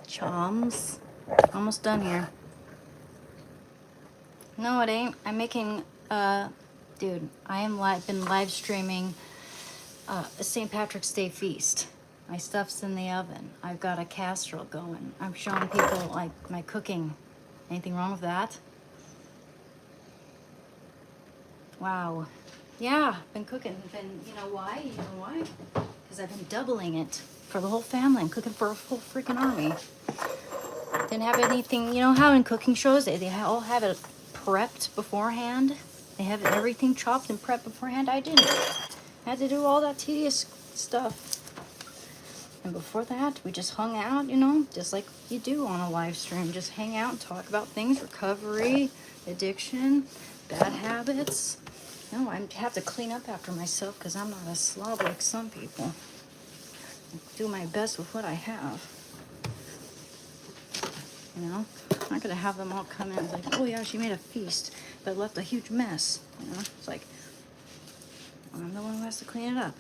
chums. Almost done here. No, it ain't. I'm making, dude, been live streaming a St. Patrick's Day feast. My stuff's in the oven. I've got a casserole going. I'm showing people like my cooking. Anything wrong with that? Wow. Yeah, been cooking. You know why? You know why? Because I've been doubling it for the whole family. I'm cooking for a full freaking army. Didn't have anything, you know how in cooking shows they all have it prepped beforehand? They have everything chopped and prepped beforehand. I didn't. I had to do all that tedious stuff. And before that, we just hung out, you know, just like you do on a live stream. Just hang out and talk about things, recovery, addiction, bad habits. No, I have to clean up after myself because I'm not a slob like some people. I do my best with what I have. You know, I'm not gonna have them all come in like, oh yeah, she made a feast, but left a huge mess. You know, it's like I'm the one who has to clean it up.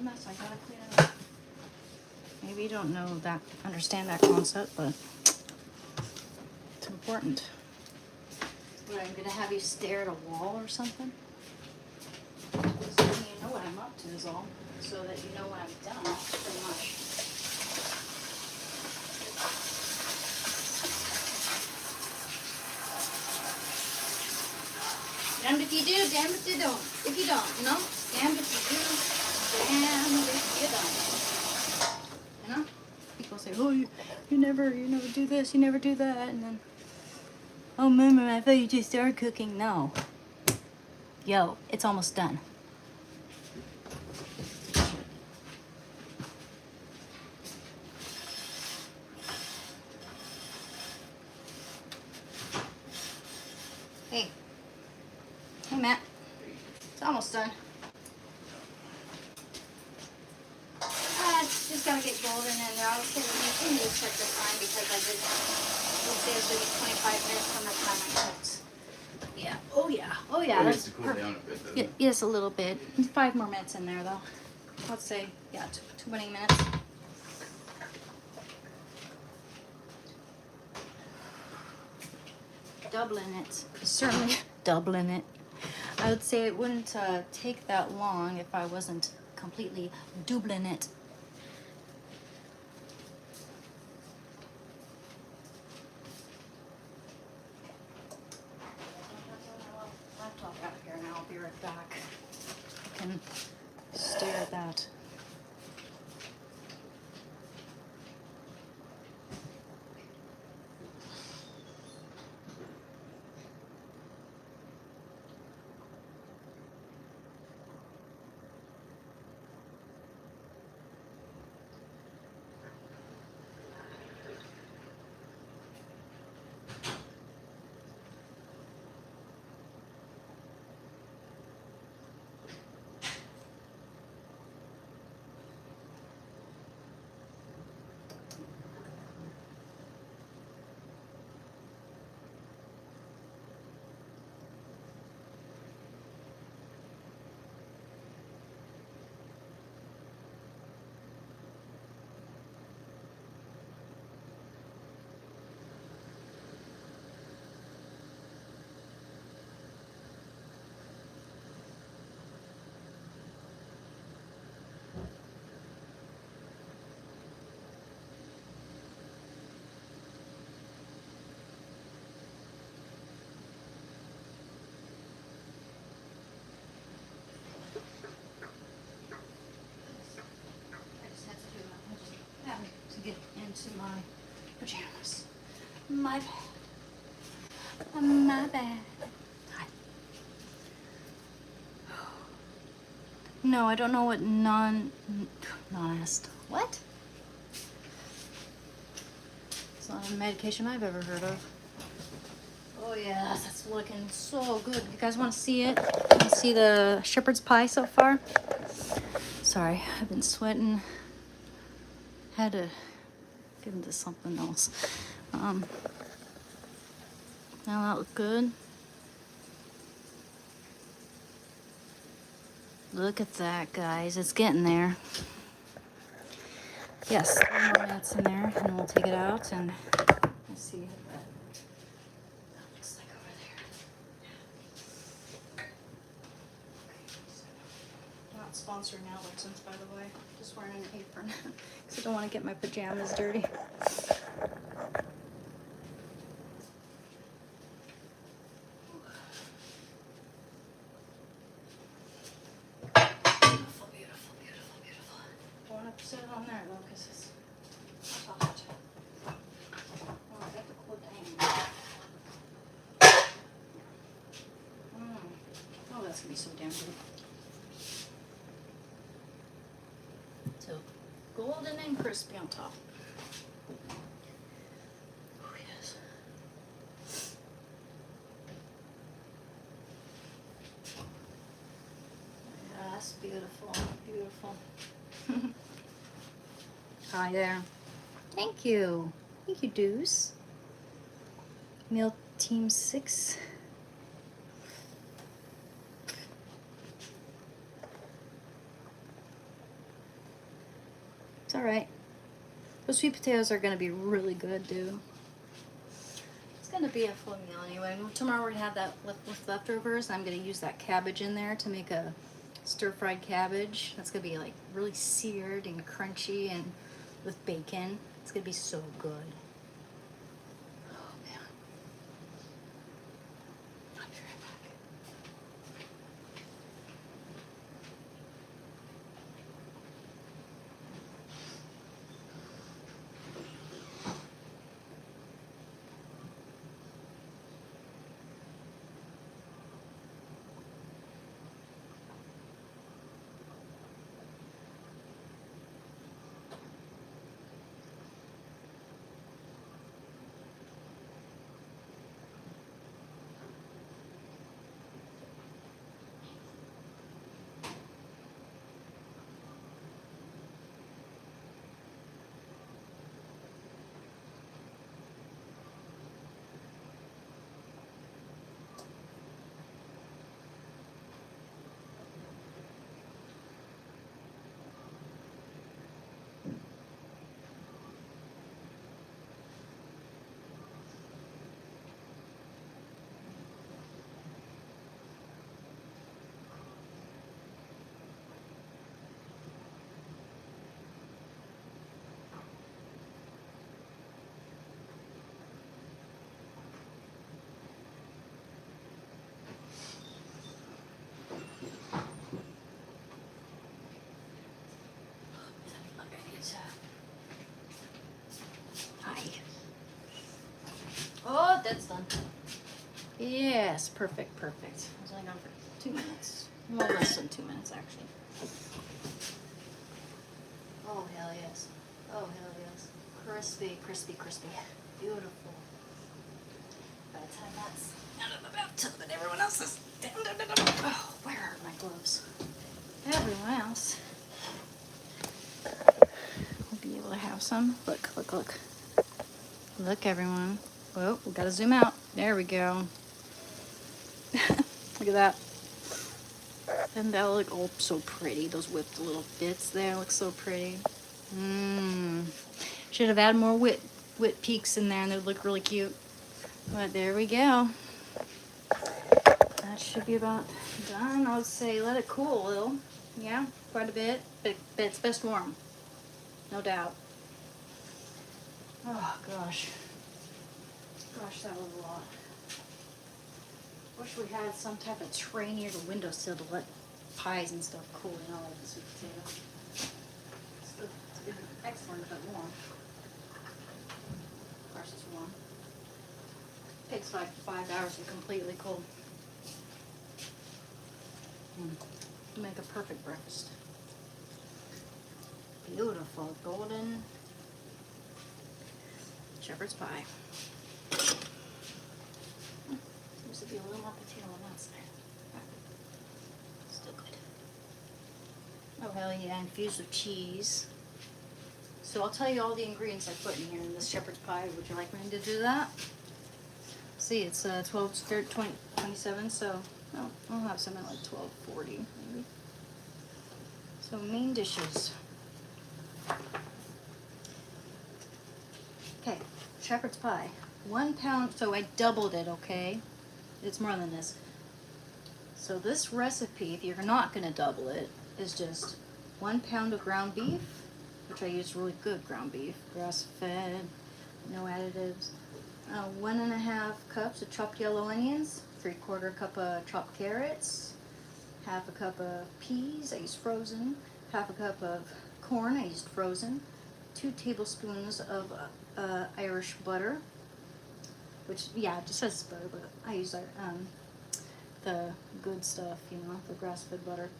mess. I gotta clean it up. Maybe you don't understand that concept, but it's important. What, I'm gonna have you stare at a wall or something? So you know what I'm up to is all. So that you know when I'm done, pretty much. Damned if you do, damned if you don't. If you don't, you know? Damned if you do, damned if you don't. You know? People say, oh, you never do this, you never do that, and then, oh, Mama, I thought you just started cooking. No. Yo, it's almost done. Hey. Hey, Matt. It's almost done. It's just gotta get golden in there. I was saying you need to check the time because I did. It'll say it's gonna be 25 minutes from the time I cooked. Yeah. Oh yeah. Oh yeah. It That's needs to cool down a bit, doesn't it? yes, a little bit. 5 more minutes in there though. Let's say 20 minutes. Doubling it. Certainly doubling it. I would say it wouldn't take that long if I wasn't completely doubling it. Laptop out here now. I'll be right back. I can stare at that. Get into my pajamas. My bad. My bad. Hi. No, I don't know what non-est. What? It's not a medication I've ever heard of. Oh yeah, that's looking so good. You guys want to see it? Want to see the shepherd's pie so far? Sorry, I've been sweating. Had to get into something else. Now that look good. Look at that, guys. It's getting there. Yes, 3 more minutes in there, and we'll take it out and let's see what that looks like over there. Not sponsoring Albertsons, by the way. Just wearing an apron because I don't want to get my pajamas dirty. Beautiful, beautiful, beautiful, beautiful. I want to sit it on there though because it's hot. Oh, I got the cool down. Oh, that's gonna be so damn good. So golden and crispy on top. Oh yes. Yes, beautiful, beautiful. Hi there. Thank you. Thank you, Deuce. Meal Team 6. It's alright. Those sweet potatoes are gonna be really good, dude. It's gonna be a full meal anyway. Tomorrow we're gonna have that with leftovers. I'm gonna use that cabbage in there to make a stir-fried cabbage. That's gonna be like really seared and crunchy and with bacon. It's gonna be so good. Oh man. I'll be right back. Hi. Oh, that's done. Yes, perfect, perfect. I was only gone for 2 minutes. Well, less than 2 minutes, actually. Oh, hell yes. Oh, hell yes. Crispy, crispy, crispy. Beautiful. By the time that's out of the bathtub and everyone else is... Oh, where are my gloves? Everyone else will be able to have some. Look, look, look. Look, everyone. Whoa, we gotta zoom out. There we go. Look at that. Doesn't that look oh so pretty? Those whipped little bits there look so pretty. Mmm. Should have added more wit peaks in there and they'd look really cute. But there we go. That should be about done. I would say let it cool a little. Yeah, quite a bit. But it's best warm. No doubt. Oh, gosh. Gosh, that was a lot. Wish we had some type of tray near the windowsill to let pies and stuff cool in all of the sweet potato. It's been excellent if it's warm. Of course it's warm. Takes like 5 hours to completely cool. Make a perfect breakfast. Beautiful golden shepherd's pie. Seems to be a little more potato on that side. Still good. Oh hell yeah, infused with cheese. So I'll tell you all the ingredients I put in here in this shepherd's pie. Would you like me to do that? See, it's 12, 20, 27, so oh, I'll have some at like 12:40 maybe. So main dishes. Okay, shepherd's pie. 1 pound, so I doubled it, okay? It's more than this. So this recipe, if you're not gonna double it, is just 1 pound of ground beef, which I use really good ground beef, grass-fed, no additives. 1.5 cups of chopped yellow onions, 3/4 cup of chopped carrots, 1/2 cup of peas, I used frozen, 1/2 cup of corn, I used frozen, 2 tablespoons of Irish butter, which, yeah, it just says butter, but I use the good stuff, you know, the grass-fed butter.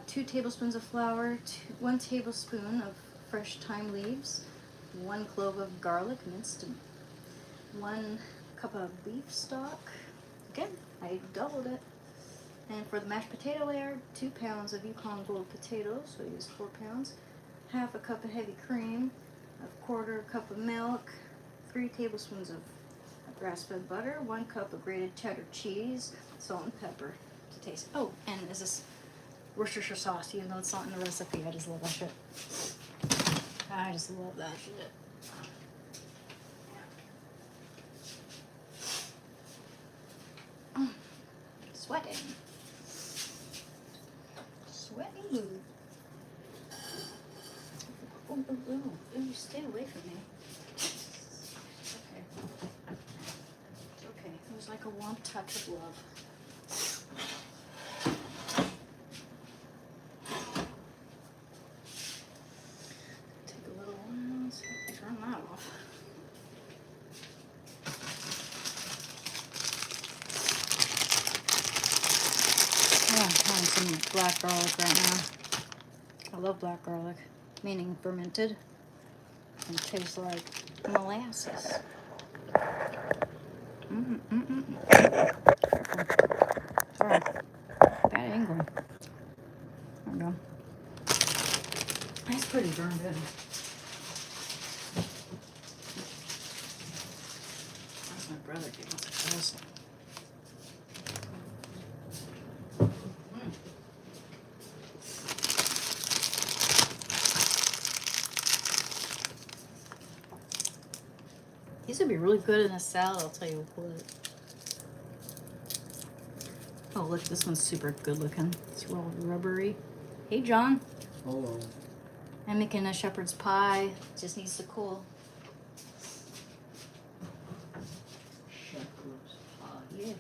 2 tablespoons of flour, 1 tablespoon of fresh thyme leaves, 1 clove of garlic minced, 1 cup of beef stock. Again, I doubled it. And for the mashed potato layer, 2 pounds of Yukon Gold potatoes, so I used 4 pounds, 1/2 cup of heavy cream, 1/4 cup of milk, 3 tablespoons of grass-fed butter, 1 cup of grated cheddar cheese, salt and pepper to taste. Oh, and is this Worcestershire sauce, even though it's not in the recipe, I just love that shit. I just love that shit. Sweating. Sweating. Ooh, stay away from me. It's okay. It's okay. It was like a warm touch of love. Take a little while, so I can turn that off. Yeah, I'm having some black garlic right now. I love black garlic, meaning fermented. And it tastes like molasses. Sorry. Bad angle. There we go. That's pretty darn good. That's my brother gave us a toast. These would be really good in a salad, I'll tell you what. Oh, look, this one's super good looking. It's real rubbery. Hey, John. Hello. I'm making a shepherd's pie. Just needs to cool. Shepherd's pie. Yeah.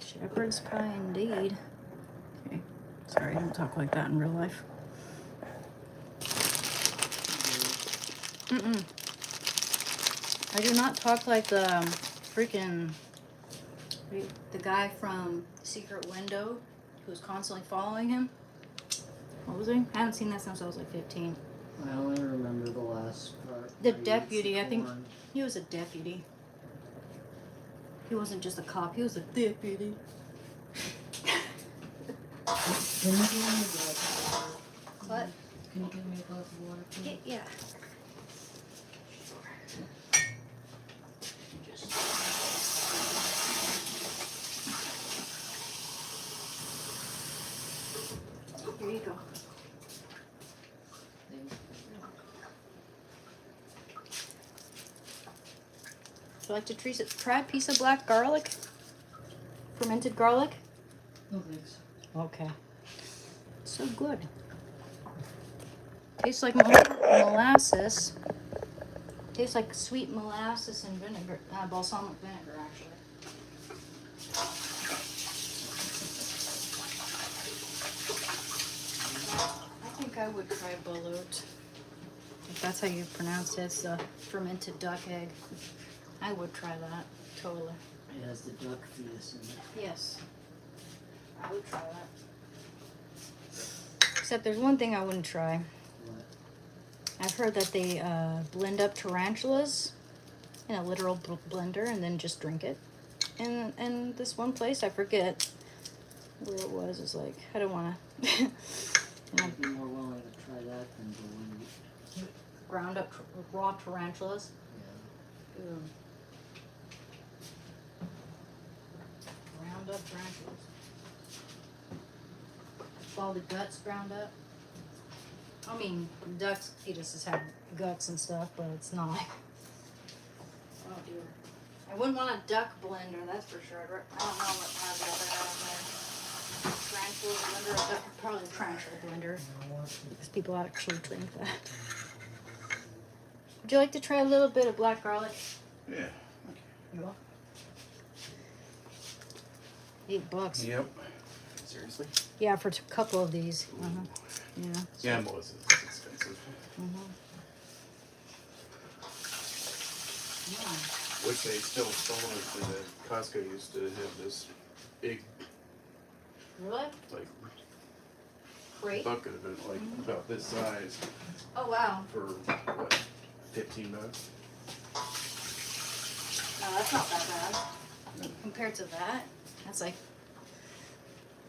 Shepherd's pie indeed. Okay. Sorry, I don't talk like that in real life. Mm-mm. I do not talk like the freaking the guy from Secret Window who's constantly following him. What was he? I haven't seen that since I was like 15. I only remember the last part. The where he deputy, eats I think corn. he was a deputy. He wasn't just a cop, he was a deputy. Can you give me a glass of water? What? Can you give me a glass of water, please? Yeah. Here you go. Thank you. Would you like to try a piece of black garlic? Fermented garlic? No thanks. Okay. So good. Tastes like molasses. Tastes like sweet molasses and vinegar, balsamic vinegar actually. I think I would try balut. If that's how you pronounce it, it's a fermented duck egg. I would try that, totally. It has the duck fetus in it. Yes. I would try that. Except there's one thing I wouldn't try. What? I've heard that they blend up tarantulas in a literal blender and then just drink it. And this one place, I forget where it was, is like, I don't want to... I'd be more willing to try that than balut. ground up raw tarantulas. Yeah. Ew. Ground up tarantulas. All the guts ground up. I mean, ducks, fetuses have guts and stuff, but it's not like... Oh dear. I wouldn't want a duck blender, that's for sure. I don't know what has that out there. Tarantula blender, a duck, probably a tarantula blender. Because people actually drink that. Would you like to try a little bit of black garlic? Yeah. You will. $8. Yep. Seriously? Yeah, for a couple of these. Yeah. Yeah, Melissa's expensive. Yeah. Wish they still sold it for the Costco used to have this big, Really? like, Great. bucket of it, like about this size Oh wow. for what, $15? No, that's not that bad. Compared to that, that's like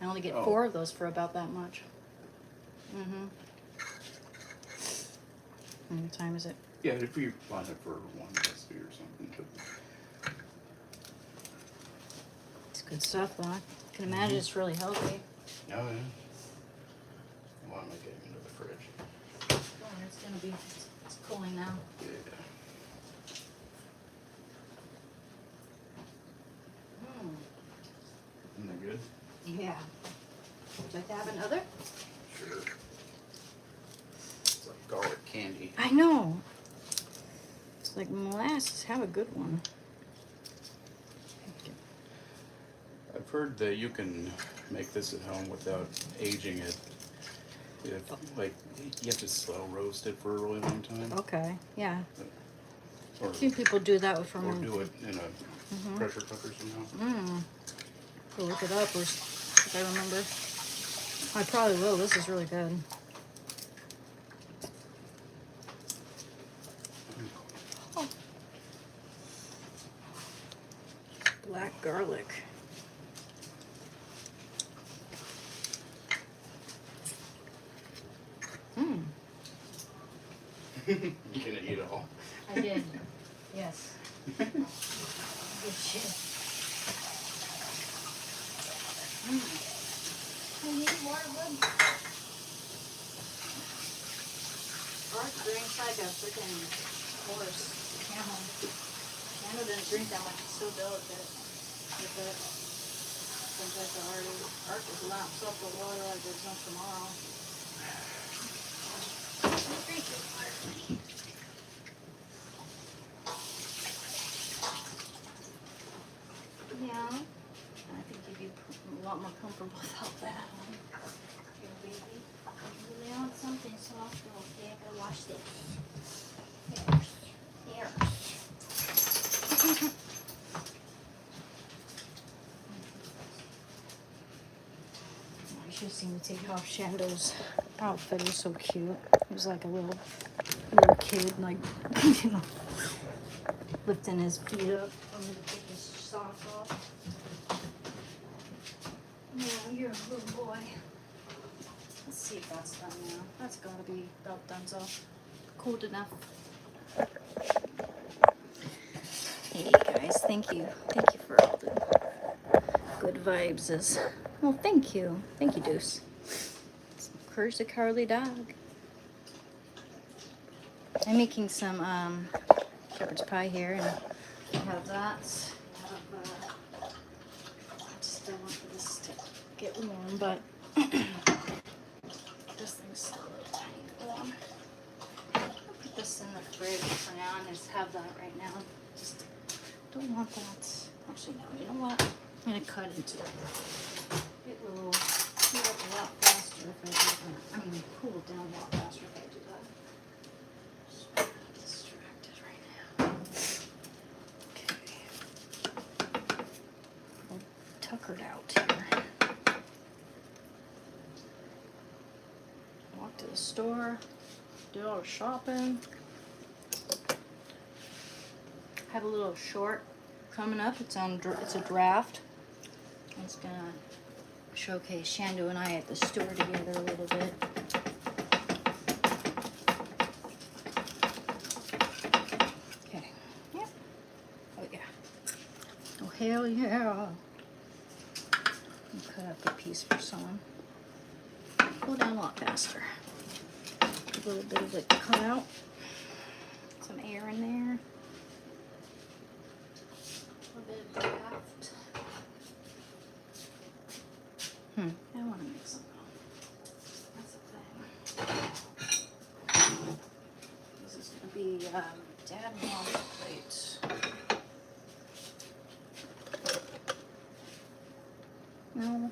I only get 4 of those for about that much. And what time is it? Yeah, if you want it for one recipe or something. It's good stuff though. I can imagine it's really healthy. Oh yeah. Well, I'm not getting into the fridge. Oh, it's gonna maybe. It's cooling now. Yeah. Isn't that good? Yeah. Would you like to have another? Sure. It's like garlic candy. I know. It's like molasses. Have a good one. I've heard that you can make this at home without aging it. If, like, you have to slow roast it for a really long time. Okay. Yeah. Or, A few people do that with or fermented. do it in a pressure cooker somehow. Go look it up, or if I remember. I probably will. This is really good. Oh. Black garlic. You gonna eat it all? I did. Yes. Good shit. I need more wood. They're inside a freaking horse. Camel. Camel didn't drink that much. It's so delicate. With it. Sometimes the heart just laps up the water like there's no tomorrow. Drink your water. Yeah. I think you'd be a lot more comfortable without that. Here, baby. You really want something soft? Okay, I gotta wash this. There. You should have seen me take off Shando's outfit. It was so cute. He was like a little kid, like, you know, lifting his feet up. I'm gonna take his socks off. Yeah, you're a good boy. Let's see if that's done now. That's gotta be about done, so cold enough. Hey guys, thank you. Thank you for all the good vibes. Well, thank you. Thank you, Deuce. Courage the Cowardly Dog. I'm making some shepherd's pie here, and I have that. I just don't want this to get warm, but this thing's still a little tiny bit warm. I'll put this in the fridge for now and just have that right now. Just don't want that. Actually, no, you know what? I'm gonna cut into it. It will heat up a lot faster if I do that. I mean, cool down a lot faster if I do that. Just distracted right now. Okay. I'm tuckered out here. Walked to the store, did all the shopping. Have a little short coming up. It's a draft. It's gonna showcase Shando and I at the store together a little bit. Okay. Yep. Oh yeah. Oh hell yeah. Cut up a piece for someone. Pull down a lot faster. A little bit of it cut out. Some air in there. A little bit of draft. I want to mix them up. That's the thing. This is going to be Dad and Mom's plate. No.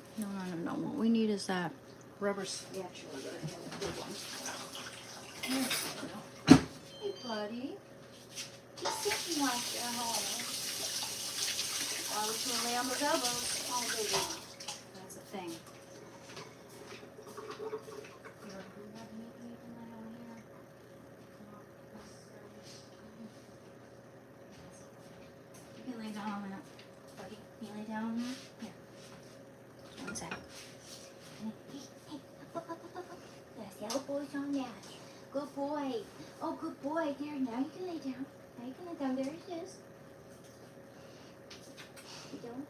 What we need is that rubber spatula that I have, a big one. There we go. Hey, buddy. You said you want your home. I was going to lay on those elbows all day long. That's the thing. You can lay down on that, buddy. Can you lay down on that? Here. One sec. Hey. Up. Yes, elbows on that. Good boy. Oh, good boy. There, now you can lay down. Now you can lay down. There it is. You don't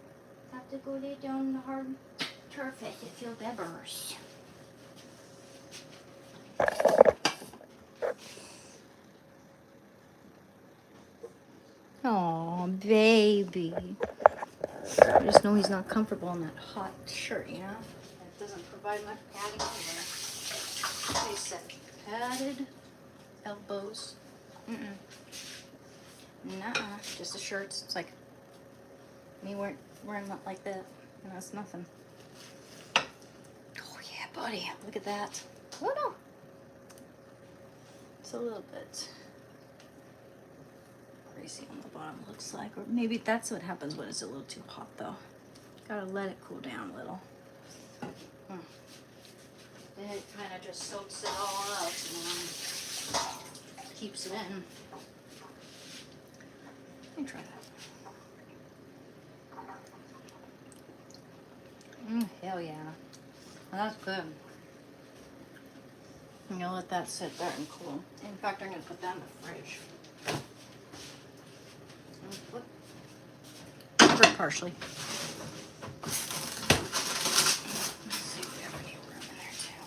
have to go lay down on the hard turf if you'll beavers. baby. I just know he's not comfortable in that hot shirt, you know? It doesn't provide much padding anywhere. They said padded elbows. Nuh-uh. Just the shirts. It's like me wearing like that. And that's nothing. Oh yeah, buddy. Look at that. Oh no. It's a little bit greasy on the bottom, looks like. Or maybe that's what happens when it's a little too hot, though. Gotta let it cool down a little. Then it kind of just soaks it all up and keeps it in. Let me try that. Hell yeah. Well, that's good. I'm gonna let that sit there and cool. In fact, I'm gonna put that in the fridge. Covered partially. Let's see if we have any room in there too.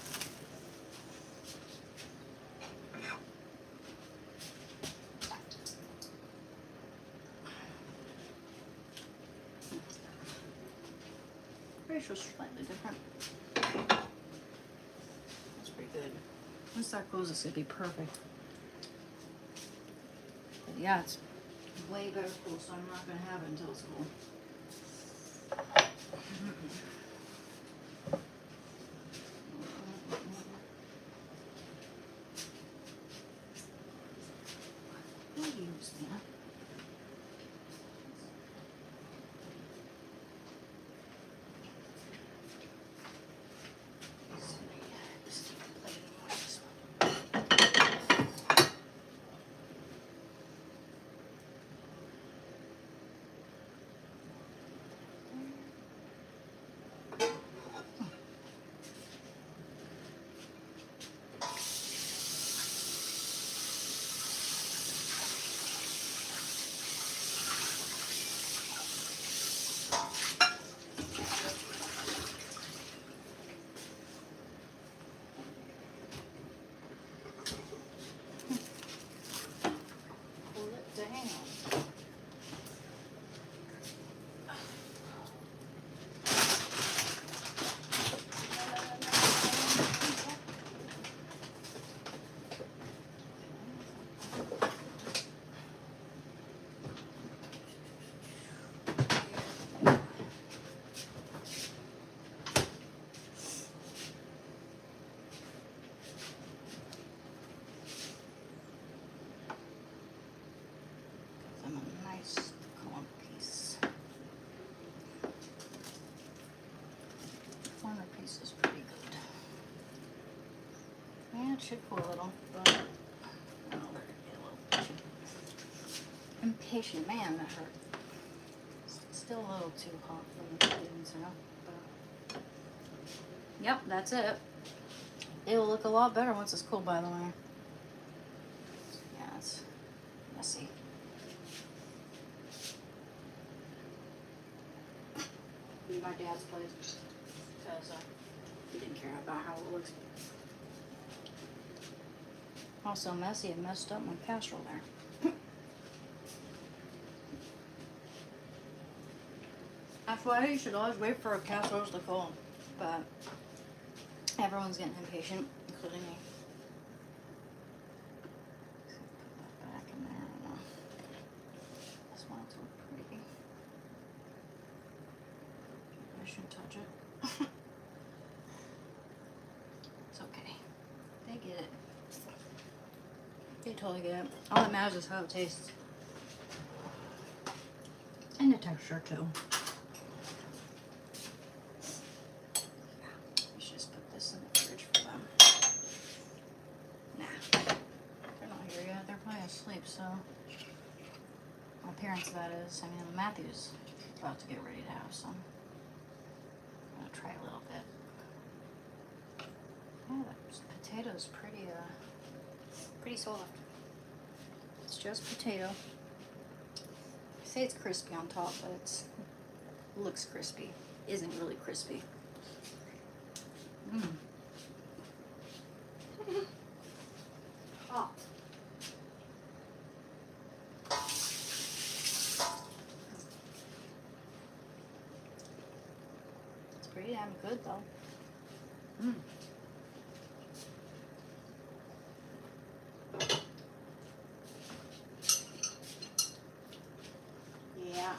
Pretty sure it's slightly different. That's pretty good. Once that goes, it's gonna be perfect. But yeah, it's way better cool, so I'm not gonna have it until it's cool. What do you use, man? This is a plate anymore, this one. Pull it down. I'm a nice corner piece. Corner piece is pretty good. Yeah, it should cool a little, but I don't know, they're gonna get a little impatient. Man, that hurt. It's still a little too hot for the kittens, you know. But yep, that's it. It'll look a lot better once it's cool, by the way. Yeah, it's messy. My dad's place because he didn't care about how it looks. Also messy, it messed up my casserole there. That's why you should always wait for a casserole to cool, but everyone's getting impatient, including me. Put that back in there. I don't know. This one's so pretty. I shouldn't touch it. It's okay. They get it. They totally get it. All that matters is how it tastes. And the texture too. We should just put this in the fridge for them. Nah. They're not here yet. They're probably asleep, so. My parents, that is. I mean, Matthew's about to get ready to have some. I'm gonna try a little bit. Yeah, the potato's pretty soft. It's just potato. I say it's crispy on top, but it looks crispy. Isn't really crispy. Hot. damn good though. Mm. Yeah.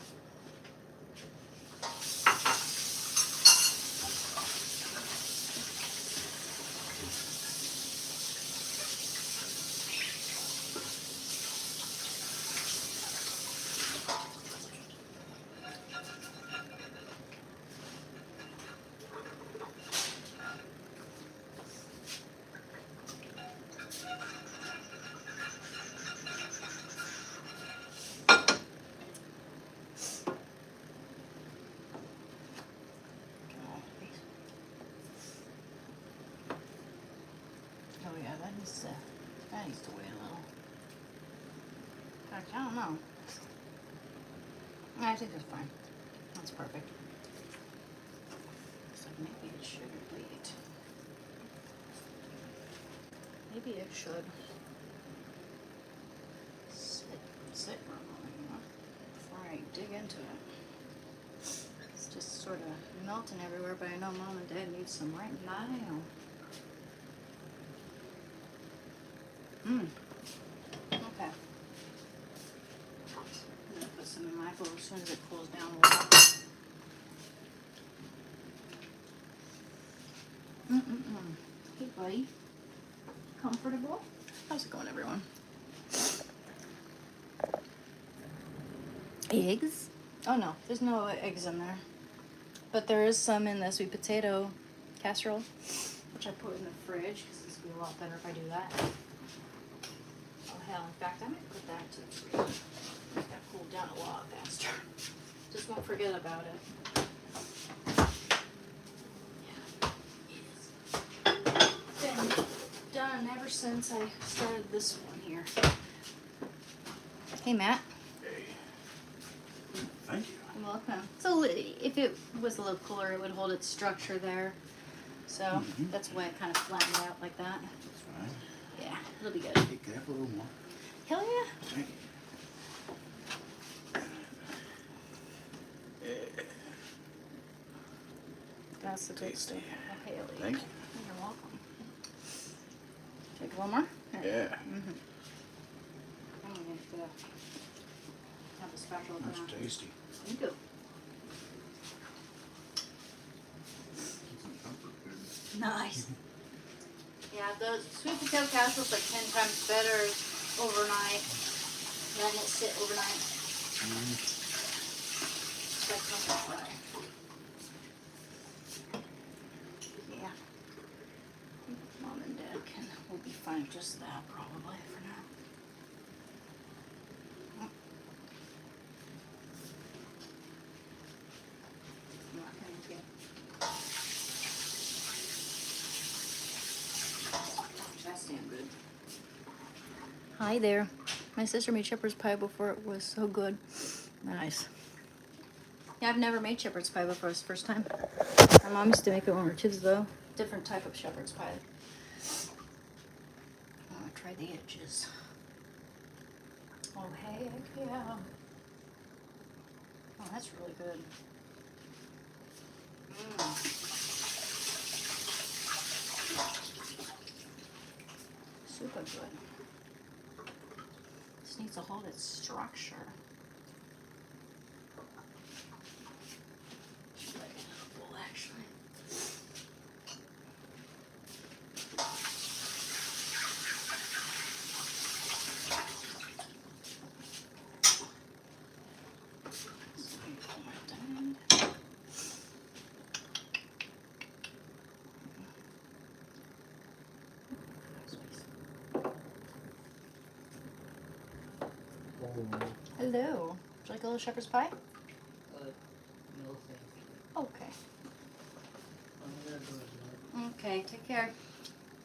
Oh yeah, that needs to wait a little. In fact, I don't know. I think that's fine. That's perfect. So maybe it should wait. Maybe it should sit for a moment, you know, before I dig into it. It's just sort of melting everywhere, but I know Mom and Dad need some right now. Okay. I'm gonna put some in my bowl as soon as it cools down a little. Hey, buddy. Comfortable? How's it going, everyone? Eggs? Oh no, there's no eggs in there. But there is some in the sweet potato casserole, which I put in the fridge because it's gonna be a lot better if I do that. Oh hell, in fact, I might put that to the fridge. Make that cool down a lot faster. Just won't forget about it. Yeah, it's been done ever since I started this one here. Hey, Matt. Hey. Thank you. You're welcome. So if it was a little cooler, it would hold its structure there. So that's why it kind of flattened out like that. That's fine. Yeah, it'll be good. Take that for a little more. Hell yeah. Thank you. That's the good Tasty. stuff. Okay, Ellie. Thank you. You're welcome. Take one more? Yeah. I'm going to have the spatula That's down. tasty. Thank you. Nice. Yeah, the sweet potato casserole's like 10 times better overnight. Letting it sit overnight. Like pumpkin pie. Yeah. Mom and Dad will be fine with just that probably for now. Not gonna get. That's damn good. Hi there. My sister made shepherd's pie before. It was so good. Nice. Yeah, I've never made shepherd's pie before. It's the first time. My mom used to make it when we were kids, though. Different type of shepherd's pie. I want to try the edges. Oh, heck yeah. Oh, that's really good. Super good. This needs to hold its structure. Well, actually. Hello. Would you like a little shepherd's pie? No thank you. Okay. I'm gonna go to work. Okay, take care.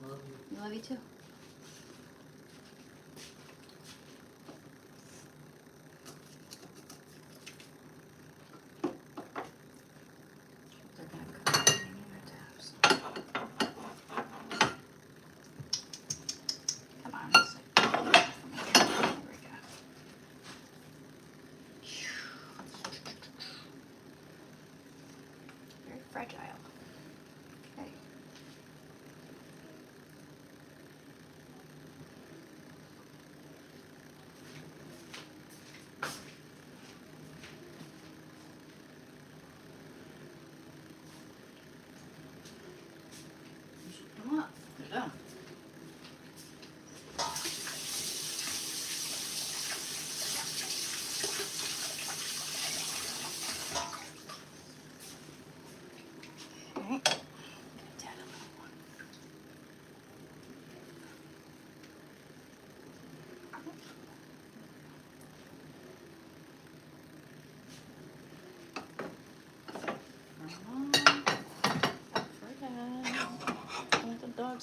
Love you. Love you too. They're gonna come in your tabs. Come on. Here we go. Very fragile.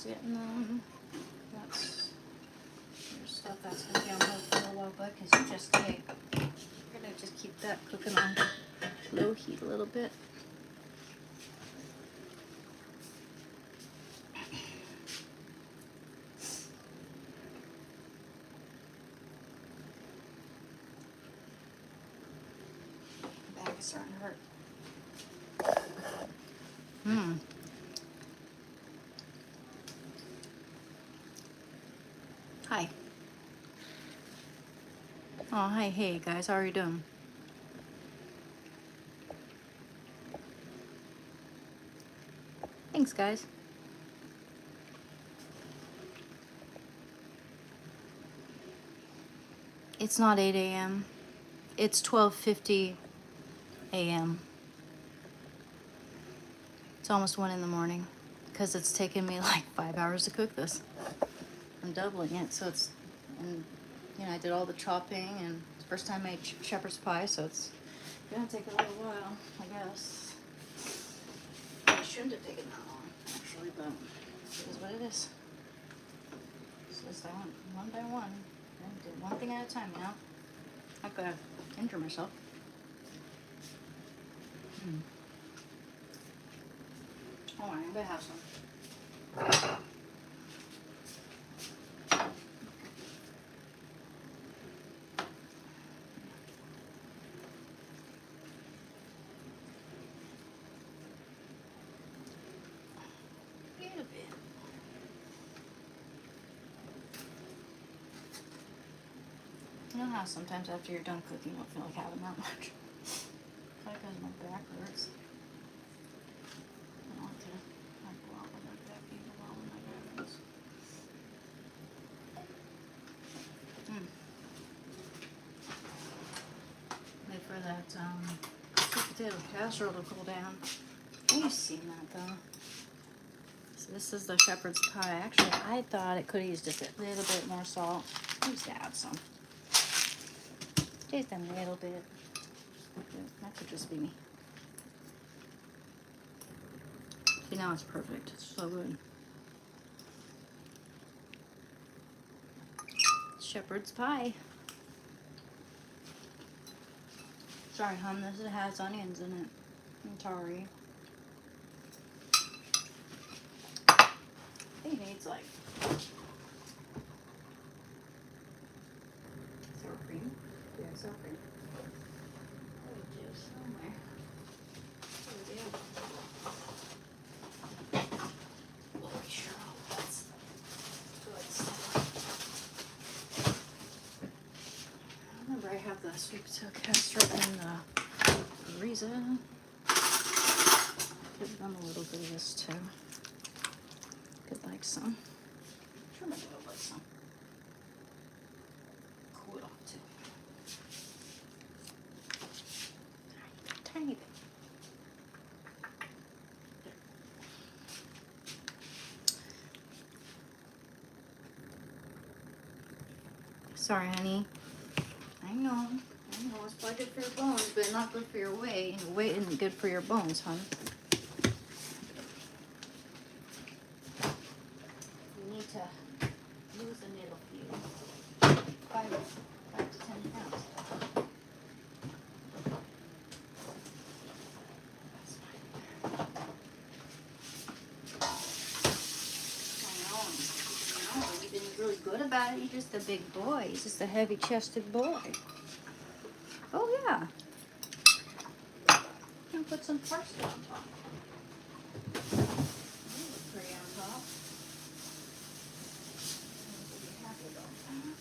getting them. That's your stuff that's gonna be on hold for a while, but because you just take, we're gonna just keep that cooking on low heat a little bit. Back is starting to hurt. Hi. Oh, hi, hey guys, how are you doing? Thanks, guys. It's not 8 a.m. It's 12:50 a.m. It's almost 1 in the morning because it's taken me like 5 hours to cook this. I'm doubling it, so it's, and you know, I did all the chopping, and it's the first time I made shepherd's pie, so it's gonna take a little while, I guess. It shouldn't have taken that long, actually, but it is what it is. So I went one by one, and did one thing at a time, you know? Not gonna injure myself. Oh, I'm gonna have some. A little bit. You know how sometimes after you're done cooking, you don't feel like having that much? Probably because my back hurts. I don't like to like go out with my back being along with my back hurts. Wait for that sweet potato casserole to cool down. You've seen that though. So this is the shepherd's pie. Actually, I thought it could have used just a little bit more salt. I used to add some. Just a little bit. That could just be me. See, now it's perfect. It's so good. Shepherd's pie. Sorry, hon. This has onions in it. I'm sorry. I think it needs like sour cream. Yeah, sour cream. Oh, juice somewhere. There we go. Holy sure, that's good stuff. I remember I have the sweet potato casserole in the freezer. Give them a little bit of this too. Could like some. Sure, maybe I'll like some. Cool it off too. Tiny bit. Sorry, honey. I know it's probably good for your bones, but not good for your weight. Your weight isn't good for your bones, hon. You need to lose a little few. 5 to 10 pounds. That's fine. I know. You've been really good about it. You're just a big boy. You're just a heavy-chested boy. Oh, yeah. You can put some parsley on top. That looks pretty on top. You'll be happy about that.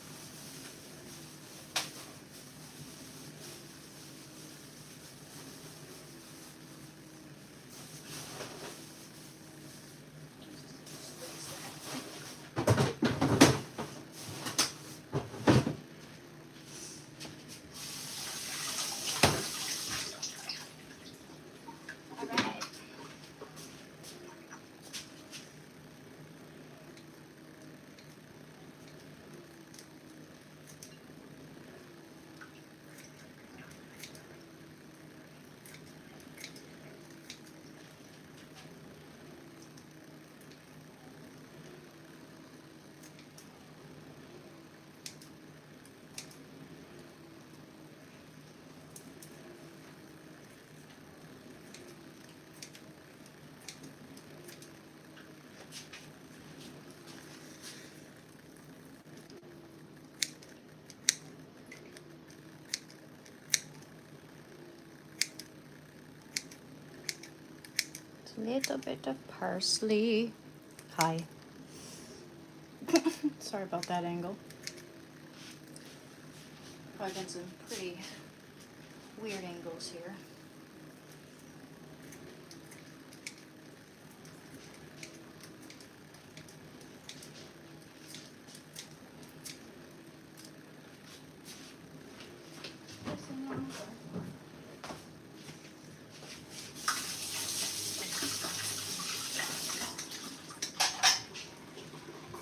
A little bit of parsley. Hi. Sorry about that angle. Probably been some pretty weird angles here.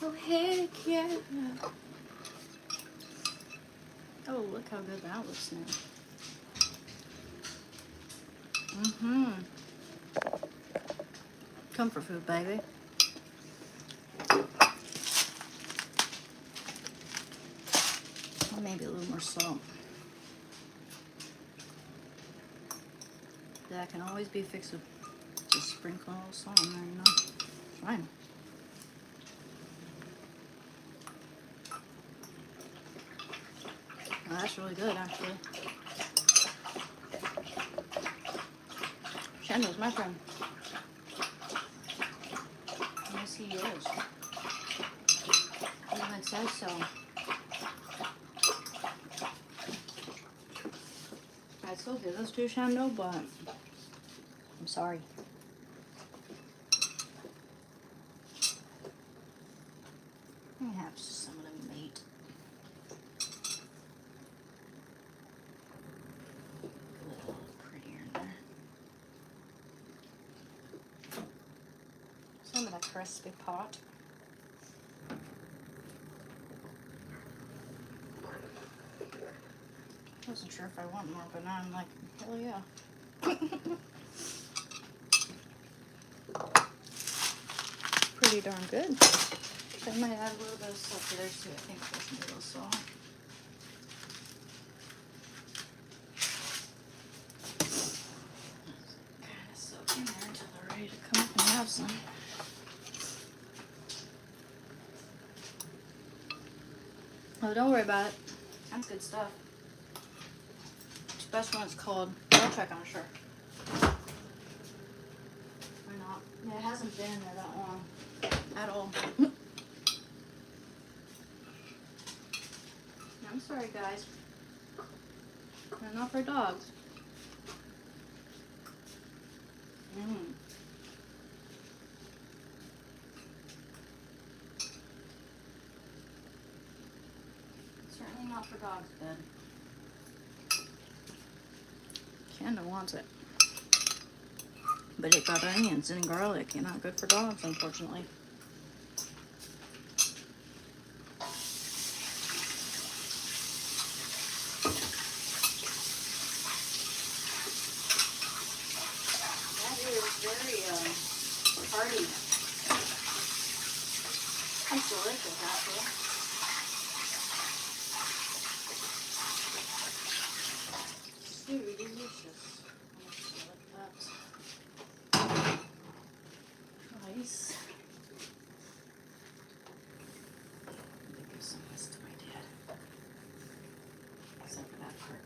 Oh heck yeah. Oh, look how good that looks now. Mm-hmm. Comfort food, baby. Maybe a little more salt. That can always be fixed with just sprinkling a little salt in there, you know? Fine. Well, that's really good, actually. Shando's my friend. Yes, he is. He even says so. I still do this to Shando, but I'm sorry. Let me have some of the meat. A little prettier in there. Some of the crispy pot. Wasn't sure if I want more, but now I'm like, hell yeah. Pretty darn good. I might add a little bit of salt to there too. I think there's a little salt. Kind of soak in there until they're ready to come up and have some. Oh, don't worry about it. That's good stuff. Especially when it's cold. I'll check on sure. Or not. Yeah, it hasn't been in there that long at all. I'm sorry, guys. They're not for dogs. Certainly not for dogs, bed. Shanda wants it. But it got onions and garlic, and not good for dogs, unfortunately. That is very hearty. It's delicious, actually. Very delicious. Let's look at that. Nice. Let me give some of this to my dad. Except for that part.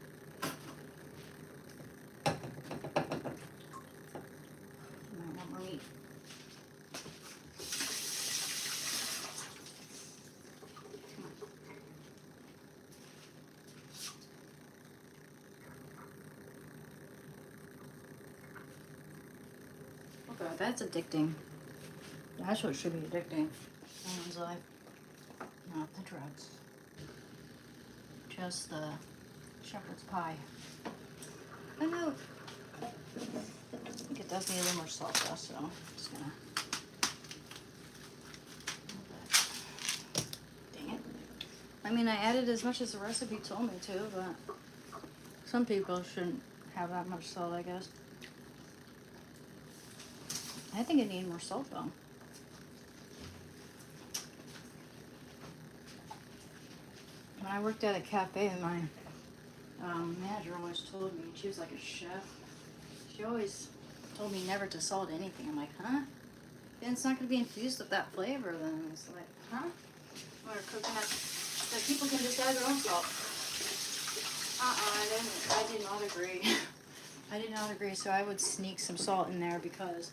I want more meat. Okay, that's addicting. That's what should be addicting. Someone's life. Not the drugs. Just the shepherd's pie. I know. I think it does need a little more salt though, so I'm just gonna. Dang it. I mean, I added as much as the recipe told me to, but some people shouldn't have that much salt, I guess. I think it needs more salt though. When I worked at a cafe, my manager always told me, she was like a chef, she always told me never to salt anything. I'm like, huh? Then it's not going to be infused with that flavor then. It's like, huh? Or coconut, that people can just add their own salt. I did not agree. I did not agree, so I would sneak some salt in there because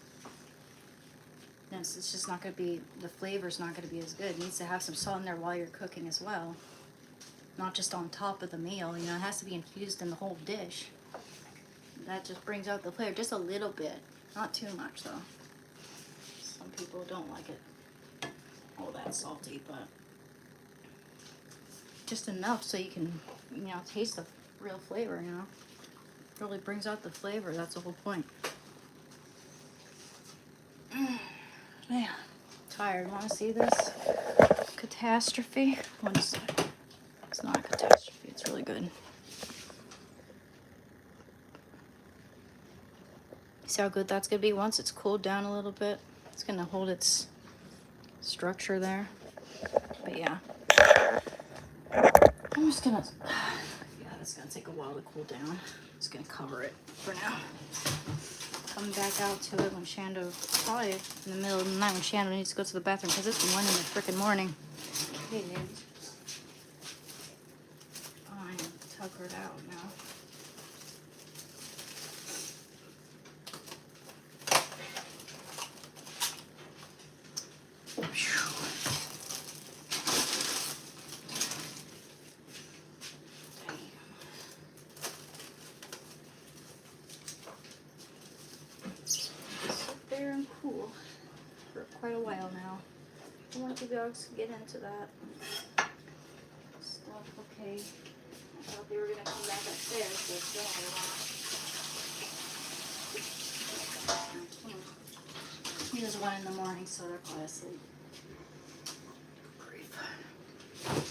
it's just not going to be, the flavor's not going to be as good. It needs to have some salt in there while you're cooking as well. Not just on top of the meal, you know, it has to be infused in the whole dish. That just brings out the flavor just a little bit. Not too much though. Some people don't like it all that salty, but just enough so you can, you know, taste the real flavor, you know. Really brings out the flavor, that's the whole point. Man, tired. Want to see this catastrophe? One sec. It's not a catastrophe, it's really good. See how good that's gonna be once it's cooled down a little bit? It's gonna hold its structure there. But yeah. I'm just gonna, yeah, that's gonna take a while to cool down. Just gonna cover it for now. Coming back out to it when Shando, probably in the middle of the night when Shando needs to go to the bathroom because it's 1 in the frickin' morning. Hey, babies. I'm tuckered out now. Cool for quite a while now. I want you guys to get into that stuff. Okay, I thought they were gonna come back upstairs, but still a lot. It was 1 in the morning, so they're probably asleep. Grief. Okay.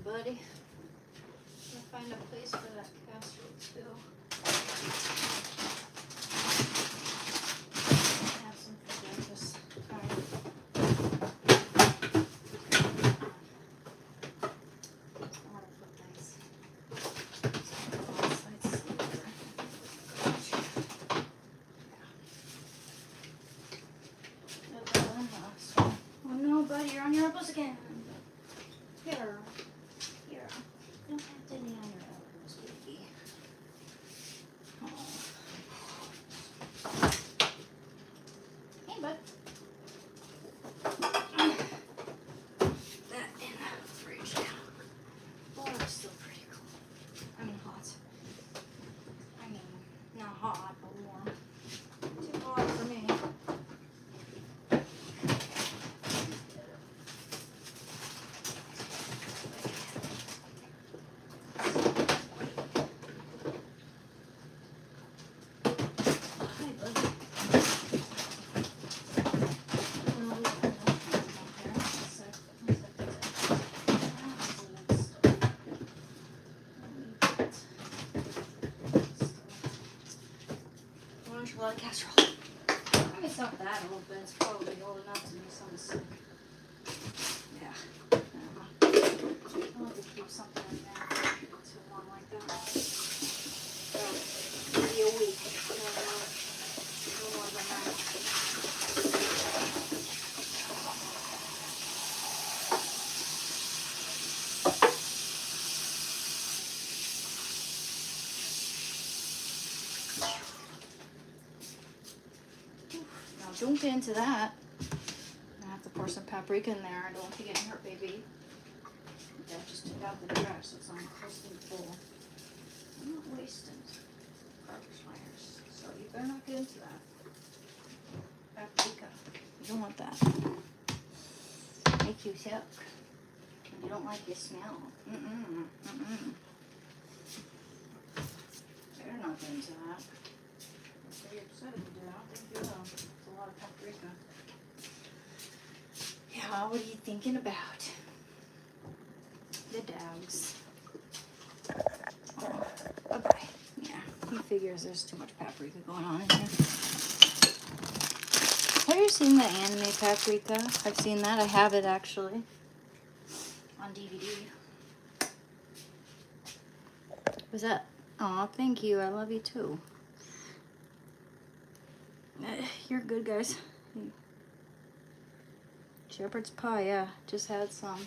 Buddy, I'll find a place for that casserole too. Have some for breakfast. Tired. A lot of food things. Oh no, buddy, you're on your elbows again. Here. Here. Don't have to knee on your elbows, baby. Oh. Hey, bud. That in the fridge now. Water's still pretty cool. I mean hot. I mean, not hot, but warm. Too hot for me. A lot of casserole. I mean, it's not that old, but it's probably old enough to make something sick. Yeah. I'll have to keep something in there too long like that. Maybe a week. No more than that. Now don't get into that. I have to pour some paprika in there. I don't want to get hurt, baby. I just took out the trash, so it's on close and full. I'm not wasting garbage liners, so you better not get into that. Paprika. You don't want that. Make you sick. And you don't like your smell. Mm-mm. Mm-mm. Better not get into that. I'm very upset if you do. I don't think you will. It's a lot of paprika. Yeah, what are you thinking about? The dogs. Oh, bye-bye. Yeah, he figures there's too much paprika going on in here. Have you seen the anime Paprika? I've seen that. I have it actually on DVD. Was that? Aw, thank you. I love you too. You're good, guys. Shepherd's pie, yeah. Just had some.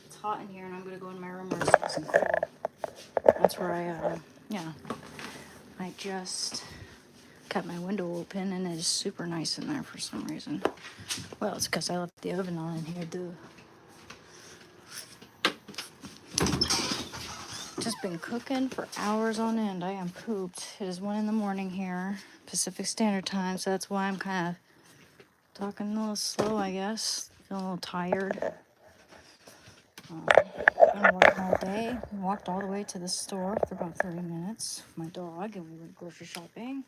It's hot in here, and I'm gonna go in my room where it's nice and cool. That's where I just kept my window open, and it's super nice in there for some reason. Well, it's because I left the oven on in here, duh. Just been cooking for hours on end. I am pooped. It is 1 a.m. here, Pacific Standard Time, so that's why I'm kind of talking a little slow, I guess. Feeling a little tired. Been working all day. Walked all the way to the store for about 30 minutes with my dog, and we went grocery shopping.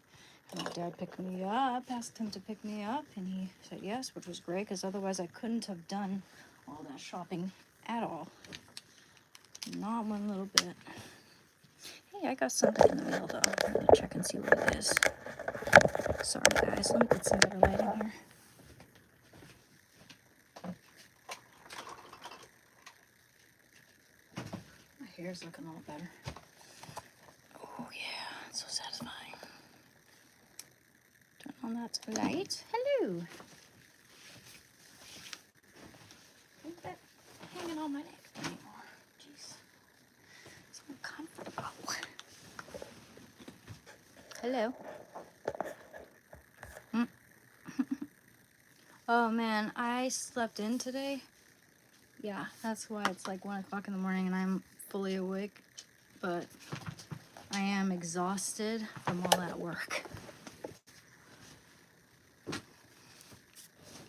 And my dad picked me up, asked him to pick me up, and he said yes, which was great, because otherwise I couldn't have done all that shopping at all. Not one little bit. Hey, I got something in the mail, though. I'm going to check and see what it is. Sorry, guys. Let me get some better light in here. My hair's looking a little better. Oh, yeah. It's so satisfying. Turn on that light. Hello. Isn't that hanging on my neck anymore? Jeez. It's uncomfortable. Hello. Oh man, I slept in today. Yeah, that's why it's like 1 o'clock in the morning and I'm fully awake. But I am exhausted from all that work.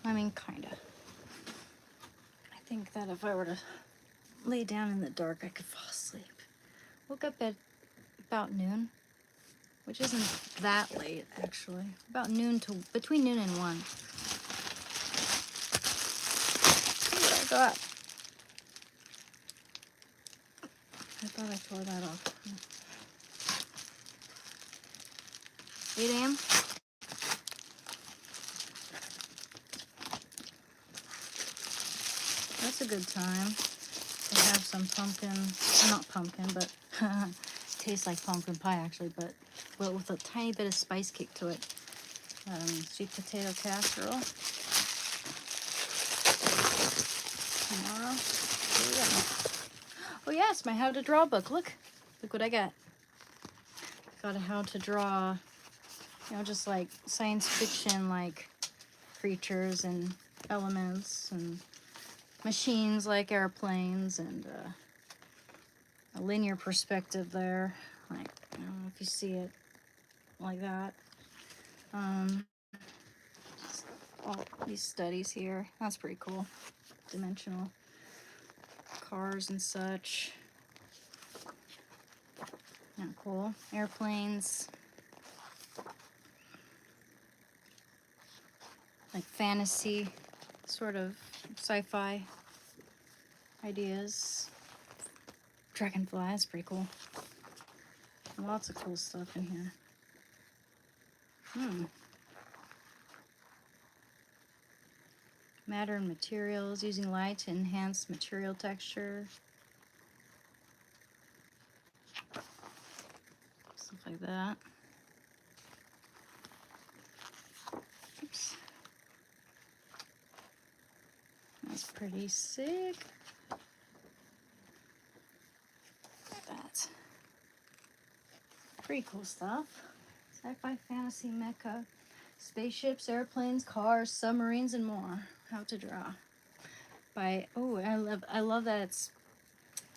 I mean, kinda. I think that if I were to lay down in the dark, I could fall asleep. Woke up at about noon, which isn't that late, actually. About noon to, between noon and 1. I got. I thought I tore that off. 8 a.m. That's a good time to have some pumpkin, not pumpkin, but tastes like pumpkin pie actually, but well, with a tiny bit of spice kick to it. Sweet potato casserole. Tomorrow. Oh yes, my how to draw book. Look what I got. Got a how to draw, just like science fiction, like creatures and elements and machines like airplanes, and a linear perspective there. Like, I don't know if you see it like that. All these studies here. That's pretty cool. Dimensional cars and such. Yeah, cool. Airplanes. Like fantasy, sort of sci-fi ideas. Dragonfly, that's pretty cool. Lots of cool stuff in here. Matter and materials, using light to enhance material texture. Stuff like that. Oops. That's pretty sick. Look at that. Pretty cool stuff. Sci-fi, fantasy, mecha, spaceships, airplanes, cars, submarines, and more. How to draw. By I love that it's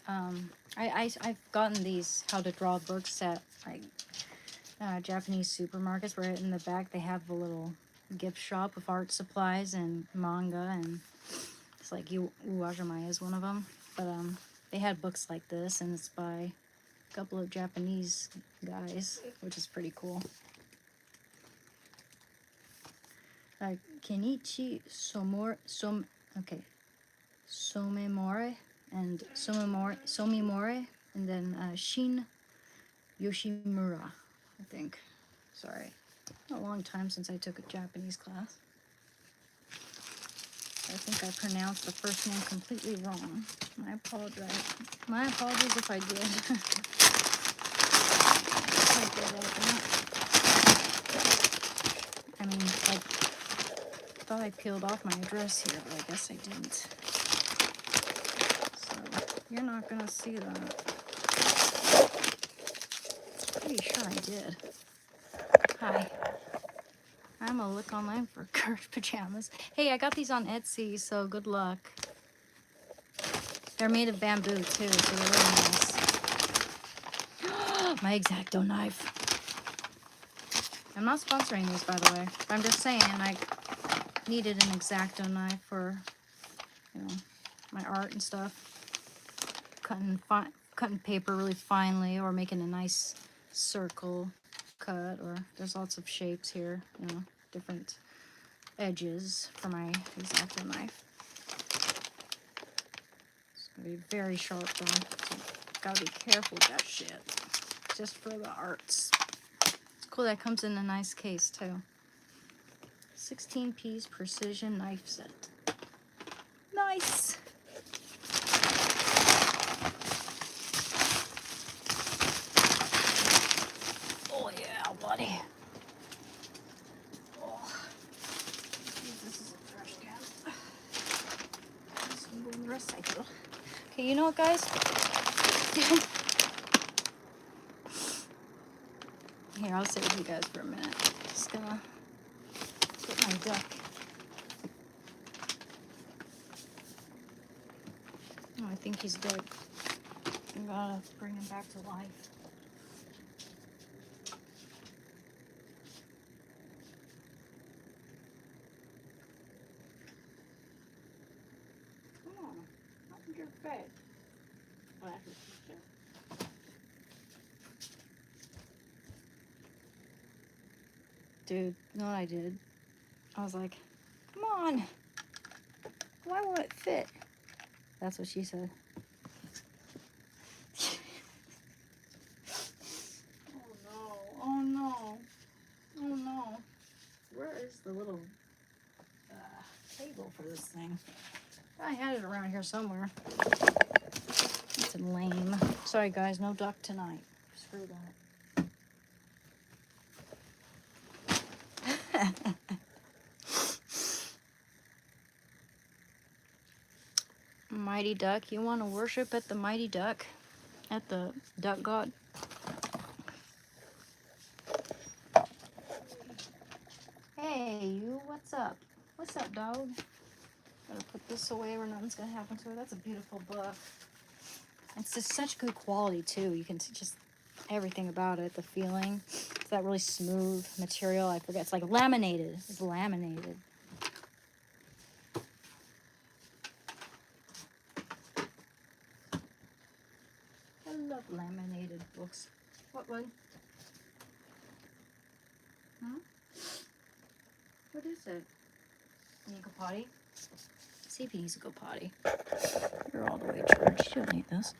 I've gotten these how to draw books at like Japanese supermarkets where in the back they have a little gift shop of art supplies and manga, and it's like Uwajimai is one of them. But they had books like this, and it's by a couple of Japanese guys, which is pretty cool. Kenichi Somemore and Somimore, and then Shin Yoshimura, I think. Sorry. A long time since I took a Japanese class. I think I pronounced the first name completely wrong. I apologize. My apologies if I did. I mean, I thought I peeled off my address here, but I guess I didn't. So, you're not gonna see that. Pretty sure I did. Hi. I'm gonna look online for Kurt pajamas. Hey, I got these on Etsy, so good luck. They're made of bamboo too, so they're really nice. My X-Acto knife. I'm not sponsoring these, by the way. I'm just saying I needed an X-Acto knife for, you know, my art and stuff. Cutting paper really finely, or making a nice circle cut, or there's lots of shapes here, you know, different edges for my X-Acto knife. It's gonna be very sharp though, so gotta be careful with that shit. Just for the arts. It's cool that comes in a nice case too. 16-piece precision knife set. Nice! Oh yeah, buddy. This is a trash can. This can go in the recycle. Okay, you know what, guys? Here, I'll sit with you guys for a minute. Just gonna put my duck. Oh, I think he's dead. I gotta bring him back to life. Come on, I think you're fed. Oh, that's what she said. Dude, you know what I did? I was like, come on. Why won't it fit? That's what she said. Oh no, oh no, oh no. Where is the little table for this thing? I had it around here somewhere. It's lame. Sorry guys, no duck tonight. Screw that. Mighty Duck, you want to worship at the Mighty Duck? At the Duck God? Hey, you, what's up? What's up, dog? Gotta put this away where nothing's gonna happen to it. That's a beautiful book. It's just such good quality, too. You can see just everything about it, the feeling. It's that really smooth material. I forget. It's like laminated. It's laminated. I love laminated books. What one? Huh? What is it? You need to go potty? See if he needs to go potty. You're all the way charged. You don't need this.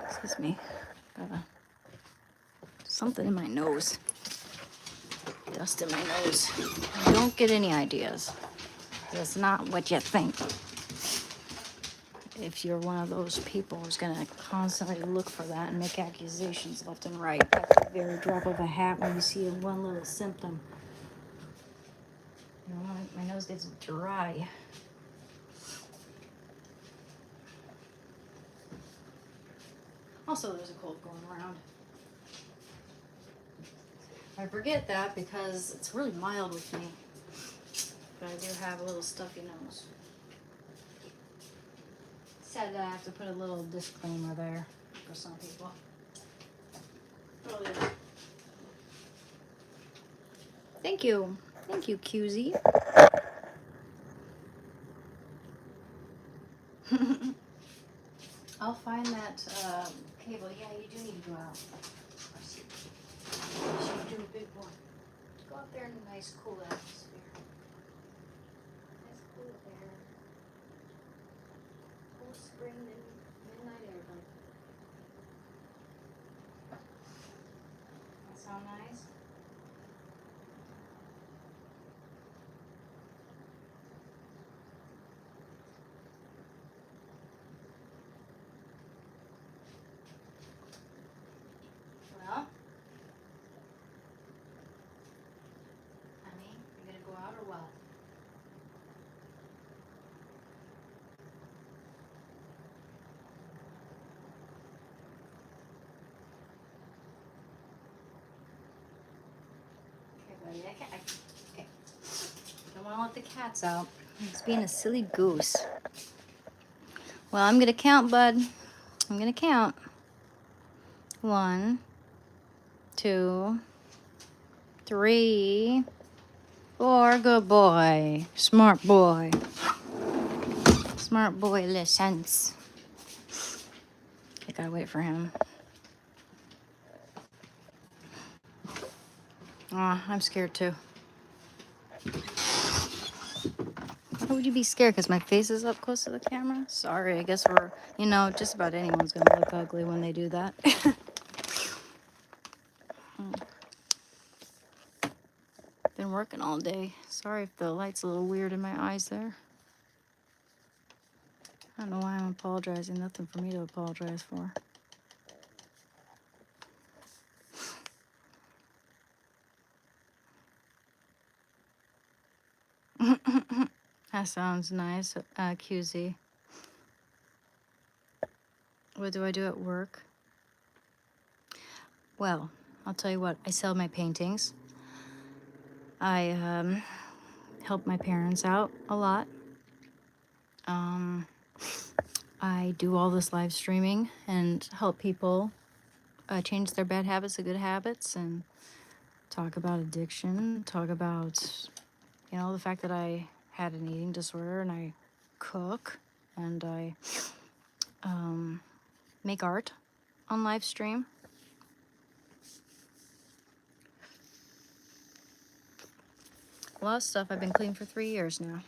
Excuse me. Got something in my nose. Dust in my nose. Don't get any ideas. It's not what you think. If you're one of those people who's gonna constantly look for that and make accusations left and right at the very drop of a hat when you see one little symptom. You know, my nose gets dry. Also, there's a cold going around. I forget that because it's really mild with me. But I do have a little stuffy nose. Said I have to put a little disclaimer there for some people. Thank you. Thank you, QZ. I'll find that cable. Yeah, you do need to go out. You do a big one. Go out there in a nice, cool atmosphere. Nice, cool air. Cool spring midnight air, buddy. That sound nice? Well, honey, you gonna go out or what? Okay, buddy, okay. Don't want to let the cats out. He's being a silly goose. Well, I'm gonna count, bud. I'm gonna count. 1, 2, 3, 4. Good boy. Smart boy. Smart boy listens. I gotta wait for him. Aw, I'm scared too. Why would you be scared? Because my face is up close to the camera? Sorry, I guess we're, just about anyone's gonna look ugly when they do that. Been working all day. Sorry if the light's a little weird in my eyes there. I don't know why I'm apologizing. Nothing for me to apologize for. That sounds nice, QZ. What do I do at work? Well, I'll tell you what. I sell my paintings. I help my parents out a lot. I do all this live streaming and help people change their bad habits to good habits and talk about addiction, talk about, the fact that I had an eating disorder, and I cook and I make art on live stream. A lot of stuff. I've been clean for 3 years now.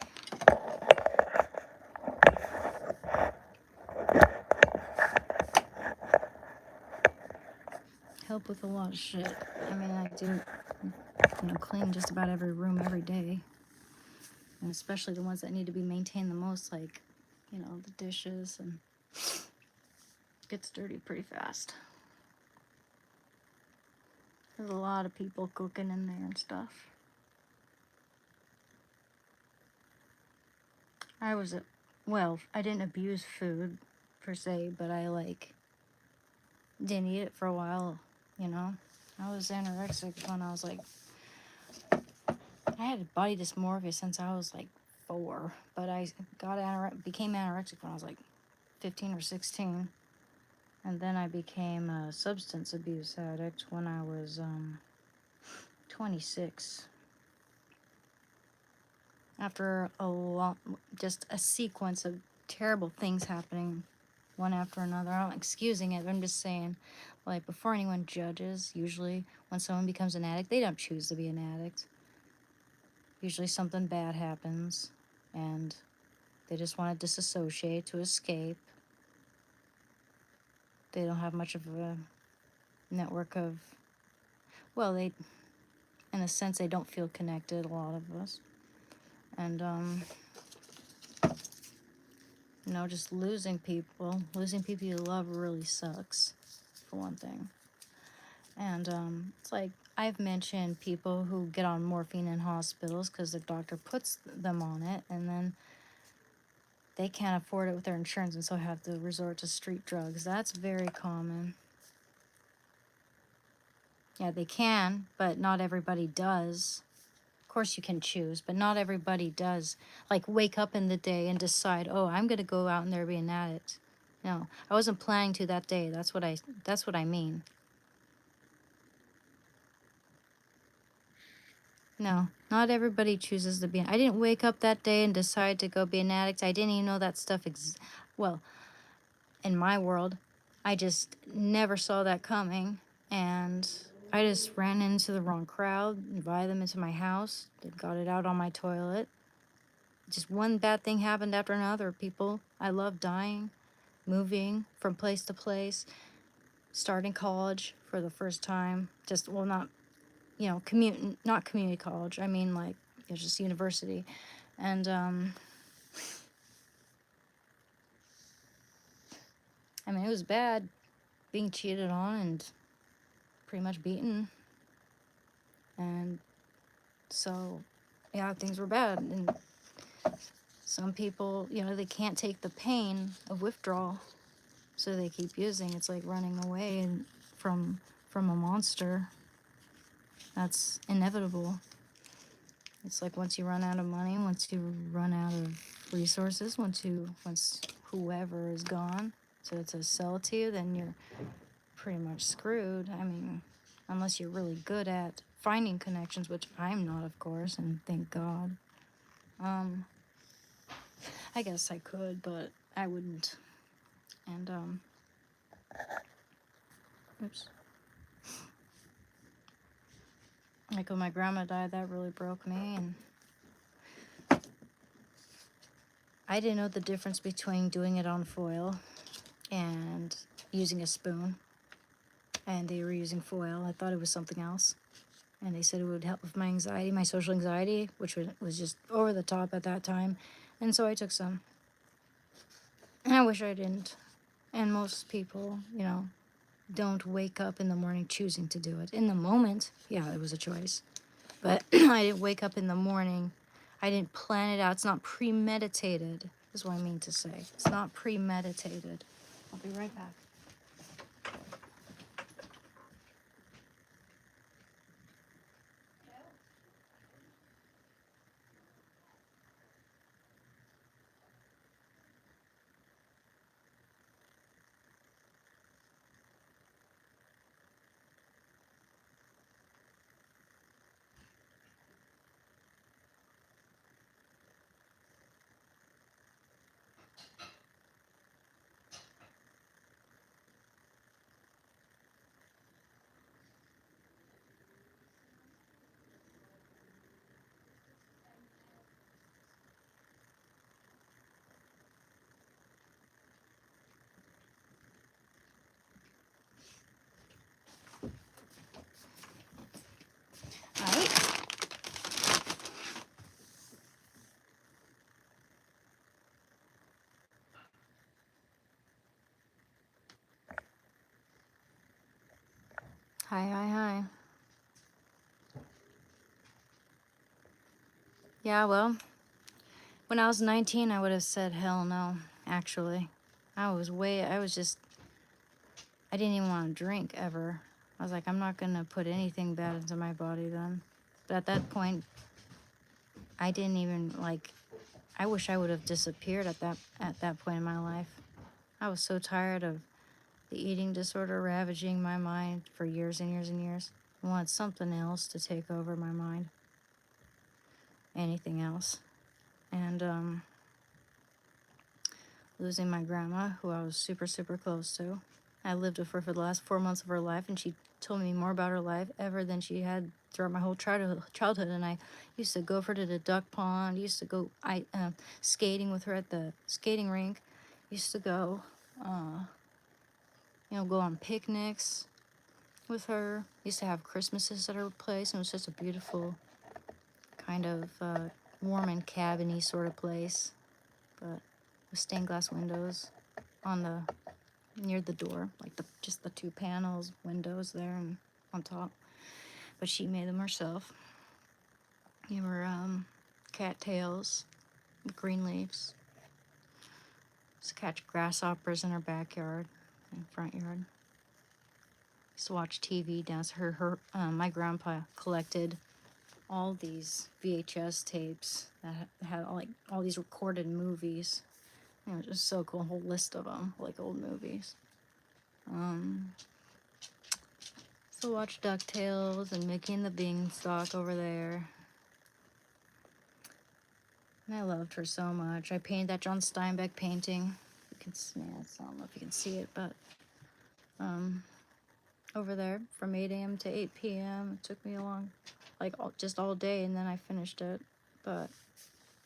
Help with a lot of shit. I mean, I do, clean just about every room every day. And especially the ones that need to be maintained the most, like, the dishes, and gets dirty pretty fast. There's a lot of people cooking in there and stuff. I didn't abuse food per se, but I didn't eat it for a while, I was anorexic when I was I had body dysmorphia since I was 4, but I became anorexic when I was 15 or 16. And then I became a substance abuse addict when I was 26. After just a sequence of terrible things happening one after another. I'm not excusing it, but I'm just saying, before anyone judges, usually when someone becomes an addict, they don't choose to be an addict. Usually something bad happens, and they just want to disassociate to escape. They don't have much of a network of, in a sense, they don't feel connected, a lot of us. And, just losing people you love really sucks, for one thing. And, it's I've mentioned people who get on morphine in hospitals because the doctor puts them on it, and then they can't afford it with their insurance, and so have to resort to street drugs. That's very common. Yeah, they can, but not everybody does. Of course you can choose, but not everybody does. Like wake up in the day and decide, oh, I'm gonna go out in there and be an addict. No, I wasn't planning to that day. That's what I mean. No, not everybody chooses to be. I didn't wake up that day and decide to go be an addict. I didn't even know that stuff well, in my world, I just never saw that coming, and I just ran into the wrong crowd, invited them into my house, they got it out on my toilet. Just one bad thing happened after another. People I love dying, moving from place to place, starting college for the first time. Just, well, not, not community college. I mean, like, it's just university. And, I mean, it was bad being cheated on and pretty much beaten. And so, yeah, things were bad. And some people, they can't take the pain of withdrawal, so they keep using. It's like running away and from a monster. That's inevitable. It's like once you run out of money, once you run out of resources, once whoever is gone, so it's a sell to you, then you're pretty much screwed. I mean, unless you're really good at finding connections, which I'm not, of course, and thank God. I guess I could, but I wouldn't. And, oops. Like when my grandma died, that really broke me, and I didn't know the difference between doing it on foil and using a spoon. And they were using foil. I thought it was something else. And they said it would help with my anxiety, my social anxiety, which was just over the top at that time. And so I took some. And I wish I didn't. And most people, don't wake up in the morning choosing to do it. In the moment, yeah, it was a choice. But I didn't wake up in the morning. I didn't plan it out. It's not premeditated, is what I mean to say. It's not premeditated. I'll be right back. All right. Hi. Yeah, well, when I was 19, I would have said hell no, actually. I didn't even want to drink ever. I was like, I'm not going to put anything bad into my body then. But at that point, I didn't even, I wish I would have disappeared at that point in my life. I was so tired of the eating disorder ravaging my mind for years and years and years. I wanted something else to take over my mind. Anything else. And, losing my grandma, who I was super, super close to. I lived with her for the last 4 months of her life, and she told me more about her life ever than she had throughout my whole childhood. And I used to go with her to the duck pond, used to go skating with her at the skating rink, used to go, go on picnics with her, used to have Christmases at her place, and it was just a beautiful kind of warm and cabiny sort of place, but with stained glass windows near the door, like just the 2 panels, windows there and on top. But she made them herself. They were cattails with green leaves. Used to catch grasshoppers in her backyard and front yard. Used to watch TV downstairs. My grandpa collected all these VHS tapes that had like all these recorded movies. You know, just so cool. A whole list of them, like old movies. So watch DuckTales and Mickey and the Beanstalk over there. And I loved her so much. I painted that John Steinbeck painting. You can see it. I don't know if you can see it, but over there from 8 a.m. to 8 p.m. It took me just all day, and then I finished it. But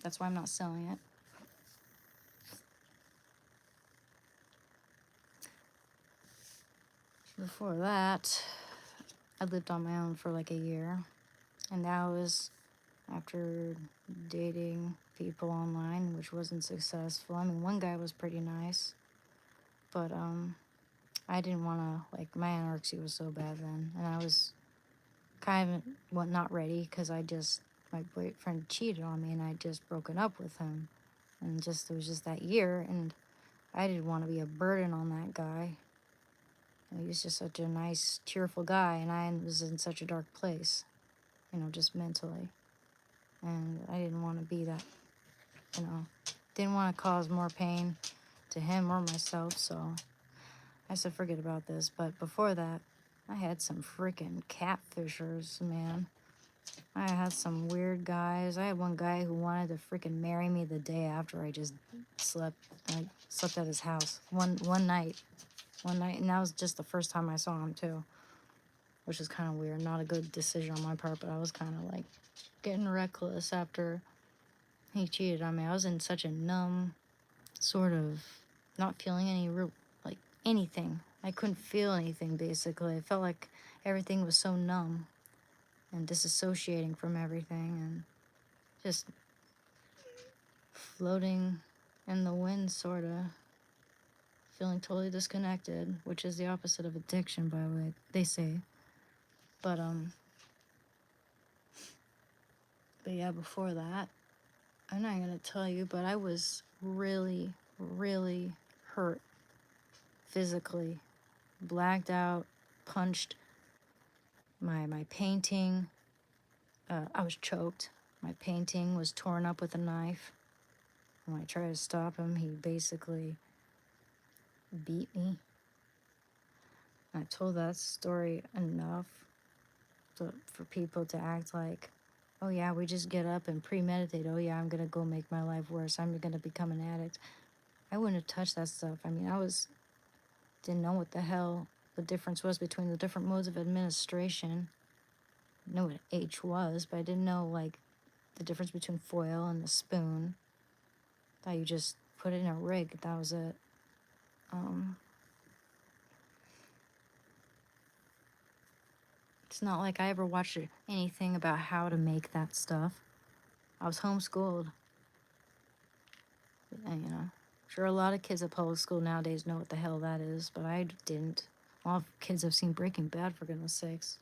that's why I'm not selling it. Before that, I lived on my own for like a year, and that was after dating people online, which wasn't successful. I mean, one guy was pretty nice, but I didn't want to, like, my anorexia was so bad then, and I was kind of, well, not ready, because my boyfriend cheated on me, and I'd just broken up with him, and it was just that year, and I didn't want to be a burden on that guy. He was just such a nice, cheerful guy, and I was in such a dark place, just mentally. And I didn't want to be that, didn't want to cause more pain to him or myself, so I said, forget about this. But before that, I had some freaking catfishers, man. I had some weird guys. I had one guy who wanted to freaking marry me the day after I just slept. I slept at his house one night, and that was just the first time I saw him too, which is kind of weird. Not a good decision on my part, but I was kind of like getting reckless after he cheated on me. I was in such a numb sort of, not feeling any real, like, anything. I couldn't feel anything, basically. I felt like everything was so numb and disassociating from everything and just floating in the wind, sort of. Feeling totally disconnected, which is the opposite of addiction, by the way, they say. But yeah, before that, I'm not gonna tell you, but I was really, really hurt physically. Blacked out, punched. My painting, I was choked. My painting was torn up with a knife. When I tried to stop him, he basically beat me. I told that story enough for people to act like, oh yeah, we just get up and premeditate. Oh yeah, I'm gonna go make my life worse. I'm gonna become an addict. I wouldn't have touched that stuff. I mean, didn't know what the hell the difference was between the different modes of administration. I knew what H was, but I didn't know, like, the difference between foil and the spoon. Thought you just put it in a rig, that was it. It's not like I ever watched anything about how to make that stuff. I was homeschooled. And, sure, a lot of kids at public school nowadays know what the hell that is, but I didn't. A lot of kids have seen Breaking Bad, for goodness sakes.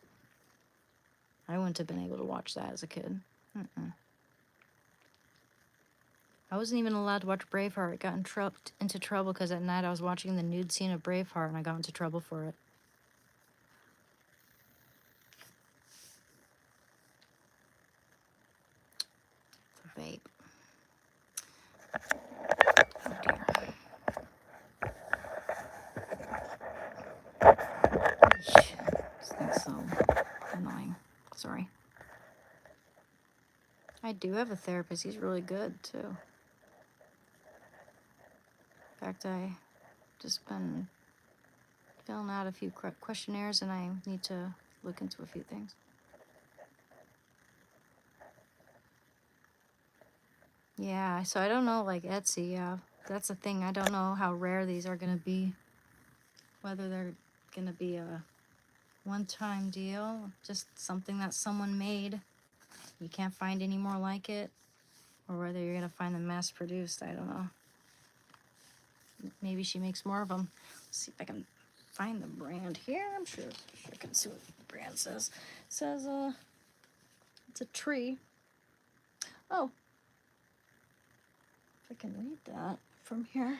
I wouldn't have been able to watch that as a kid. I wasn't even allowed to watch Braveheart. I got into trouble because at night I was watching the nude scene of Braveheart, and I got into trouble for it. The vape. Oh dear. This thing's so annoying. Sorry. I do have a therapist. He's really good, too. In fact, I just been filling out a few questionnaires, and I need to look into a few things. Yeah, so I don't know, like Etsy, yeah, that's the thing. I don't know how rare these are gonna be. Whether they're gonna be a one-time deal, just something that someone made, you can't find any more like it, or whether you're gonna find them mass-produced, I don't know. Maybe she makes more of them. Let's see if I can find the brand here. I'm sure I can see what the brand says. It says, it's a tree. Oh, if I can read that from here.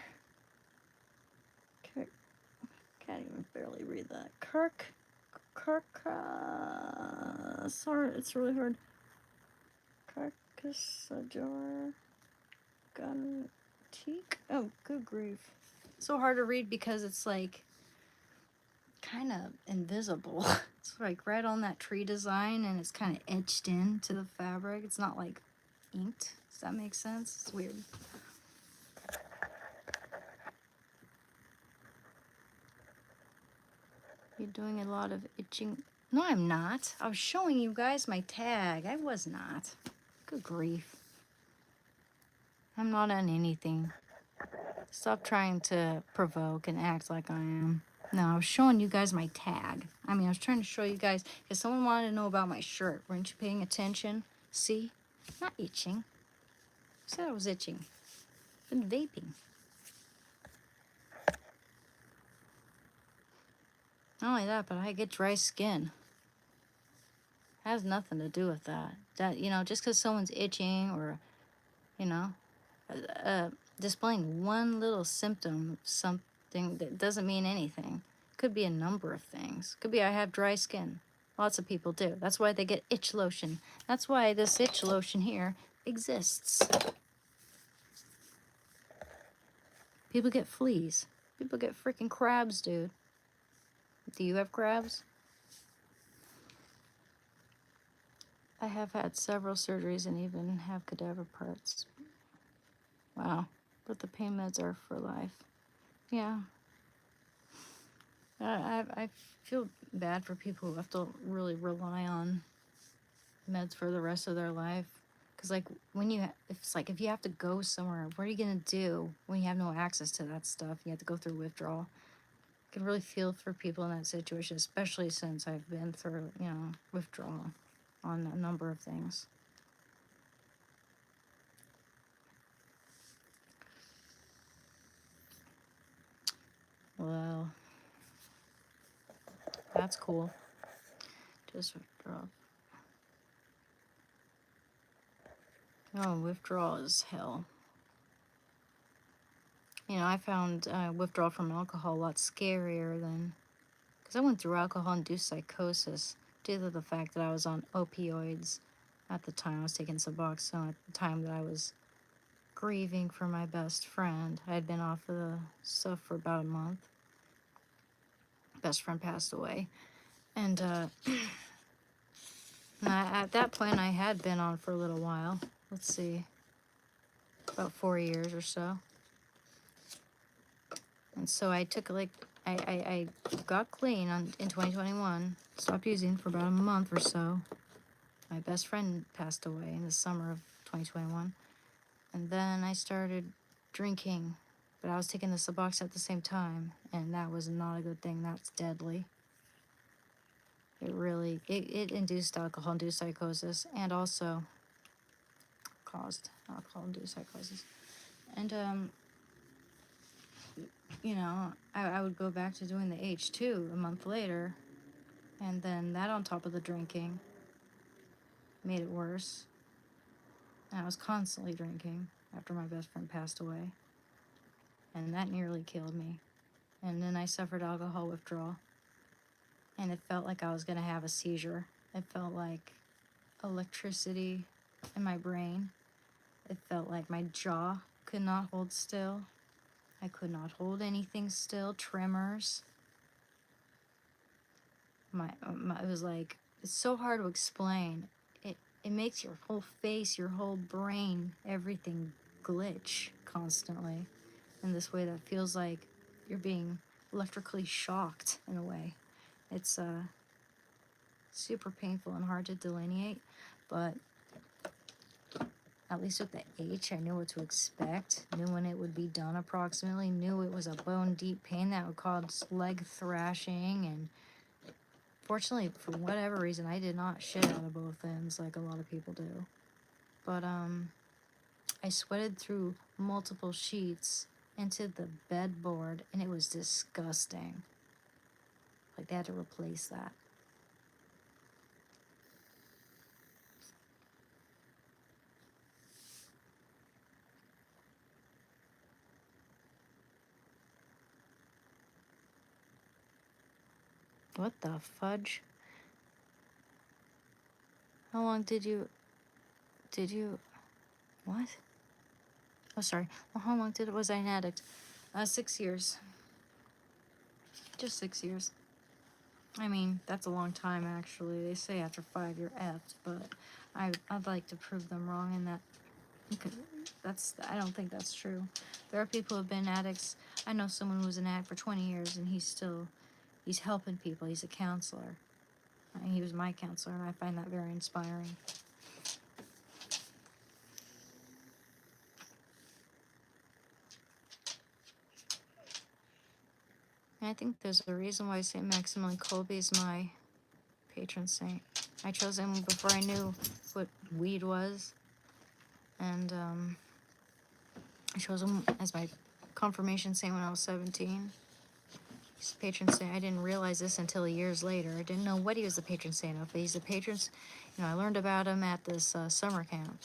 Can't even barely read that. Sorry, it's really hard. Carcassador Guntique. Oh, good grief. So hard to read because it's like kind of invisible. It's like right on that tree design and it's kind of etched into the fabric. It's not like inked. Does that make sense? It's weird. You're doing a lot of itching. No, I'm not. I was showing you guys my tag. I was not. Good grief. I'm not on anything. Stop trying to provoke and act like I am. No, I was showing you guys my tag. I mean, I was trying to show you guys because someone wanted to know about my shirt. Weren't you paying attention? See? Not itching. I said I was itching. Been vaping. Not only that, but I get dry skin. Has nothing to do with that. That, you know, just because someone's itching or, you know, displaying one little symptom, something that doesn't mean anything. Could be a number of things. Could be I have dry skin. Lots of people do. That's why they get itch lotion. That's why this itch lotion here exists. People get fleas. People get freaking crabs, dude. Do you have crabs? I have had several surgeries and even have cadaver parts. Wow. But the pain meds are for life. Yeah. I feel bad for people who have to really rely on meds for the rest of their life. Because, like, when you, it's like if you have to go somewhere, what are you going to do when you have no access to that stuff? You have to go through withdrawal. I can really feel for people in that situation, especially since I've been through, you know, withdrawal on a number of things. Well, that's cool. Just withdrawal. Oh, withdrawal is hell. You know, I found withdrawal from alcohol a lot scarier than... Because I went through alcohol-induced psychosis due to the fact that I was on opioids at the time. I was taking Suboxone at the time that I was grieving for my best friend. I had been off of the stuff for about a month. Best friend passed away. And at that point, I had been on for a little while. Let's see. About 4 years or so. And so I took like... I got clean in 2021. Stopped using for about a month or so. My best friend passed away in the summer of 2021. And then I started drinking. But I was taking the Suboxone at the same time. And that was not a good thing. That's deadly. It really... It induced alcohol-induced psychosis. And also caused alcohol-induced psychosis. And, you know, I would go back to doing the H2 a month later. And then that on top of the drinking made it worse. And I was constantly drinking after my best friend passed away. And that nearly killed me. And then I suffered alcohol withdrawal. And it felt like I was going to have a seizure. It felt like electricity in my brain. It felt like my jaw could not hold still. I could not hold anything still. Tremors. It was like, it's so hard to explain. It makes your whole face, your whole brain, everything glitch constantly in this way that feels like you're being electrically shocked in a way. It's super painful and hard to delineate, but at least with the H, I knew what to expect, knew when it would be done approximately, knew it was a bone deep pain that would cause leg thrashing, and fortunately, for whatever reason, I did not shit out of both ends like a lot of people do. But I sweated through multiple sheets into the bedboard, and it was disgusting. Like, they had to replace that. What the fudge? How long did did you? What? Oh, sorry. Well, how long was I an addict? 6 years. Just 6 years. I mean, that's a long time, actually. They say after 5 you're effed, but I'd like to prove them wrong, and I don't think that's true. There are people who have been addicts. I know someone who was an addict for 20 years, and he's helping people. He's a counselor. He was my counselor, and I find that very inspiring. And I think there's a reason why St. Maximilian Kolbe is my patron saint. I chose him before I knew what weed was, and I chose him as my confirmation saint when I was 17. He's the patron saint. I didn't realize this until years later. I didn't know what he was the patron saint of, but he's the patron. I learned about him at this summer camp.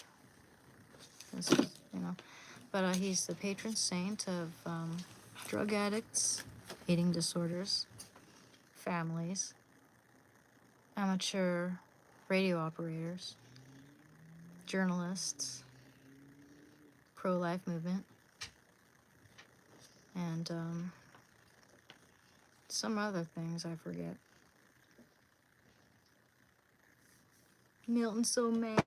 But he's the patron saint of drug addicts, eating disorders, families, amateur radio operators, journalists, pro-life movement, and some other things I forget. Milton's so mad.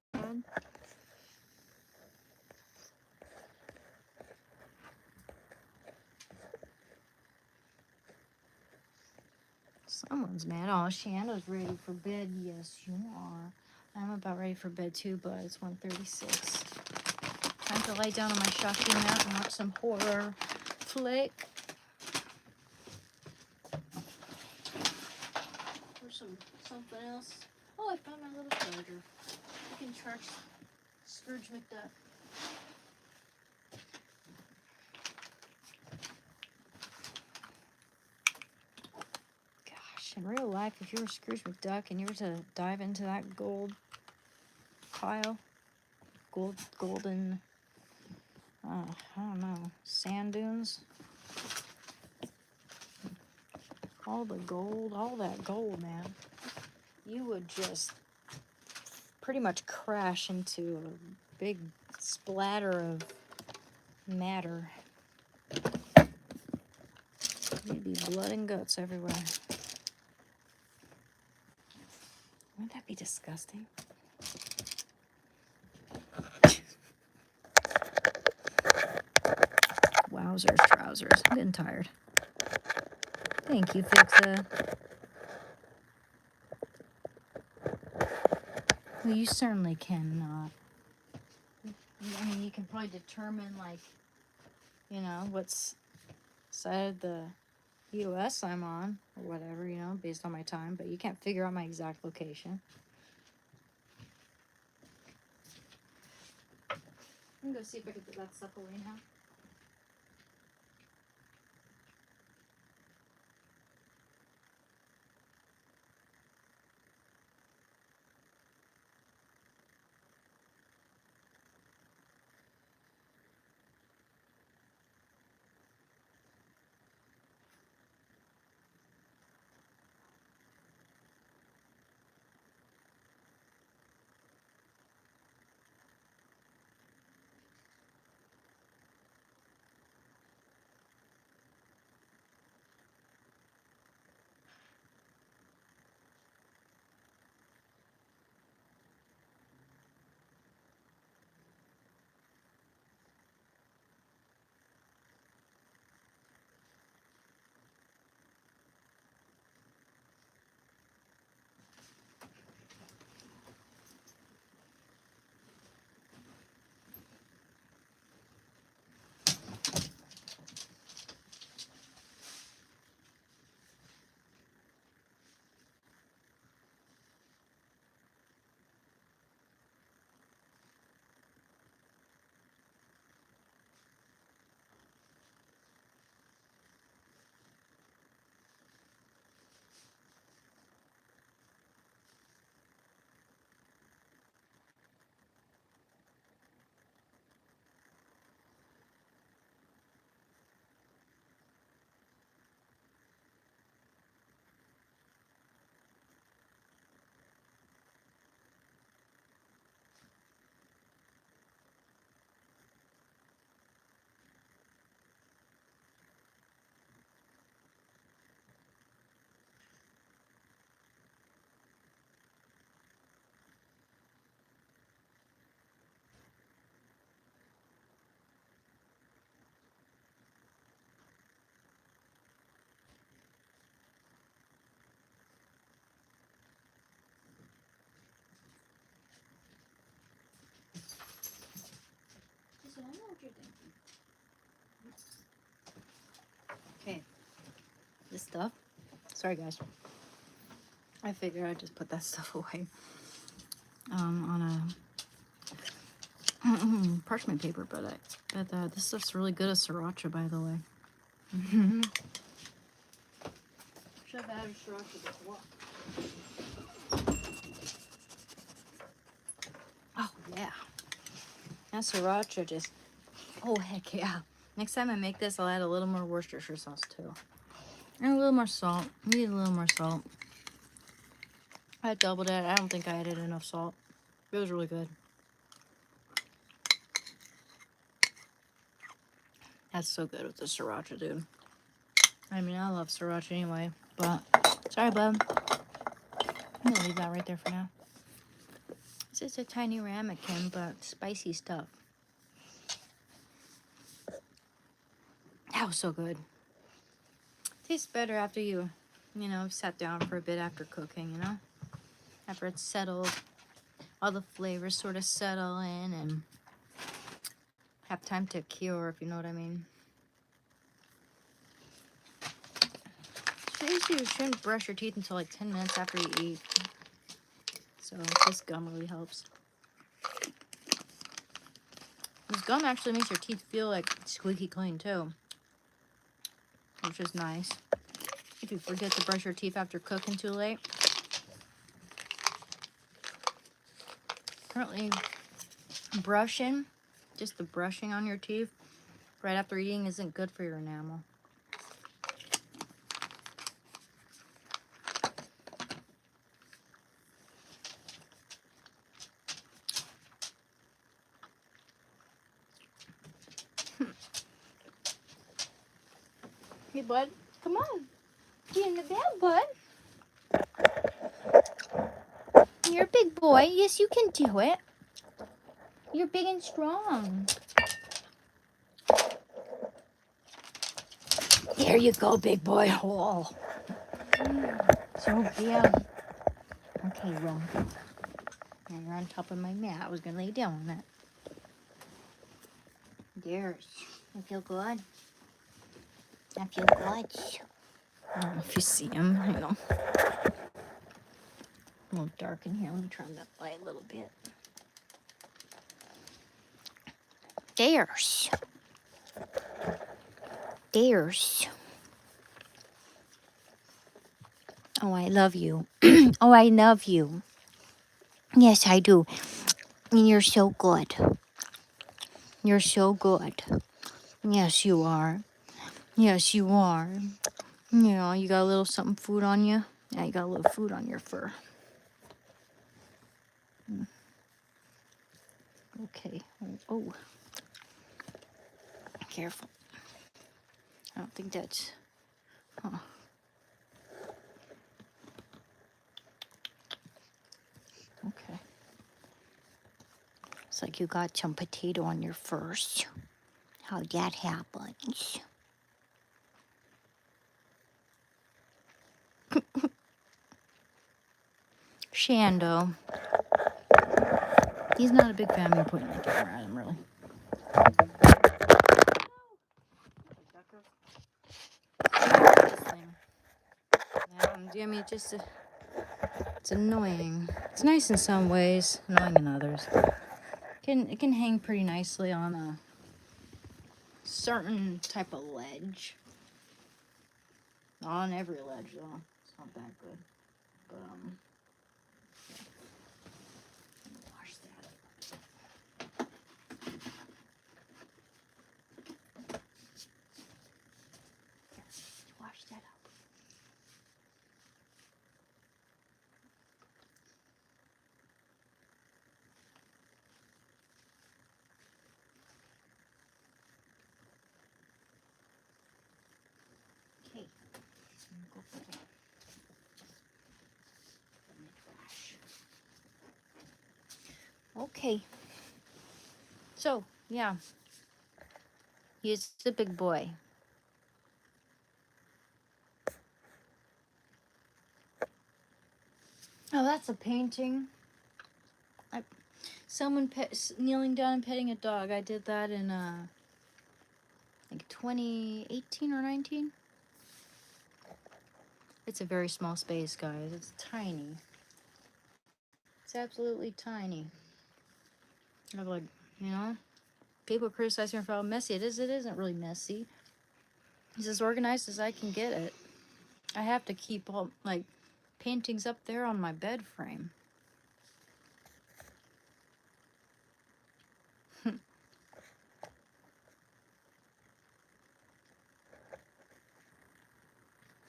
Someone's mad. Oh, Shanna's ready for bed. Yes, you are. I'm about ready for bed too, but it's 1:36. Time to lie down on my shocking mat and watch some horror flick. Or something else. Oh, I found my little charger. I can charge Scrooge McDuck. Gosh, in real life, if you were Scrooge McDuck and you were to dive into that gold pile, golden, I don't know, sand dunes, all that gold, man, you would just pretty much crash into a big splatter of matter. There'd be blood and guts everywhere. Wouldn't that be disgusting? Wowzers, trousers. I'm getting tired. Thank you, Fixa. Well, you certainly cannot. I mean, you can probably determine, like, what's side of the US I'm on, or whatever, based on my time, but you can't figure out my exact location. I'm gonna go see if I can put that stuff away now. you're thinking. Okay. This stuff. Sorry, guys. I figured I'd just put that stuff away. On a parchment paper, but this stuff's really good as sriracha, by the way. Should have added sriracha before. Oh yeah, that sriracha just. Oh heck yeah! Next time I make this, I'll add a little more Worcestershire sauce too, and a little more salt. Need a little more salt. I doubled it. I don't think I added enough salt. It was really good. That's so good with the sriracha, dude. I mean, I love sriracha anyway, but sorry, bub. I'm gonna leave that right there for now. It's just a tiny ramekin, but spicy stuff. That was so good. Tastes better after you sat down for a bit after cooking, after it's settled, all the flavors sort of settle in and have time to cure, if you know what I mean. Usually you shouldn't brush your teeth until like 10 minutes after you eat. So this gum really helps. This gum actually makes your teeth feel like squeaky clean too, which is nice. If you forget to brush your teeth after cooking too late. Currently, brushing, just the brushing on your teeth right after eating isn't good for your enamel. Hey, bud, come on. Get in the bed, bud. You're a big boy. Yes, you can do it. You're big and strong. There you go, big boy. Oh. So yeah. Okay, well. Now you're on top of my mat. I was going to lay down on that. There. I feel good. I feel good. I don't know if you see him. I know. A little dark in here. Let me turn that light a little bit. There's. Oh, I love you. Oh, I love you. Yes, I do. And you're so good. You're so good. Yes, you are. Yes, you are. Yeah, you got a little something food on you? Yeah, you got a little food on your fur. Okay. Oh. Careful. I don't think that's... Huh. Okay. It's like you got some potato on your furs. How that happens. Shando. He's not a big fan of me putting the camera at him, really. I mean, it's annoying. It's nice in some ways, annoying in others. It can hang pretty nicely on a certain type of ledge. Not on every ledge, though. It's not that good. But, yeah. Wash that up. Wash that up. Okay. Go put that in the trash. Okay. So, yeah. He's a big boy. Oh, that's a painting. someone kneeling down and petting a dog. I did that in like 2018 or 19. It's a very small space, guys. It's tiny. It's absolutely tiny. I'm like, you know, people criticize me for how messy it is. It isn't really messy. It's as organized as I can get it. I have to keep all, like, paintings up there on my bed frame.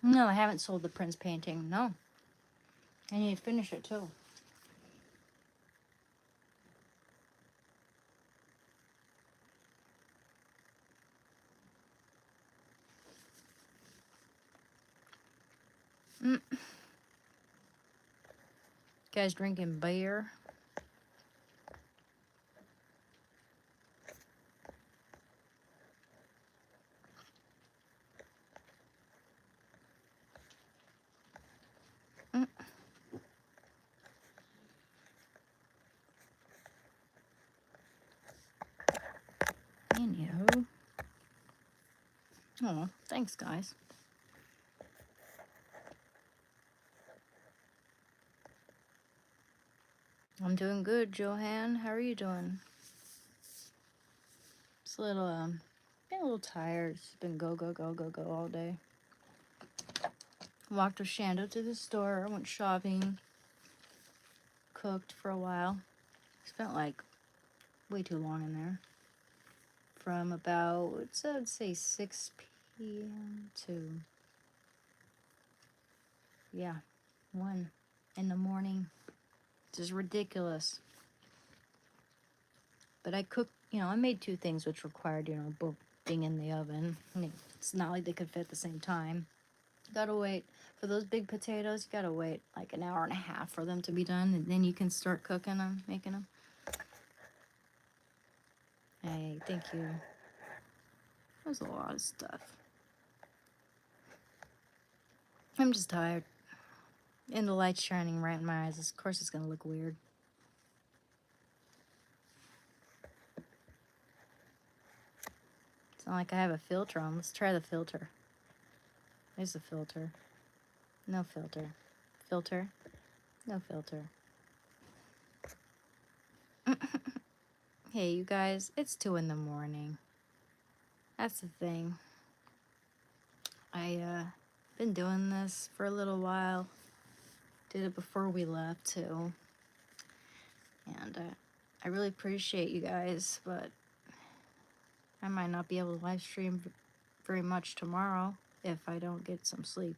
No, I haven't sold the Prince painting. No. I need to finish it, too. Guys drinking beer. Anywho. Oh, thanks, guys. I'm doing good, Johan. How are you doing? It's a little, been a little tired. It's been go all day. Walked with Shando to the store, went shopping, cooked for a while. Spent like way too long in there. From about, I'd say 6 p.m. to, yeah, 1 in the morning. Just ridiculous. But I cooked, you know, I made 2 things which required, you know, both being in the oven. I mean, it's not like they could fit at the same time. Gotta wait. For those big potatoes, you gotta wait like an hour and a half for them to be done, and then you can start cooking them, making them. Hey, thank you. There's a lot of stuff. I'm just tired. And the light's shining right in my eyes. Of course it's gonna look weird. It's not like I have a filter on. Let's try the filter. There's the filter. No filter. Filter. No filter. Hey, you guys, it's 2 in the morning. That's the thing. Been doing this for a little while. Did it before we left, too. And I really appreciate you guys, but I might not be able to live stream very much tomorrow if I don't get some sleep.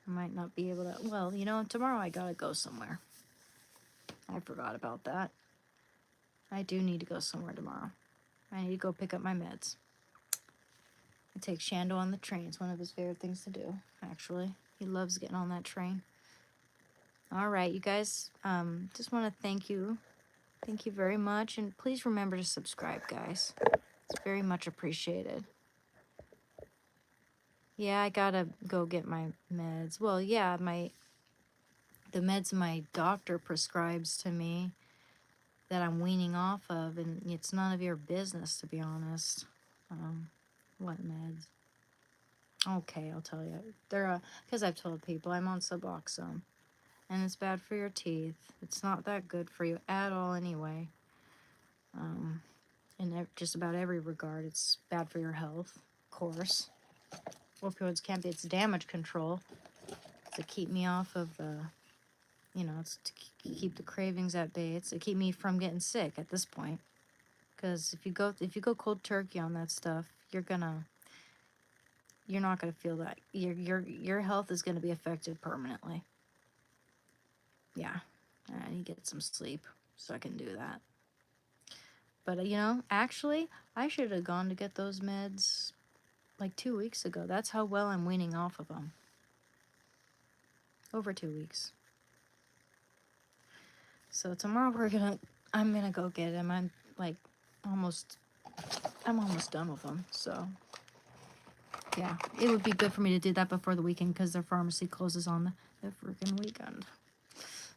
I might not be able to, well, you know, tomorrow I gotta go somewhere. I forgot about that. I do need to go somewhere tomorrow. I need to go pick up my meds. I take Shando on the train. It's one of his favorite things to do, actually. He loves getting on that train. All right, you guys, just want to thank you. Thank you very much. And please remember to subscribe, guys. It's very much appreciated. Yeah, I gotta go get my meds. Well, yeah, the meds my doctor prescribes to me that I'm weaning off of, and it's none of your business, to be honest. What meds? Okay, I'll tell you. They're, because I've told people I'm on Suboxone, and it's bad for your teeth. It's not that good for you at all anyway. In just about every regard, it's bad for your health, of course. Opioids can't be, it's damage control to keep me off of the, you know, it's to keep the cravings at bay. It's to keep me from getting sick at this point. Because if you go cold turkey on that stuff, you're not gonna feel that. Your health is gonna be affected permanently. Yeah, I need to get some sleep so I can do that. But you know, actually, I should have gone to get those meds like 2 weeks ago. That's how well I'm weaning off of them. Over 2 weeks. So tomorrow I'm gonna go get them. I'm almost done with them. So yeah, it would be good for me to do that before the weekend because their pharmacy closes on the freaking weekend.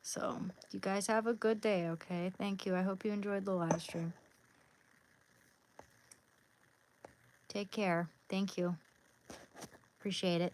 So, you guys have a good day, okay? Thank you. I hope you enjoyed the live stream. Take care. Thank you. Appreciate it.